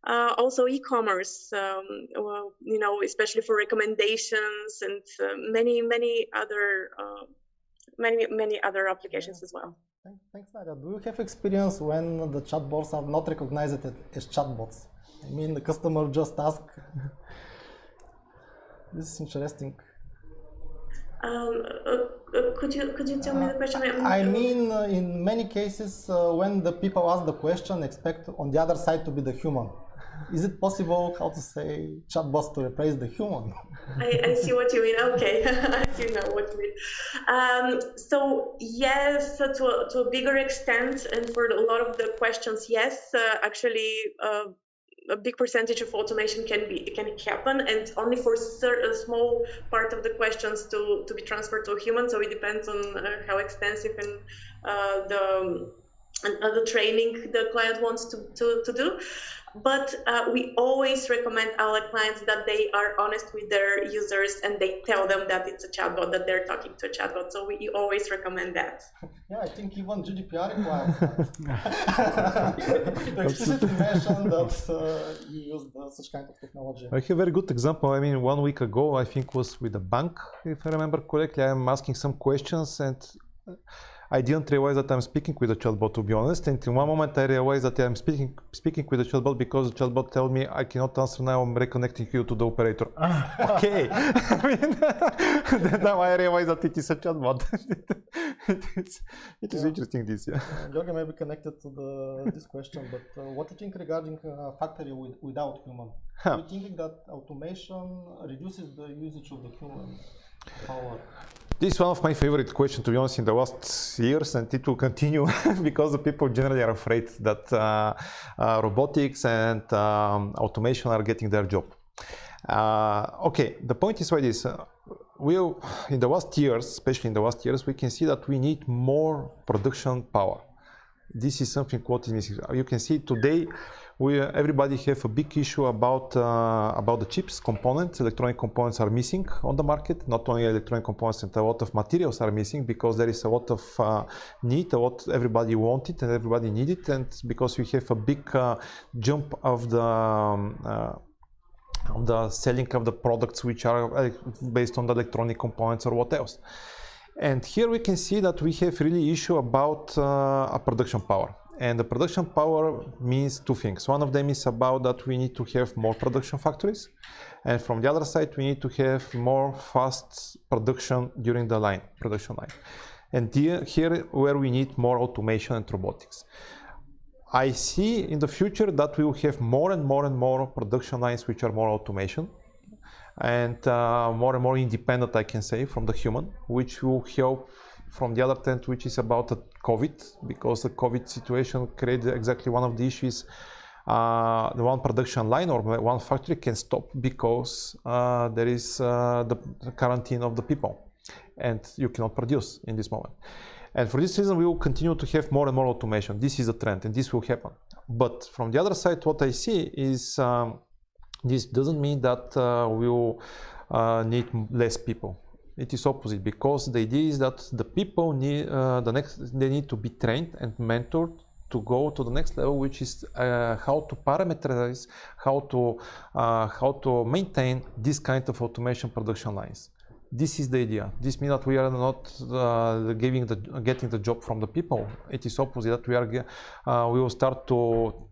Also, e-commerce, especially for recommendations and many other applications as well. Thanks, Nadia. Do you have experience when the chatbots are not recognized as chatbots? I mean, the customer just asks. This is interesting. Could you tell me the question? I mean, in many cases, when the people ask the question, expect on the other side to be the human. Is it possible, how to say, chatbots to replace the human? I see what you mean. Okay, I see now what you mean. So yes, to a bigger extent, and for a lot of the questions, yes, actually. A big percentage of automation can happen, and only for a small part of the questions to be transferred to a human. So it depends on how extensive and the training the client wants to do. But we always recommend our clients that they are honest with their users and they tell them that it's a chatbot, that they're talking to a chatbot. So we always recommend that. Yeah, I think even GDPR requires that. To explicitly mention that you use such kind of technology. I have a very good example. I mean, 1 week ago, I think was with a bank, if I remember correctly. I'm asking some questions and I didn't realize that I'm speaking with a chatbot, to be honest. And in one moment I realized that I'm speaking with a chatbot because the chatbot told me I cannot answer now, I'm reconnecting you to the operator. Okay. I mean, now I realize that it is a chatbot. it is interesting this, yeah. Georgi may be connected to this question, but what do you think regarding factory without human? Do you think that automation reduces the usage of the human power? This is one of my favorite questions, to be honest, in the last years, and it will continue because the people generally are afraid that robotics and automation are getting their job. Okay, the point is like this. In the last years, especially in the last years, we can see that we need more production power. This is something what is missing. You can see today, everybody have a big issue about the chips, components. Electronic components are missing on the market. Not only electronic components, and a lot of materials are missing because there is a lot of need, everybody want it and everybody need it, and because we have a big jump of the selling of the products which are based on the electronic components or what else. And here we can see that we have really issue about a production power. And the production power means two things. One of them is about that we need to have more production factories. And from the other side, we need to have more fast production during the production line. And here where we need more automation and robotics. I see in the future that we will have more and more production lines which are more automation. And more independent, I can say, from the human, which will help from the other end, which is about the COVID, because the COVID situation created exactly one of the issues. The one production line or one factory can stop because there is the quarantine of the people and you cannot produce in this moment. And for this reason, we will continue to have more and more automation. This is a trend and this will happen. But from the other side, what I see is this doesn't mean that we will need less people. It is opposite, because the idea is that the people need they need to be trained and mentored to go to the next level, which is how to parameterize, how to maintain this kind of automation production lines. This is the idea. This means that we are not getting the job from the people. It is opposite, that we will start to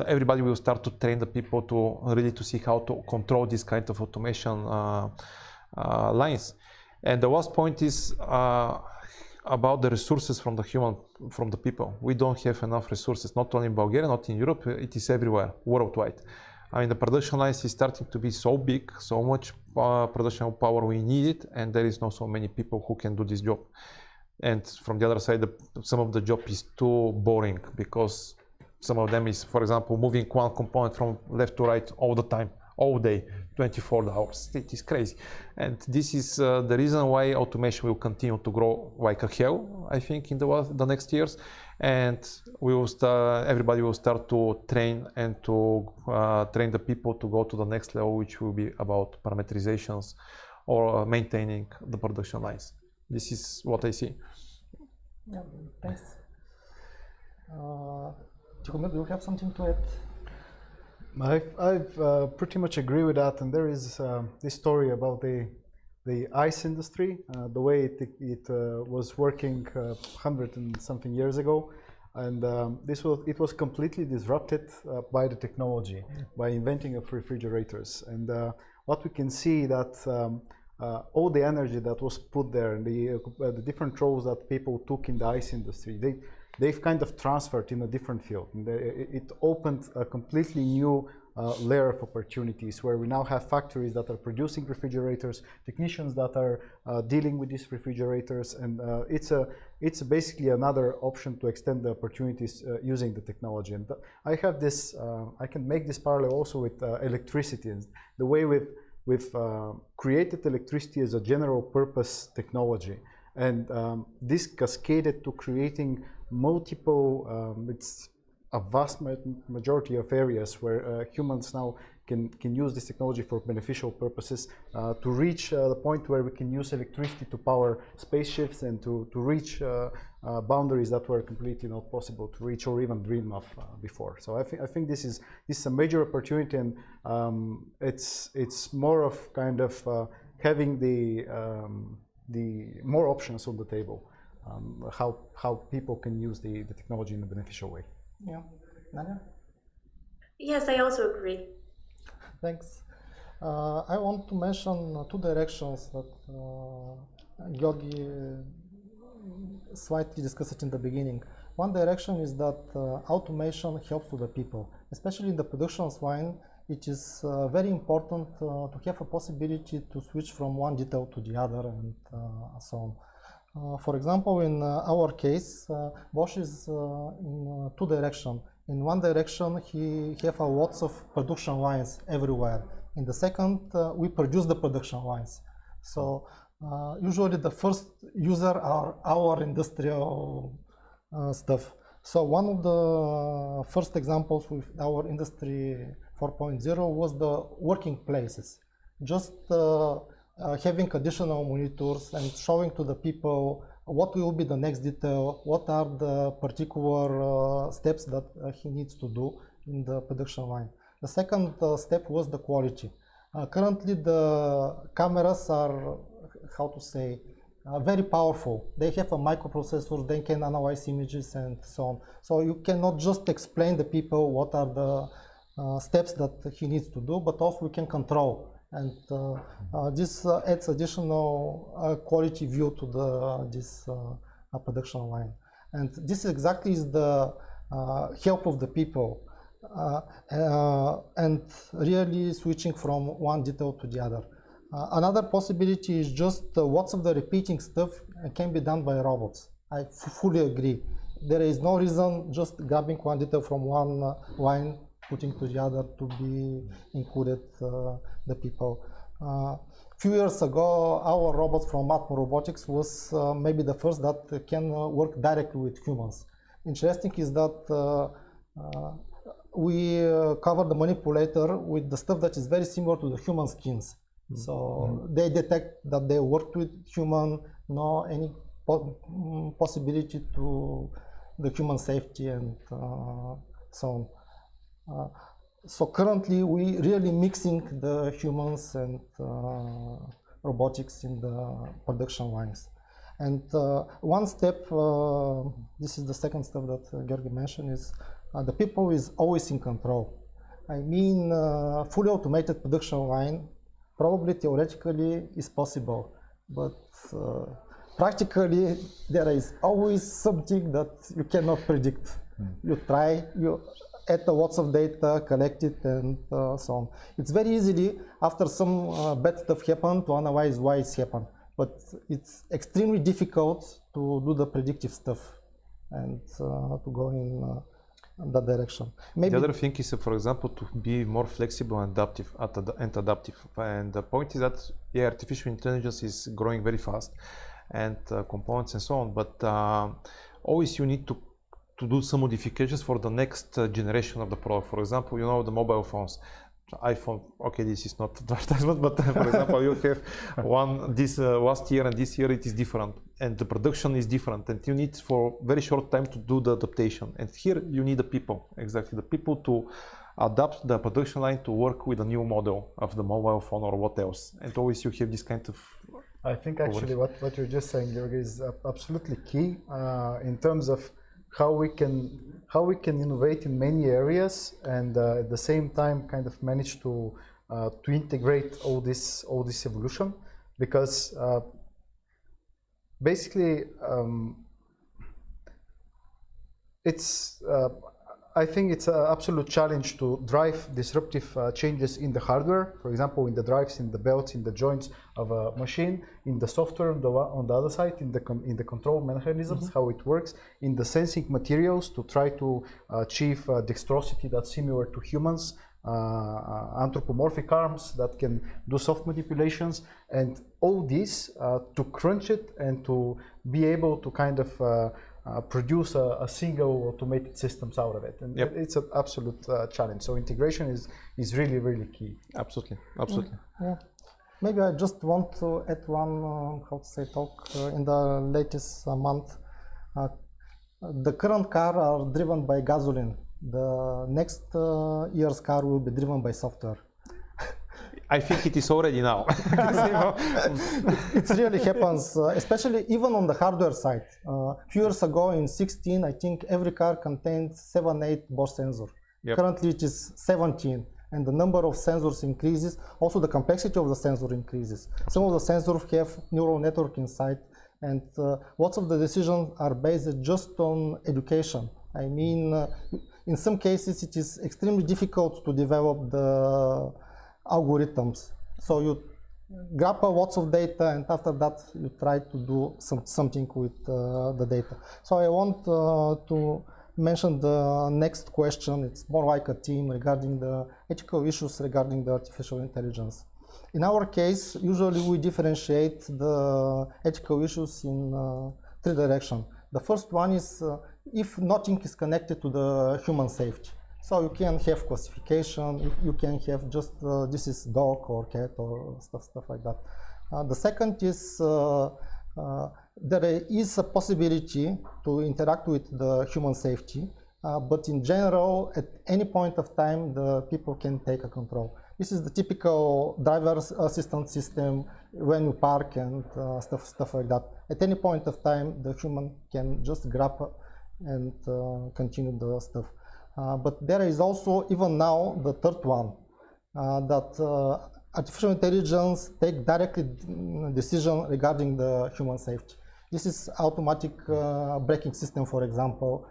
everybody will start to train the people to really to see how to control this kind of automation lines. And the last point is about the resources from the people. We don't have enough resources, not only in Bulgaria, not in Europe, it is everywhere, worldwide. I mean, the production lines is starting to be so big, so much production power we need it, and there is not so many people who can do this job. And from the other side, some of the job is too boring, because some of them is, for example, moving one component from left to right all the time, all day, 24 hours. It is crazy. And this is the reason why automation will continue to grow like a hell, I think, in the next years. And everybody will start to train and to train the people to go to the next level, which will be about parameterizations or maintaining the production lines. This is what I see. Yeah, thanks. Do you have something to add? I've pretty much agree with that, and there is this story about the ice industry, the way it was working 100 and something years ago, and it was completely disrupted by the technology, by inventing of refrigerators. And what we can see that all the energy that was put there, the different roles that people took in the ice industry, they've kind of transferred in a different field. And it opened a completely new layer of opportunities where we now have factories that are producing refrigerators, technicians that are dealing with these refrigerators, and it's basically another option to extend the opportunities using the technology. And I have this, I can make this parallel also with electricity. The way we've created electricity as a general purpose technology, and this cascaded to creating multiple, it's a vast majority of areas where humans now can use this technology for beneficial purposes, to reach the point where we can use electricity to power spaceships and to reach boundaries that were completely not possible to reach or even dream of before. So I think this is a major opportunity, and it's more of kind of having the more options on the table, how people can use the technology in a beneficial way. Yeah, Nadia? Yes, I also agree. Thanks. I want to mention two directions that Georgi slightly discussed in the beginning. One direction is that automation helps to the people, especially in the production line. It is very important to have a possibility to switch from one detail to the other, and so on. For example, in our case, Bosch is in two directions. In one direction, he have lots of production lines everywhere. In the second, we produce the production lines. So usually the first user are our industrial stuff. So one of the first examples with our industry 4.0 was the working places. Just having additional monitors and showing to the people what will be the next detail, what are the particular steps that he needs to do in the production line. The second step was the quality. Currently the cameras are, how to say, very powerful. They have a microprocessor, they can analyze images and so on. So you cannot just explain the people what are the steps that he needs to do, but also we can control. And this adds additional quality view to this production line. And this exactly is the help of the people and really switching from one detail to the other. Another possibility is just lots of the repeating stuff can be done by robots. I fully agree. There is no reason just grabbing one detail from one line, putting to the other to be included the people. Few years ago, our robot from Robotics was maybe the first that can work directly with humans. Interesting is that we cover the manipulator with the stuff that is very similar to the human skins. So they detect that they worked with human, no any possibility to the human safety and so on. So currently we really mixing the humans and robotics in the production lines. And one step, this is the second step that Georgi mentioned, is the people is always in control. I mean, fully automated production line probably theoretically is possible, but practically there is always something that you cannot predict. You try, you add lots of data, collect it, and so on. It's very easily after some bad stuff happen to analyze why it's happened, but it's extremely difficult to do the predictive stuff and to go in that direction. Maybe the other thing is, for example, to be more flexible and adaptive. And the point is that artificial intelligence is growing very fast, and components and so on. But always you need to do some modifications for the next generation of the product. For example, you know, the mobile phones. iPhone, okay, this is not advertisement, but for example, you have one this last year and this year it is different, and the production is different, and you need for very short time to do the adaptation. And here you need the people, exactly the people to adapt the production line to work with a new model of the mobile phone or what else. And always you have this kind of. I think actually what you're just saying, Georgi, is absolutely key in terms of how we can innovate in many areas and at the same time kind of manage to to integrate all this evolution, because basically I think it's an absolute challenge to drive disruptive changes in the hardware, for example, in the drives, in the belts, in the joints of a machine, in the software on the other side, in the control mechanisms, how it works, in the sensing materials to try to achieve dexterosity that's similar to humans, anthropomorphic arms that can do soft manipulations, and all this to crunch it and to be able to kind of produce a single automated systems out of it, and it's an absolute challenge. So integration is really, really key. Absolutely, absolutely. Yeah. Maybe I just want to add one talk in the latest month. The current car are driven by gasoline. The next year's car will be driven by software. I think it is already now. It really happens, especially even on the hardware side. Few years ago in 16, I think every car contained 7-8 Bosch sensors. Currently it is 17, and the number of sensors increases. Also the complexity of the sensor increases. Some of the sensors have neural network inside, and lots of the decisions are based just on education. I mean, in some cases it is extremely difficult to develop the algorithms. So you grab lots of data, and after that you try to do something with the data. So I want to mention the next question. It's more like a theme regarding the ethical issues regarding the artificial intelligence. In our case, usually we differentiate the ethical issues in 3 directions. The first one is if nothing is connected to the human safety. So you can have classification, you can have just this is dog or cat or stuff like that. The second is there is a possibility to interact with the human safety, but in general, at any point of time, the people can take a control. This is the typical driver's assistance system when you park and stuff like that. At any point of time, the human can just grab and continue the stuff. But there is also, even now, the third one, that artificial intelligence take directly decision regarding the human safety. This is automatic braking system, for example.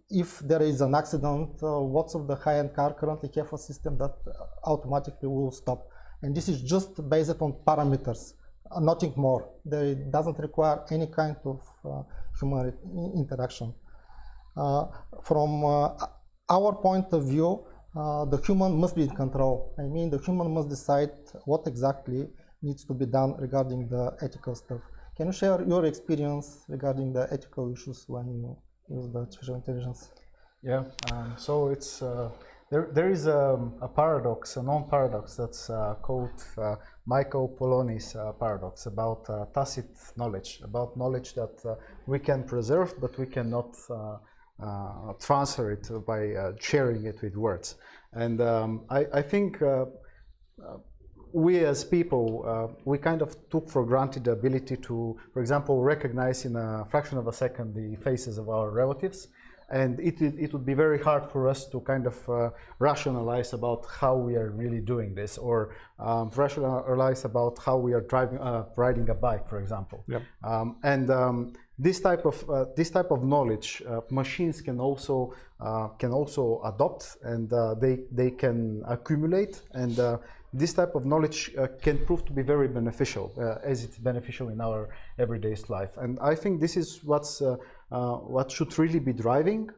If there is an accident, lots of the high-end car currently have a system that automatically will stop. And this is just based on parameters, nothing more. It doesn't require any kind of human interaction. From our point of view, the human must be in control. I mean, the human must decide what exactly needs to be done regarding the ethical stuff. Can you share your experience regarding the ethical issues when you use the artificial intelligence? Yeah, so it's there is a paradox, a known paradox that's called Michael Polanyi's paradox about tacit knowledge, about knowledge that we can preserve, but we cannot transfer it by sharing it with words. And I think we as people, we kind of took for granted the ability to, for example, recognize in a fraction of a second the faces of our relatives. And it would be very hard for us to kind of rationalize about how we are really doing this, or rationalize about how we are riding a bike, for example. Yep. This type of knowledge, machines can also adopt, and they can accumulate, and this type of knowledge can prove to be very beneficial, as it's beneficial in our everyday life. And I think this is what should really be driving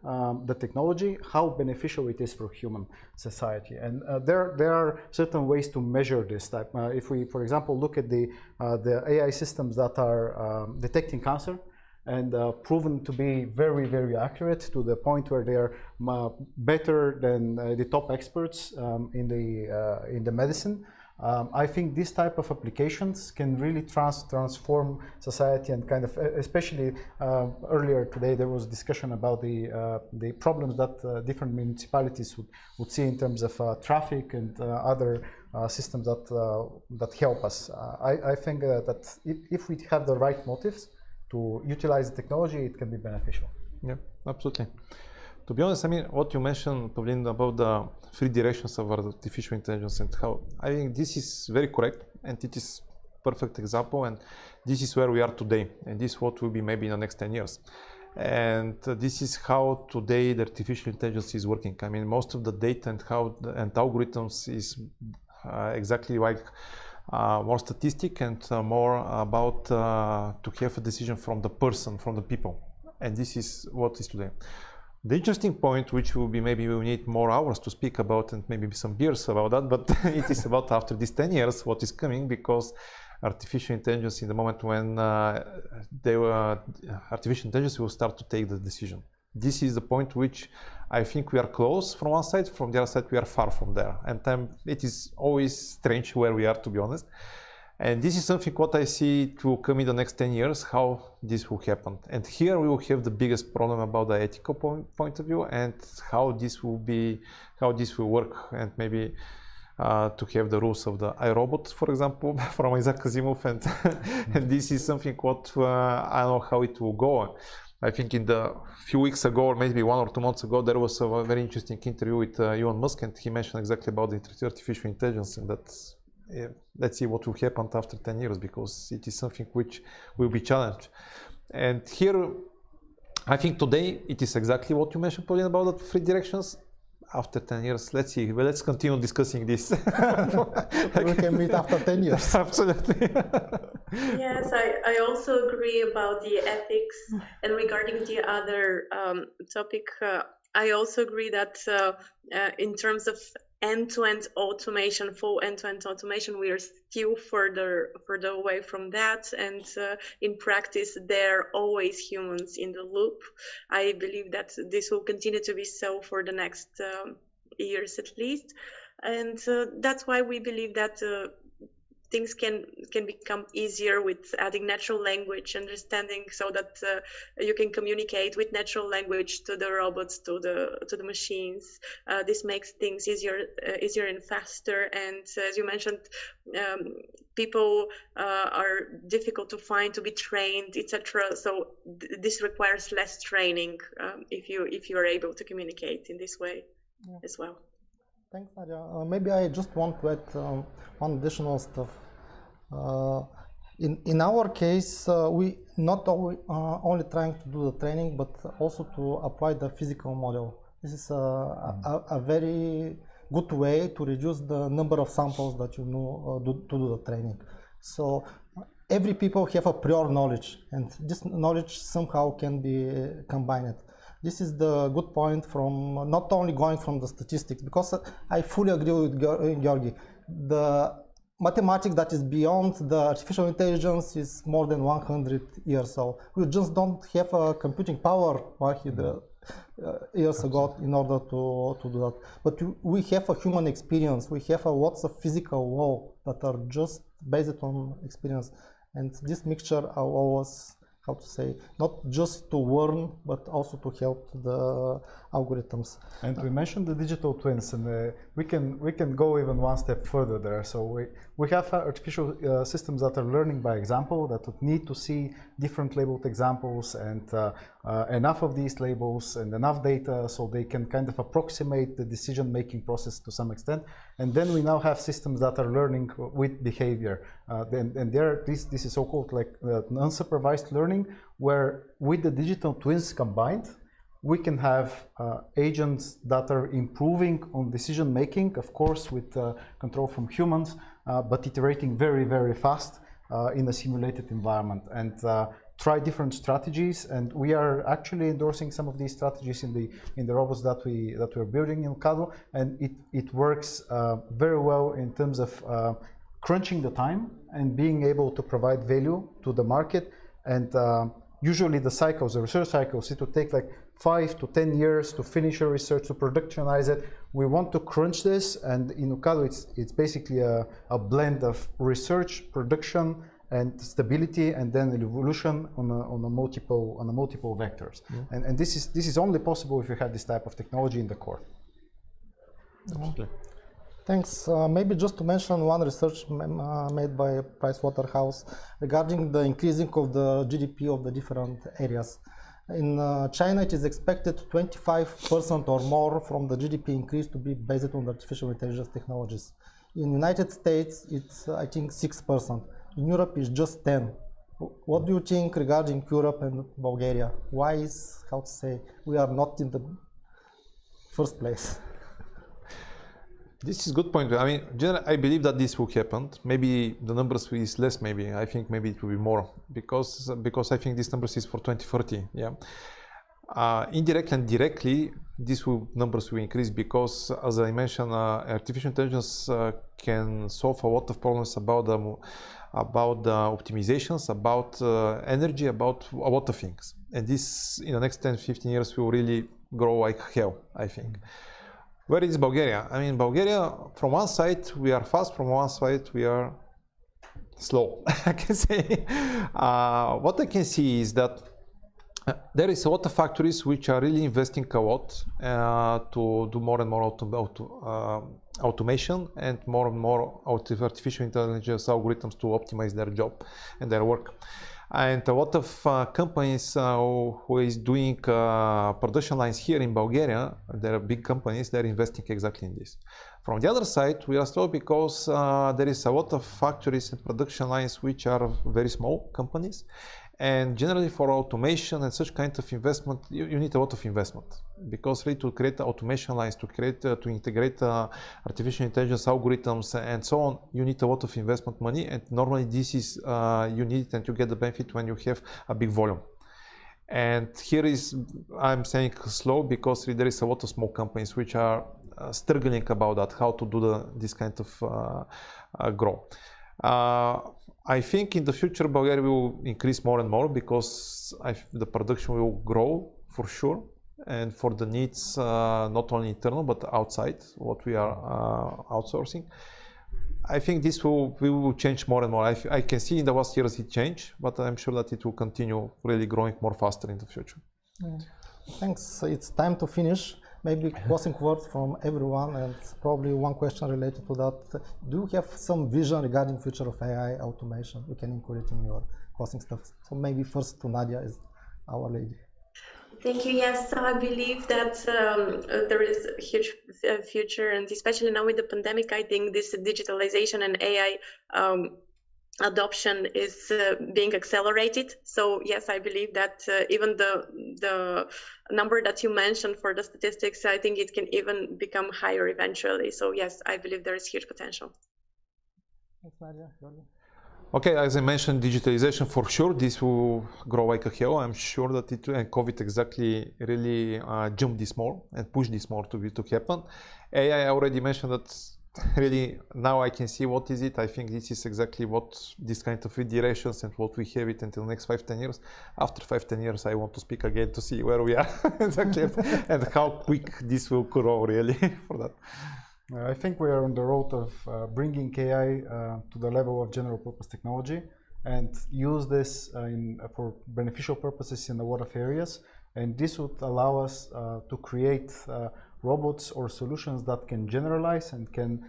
the technology, how beneficial it is for human society. And there are certain ways to measure this type. If we, for example, look at the AI systems that are detecting cancer, and proven to be very, very accurate to the point where they are better than the top experts in the medicine. I think this type of applications can really transform society, and kind of, especially earlier today there was discussion about the problems that different municipalities would see in terms of traffic and other systems that help us. I think that if we have the right motives to utilize the technology, it can be beneficial. Yeah, absolutely. To be honest, I mean, what you mentioned, Pavlin, about the three directions of artificial intelligence and how, I think this is very correct, and it is perfect example, and this is where we are today, and this is what will be maybe in the next 10 years. And this is how today the artificial intelligence is working. I mean, most of the data and algorithms is exactly like more statistic and more about to have a decision from the person, from the people. And this is what is today. The interesting point, which will be maybe we will need more hours to speak about and maybe some beers about that, but it is about after these 10 years what is coming, because artificial intelligence in the moment when artificial intelligence will start to take the decision. This is the point which I think we are close from one side, from the other side we are far from there. And it is always strange where we are, to be honest. And this is something what I see to come in the next 10 years, how this will happen. And here we will have the biggest problem about the ethical point of view and how this will work, and maybe to have the rules of the iRobot, for example, from Isaac Asimov, and this is something what I don't know how it will go. I think in the few weeks ago, or maybe 1 or 2 months ago, there was a very interesting interview with Elon Musk, and he mentioned exactly about the artificial intelligence, and that's let's see what will happen after 10 years, because it is something which will be challenged. And here, I think today it is exactly what you mentioned, Pauline, about the three directions. After 10 years, let's see. Well, let's continue discussing this. We can meet after 10 years. Absolutely. Yes, I also agree about the ethics. And regarding the other topic, I also agree that in terms of end-to-end automation, full end-to-end automation, we are still further away from that. And in practice, there are always humans in the loop. I believe that this will continue to be so for the next years at least. And that's why we believe that things can become easier with adding natural language understanding, so that you can communicate with natural language to the robots, to the machines. This makes things easier and faster. And as you mentioned, people are difficult to find, to be trained, etc. So this requires less training if you are able to communicate in this way as well. Thanks, Nadia. Maybe I just want to add one additional stuff. In our case, we not only trying to do the training, but also to apply the physical model. This is a very good way to reduce the number of samples that you know to do the training. So every people have a prior knowledge, and this knowledge somehow can be combined. This is the good point from not only going from the statistics, because I fully agree with Georgi. The mathematics that is beyond the artificial intelligence is more than 100 years old. We just don't have a computing power 100 years ago in order to do that. But we have a human experience. We have lots of physical law that are just based on experience. And this mixture allows us, how to say, not just to learn, but also to help the algorithms. And we mentioned the digital twins, and we can go even one step further there. So we have artificial systems that are learning by example, that would need to see different labeled examples and enough of these labels and enough data so they can kind of approximate the decision-making process to some extent. And then we now have systems that are learning with behavior. And this is so-called like unsupervised learning, where with the digital twins combined, we can have agents that are improving on decision making, of course, with control from humans, but iterating very, very fast in a simulated environment, and try different strategies. And we are actually endorsing some of these strategies in the robots that we're building in Dokато, and it works very well in terms of crunching the time and being able to provide value to the market. And usually the research cycles, it would take like 5 to 10 years to finish your research, to productionize it. We want to crunch this, and in Dokато it's basically a blend of research, production, and stability, and then evolution on a multiple vectors. Yeah. And this is only possible if you have this type of technology in the core. Absolutely. Thanks. Maybe just to mention one research made by Pricewaterhouse regarding the increasing of the GDP of the different areas. In China, it is expected 25% or more from the GDP increase to be based on artificial intelligence technologies. In United States, it's I think 6%. In Europe, it's just 10%. What do you think regarding Europe and Bulgaria? Why is, how to say, we are not in the first place? This is a good point. I mean, generally, I believe that this will happen. Maybe the numbers is less. Maybe I think maybe it will be more because I think this numbers is for 2030. Yeah. Indirectly and directly, these numbers will increase because, as I mentioned, artificial intelligence can solve a lot of problems about the optimizations, about energy, about a lot of things. And this, in the next 10-15 years, will really grow like hell, I think. Where is Bulgaria? I mean, Bulgaria, from one side, we are fast, from one side, we are slow, I can say. What I can see is that there is a lot of factories which are really investing a lot to do more and more automation and more artificial intelligence algorithms to optimize their job and their work. And a lot of companies who is doing production lines here in Bulgaria, there are big companies, they're investing exactly in this. From the other side, we are slow because there is a lot of factories and production lines which are very small companies. And generally for automation and such kind of investment, you need a lot of investment. Because really to create automation lines, to integrate artificial intelligence algorithms and so on, you need a lot of investment money. And normally this is, you need it and you get the benefit when you have a big volume. And here is, I'm saying slow because there is a lot of small companies which are struggling about that, how to do this kind of grow. I think in the future Bulgaria will increase more and more because the production will grow for sure, and for the needs not only internal but outside what we are outsourcing. I think this we will change more and more. I can see in the last years it changed, but I'm sure that it will continue really growing more faster in the future. Yeah. Thanks. It's time to finish. Maybe closing words from everyone, and probably one question related to that. Do you have some vision regarding future of AI automation? You can include it in your closing stuff. So maybe first to Nadia, is our lady. Thank you. Yes, so I believe that there is a huge future, and especially now with the pandemic, I think this digitalization and AI adoption is being accelerated. So yes, I believe that even the number that you mentioned for the statistics, I think it can even become higher eventually. So yes, I believe there is huge potential. Thanks, Nadia. Okay, as I mentioned, digitalization for sure, this will grow like a hell. I'm sure that it and COVID exactly really jumped this more and pushed this more to happen. AI, I already mentioned that. Really, now I can see what is it. I think this is exactly what this kind of iterations and what we have it until the next 5-10 years. After 5-10 years, I want to speak again to see where we are exactly and how quick this will grow really for that. I think we are on the road of bringing AI to the level of general purpose technology and use this for beneficial purposes in a lot of areas. And this would allow us to create robots or solutions that can generalize and can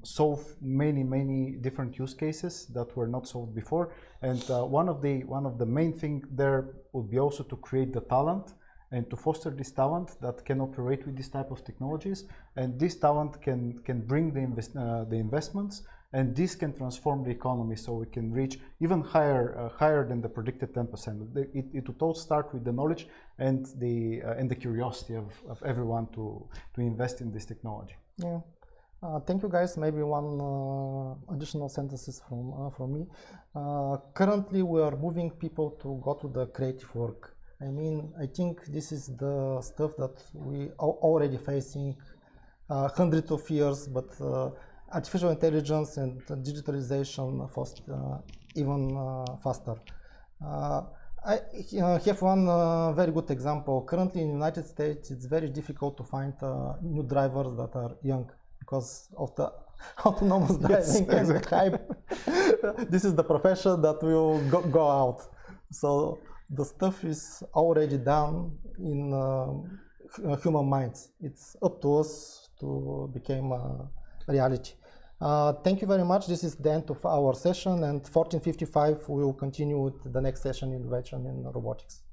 solve many different use cases that were not solved before. And one of the main things there would be also to create the talent and to foster this talent that can operate with this type of technologies. And this talent can bring the investments, and this can transform the economy, so we can reach even higher than the predicted 10%. It would all start with the knowledge and the curiosity of everyone to invest in this technology. Yeah. Thank you, guys. Maybe one additional sentences from me. Currently, we are moving people to go to the creative work. I mean, I think this is the stuff that we are already facing hundreds of years, but artificial intelligence and digitalization even faster. I have one very good example. Currently in the United States, it's very difficult to find new drivers that are young because of the autonomous driving and the hype. This is the profession that will go out. So the stuff is already done in human minds. It's up to us to become a reality. Thank you very much. This is the end of our session, and 14:55 we will continue with the next session in Вече in robotics.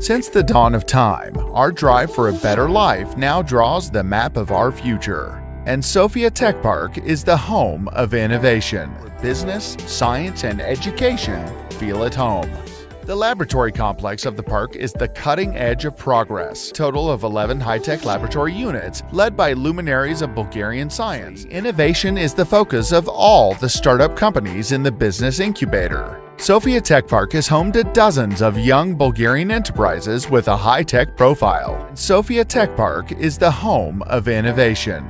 Since the dawn of time, our drive for a better life now draws the map of our future. And Sofia Tech Park is the home of innovation. Business, science, and education feel at home. The laboratory complex of the park is the cutting edge of progress. Total of 11 high-tech laboratory units led by luminaries of Bulgarian science. Innovation is the focus of all the startup companies in the business incubator. Sofia Tech Park is home to dozens of young Bulgarian enterprises with a high-tech profile. Sofia Tech Park is the home of innovation.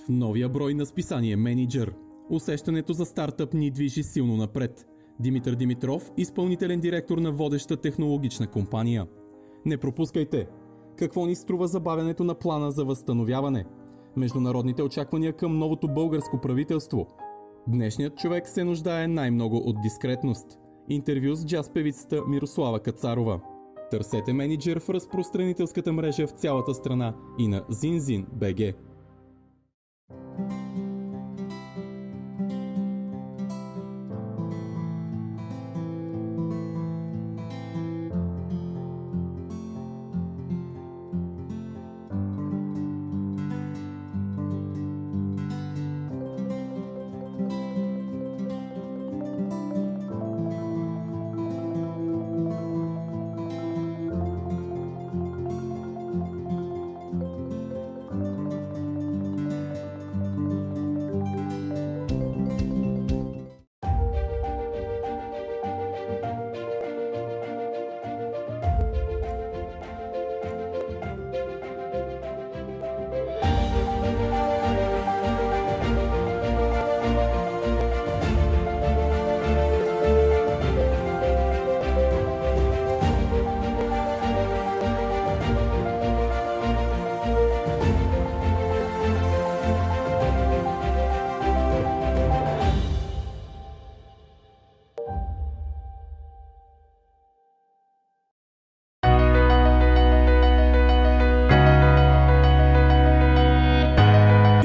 В новия брой на списание Менеджер усещането за стартъп ни движи силно напред. Димитър Димитров, изпълнителен директор на водеща технологична компания. Не пропускайте! Какво ни струва забавянето на плана за възстановяване? Международните очаквания към новото българско правителство. Днешният човек се нуждае най-много от дискретност. Интервю с джаз певицата Мирослава Кацарова. Търсете Менеджер в разпространителската мрежа в цялата страна и на zinzin.bg.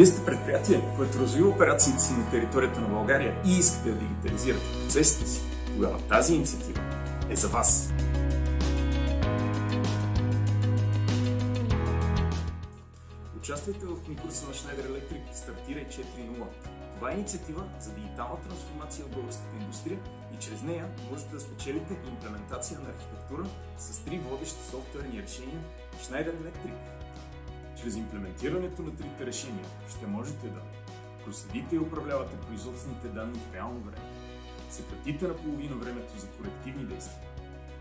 Вие сте предприятие, което развива операциите си на територията на България и искате да дигитализирате процесите си, тогава тази инициатива е за вас. Участвайте в конкурса на Schneider Electric Стартирай 4.0. Това е инициатива за дигитална трансформация в българската индустрия и чрез нея можете да спечелите имплементация на архитектура с 3 водещи софтуерни решения Schneider Electric. Чрез имплементирането на трите решения ще можете да проследите и управлявате производствените данни в реално време, съкратите наполовина времето за корективни действия,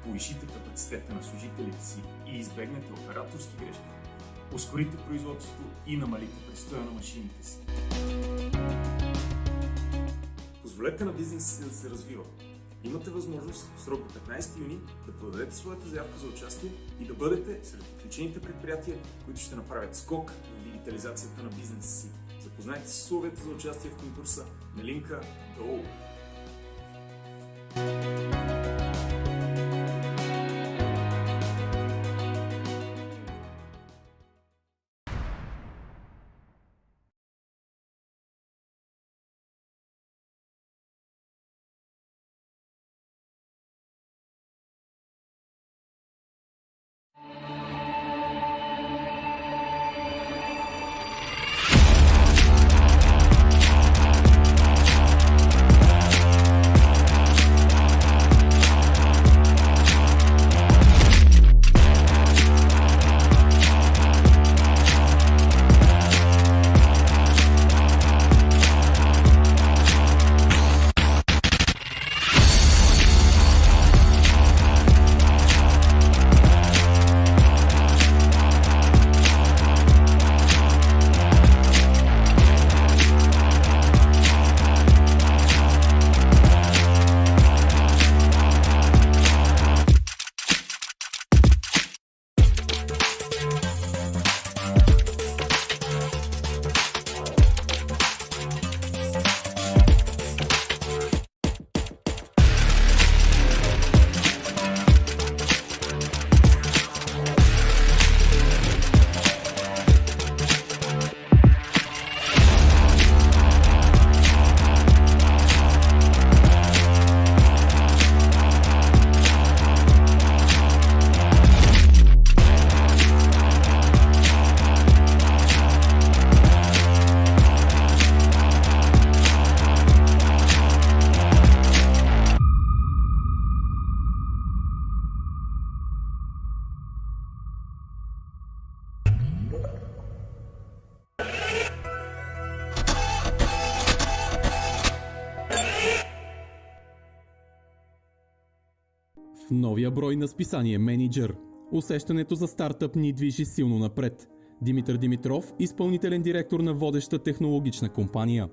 повишите капацитета на служителите си и избегнете операторски грешки, ускорите производството и намалите престоя на машините си. Позволете на бизнеса си да се развива. Имате възможност в срок до 15 юни да подадете своята заявка за участие и да бъдете сред отличените предприятия, които ще направят скок в дигитализацията на бизнеса си. Запознайте се с условията за участие в конкурса на линка долу. В новия брой на списание Менеджер усещането за стартъп ни движи силно напред. Димитър Димитров, изпълнителен директор на водеща технологична компания.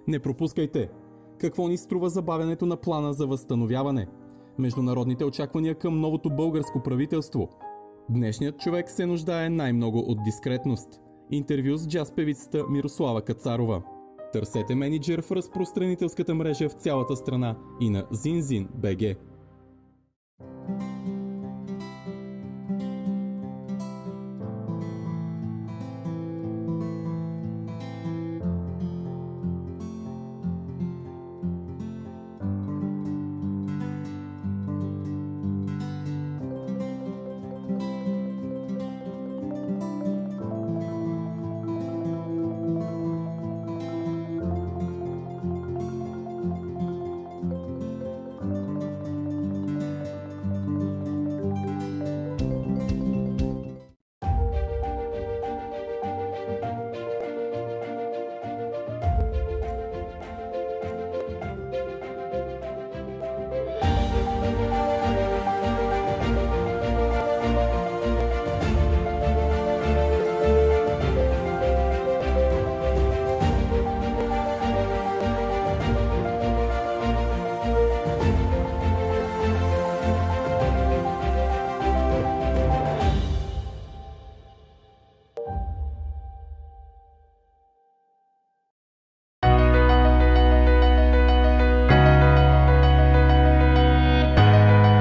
Не пропускайте! Какво ни струва забавянето на плана за възстановяване? Международните очаквания към новото българско правителство. Днешният човек се нуждае най-много от дискретност. Интервю с джаз певицата Мирослава Кацарова. Търсете Менеджер в разпространителската мрежа в цялата страна и на zinzin.bg.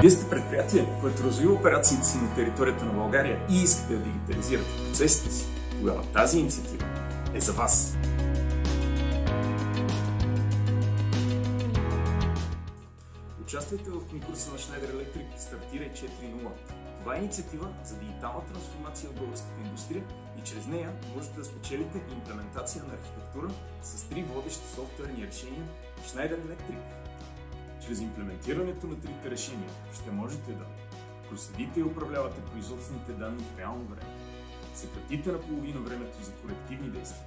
Вие сте предприятие, което развива операциите си на територията на България и искате да дигитализирате процесите си, тогава тази инициатива е за вас. Участвайте в конкурса на Schneider Electric Стартирай 4.0. Това е инициатива за дигитална трансформация в българската индустрия и чрез нея можете да спечелите имплементация на архитектура с 3 водещи софтуерни решения в Schneider Electric. Чрез имплементирането на трите решения ще можете да проследите и управлявате производствените данни в реално време, съкратите наполовина времето за корективни действия,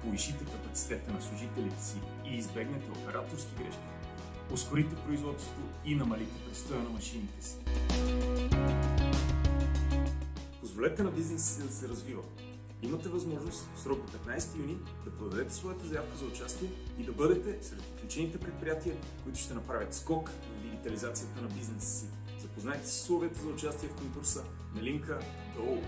повишите капацитета на служителите си и избегнете операторски грешки, ускорите производството и намалите престоя на машините си. Позволете на бизнеса си да се развива. Имате възможност в срок до 15 юни да подадете своята заявка за участие и да бъдете сред отличените предприятия, които ще направят скок в дигитализацията на бизнеса си. Запознайте се с условията за участие в конкурса на линка долу.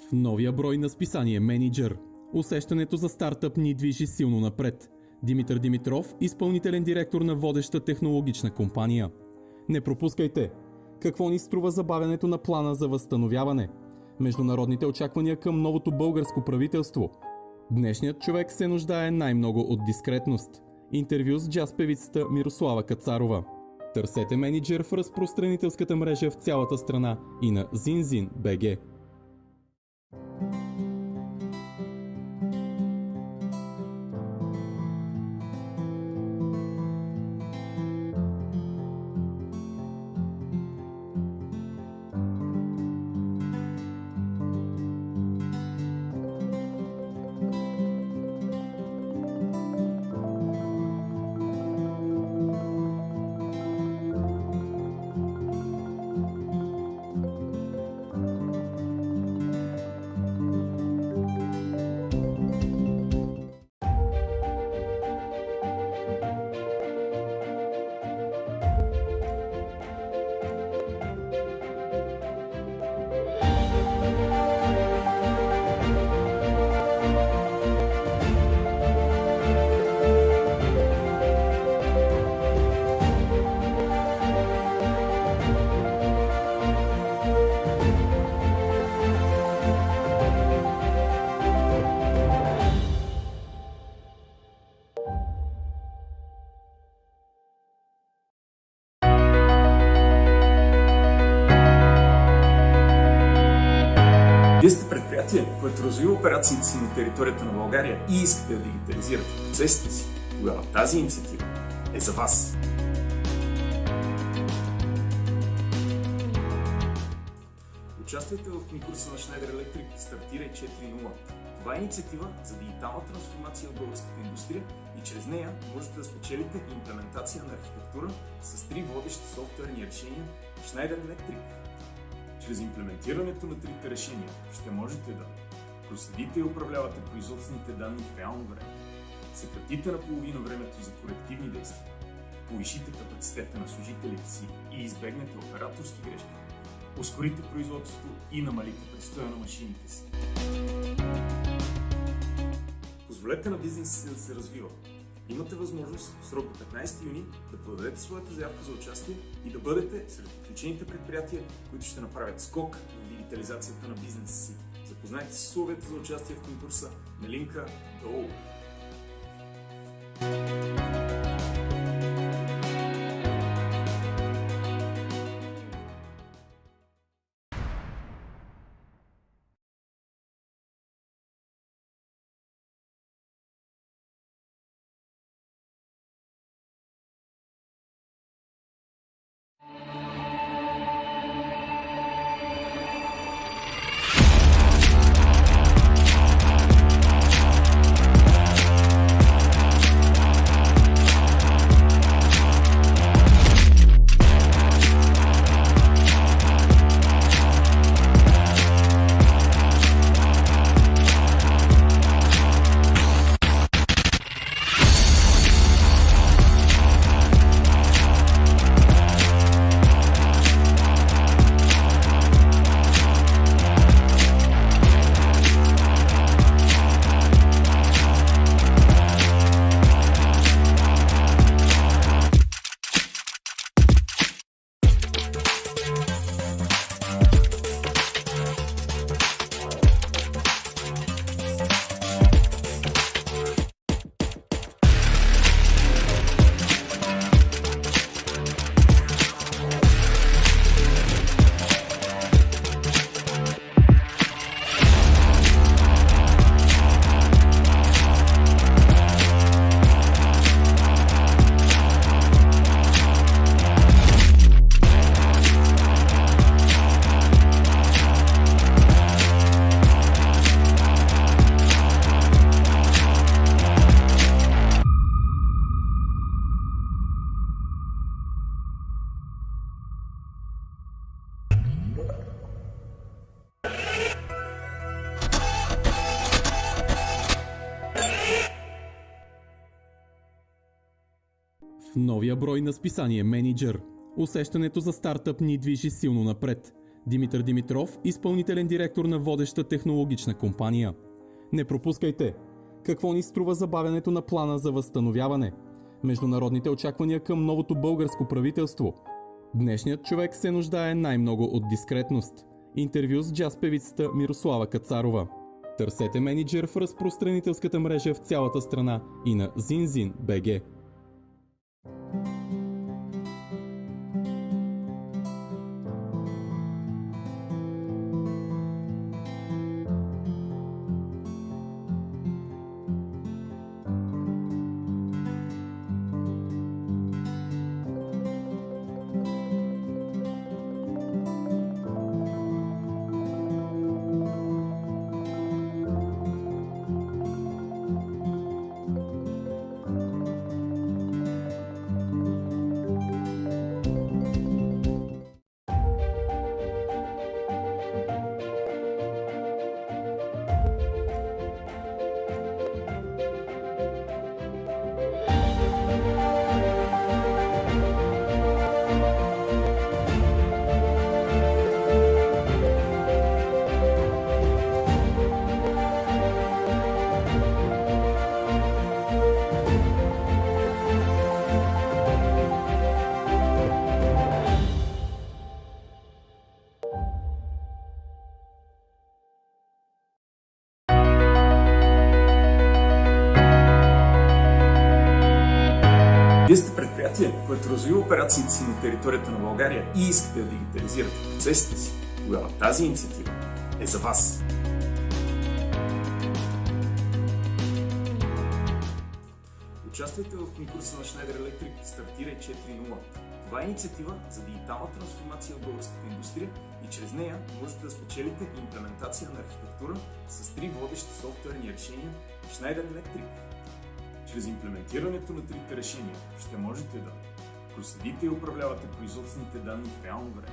В новия брой на списание Менеджер усещането за стартъп ни движи силно напред. Димитър Димитров, изпълнителен директор на водеща технологична компания. Не пропускайте! Какво ни струва забавянето на плана за възстановяване? Международните очаквания към новото българско правителство. Днешният човек се нуждае най-много от дискретност. Интервю с джаз певицата Мирослава Кацарова. Търсете Менеджер в разпространителската мрежа в цялата страна и на zinzin.bg. Вие сте предприятие, което развива операциите си на територията на България и искате да дигитализирате процесите си, тогава тази инициатива е за вас. Участвайте в конкурса на Schneider Electric Стартирай 4.0. Това е инициатива за дигитална трансформация в българската индустрия и чрез нея можете да спечелите имплементация на архитектура с 3 водещи софтуерни решения Schneider Electric. Чрез имплементирането на трите решения ще можете да проследите и управлявате производствените данни в реално време, съкратите наполовина времето за корективни действия, повишите капацитета на служителите си и избегнете операторски грешки, ускорите производството и намалите престоя на машините си. Позволете на бизнеса си да се развива. Имате възможност в срок до 15 юни да подадете своята заявка за участие и да бъдете сред отличените предприятия, които ще направят скок в дигитализацията на бизнеса си. Запознайте се с условията за участие в конкурса на линка долу. В новия брой на списание Менеджер усещането за стартъп ни движи силно напред. Димитър Димитров, изпълнителен директор на водеща технологична компания. Не пропускайте! Какво ни струва забавянето на плана за възстановяване? Международните очаквания към новото българско правителство. Днешният човек се нуждае най-много от дискретност. Интервю с джаз певицата Мирослава Кацарова. Търсете Менеджер в разпространителската мрежа в цялата страна и на Zinzin.bg. Вие сте предприятие, което развива операциите си на територията на България и искате да дигитализирате процесите си, тогава тази инициатива е за вас. Участвайте в конкурса на Schneider Electric Стартирай 4.0. Това е инициатива за дигитална трансформация в българската индустрия и чрез нея можете да спечелите имплементация на архитектура с 3 водещи софтуерни решения в Schneider Electric. Чрез имплементирането на трите решения ще можете да проследите и управлявате производствените данни в реално време.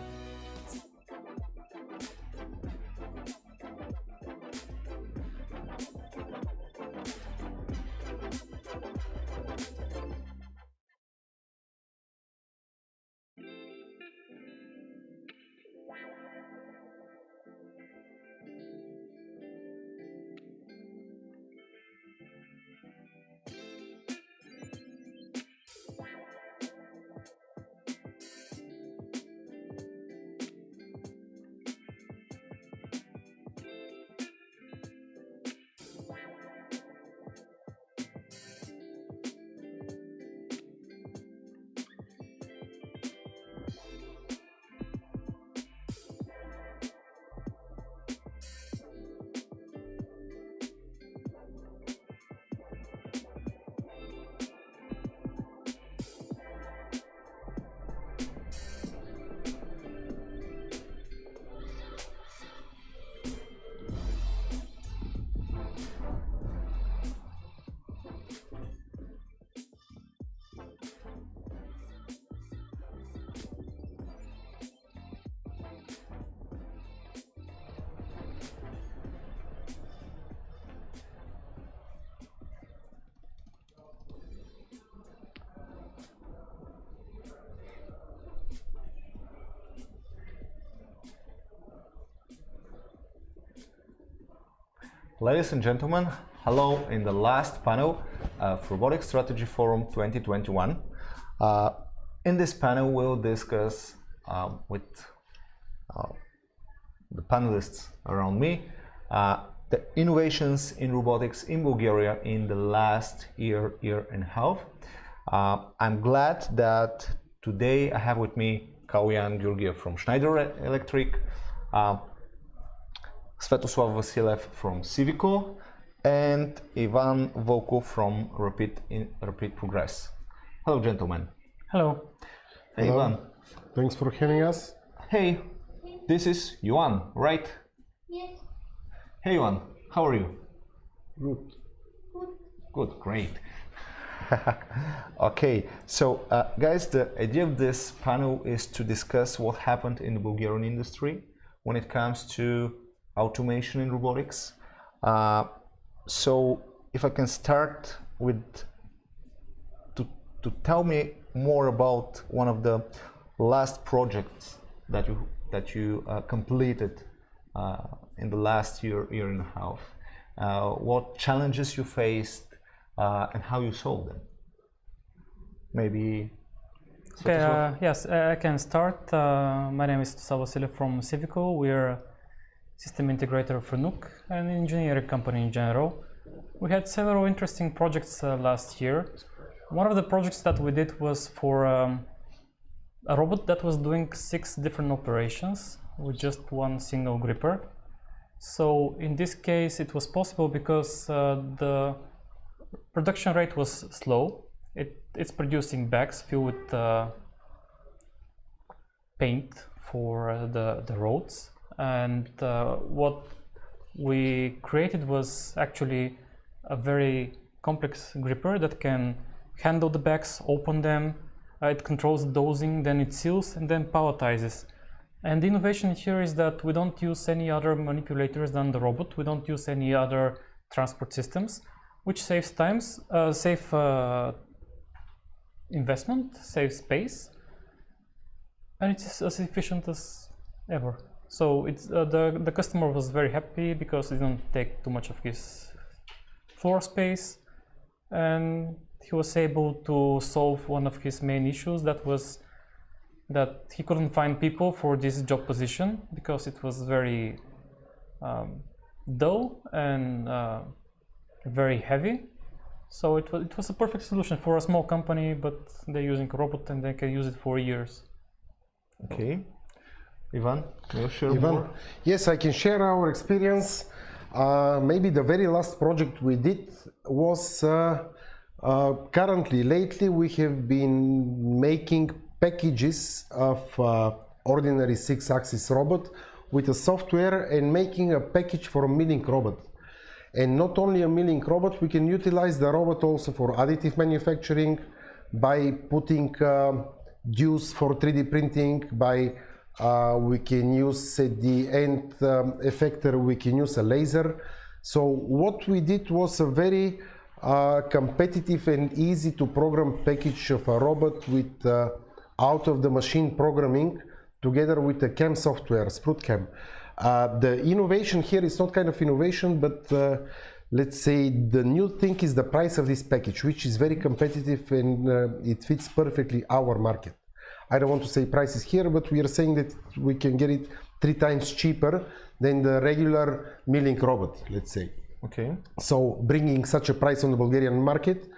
Ladies and gentlemen, hello in the last panel of Robotics Strategy Forum 2021. In this panel, we'll discuss with the panelists around me the innovations in robotics in Bulgaria in the last year and a half. I'm glad that today I have with me Kaloyan Georgiev from Schneider Electric, Svetoslav Vasilev from Civico, and Ivan Volkov from Rapid Progress. Hello, gentlemen. Hello. Hey, Hello. Ivan. Thanks for having us. Hey, this is Yuan, right? Yes. Hey, Yuan, how are you? Good. Good, great. Okay, so guys, the idea of this panel is to discuss what happened in the Bulgarian industry when it comes to automation in robotics. So if I can start with to tell me more about one of the last projects that you completed in the last year and a half. What challenges you faced and how you solved them? Maybe. Okay, yes, I can start. My name is Svetoslav Vasilev from Civico. We are a system integrator for NUC, an engineering company in general. We had several interesting projects last year. One of the projects that we did was for a robot that was doing 6 different operations with just one single gripper. So in this case it was possible because the production rate was slow. It's producing bags filled with paint for the roads, and what we created was actually a very complex gripper that can handle the bags, open them, it controls the dosing, then it seals and then palletizes. And the innovation here is that we don't use any other manipulators than the robot. We don't use any other transport systems, which saves times, investment, saves space, and it's as efficient as ever. So it's the customer was very happy because it didn't take too much of his floor space, and he was able to solve one of his main issues, that was that he couldn't find people for this job position because it was very dull and very heavy. So it was a perfect solution for a small company, but they're using a robot and they can use it for years. Okay. Ivan, can you share more? Yes, I can share our experience. Maybe the very last project we did was lately we have been making packages of ordinary 6-axis robot with a software and making a package for a milling robot. And not only a milling robot, we can utilize the robot also for additive manufacturing by putting dewes for 3D printing, by we can use at the end effector, we can use a laser. So what we did was a very competitive and easy to program package of a robot with out of the machine programming together with the CAM software, SprutCam. The innovation here is not kind of innovation, but let's say the new thing is the price of this package, which is very competitive and it fits perfectly our market. I don't want to say prices here, but we are saying that we can get it 3 times cheaper than the regular milling robot, let's say. Okay. So bringing such a price on the Bulgarian market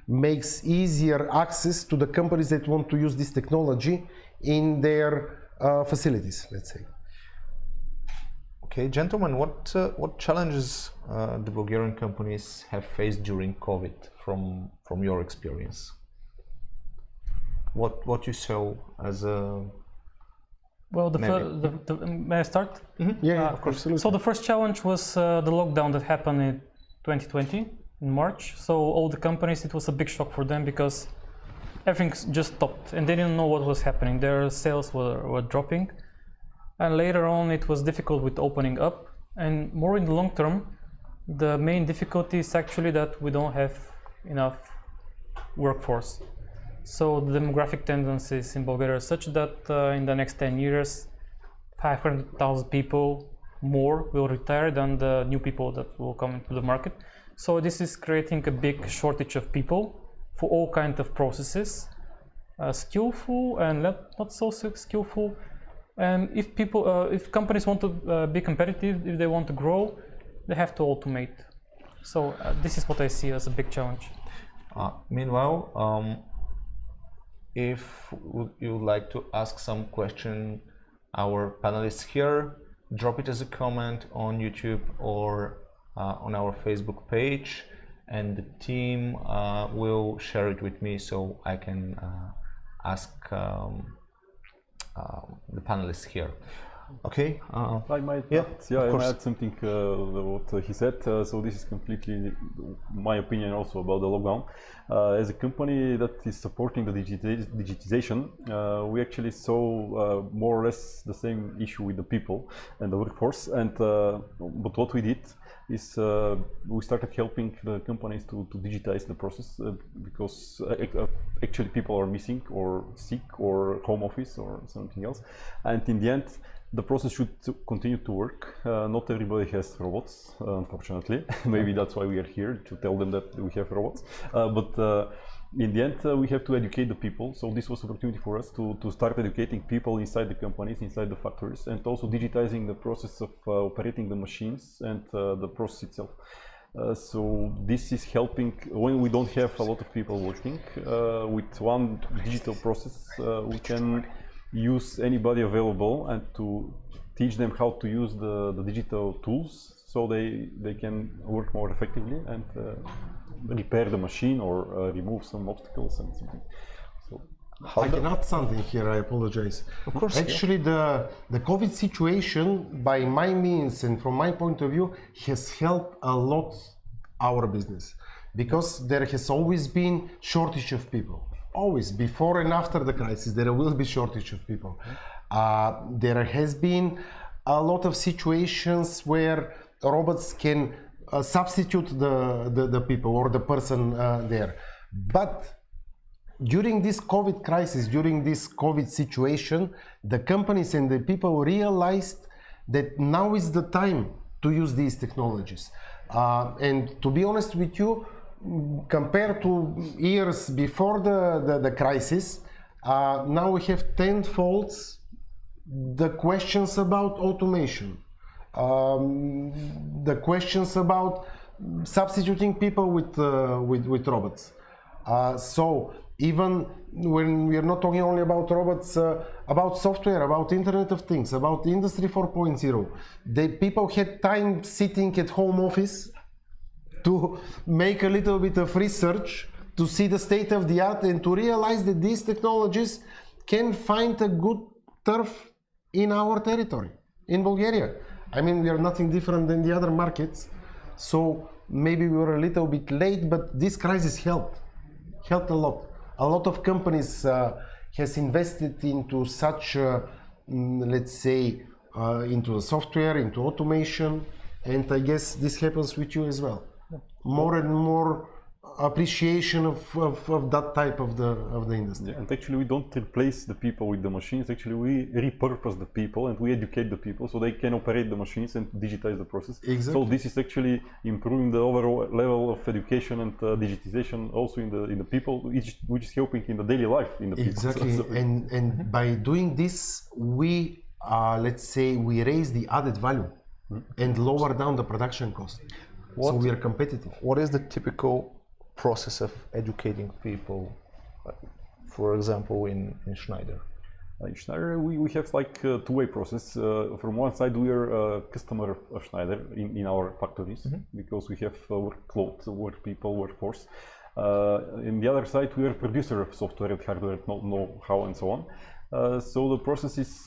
makes easier access to the companies that want to use this technology in their facilities, let's say. Okay, gentlemen, what challenges the Bulgarian companies have faced during COVID from your experience? What you saw as a Well, may I start? Mm-hmm. Yeah, of course. Absolutely. So the first challenge was the lockdown that happened in 2020 in March. So all the companies, it was a big shock for them because everything just stopped and they didn't know what was happening. Their sales were dropping, and later on it was difficult with opening up. And more in the long term, the main difficulty is actually that we don't have enough workforce. So the demographic tendencies in Bulgaria are such that in the next 10 years, 500,000 people more will retire than the new people that will come into the market. So this is creating a big shortage of people for all kinds of processes, skillful and not so skillful. And if companies want to be competitive, if they want to grow, they have to automate. So this is what I see as a big challenge. Meanwhile, if you would like to ask some question our panelists here, drop it as a comment on YouTube or on our Facebook page, and the team will share it with me so I can ask the panelists here. Okay. I might add something what he said. So this is completely my opinion also about the lockdown. As a company that is supporting the digitization, we actually saw more or less the same issue with the people and the workforce. And but what we did is we started helping the companies to digitize the process because actually people are missing or sick or home office or something else. And in the end, the process should continue to work. Not everybody has robots, unfortunately. Maybe that's why we are here, to tell them that we have robots. But in the end, we have to educate the people. So this was an opportunity for us to start educating people inside the companies, inside the factories, and also digitizing the process of operating the machines and the process itself. So this is helping when we don't have a lot of people working. With one digital process, we can use anybody available and to teach them how to use the digital tools so they can work more effectively and repair the machine or remove some obstacles and something. So I can add something here, I apologize. Of course. Actually, the COVID situation, by my means and from my point of view, has helped a lot our business, because there has always been shortage of people. Always, before and after the crisis, there will be shortage of people. There has been a lot of situations where robots can substitute the people or the person there. But during this COVID crisis, during this COVID situation, the companies and the people realized that now is the time to use these technologies. And to be honest with you, compared to years before the crisis, now we have tenfold the questions about automation, the questions about substituting people with robots. So even when we are not talking only about robots, about software, about Internet of Things, about Industry 4.0, the people had time sitting at home office to make a little bit of research, to see the state of the art and to realize that these technologies can find a good turf in our territory, in Bulgaria. I mean, we are nothing different than the other markets, so maybe we were a little bit late, but this crisis helped a lot. A lot of companies has invested into such, let's say, into the software, into automation, and I guess this happens with you as well. More and more appreciation of that type of the industry. Yeah, and actually we don't replace the people with the machines, actually we repurpose the people and we educate the people so they can operate the machines and digitize the process. Exactly. So this is actually improving the overall level of education and digitization also in the people, which is helping in the daily life in the people. Exactly, and by doing this, we let's say we raise the added value and lower down the production cost. So we are competitive. What is the typical process of educating people, for example, in Schneider? In Schneider, we have like a two-way process. From one side, we are a customer of Schneider in our factories because we have workload, work people, workforce. In the other side, we are a producer of software and hardware, know-how and so on. So the process is,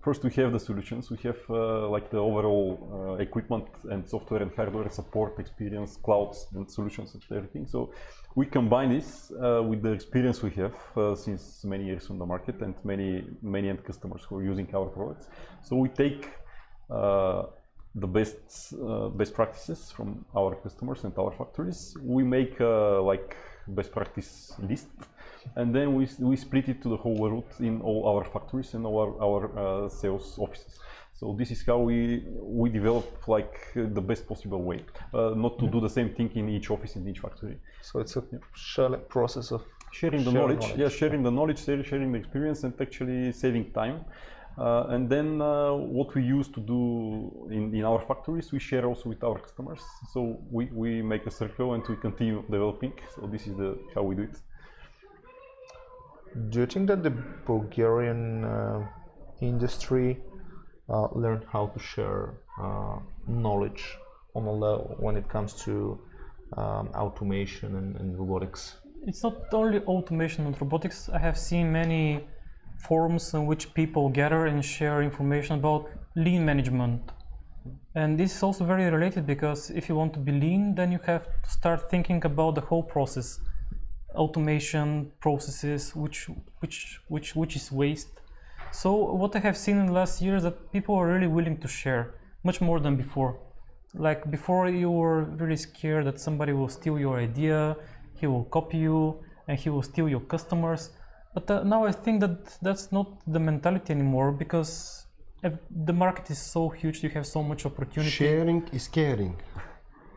first we have the solutions, we have like the overall equipment and software and hardware support experience, clouds and solutions and everything. So we combine this with the experience we have since many years on the market and many end customers who are using our products. So we take the best practices from our customers and our factories. We make like best practice list. And then we split it to the whole world in all our factories and all our sales offices. So this is how we develop like the best possible way, not to do the same thing in each office, in each factory. So it's a sharing process of sharing the knowledge. Yeah, sharing the knowledge, sharing the experience, and actually saving time. And then what we used to do in our factories, we share also with our customers. So we make a circle and we continue developing. So this is how we do it. Do you think that the Bulgarian industry learned how to share knowledge on a level when it comes to automation and robotics? It's not only automation and robotics. I have seen many forums in which people gather and share information about lean management. And this is also very related, because if you want to be lean, then you have to start thinking about the whole process. Automation processes, which is waste. So what I have seen in the last year is that people are really willing to share, much more than before. Like before, you were really scared that somebody will steal your idea, he will copy you, and he will steal your customers. But now I think that that's not the mentality anymore, because the market is so huge, you have so much opportunity. Sharing is caring.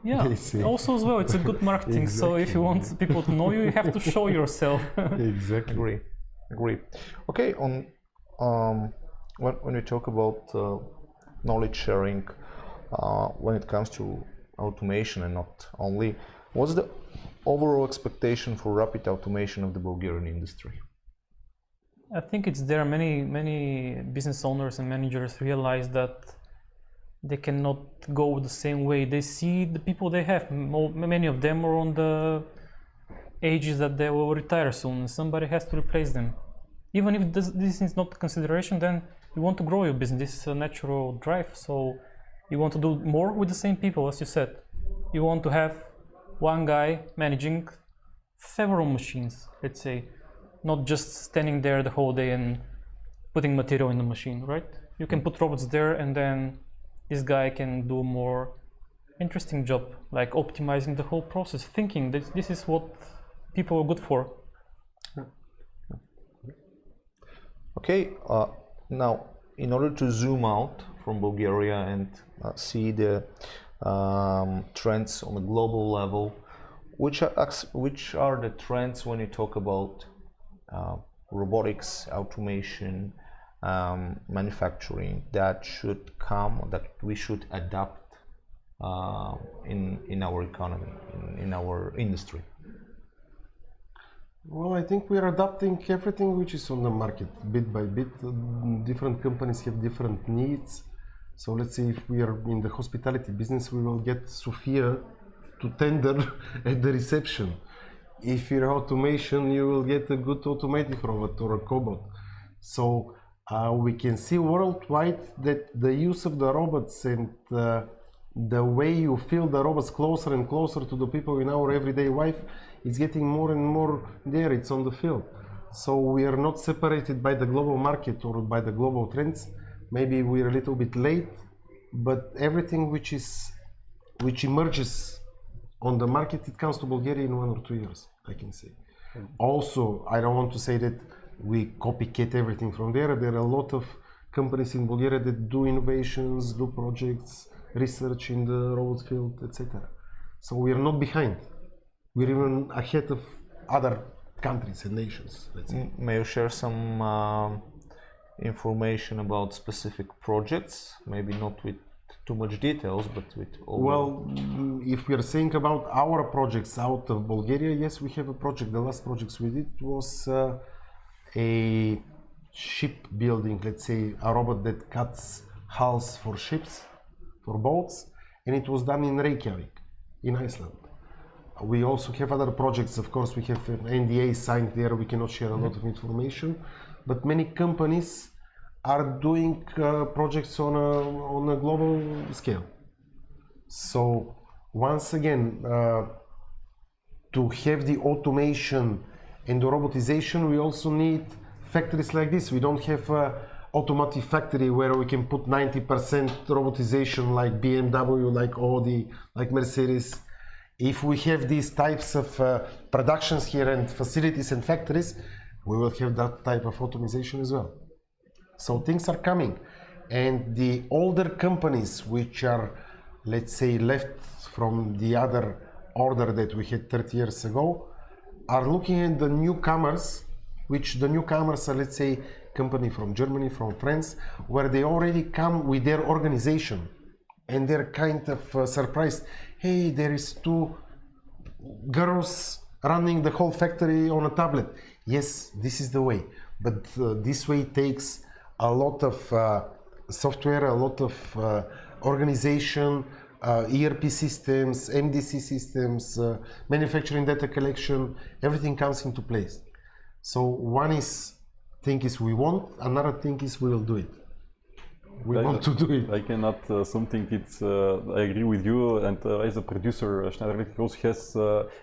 Yeah, also as well, it's a good marketing. Exactly. So if you want people to know you, you have to show yourself. Exactly. Agree. Okay, when we talk about knowledge sharing, when it comes to automation and not only, what's the overall expectation for rapid automation of the Bulgarian industry? I think it's there. Many business owners and managers realize that they cannot go the same way. They see the people they have. Many of them are on the ages that they will retire soon. Somebody has to replace them. Even if this is not a consideration, then you want to grow your business. This is a natural drive. So you want to do more with the same people, as you said. You want to have one guy managing several machines, let's say, not just standing there the whole day and putting material in the machine, right? You can put robots there, and then this guy can do a more interesting job, like optimizing the whole process, thinking that this is what people are good for. Okay, now in order to zoom out from Bulgaria and see the trends on a global level, which are the trends when you talk about robotics, automation, manufacturing that should come, that we should adapt in our economy, in our industry? Well, I think we are adapting everything which is on the market bit by bit. Different companies have different needs. So let's say if we are in the hospitality business, we will get Sofia to tender at the reception. If you're automation, you will get a good automatic robot or a cobot. So we can see worldwide that the use of the robots and the way you feel the robots closer and closer to the people in our everyday life is getting more and more there. It's on the field. So we are not separated by the global market or by the global trends. Maybe we are a little bit late, but everything which emerges on the market, it comes to Bulgaria in 1 or 2 years, I can say. Also, I don't want to say that we copycat everything from there. There are a lot of companies in Bulgaria that do innovations, do projects, research in the robot field, etc. So we are not behind. We're even ahead of other countries and nations, let's say. May you share some information about specific projects, maybe not with too much details, but with all. Well, if we are saying about our projects out of Bulgaria, yes, we have a project. The last projects we did was a ship building, let's say a robot that cuts hulls for ships, for boats, and it was done in Reykjavik, in Iceland. We also have other projects, of course. We have an NDA signed there, we cannot share a lot of information, but many companies are doing projects on a global scale. So once again, to have the automation and the robotization, we also need factories like this. We don't have an automotive factory where we can put 90% robotization like BMW, like Audi, like Mercedes. If we have these types of productions here and facilities and factories, we will have that type of automation as well. So things are coming, And the older companies which are, let's say, left from the other order that we had 30 years ago are looking at the newcomers, which the newcomers are, let's say, company from Germany, from France, where they already come with their organization, and they're kind of surprised. Hey, there is 2 girls running the whole factory on a tablet. Yes, this is the way, but this way takes a lot of software, a lot of organization, ERP systems, MDC systems, manufacturing data collection, everything comes into place. So one thing is we want, another thing is we will do it. We want to do it. I cannot something. I agree with you. And as a producer, Schneider Electric also has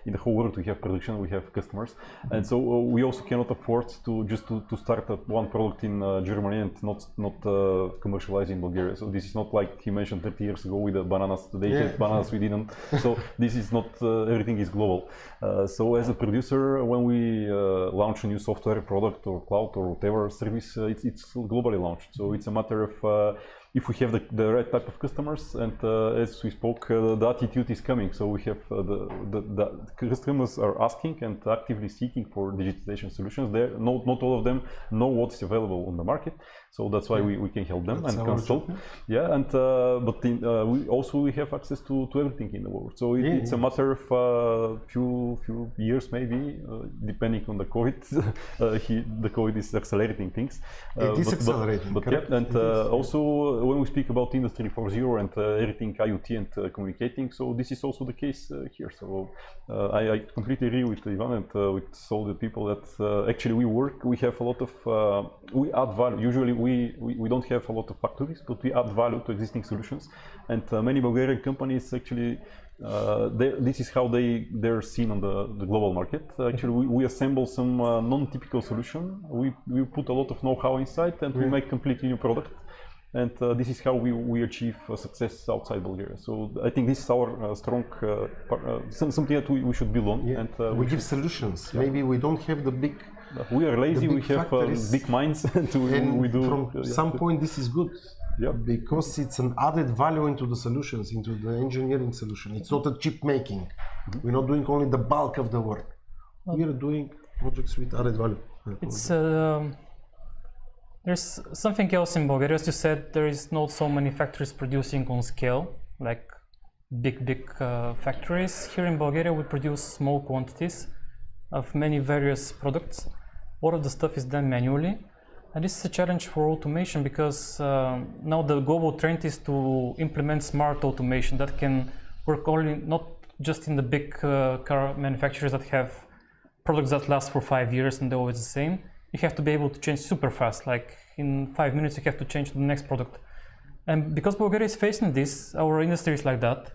in the whole world we have production, we have customers, and so we also cannot afford to just to start one product in Germany and not commercialize in Bulgaria. So this is not like he mentioned 30 years ago with the bananas. They had bananas, we didn't. So this is not everything is global. So as a producer, when we launch a new software product or cloud or whatever service, it's globally launched. So it's a matter of if we have the right type of customers, and as we spoke, the attitude is coming. So we have the customers are asking and actively seeking for digitization solutions. Not all of them know what's available on the market, so that's why we can help them and consult. Yeah, and but we have access to everything in the world. So it's a matter of few years maybe, depending on the COVID. The COVID is accelerating things. It is accelerating. But yeah, and also when we speak about Industry 4.0 and everything IoT and communicating, so this is also the case here. So I completely agree with Ivan and with all the people that actually we have a lot of, we add value. Usually we don't have a lot of factories, but we add value to existing solutions. And many Bulgarian companies actually, this is how they're seen on the global market. Actually, we assemble some non-typical solution. We put a lot of know-how inside, and we make completely new product. And this is how we achieve success outside Bulgaria. So I think this is our strong something that we should build on. Yeah. And we give solutions. Yeah. Maybe we don't have the big. We are lazy. We have big minds, and we do. From some point, this is good. Yeah. Because it's an added value into the solutions, into the engineering solution. It's not a chip making. We're not doing only the bulk of the work. We are doing projects with added value. It's there's something else in Bulgaria. As you said, there is not so many factories producing on scale, like big factories. Here in Bulgaria, we produce small quantities of many various products. All of the stuff is done manually. And this is a challenge for automation because now the global trend is to implement smart automation that can work only not just in the big car manufacturers that have products that last for 5 years and they're always the same. You have to be able to change super fast, like in 5 minutes you have to change to the next product. And because Bulgaria is facing this, our industry is like that,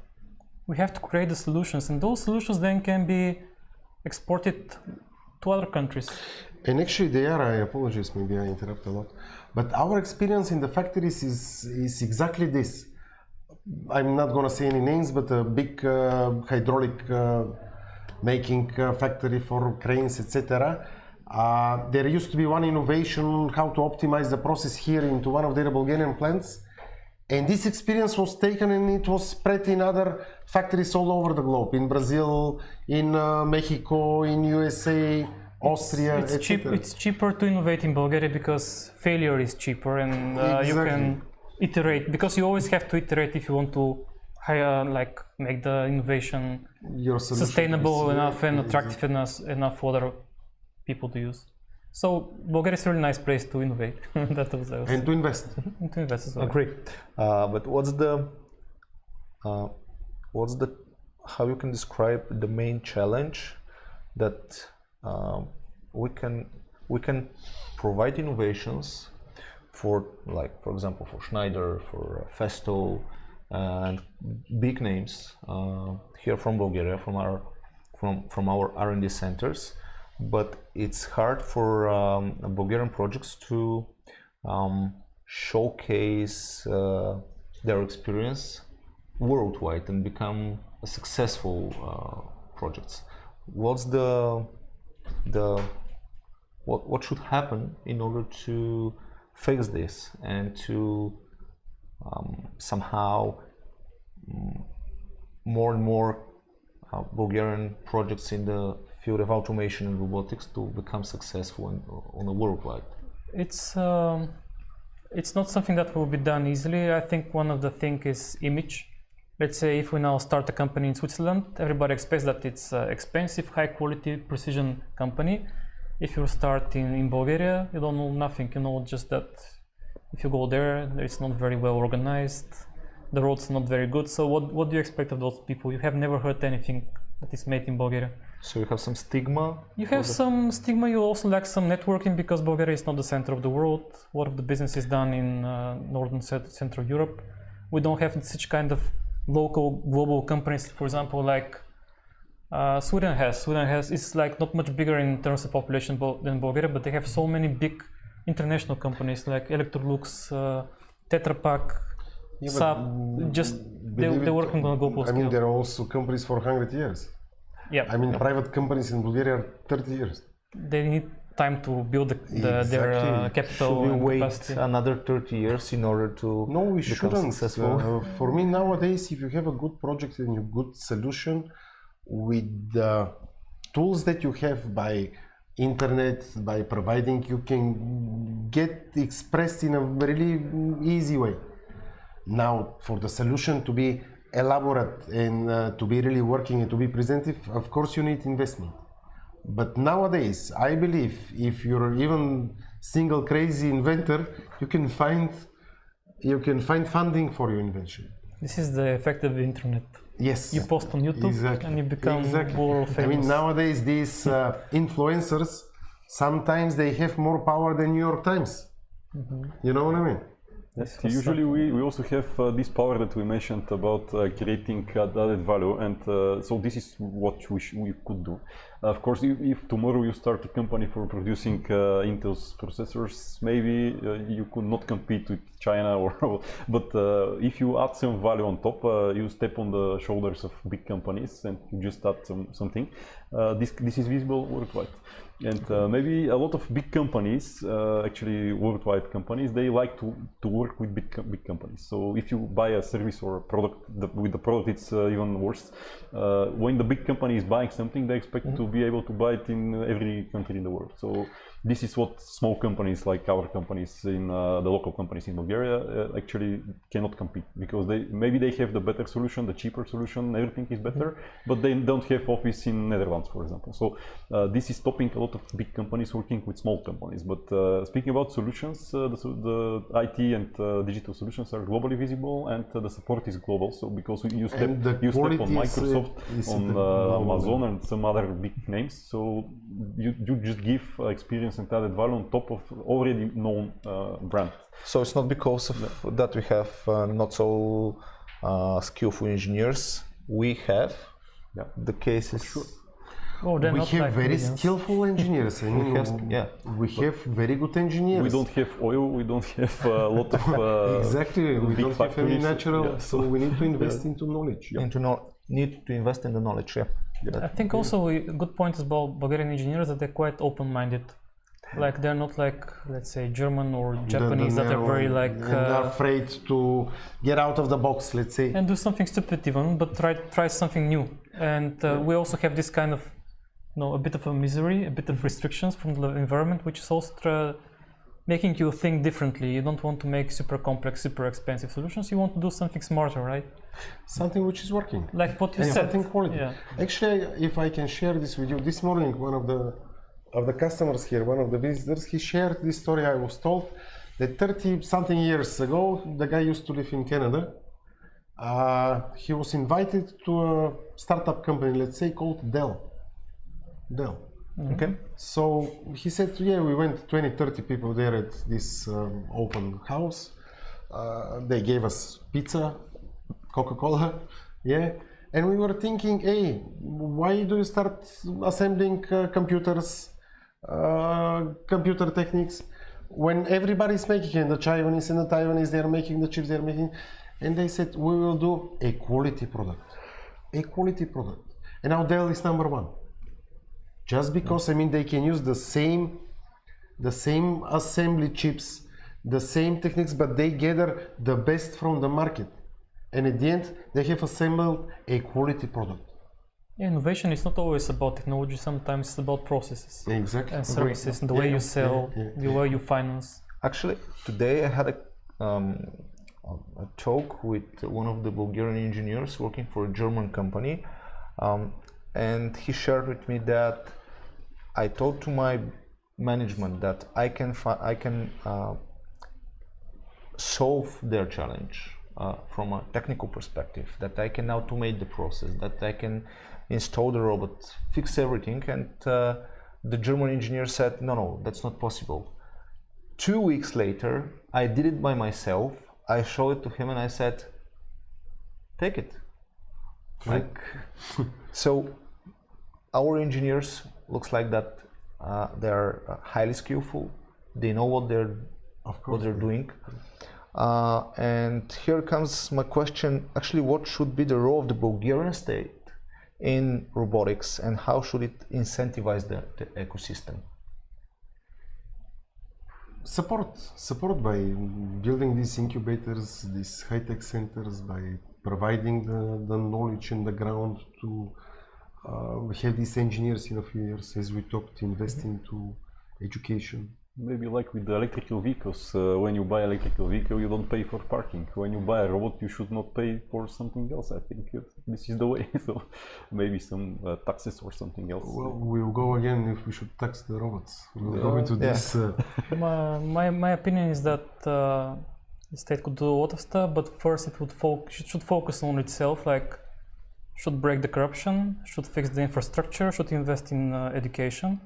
we have to create the solutions, and those solutions then can be exported to other countries. And actually they are, I apologize, maybe I interrupt a lot, but our experience in the factories is exactly this. I'm not going to say any names, but a big hydraulic making factory for cranes, etc. There used to be one innovation how to optimize the process here into one of their Bulgarian plants, and this experience was taken and it was spread in other factories all over the globe, in Brazil, in Mexico, in USA, Austria, etc. It's cheaper to innovate in Bulgaria because failure is cheaper, and you can iterate, because you always have to iterate if you want to make the innovation sustainable enough and attractive enough for other people to use. So Bulgaria is a really nice place to innovate. And to invest. And to invest as well. Agree. But what's the how you can describe the main challenge that we can provide innovations for, like for example for Schneider, for FESTO, and big names here from Bulgaria, from our R&D centers. But it's hard for Bulgarian projects to showcase their experience worldwide and become successful projects. What's what should happen in order to fix this and to somehow more and more Bulgarian projects in the field of automation and robotics to become successful on a worldwide? It's not something that will be done easily. I think one of the things is image. Let's say if we now start a company in Switzerland, everybody expects that it's expensive, high quality, precision company. If you start in Bulgaria, you don't know nothing. You know just that if you go there, it's not very well organized. The roads are not very good. So what do you expect of those people? You have never heard anything that is made in Bulgaria. So you have some stigma? You have some stigma. You also lack some networking because Bulgaria is not the center of the world. A lot of the business is done in northern Central Europe. We don't have such kind of local global companies, for example, like Sweden has. Sweden is like not much bigger in terms of population than Bulgaria, but they have so many big international companies like Electrolux, Tetra Pak, SAP. Just they're working on a global scale. I mean, there are also companies for 100 years. Yeah. I mean, private companies in Bulgaria are 30 years. They need time to build their capital. Should we and wait capacity. another 30 years in order to No, we become shouldn't. successful? For me nowadays, if you have a good project and a good solution with the tools that you have by internet, by providing, you can get expressed in a really easy way. Now, for the solution to be elaborate and to be really working and to be presentive, of course you need investment. But nowadays, I believe if you're even single crazy inventor, you can find funding for your invention. This is the effect of the internet. Yes. You post on YouTube and you become world famous. I mean, nowadays these influencers, sometimes they have more power than New York Times. You know what I mean? Yes, usually we also have this power that we mentioned about creating added value, and so this is what we could do. Of course, if tomorrow you start a company for producing Intel's processors, maybe you could not compete with China, but if you add some value on top, you step on the shoulders of big companies and you just add something. This is visible worldwide. And maybe a lot of big companies, actually worldwide companies, they like to work with big companies. So if you buy a service or a product, with the product it's even worse. When the big company is buying something, they expect to be able to buy it in every country in the world. So this is what small companies like our companies, in the local companies in Bulgaria, actually cannot compete, because maybe they have the better solution, the cheaper solution, everything is better, but they don't have office in Netherlands, for example. So this is stopping a lot of big companies working with small companies. But speaking about solutions, the IT and digital solutions are globally visible, and the support is global. So because you step on Microsoft, on Amazon and some other big names, so you just give experience and added value on top of already known brand. So it's not because of that we have not so skillful engineers. We have the cases. Oh, we have very skillful engineers. I mean, we have very good engineers. We don't have oil. We don't have a lot of exactly. We don't have any natural. So we need to invest into knowledge. Need to invest in the knowledge. I think also a good point is about Bulgarian engineers that they're quite open-minded. Like they're not like, let's say, German or Japanese that are very like they're afraid to get out of the box, let's say, and do something stupid even, but try something new. And we also have this kind of, a bit of a misery, a bit of restrictions from the environment, which is also making you think differently. You don't want to make super complex, super expensive solutions. You want to do something smarter, right? Something which is working. Like what you said. Something quality. Yeah. Actually, if I can share this with you, this morning one of the customers here, one of the visitors, he shared this story. I was told that 30-something years ago, the guy used to live in Canada. He was invited to a startup company, let's say, called Dell. Okay. So he said, we went 20-30 people there at this open house. They gave us pizza, Coca-Cola, and we were thinking, hey, why do you start assembling computers, computer techniques, when everybody's making it? The Chinese and the Taiwanese, they're making the chips, they're making, and they said, we will do a quality product. And now Dell is number one. Just because, I mean, they can use the same assembly chips, the same techniques, but they gather the best from the market. And at the end, they have assembled a quality product. Yeah, innovation is not always about technology, sometimes it's about processes. Exactly. And services, and the way you sell, the way you finance. Actually, today I had a talk with one of the Bulgarian engineers working for a German company, and he shared with me that I told to my management that I can solve their challenge from a technical perspective, that I can automate the process, that I can install the robot, fix everything, and the German engineer said, no, that's not possible. 2 weeks later, I did it by myself. I showed it to him and I said, take it. Like, so our engineers looks like that they're highly skillful. They know what they're doing. And here comes my question, actually, what should be the role of the Bulgarian state in robotics, and how should it incentivize the ecosystem? Support by building these incubators, these high-tech centers, by providing the knowledge in the ground to have these engineers in a few years, as we talked, invest into education. Maybe like with the electrical vehicles, when you buy an electrical vehicle, you don't pay for parking. When you buy a robot, you should not pay for something else. I think this is the way. So maybe some taxes or something else. Well, we'll go again if we should tax the robots. We'll go into this. My opinion is that the state could do a lot of stuff, but first it should focus on itself, like should break the corruption, should fix the infrastructure, should invest in education.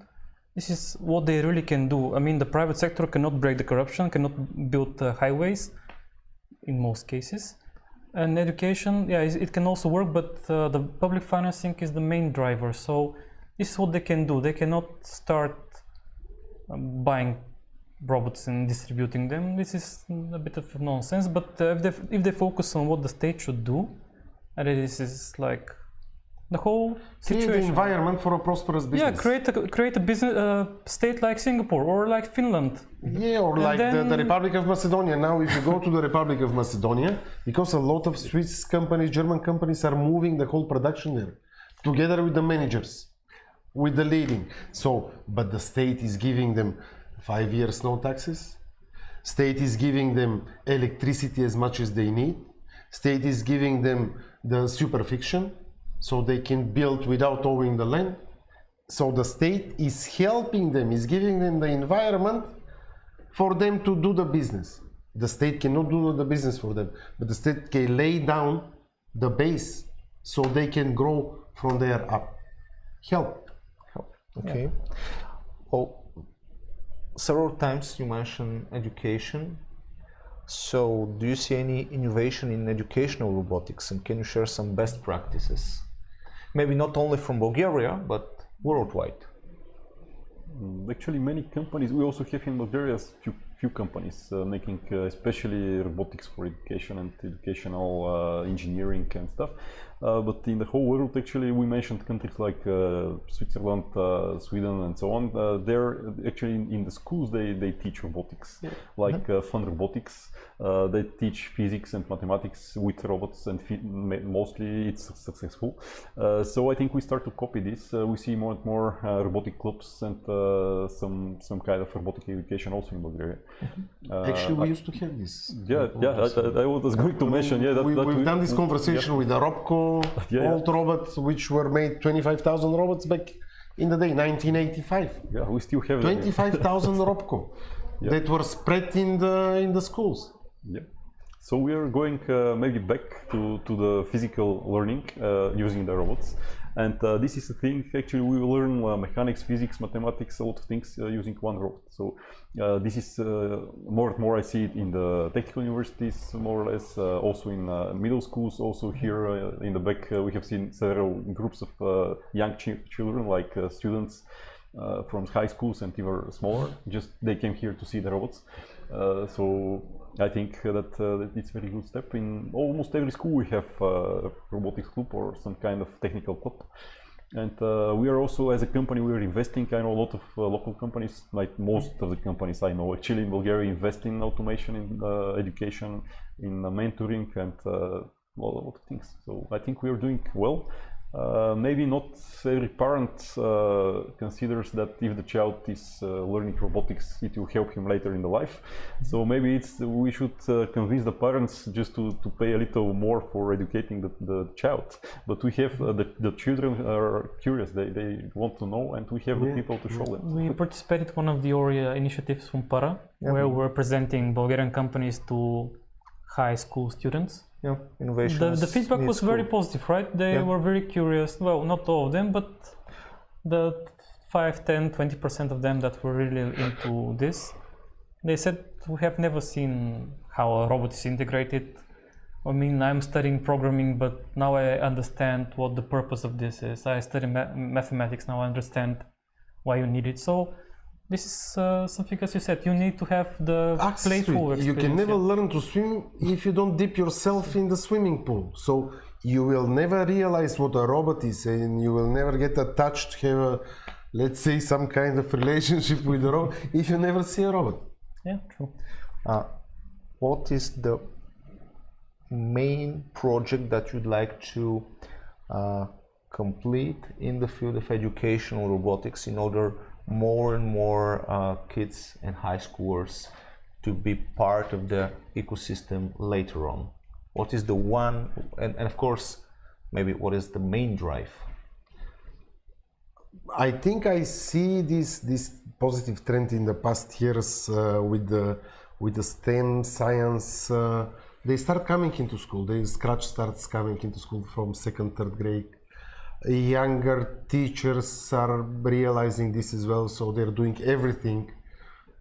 This is what they really can do. I mean, the private sector cannot break the corruption, cannot build highways in most cases. And education, yeah, it can also work, but the public financing is the main driver. So this is what they can do. They cannot start buying robots and distributing them. This is a bit of nonsense, but if they focus on what the state should do, and this is like the whole situation. Create an environment for a prosperous business. Yeah, create a business state like Singapore or like Finland. Yeah, or like the Republic of Macedonia. Now, if you go to the Republic of Macedonia, because a lot of Swiss companies, German companies are moving the whole production there, together with the managers, with the leading. So, but the state is giving them 5 years no taxes. State is giving them electricity as much as they need. State is giving them the superfiction, so they can build without owning the land. So the state is helping them, is giving them the environment for them to do the business. The state cannot do the business for them, but the state can lay down the base so they can grow from there up. Help. Okay. Yeah. Well, several times you mentioned education. So do you see any innovation in educational robotics, and can you share some best practices? Maybe not only from Bulgaria, but worldwide. Actually, many companies, we also have in Bulgaria few companies making especially robotics for education and educational engineering and stuff. But in the whole world, actually, we mentioned countries like Switzerland, Sweden, and so on. They're actually in the schools, they teach robotics, like fun robotics. They teach physics and mathematics with robots, and mostly it's successful. So I think we start to copy this. We see more and more robotic clubs and some kind of robotic education also in Bulgaria. Actually, we used to have this. I was going to mention. Yeah, we've done this conversation with the Robco old robots, which were made 25,000 robots back in the day, 1985. Yeah, we still have 25,000 Robco that were spread in the schools. Yeah. So we are going maybe back to the physical learning using the robots. And this is a thing, actually, we will learn mechanics, physics, mathematics, a lot of things using one robot. So this is more and more I see it in the technical universities, more or less, also in middle schools, also here in the back we have seen several groups of young children, like students from high schools and even smaller, just they came here to see the robots. So I think that it's a very good step. In almost every school we have a robotics club or some kind of technical club. And we are also, as a company, we are investing. I know a lot of local companies, like most of the companies I know, actually in Bulgaria, invest in automation, in education, in mentoring, and a lot of things. So I think we are doing well. Maybe not every parent considers that if the child is learning robotics, it will help him later in the life. So maybe we should convince the parents just to pay a little more for educating the child. But we have the children are curious; they want to know, and we have the people to show them. We participated in one of your initiatives from Para, where we're presenting Bulgarian companies to high school students. Yeah, innovation. The feedback was very positive, right? They were very curious. Well, not all of them, but the 5, 10, 20% of them that were really into this. They said, we have never seen how a robot is integrated. I mean, I'm studying programming, but now I understand what the purpose of this is. I study mathematics, now I understand why you need it. So this is something, as you said, you need to have the playful experience. You can never learn to swim if you don't dip yourself in the swimming pool. So you will never realize what a robot is, and you will never get attached, have a, let's say, some kind of relationship with a robot if you never see a robot. Yeah, true. What is the main project that you'd like to complete in the field of educational robotics in order more and more kids and high schoolers to be part of the ecosystem later on? What is the one, and of course, maybe what is the main drive? I think I see this positive trend in the past years with the STEM science. They start coming into school. Scratch starts coming into school from 2nd, 3rd grade. Younger teachers are realizing this as well, so they're doing everything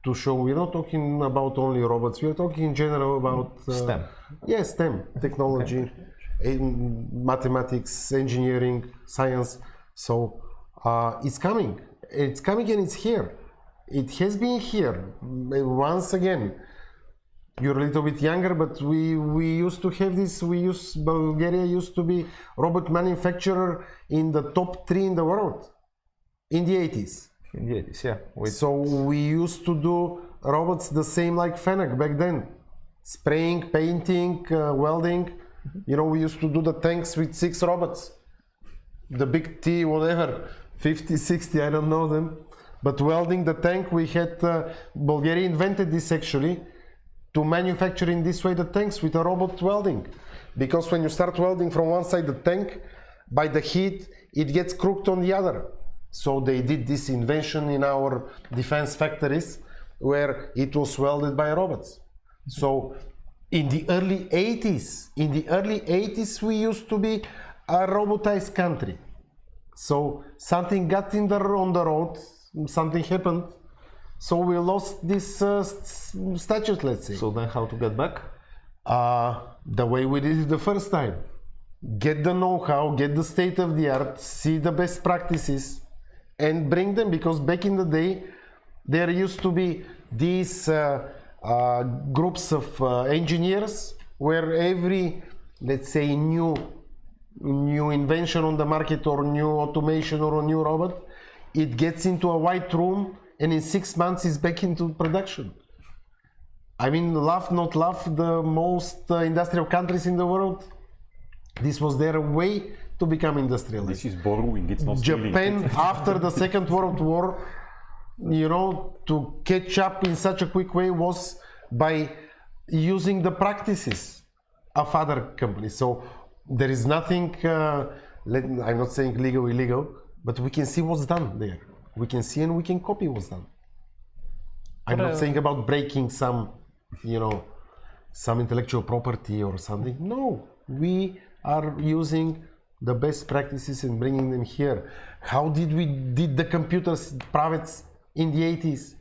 to show. We're not talking about only robots, we're talking in general about STEM. Yeah, STEM, technology, mathematics, engineering, science. So it's coming and it's here. It has been here. Once again, you're a little bit younger, but we used to have this. Bulgaria used to be robot manufacturer in the top 3 in the world in the 80s. In the 80s, yeah. So we used to do robots the same like Fennec back then, spraying, painting, welding. You know, we used to do the tanks with 6 robots, the big T, whatever, 50, 60, I don't know them. But welding the tank, we had Bulgaria invented this actually. To manufacture in this way the tanks with a robot welding, because when you start welding from one side the tank, by the heat it gets crooked on the other. So they did this invention in our defense factories where it was welded by robots. So in the early 80s we used to be a robotized country. So something got on the road, something happened. So we lost this status, let's say. So then how to get back? The way we did it the first time. Get the know-how, get the state of the art, see the best practices and bring them, because back in the day there used to be these groups of engineers where every, let's say, new invention on the market or new automation or a new robot, it gets into a white room and in 6 months is back into production. I mean, laugh not laugh, the most industrial countries in the world, this was their way to become industrialized. This is borrowing, it's not Japan, after the Second World War, you know, to catch up in such a quick way was by using the practices of other companies. So there is nothing, I'm not saying legal, illegal, but we can see what's done there. We can see and we can copy what's done. I'm not saying about breaking some, you know, some intellectual property or something. No, we are using the best practices and bringing them here. How did the computers private in the 80s?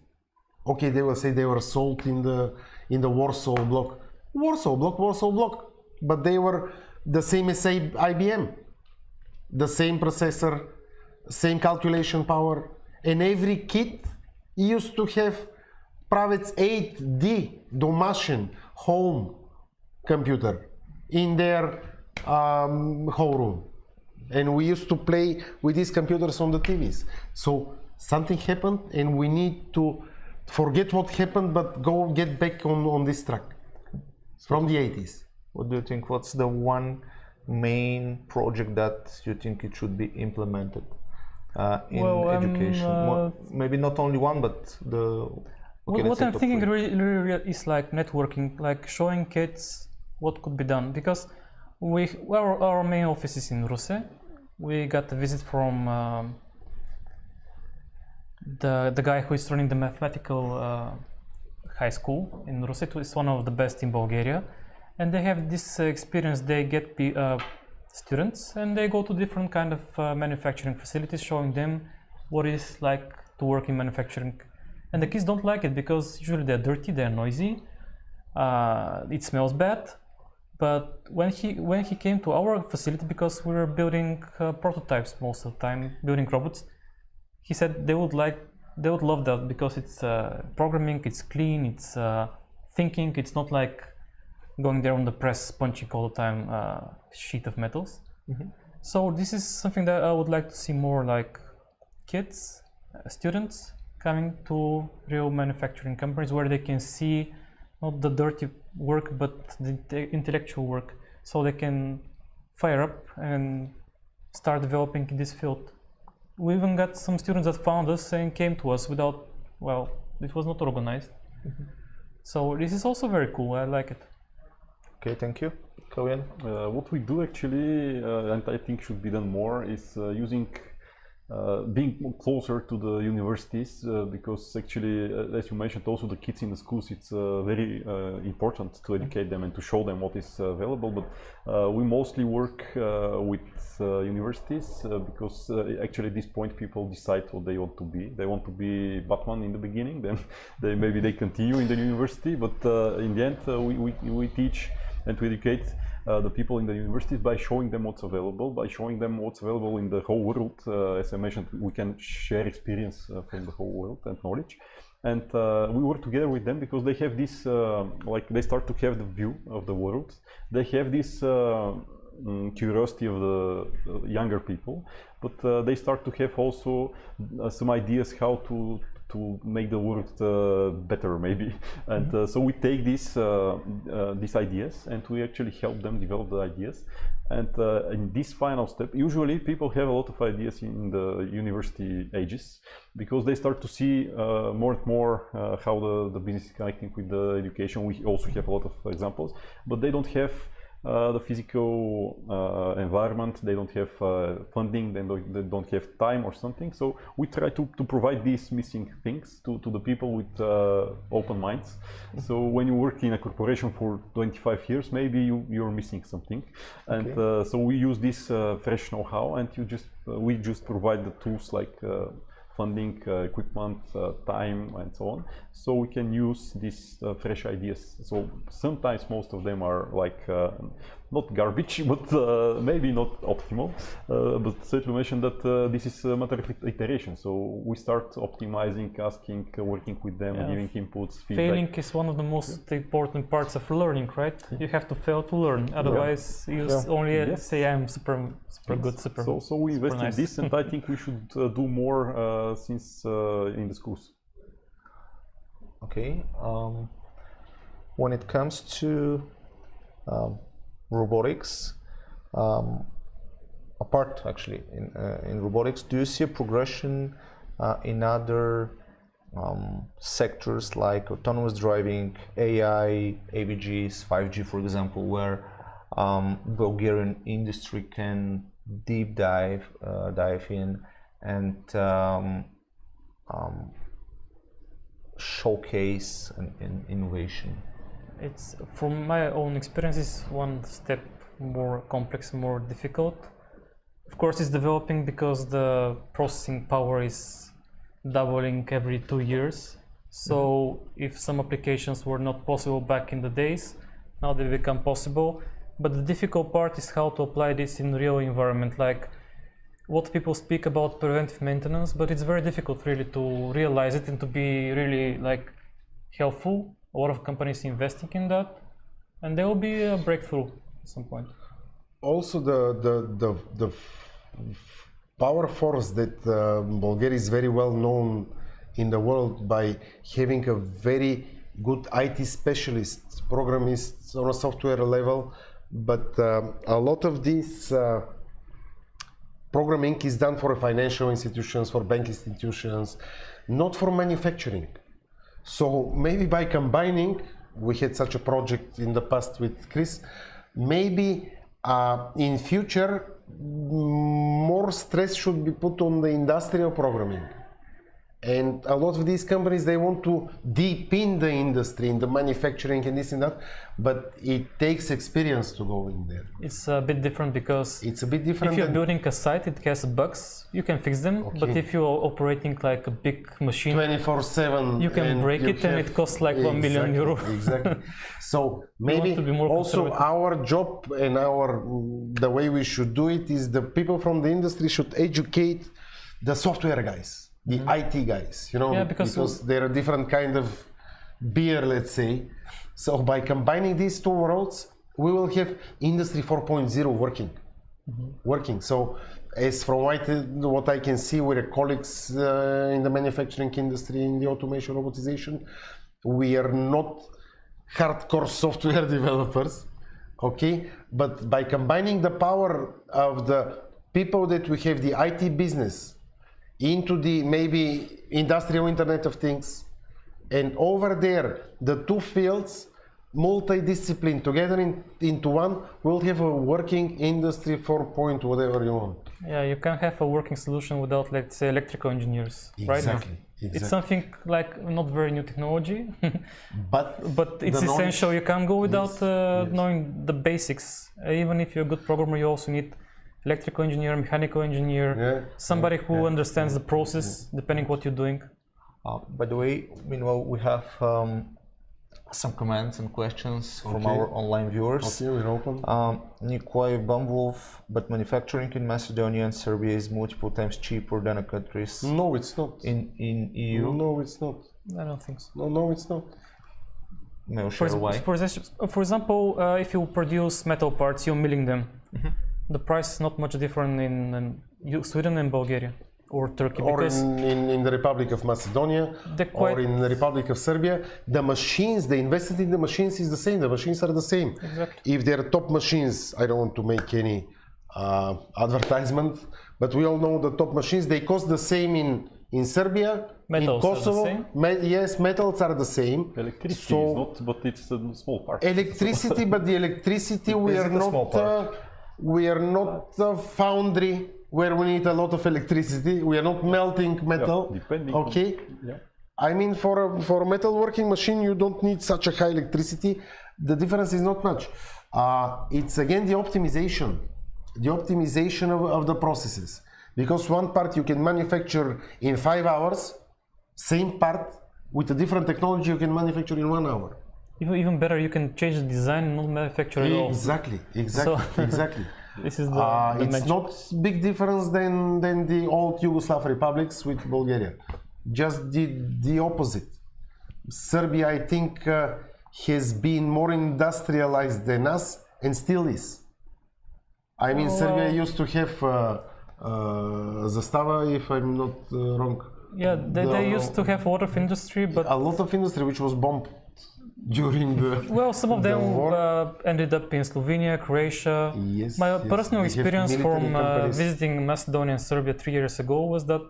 Okay, they will say they were sold in the Warsaw block. Warsaw block, but they were the same as IBM, the same processor, same calculation power. And every kit used to have private 8D domашен home computer in their whole room. and we used to play with these computers on the TVs. So something happened, and we need to forget what happened, but get back on this track from the 80s. What do you think? What's the one main project that you think it should be implemented in education? Maybe not only one, but the. Okay, what I'm thinking really is like networking, like showing kids what could be done, because our main office is in Ruse. We got a visit from the guy who is running the mathematical high school in Ruse. It's one of the best in Bulgaria, and they have this experience. They get students and they go to different kind of manufacturing facilities, showing them what it's like to work in manufacturing. And the kids don't like it because usually they're dirty, they're noisy, it smells bad. But when he came to our facility, because we were building prototypes most of the time, building robots, he said they would love that because it's programming, it's clean, it's thinking, it's not like going there on the press punching all the time sheet of metals. Mm-hmm. So this is something that I would like to see more, like kids, students coming to real manufacturing companies where they can see not the dirty work but the intellectual work, so they can fire up and start developing in this field. We even got some students that found us and came to us without, well, it was not organized. Mm-hmm. So this is also very cool, I like it. Okay, thank you. What we do actually, and I think should be done more, is using being closer to the universities, because actually, as you mentioned, also the kids in the schools, it's very important to educate them and to show them what is available. But we mostly work with universities because actually at this point people decide what they want to be. They want to be Batman in the beginning, then maybe they continue in the university, but in the end we teach and to educate the people in the universities by showing them what's available, in the whole world. As I mentioned, we can share experience from the whole world and knowledge. And we work together with them because they have this, like they start to have the view of the world. They have this curiosity of the younger people, but they start to have also some ideas how to make the world better, maybe. And so we take these ideas and we actually help them develop the ideas. And in this final step, usually people have a lot of ideas in the university ages because they start to see more and more how the business is connecting with the education. We also have a lot of examples, but they don't have the physical environment, they don't have funding, they don't have time or something. So we try to provide these missing things to the people with open minds. So when you work in a corporation for 25 years, maybe you're missing something. And so we use this fresh know-how, and we just provide the tools like funding, equipment, time, and so on, so we can use these fresh ideas. So sometimes most of them are like not garbage, but maybe not optimal. But certainly mentioned that this is a matter of iteration. So we start optimizing, asking, working with them, giving inputs, feedback. Failing is one of the most important parts of learning, right? You have to fail to learn. Otherwise, you only say I'm super good, super. So we invest in this, and I think we should do more since in the schools. Okay. When it comes to robotics, apart actually in robotics, do you see a progression in other sectors like autonomous driving, AI, AVGs, 5G, for example, where Bulgarian industry can deep dive in and showcase an innovation? It's, from my own experience, is one step more complex, more difficult. Of course, it's developing because the processing power is doubling every 2 years. So if some applications were not possible back in the days, now they become possible. But the difficult part is how to apply this in real environment. Like, what people speak about preventive maintenance, but it's very difficult really to realize it and to be really like helpful. A lot of companies investing in that, and there will be a breakthrough at some point. Also, the power force that Bulgaria is very well known in the world by having a very good IT specialists, programists on a software level, but a lot of this programming is done for financial institutions, for bank institutions, not for manufacturing. So maybe by combining, we had such a project in the past with Chris, maybe in future more stress should be put on the industrial programming. And a lot of these companies, they want to deepen the industry, in the manufacturing and this and that, but it takes experience to go in there. It's a bit different because it's a bit different. If you're building a site, it has bugs, you can fix them. Okay. But if you're operating like a big machine, 24/7, you can break it and it costs like €1 million. Exactly. So maybe also our job and the way we should do it is the people from the industry should educate the software guys. The IT guys, you know, because there are different kind of beer, let's say. So by combining these two worlds, we will have Industry 4.0 working. So as from what I can see with the colleagues in the manufacturing industry, in the automation, robotization, we are not hardcore software developers, okay? But by combining the power of the people that we have, the IT business, into the maybe industrial Internet of Things, and over there the two fields multidiscipline together into one, we'll have a working Industry 4.0 whatever you want. Yeah, you can have a working solution without, let's say, electrical engineers. Exactly. Right? It's something like not very new technology, but it's essential. You can't go without knowing the basics. Even if you're a good programmer, you also need electrical engineer, mechanical engineer, somebody who understands the process, depending what you're doing. By the way, meanwhile, we have some comments and questions from our online viewers. Okay, we're open. Nikolai Bamblov, but manufacturing in Macedonia and Serbia is multiple times cheaper than countries. No, it's not. In EU? No, it's not. I don't think so. No, it's not. For example, if you produce metal parts, you're milling them. The price is not much different in Sweden and Bulgaria or Turkey. Or in the Republic of Macedonia or in the Republic of Serbia. The machines, they invested in the machines is the same. The machines are the same. Exactly. If they're top machines, I don't want to make any advertisement, but we all know the top machines, they cost the same in Serbia, metals in Kosovo. Are the same? Yes, metals are the same. Electricity is not, but it's a small part. Electricity, but the electricity we are not a foundry where we need a lot of electricity. We are not melting metal. Okay. I mean, for a metalworking machine, you don't need such a high electricity. The difference is not much. It's again the optimization of the processes. Because one part you can manufacture in 5 hours, same part with a different technology you can manufacture in 1 hour. Even better, you can change the design and not manufacture at all. Exactly. This is the it's magic. not big difference than the old Yugoslav republics with Bulgaria. Just the opposite. Serbia, I think, has been more industrialized than us and still is. I mean, Serbia used to have Zastava, if I'm not wrong. Yeah, they used to have a lot of industry, but a lot of industry which was bombed during the some of them ended up in Slovenia, Croatia. My personal experience from visiting Macedonia and Serbia 3 years ago was that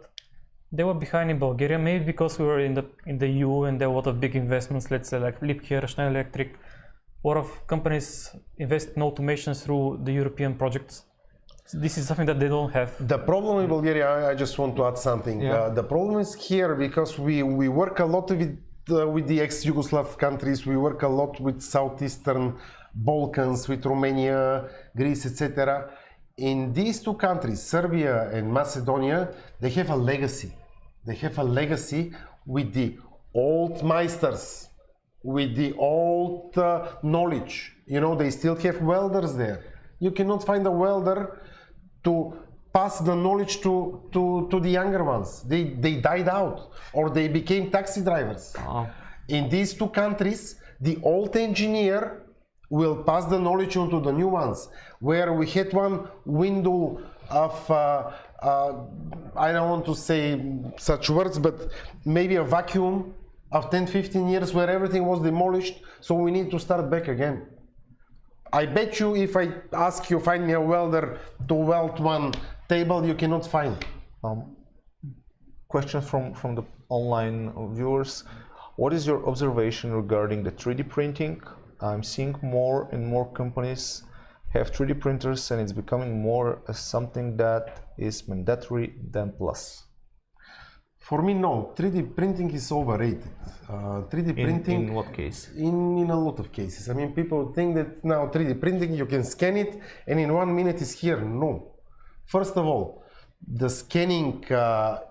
they were behind in Bulgaria, maybe because we were in the EU and there were a lot of big investments, let's say like Lipker, Schneider Electric. A lot of companies invest in automation through the European projects. This is something that they don't have. The problem in Bulgaria, I just want to add something. The problem is here because we work a lot with the ex-Yugoslav countries. We work a lot with Southeastern Balkans, with Romania, Greece, etc. In these two countries, Serbia and Macedonia, they have a legacy. They have a legacy with the old meisters, with the old knowledge. You know, they still have welders there. You cannot find a welder to pass the knowledge to the younger ones. They died out or they became taxi drivers. In these two countries, the old engineer will pass the knowledge on to the new ones. Where we had one window of I don't want to say such words, but maybe a vacuum of 10-15 years where everything was demolished, so we need to start back again. I bet you if I ask you find me a welder to weld one table, you cannot find. Question from the online viewers. What is your observation regarding the 3D printing? I'm seeing more and more companies have 3D printers, and it's becoming more something that is mandatory than plus. For me, no. 3D printing is overrated. 3D printing. In what case? In a lot of cases. I mean, people think that now 3D printing, you can scan it and in 1 minute it's here. No. First of all, the scanning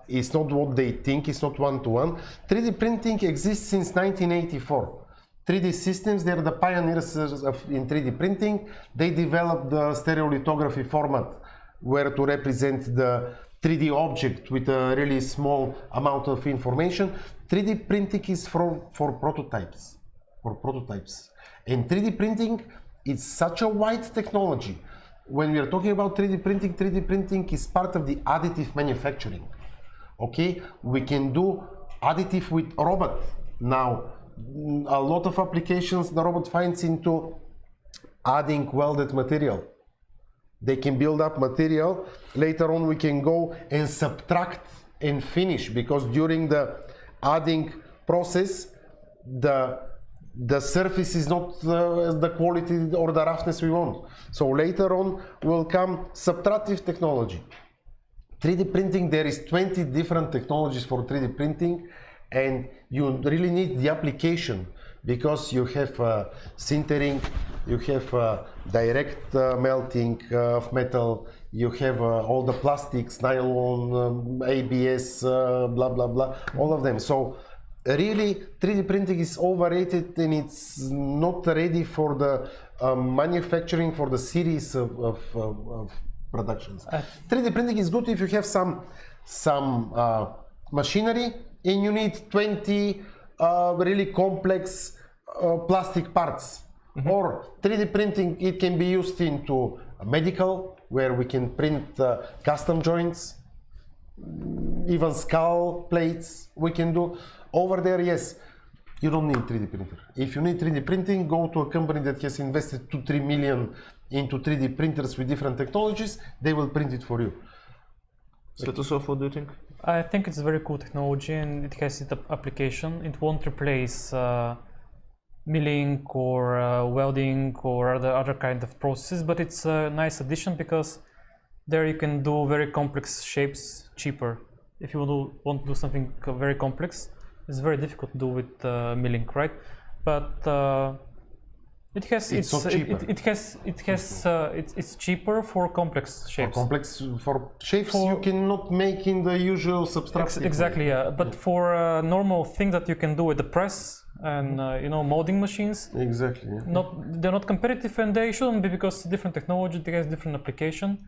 is not what they think, it's not one-to-one. 3D printing exists since 1984. 3D systems, they're the pioneers in 3D printing. They developed the stereolithography format where to represent the 3D object with a really small amount of information. 3D printing is for prototypes. And 3D printing is such a wide technology. When we are talking about 3D printing is part of the additive manufacturing. Okay, we can do additive with robot now. A lot of applications the robot finds into adding welded material. They can build up material. Later on we can go and subtract and finish, because during the adding process the surface is not the quality or the roughness we want. So later on will come subtractive technology. 3D printing, there is 20 different technologies for 3D printing, and you really need the application, because you have sintering, you have direct melting of metal, you have all the plastics, nylon, ABS, blah blah blah, all of them. So really 3D printing is overrated, and it's not ready for the manufacturing for the series of productions. 3D printing is good if you have some machinery and you need 20 really complex plastic parts. Or 3D printing, it can be used into medical, where we can print custom joints, even skull plates we can do. Over there, yes, you don't need 3D printer. If you need 3D printing, go to a company that has invested 2-3 million into 3D printers with different technologies. They will print it for you. Svetosov, what do you think? I think it's a very cool technology, and it has its application. It won't replace milling or welding or other kind of processes, but it's a nice addition, because there you can do very complex shapes cheaper. If you want to do something very complex, it's very difficult to do with milling, right? But it's cheaper for complex shapes. For shapes you cannot make in the usual subtractive. Exactly, yeah. But for normal thing that you can do with the press and molding machines. Exactly. Yeah. They're not competitive, and they shouldn't be, because different technology, they have different application.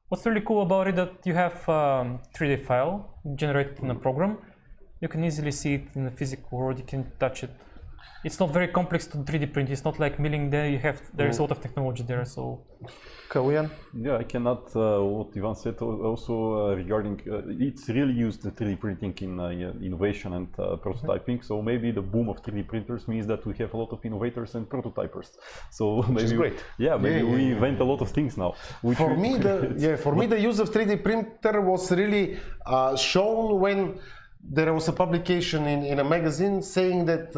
What's really cool about it that you have 3D file generated in a program. You can easily see it in the physical world. You can touch it. It's not very complex to 3D print. It's not like milling. There is a lot of technology there. So, Kawian? Yeah, I can add what Ivan said also regarding it's really used the 3D printing in innovation and prototyping. So maybe the boom of 3D printers means that we have a lot of innovators and prototypers. So which is great. Yeah, maybe we invent a lot of things now. For me, the use of 3D printer was really shown when there was a publication in a magazine saying that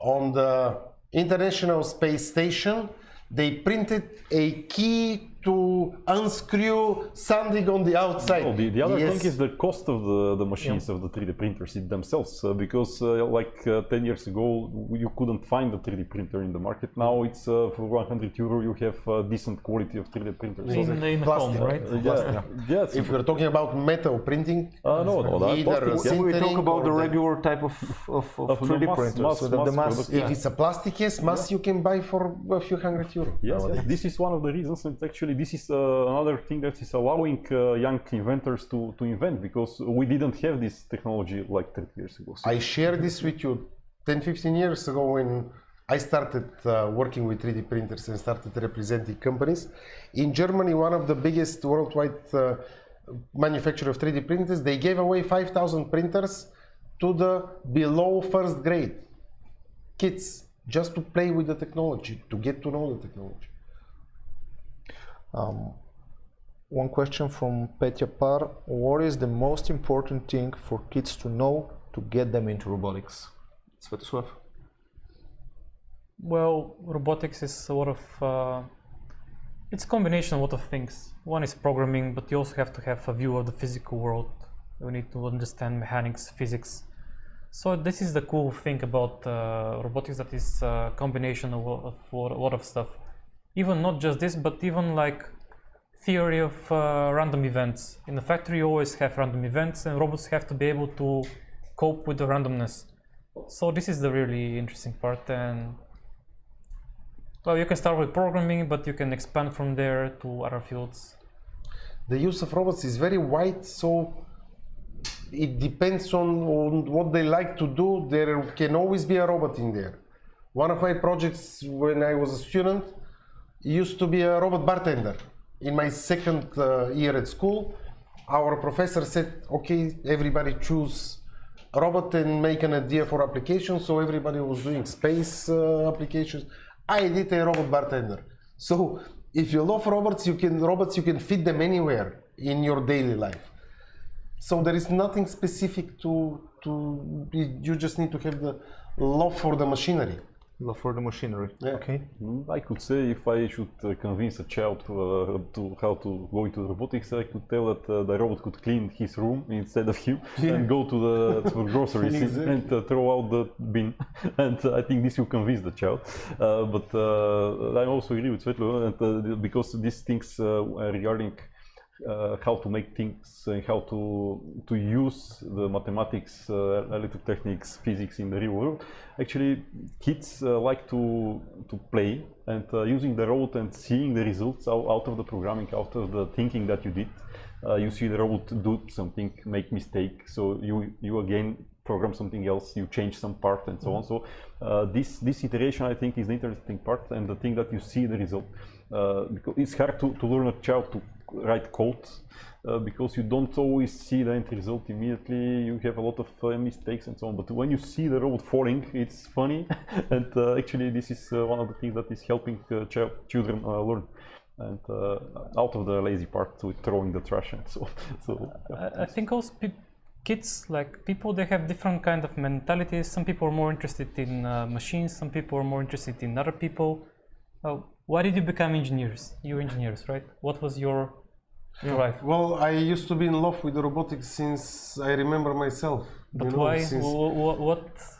on the International Space Station, they printed a key to unscrew something on the outside. No, the other thing is the cost of the machines of the 3D printers themselves, because like 10 years ago you couldn't find a 3D printer in the market. Now it's for 100 euro you have decent quality of 3D printers. In home, right? Yes. If we're talking about metal printing, we talk about the regular type of 3D printers. If it's a plastic, mass you can buy for a few €100. Yes, this is one of the reasons, and actually this is another thing that is allowing young inventors to invent, because we didn't have this technology like 30 years ago. I shared this with you 10-15 years ago when I started working with 3D printers and started representing companies. In Germany, one of the biggest worldwide manufacturer of 3D printers, they gave away 5,000 printers to the below first grade kids, just to play with the technology, to get to know the technology. One question from Petya Par. What is the most important thing for kids to know to get them into robotics? Svetослав? Well, robotics is a lot of, it's a combination of a lot of things. One is programming, but you also have to have a view of the physical world. You need to understand mechanics, physics. So this is the cool thing about robotics, that is a combination of a lot of stuff. Even not just this, but even like theory of random events. In the factory you always have random events, and robots have to be able to cope with the randomness. So this is the really interesting part. And well, you can start with programming, but you can expand from there to other fields. The use of robots is very wide, so it depends on what they like to do. There can always be a robot in there. One of my projects when I was a student used to be a robot bartender. In my second year at school, our professor said, okay, everybody choose a robot and make an idea for application. So everybody was doing space applications. I did a robot bartender. So if you love robots, you can fit them anywhere in your daily life. So there is nothing specific to you just need to have the love for the machinery. Love for the machinery. Yeah. Okay. I could say if I should convince a child to how to go into robotics, I could tell that the robot could clean his room instead of him and go to the groceries Exactly. and throw out the bin. And I think this will convince the child. But I also agree with Svetlo, and because these things regarding how to make things and how to use the mathematics, electrotechnics, physics in the real world. Actually, kids like to play and using the robot and seeing the results out of the programming, out of the thinking that you did. You see the robot do something, make mistake, so you again program something else, you change some part and so on. So this iteration, I think, is the interesting part, and the thing that you see the result. Because it's hard to learn a child to write code because you don't always see the end result immediately. You have a lot of mistakes and so on. But when you see the robot falling, it's funny, and actually this is one of the things that is helping children learn. And out of the lazy part with throwing the trash and so. I think also kids, like people, they have different kind of mentalities. Some people are more interested in machines. Some people are more interested in other people. Why did you become engineers? You're engineers, right? What was your drive? Well, I used to be in love with robotics since I remember myself. But why?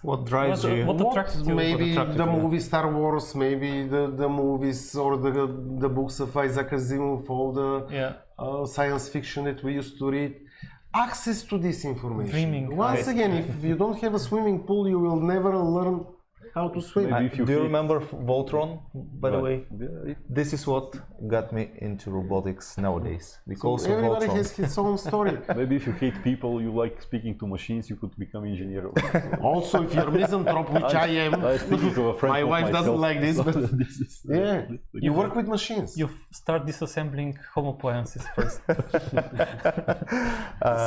What drives you? What attracted you? Maybe the movie Star Wars, maybe the movies or the books of Isaac Asimov, all the science fiction that we used to read. Access to this information. Dreaming. Once again, if you don't have a swimming pool, you will never learn how to swim. Do you remember Voltron, by the way? This is what got me into robotics nowadays. Because so everybody of Voltron. has his own story. Maybe if you hate people, you like speaking to machines, you could become engineer. Also, if you're a misanthrope, which I am, my wife doesn't like this, but yeah, you work with machines. You start disassembling home appliances first.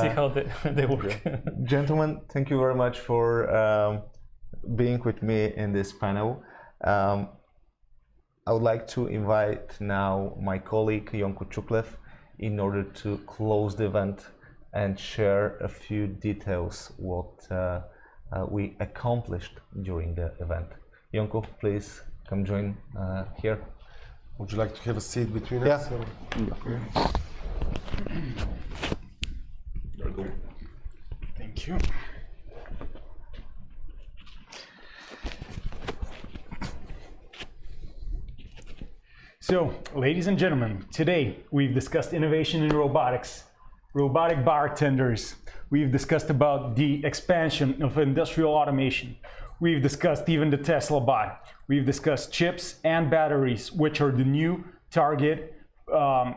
See how they work. Gentlemen, thank you very much for being with me in this panel. I would like to invite now my colleague Gencho Chuklev in order to close the event and share a few details what we accomplished during the event. Gencho, please come join here. Would you like to have a seat between us? Yeah. Thank you. So, ladies and gentlemen, today we've discussed innovation in robotics, robotic bartenders. We've discussed about the expansion of industrial automation. We've discussed even the Tesla bot. We've discussed chips and batteries, which are the new target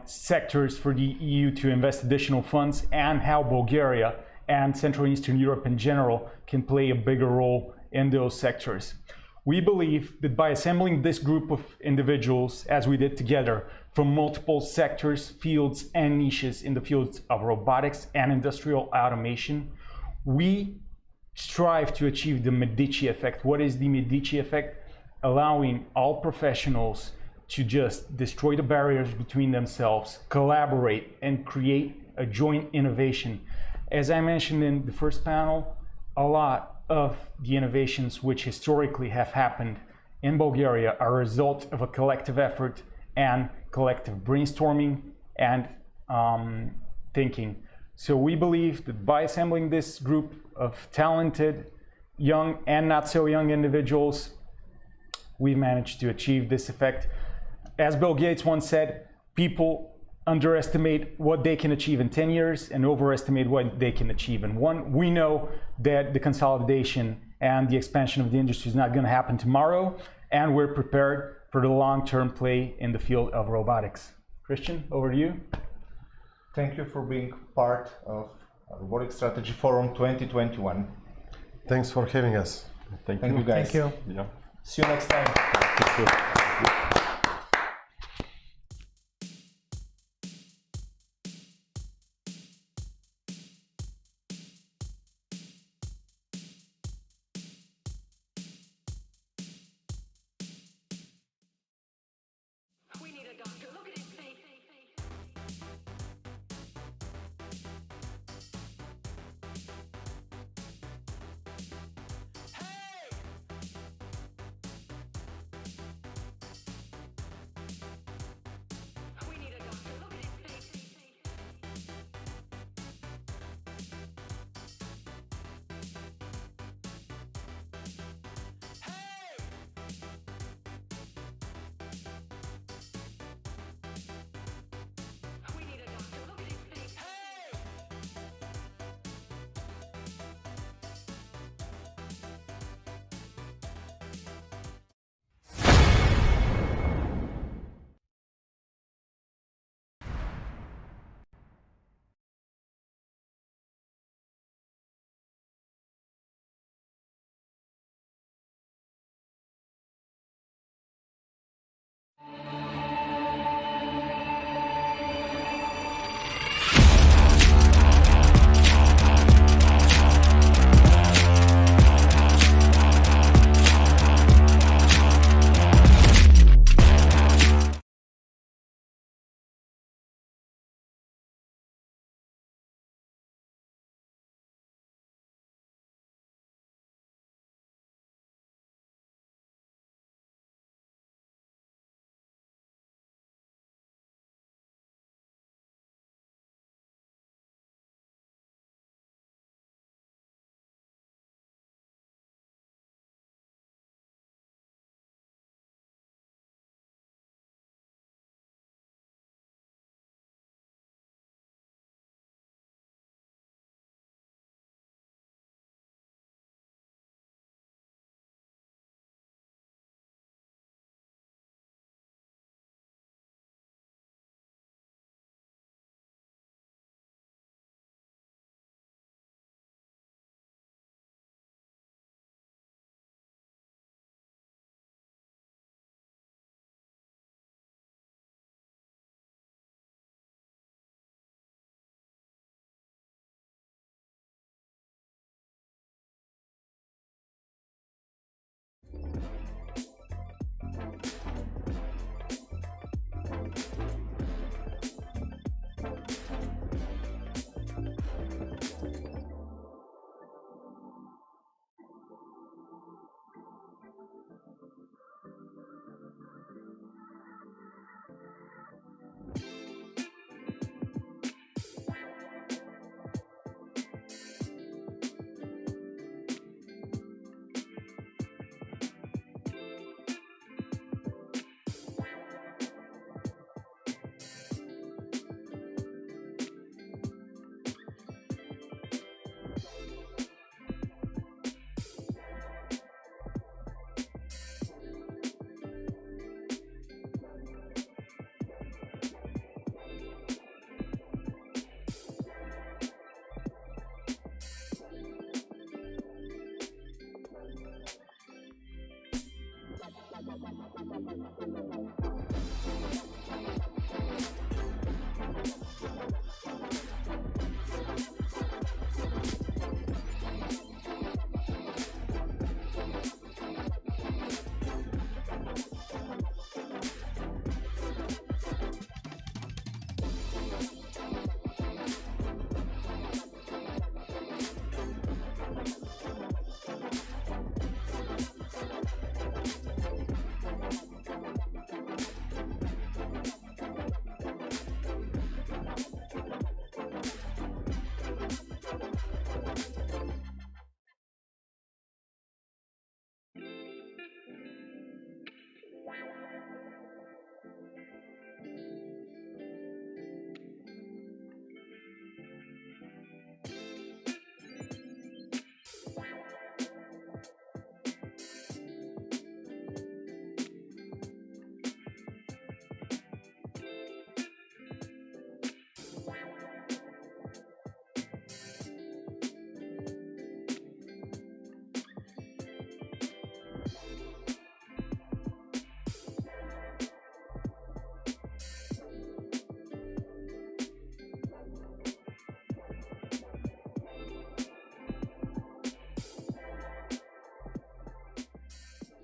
sectors for the EU to invest additional funds, and how Bulgaria and Central and Eastern Europe in general can play a bigger role in those sectors. We believe that by assembling this group of individuals, as we did together, from multiple sectors, fields, and niches in the fields of robotics and industrial automation, we strive to achieve the Medici effect. What is the Medici effect? Allowing all professionals to just destroy the barriers between themselves, collaborate, and create a joint innovation. As I mentioned in the first panel, a lot of the innovations which historically have happened in Bulgaria are a result of a collective effort and collective brainstorming and thinking. So we believe that by assembling this group of talented, young and not so young individuals, we've managed to achieve this effect. As Bill Gates once said, people underestimate what they can achieve in 10 years and overestimate what they can achieve in one. We know that the consolidation and the expansion of the industry is not going to happen tomorrow, and we're prepared for the long-term play in the field of robotics. Christian, over to you. Thank you for being part of Robotics Strategy Forum 2021. Thanks for having us. Thank you guys. Thank you. Yeah. See you next time.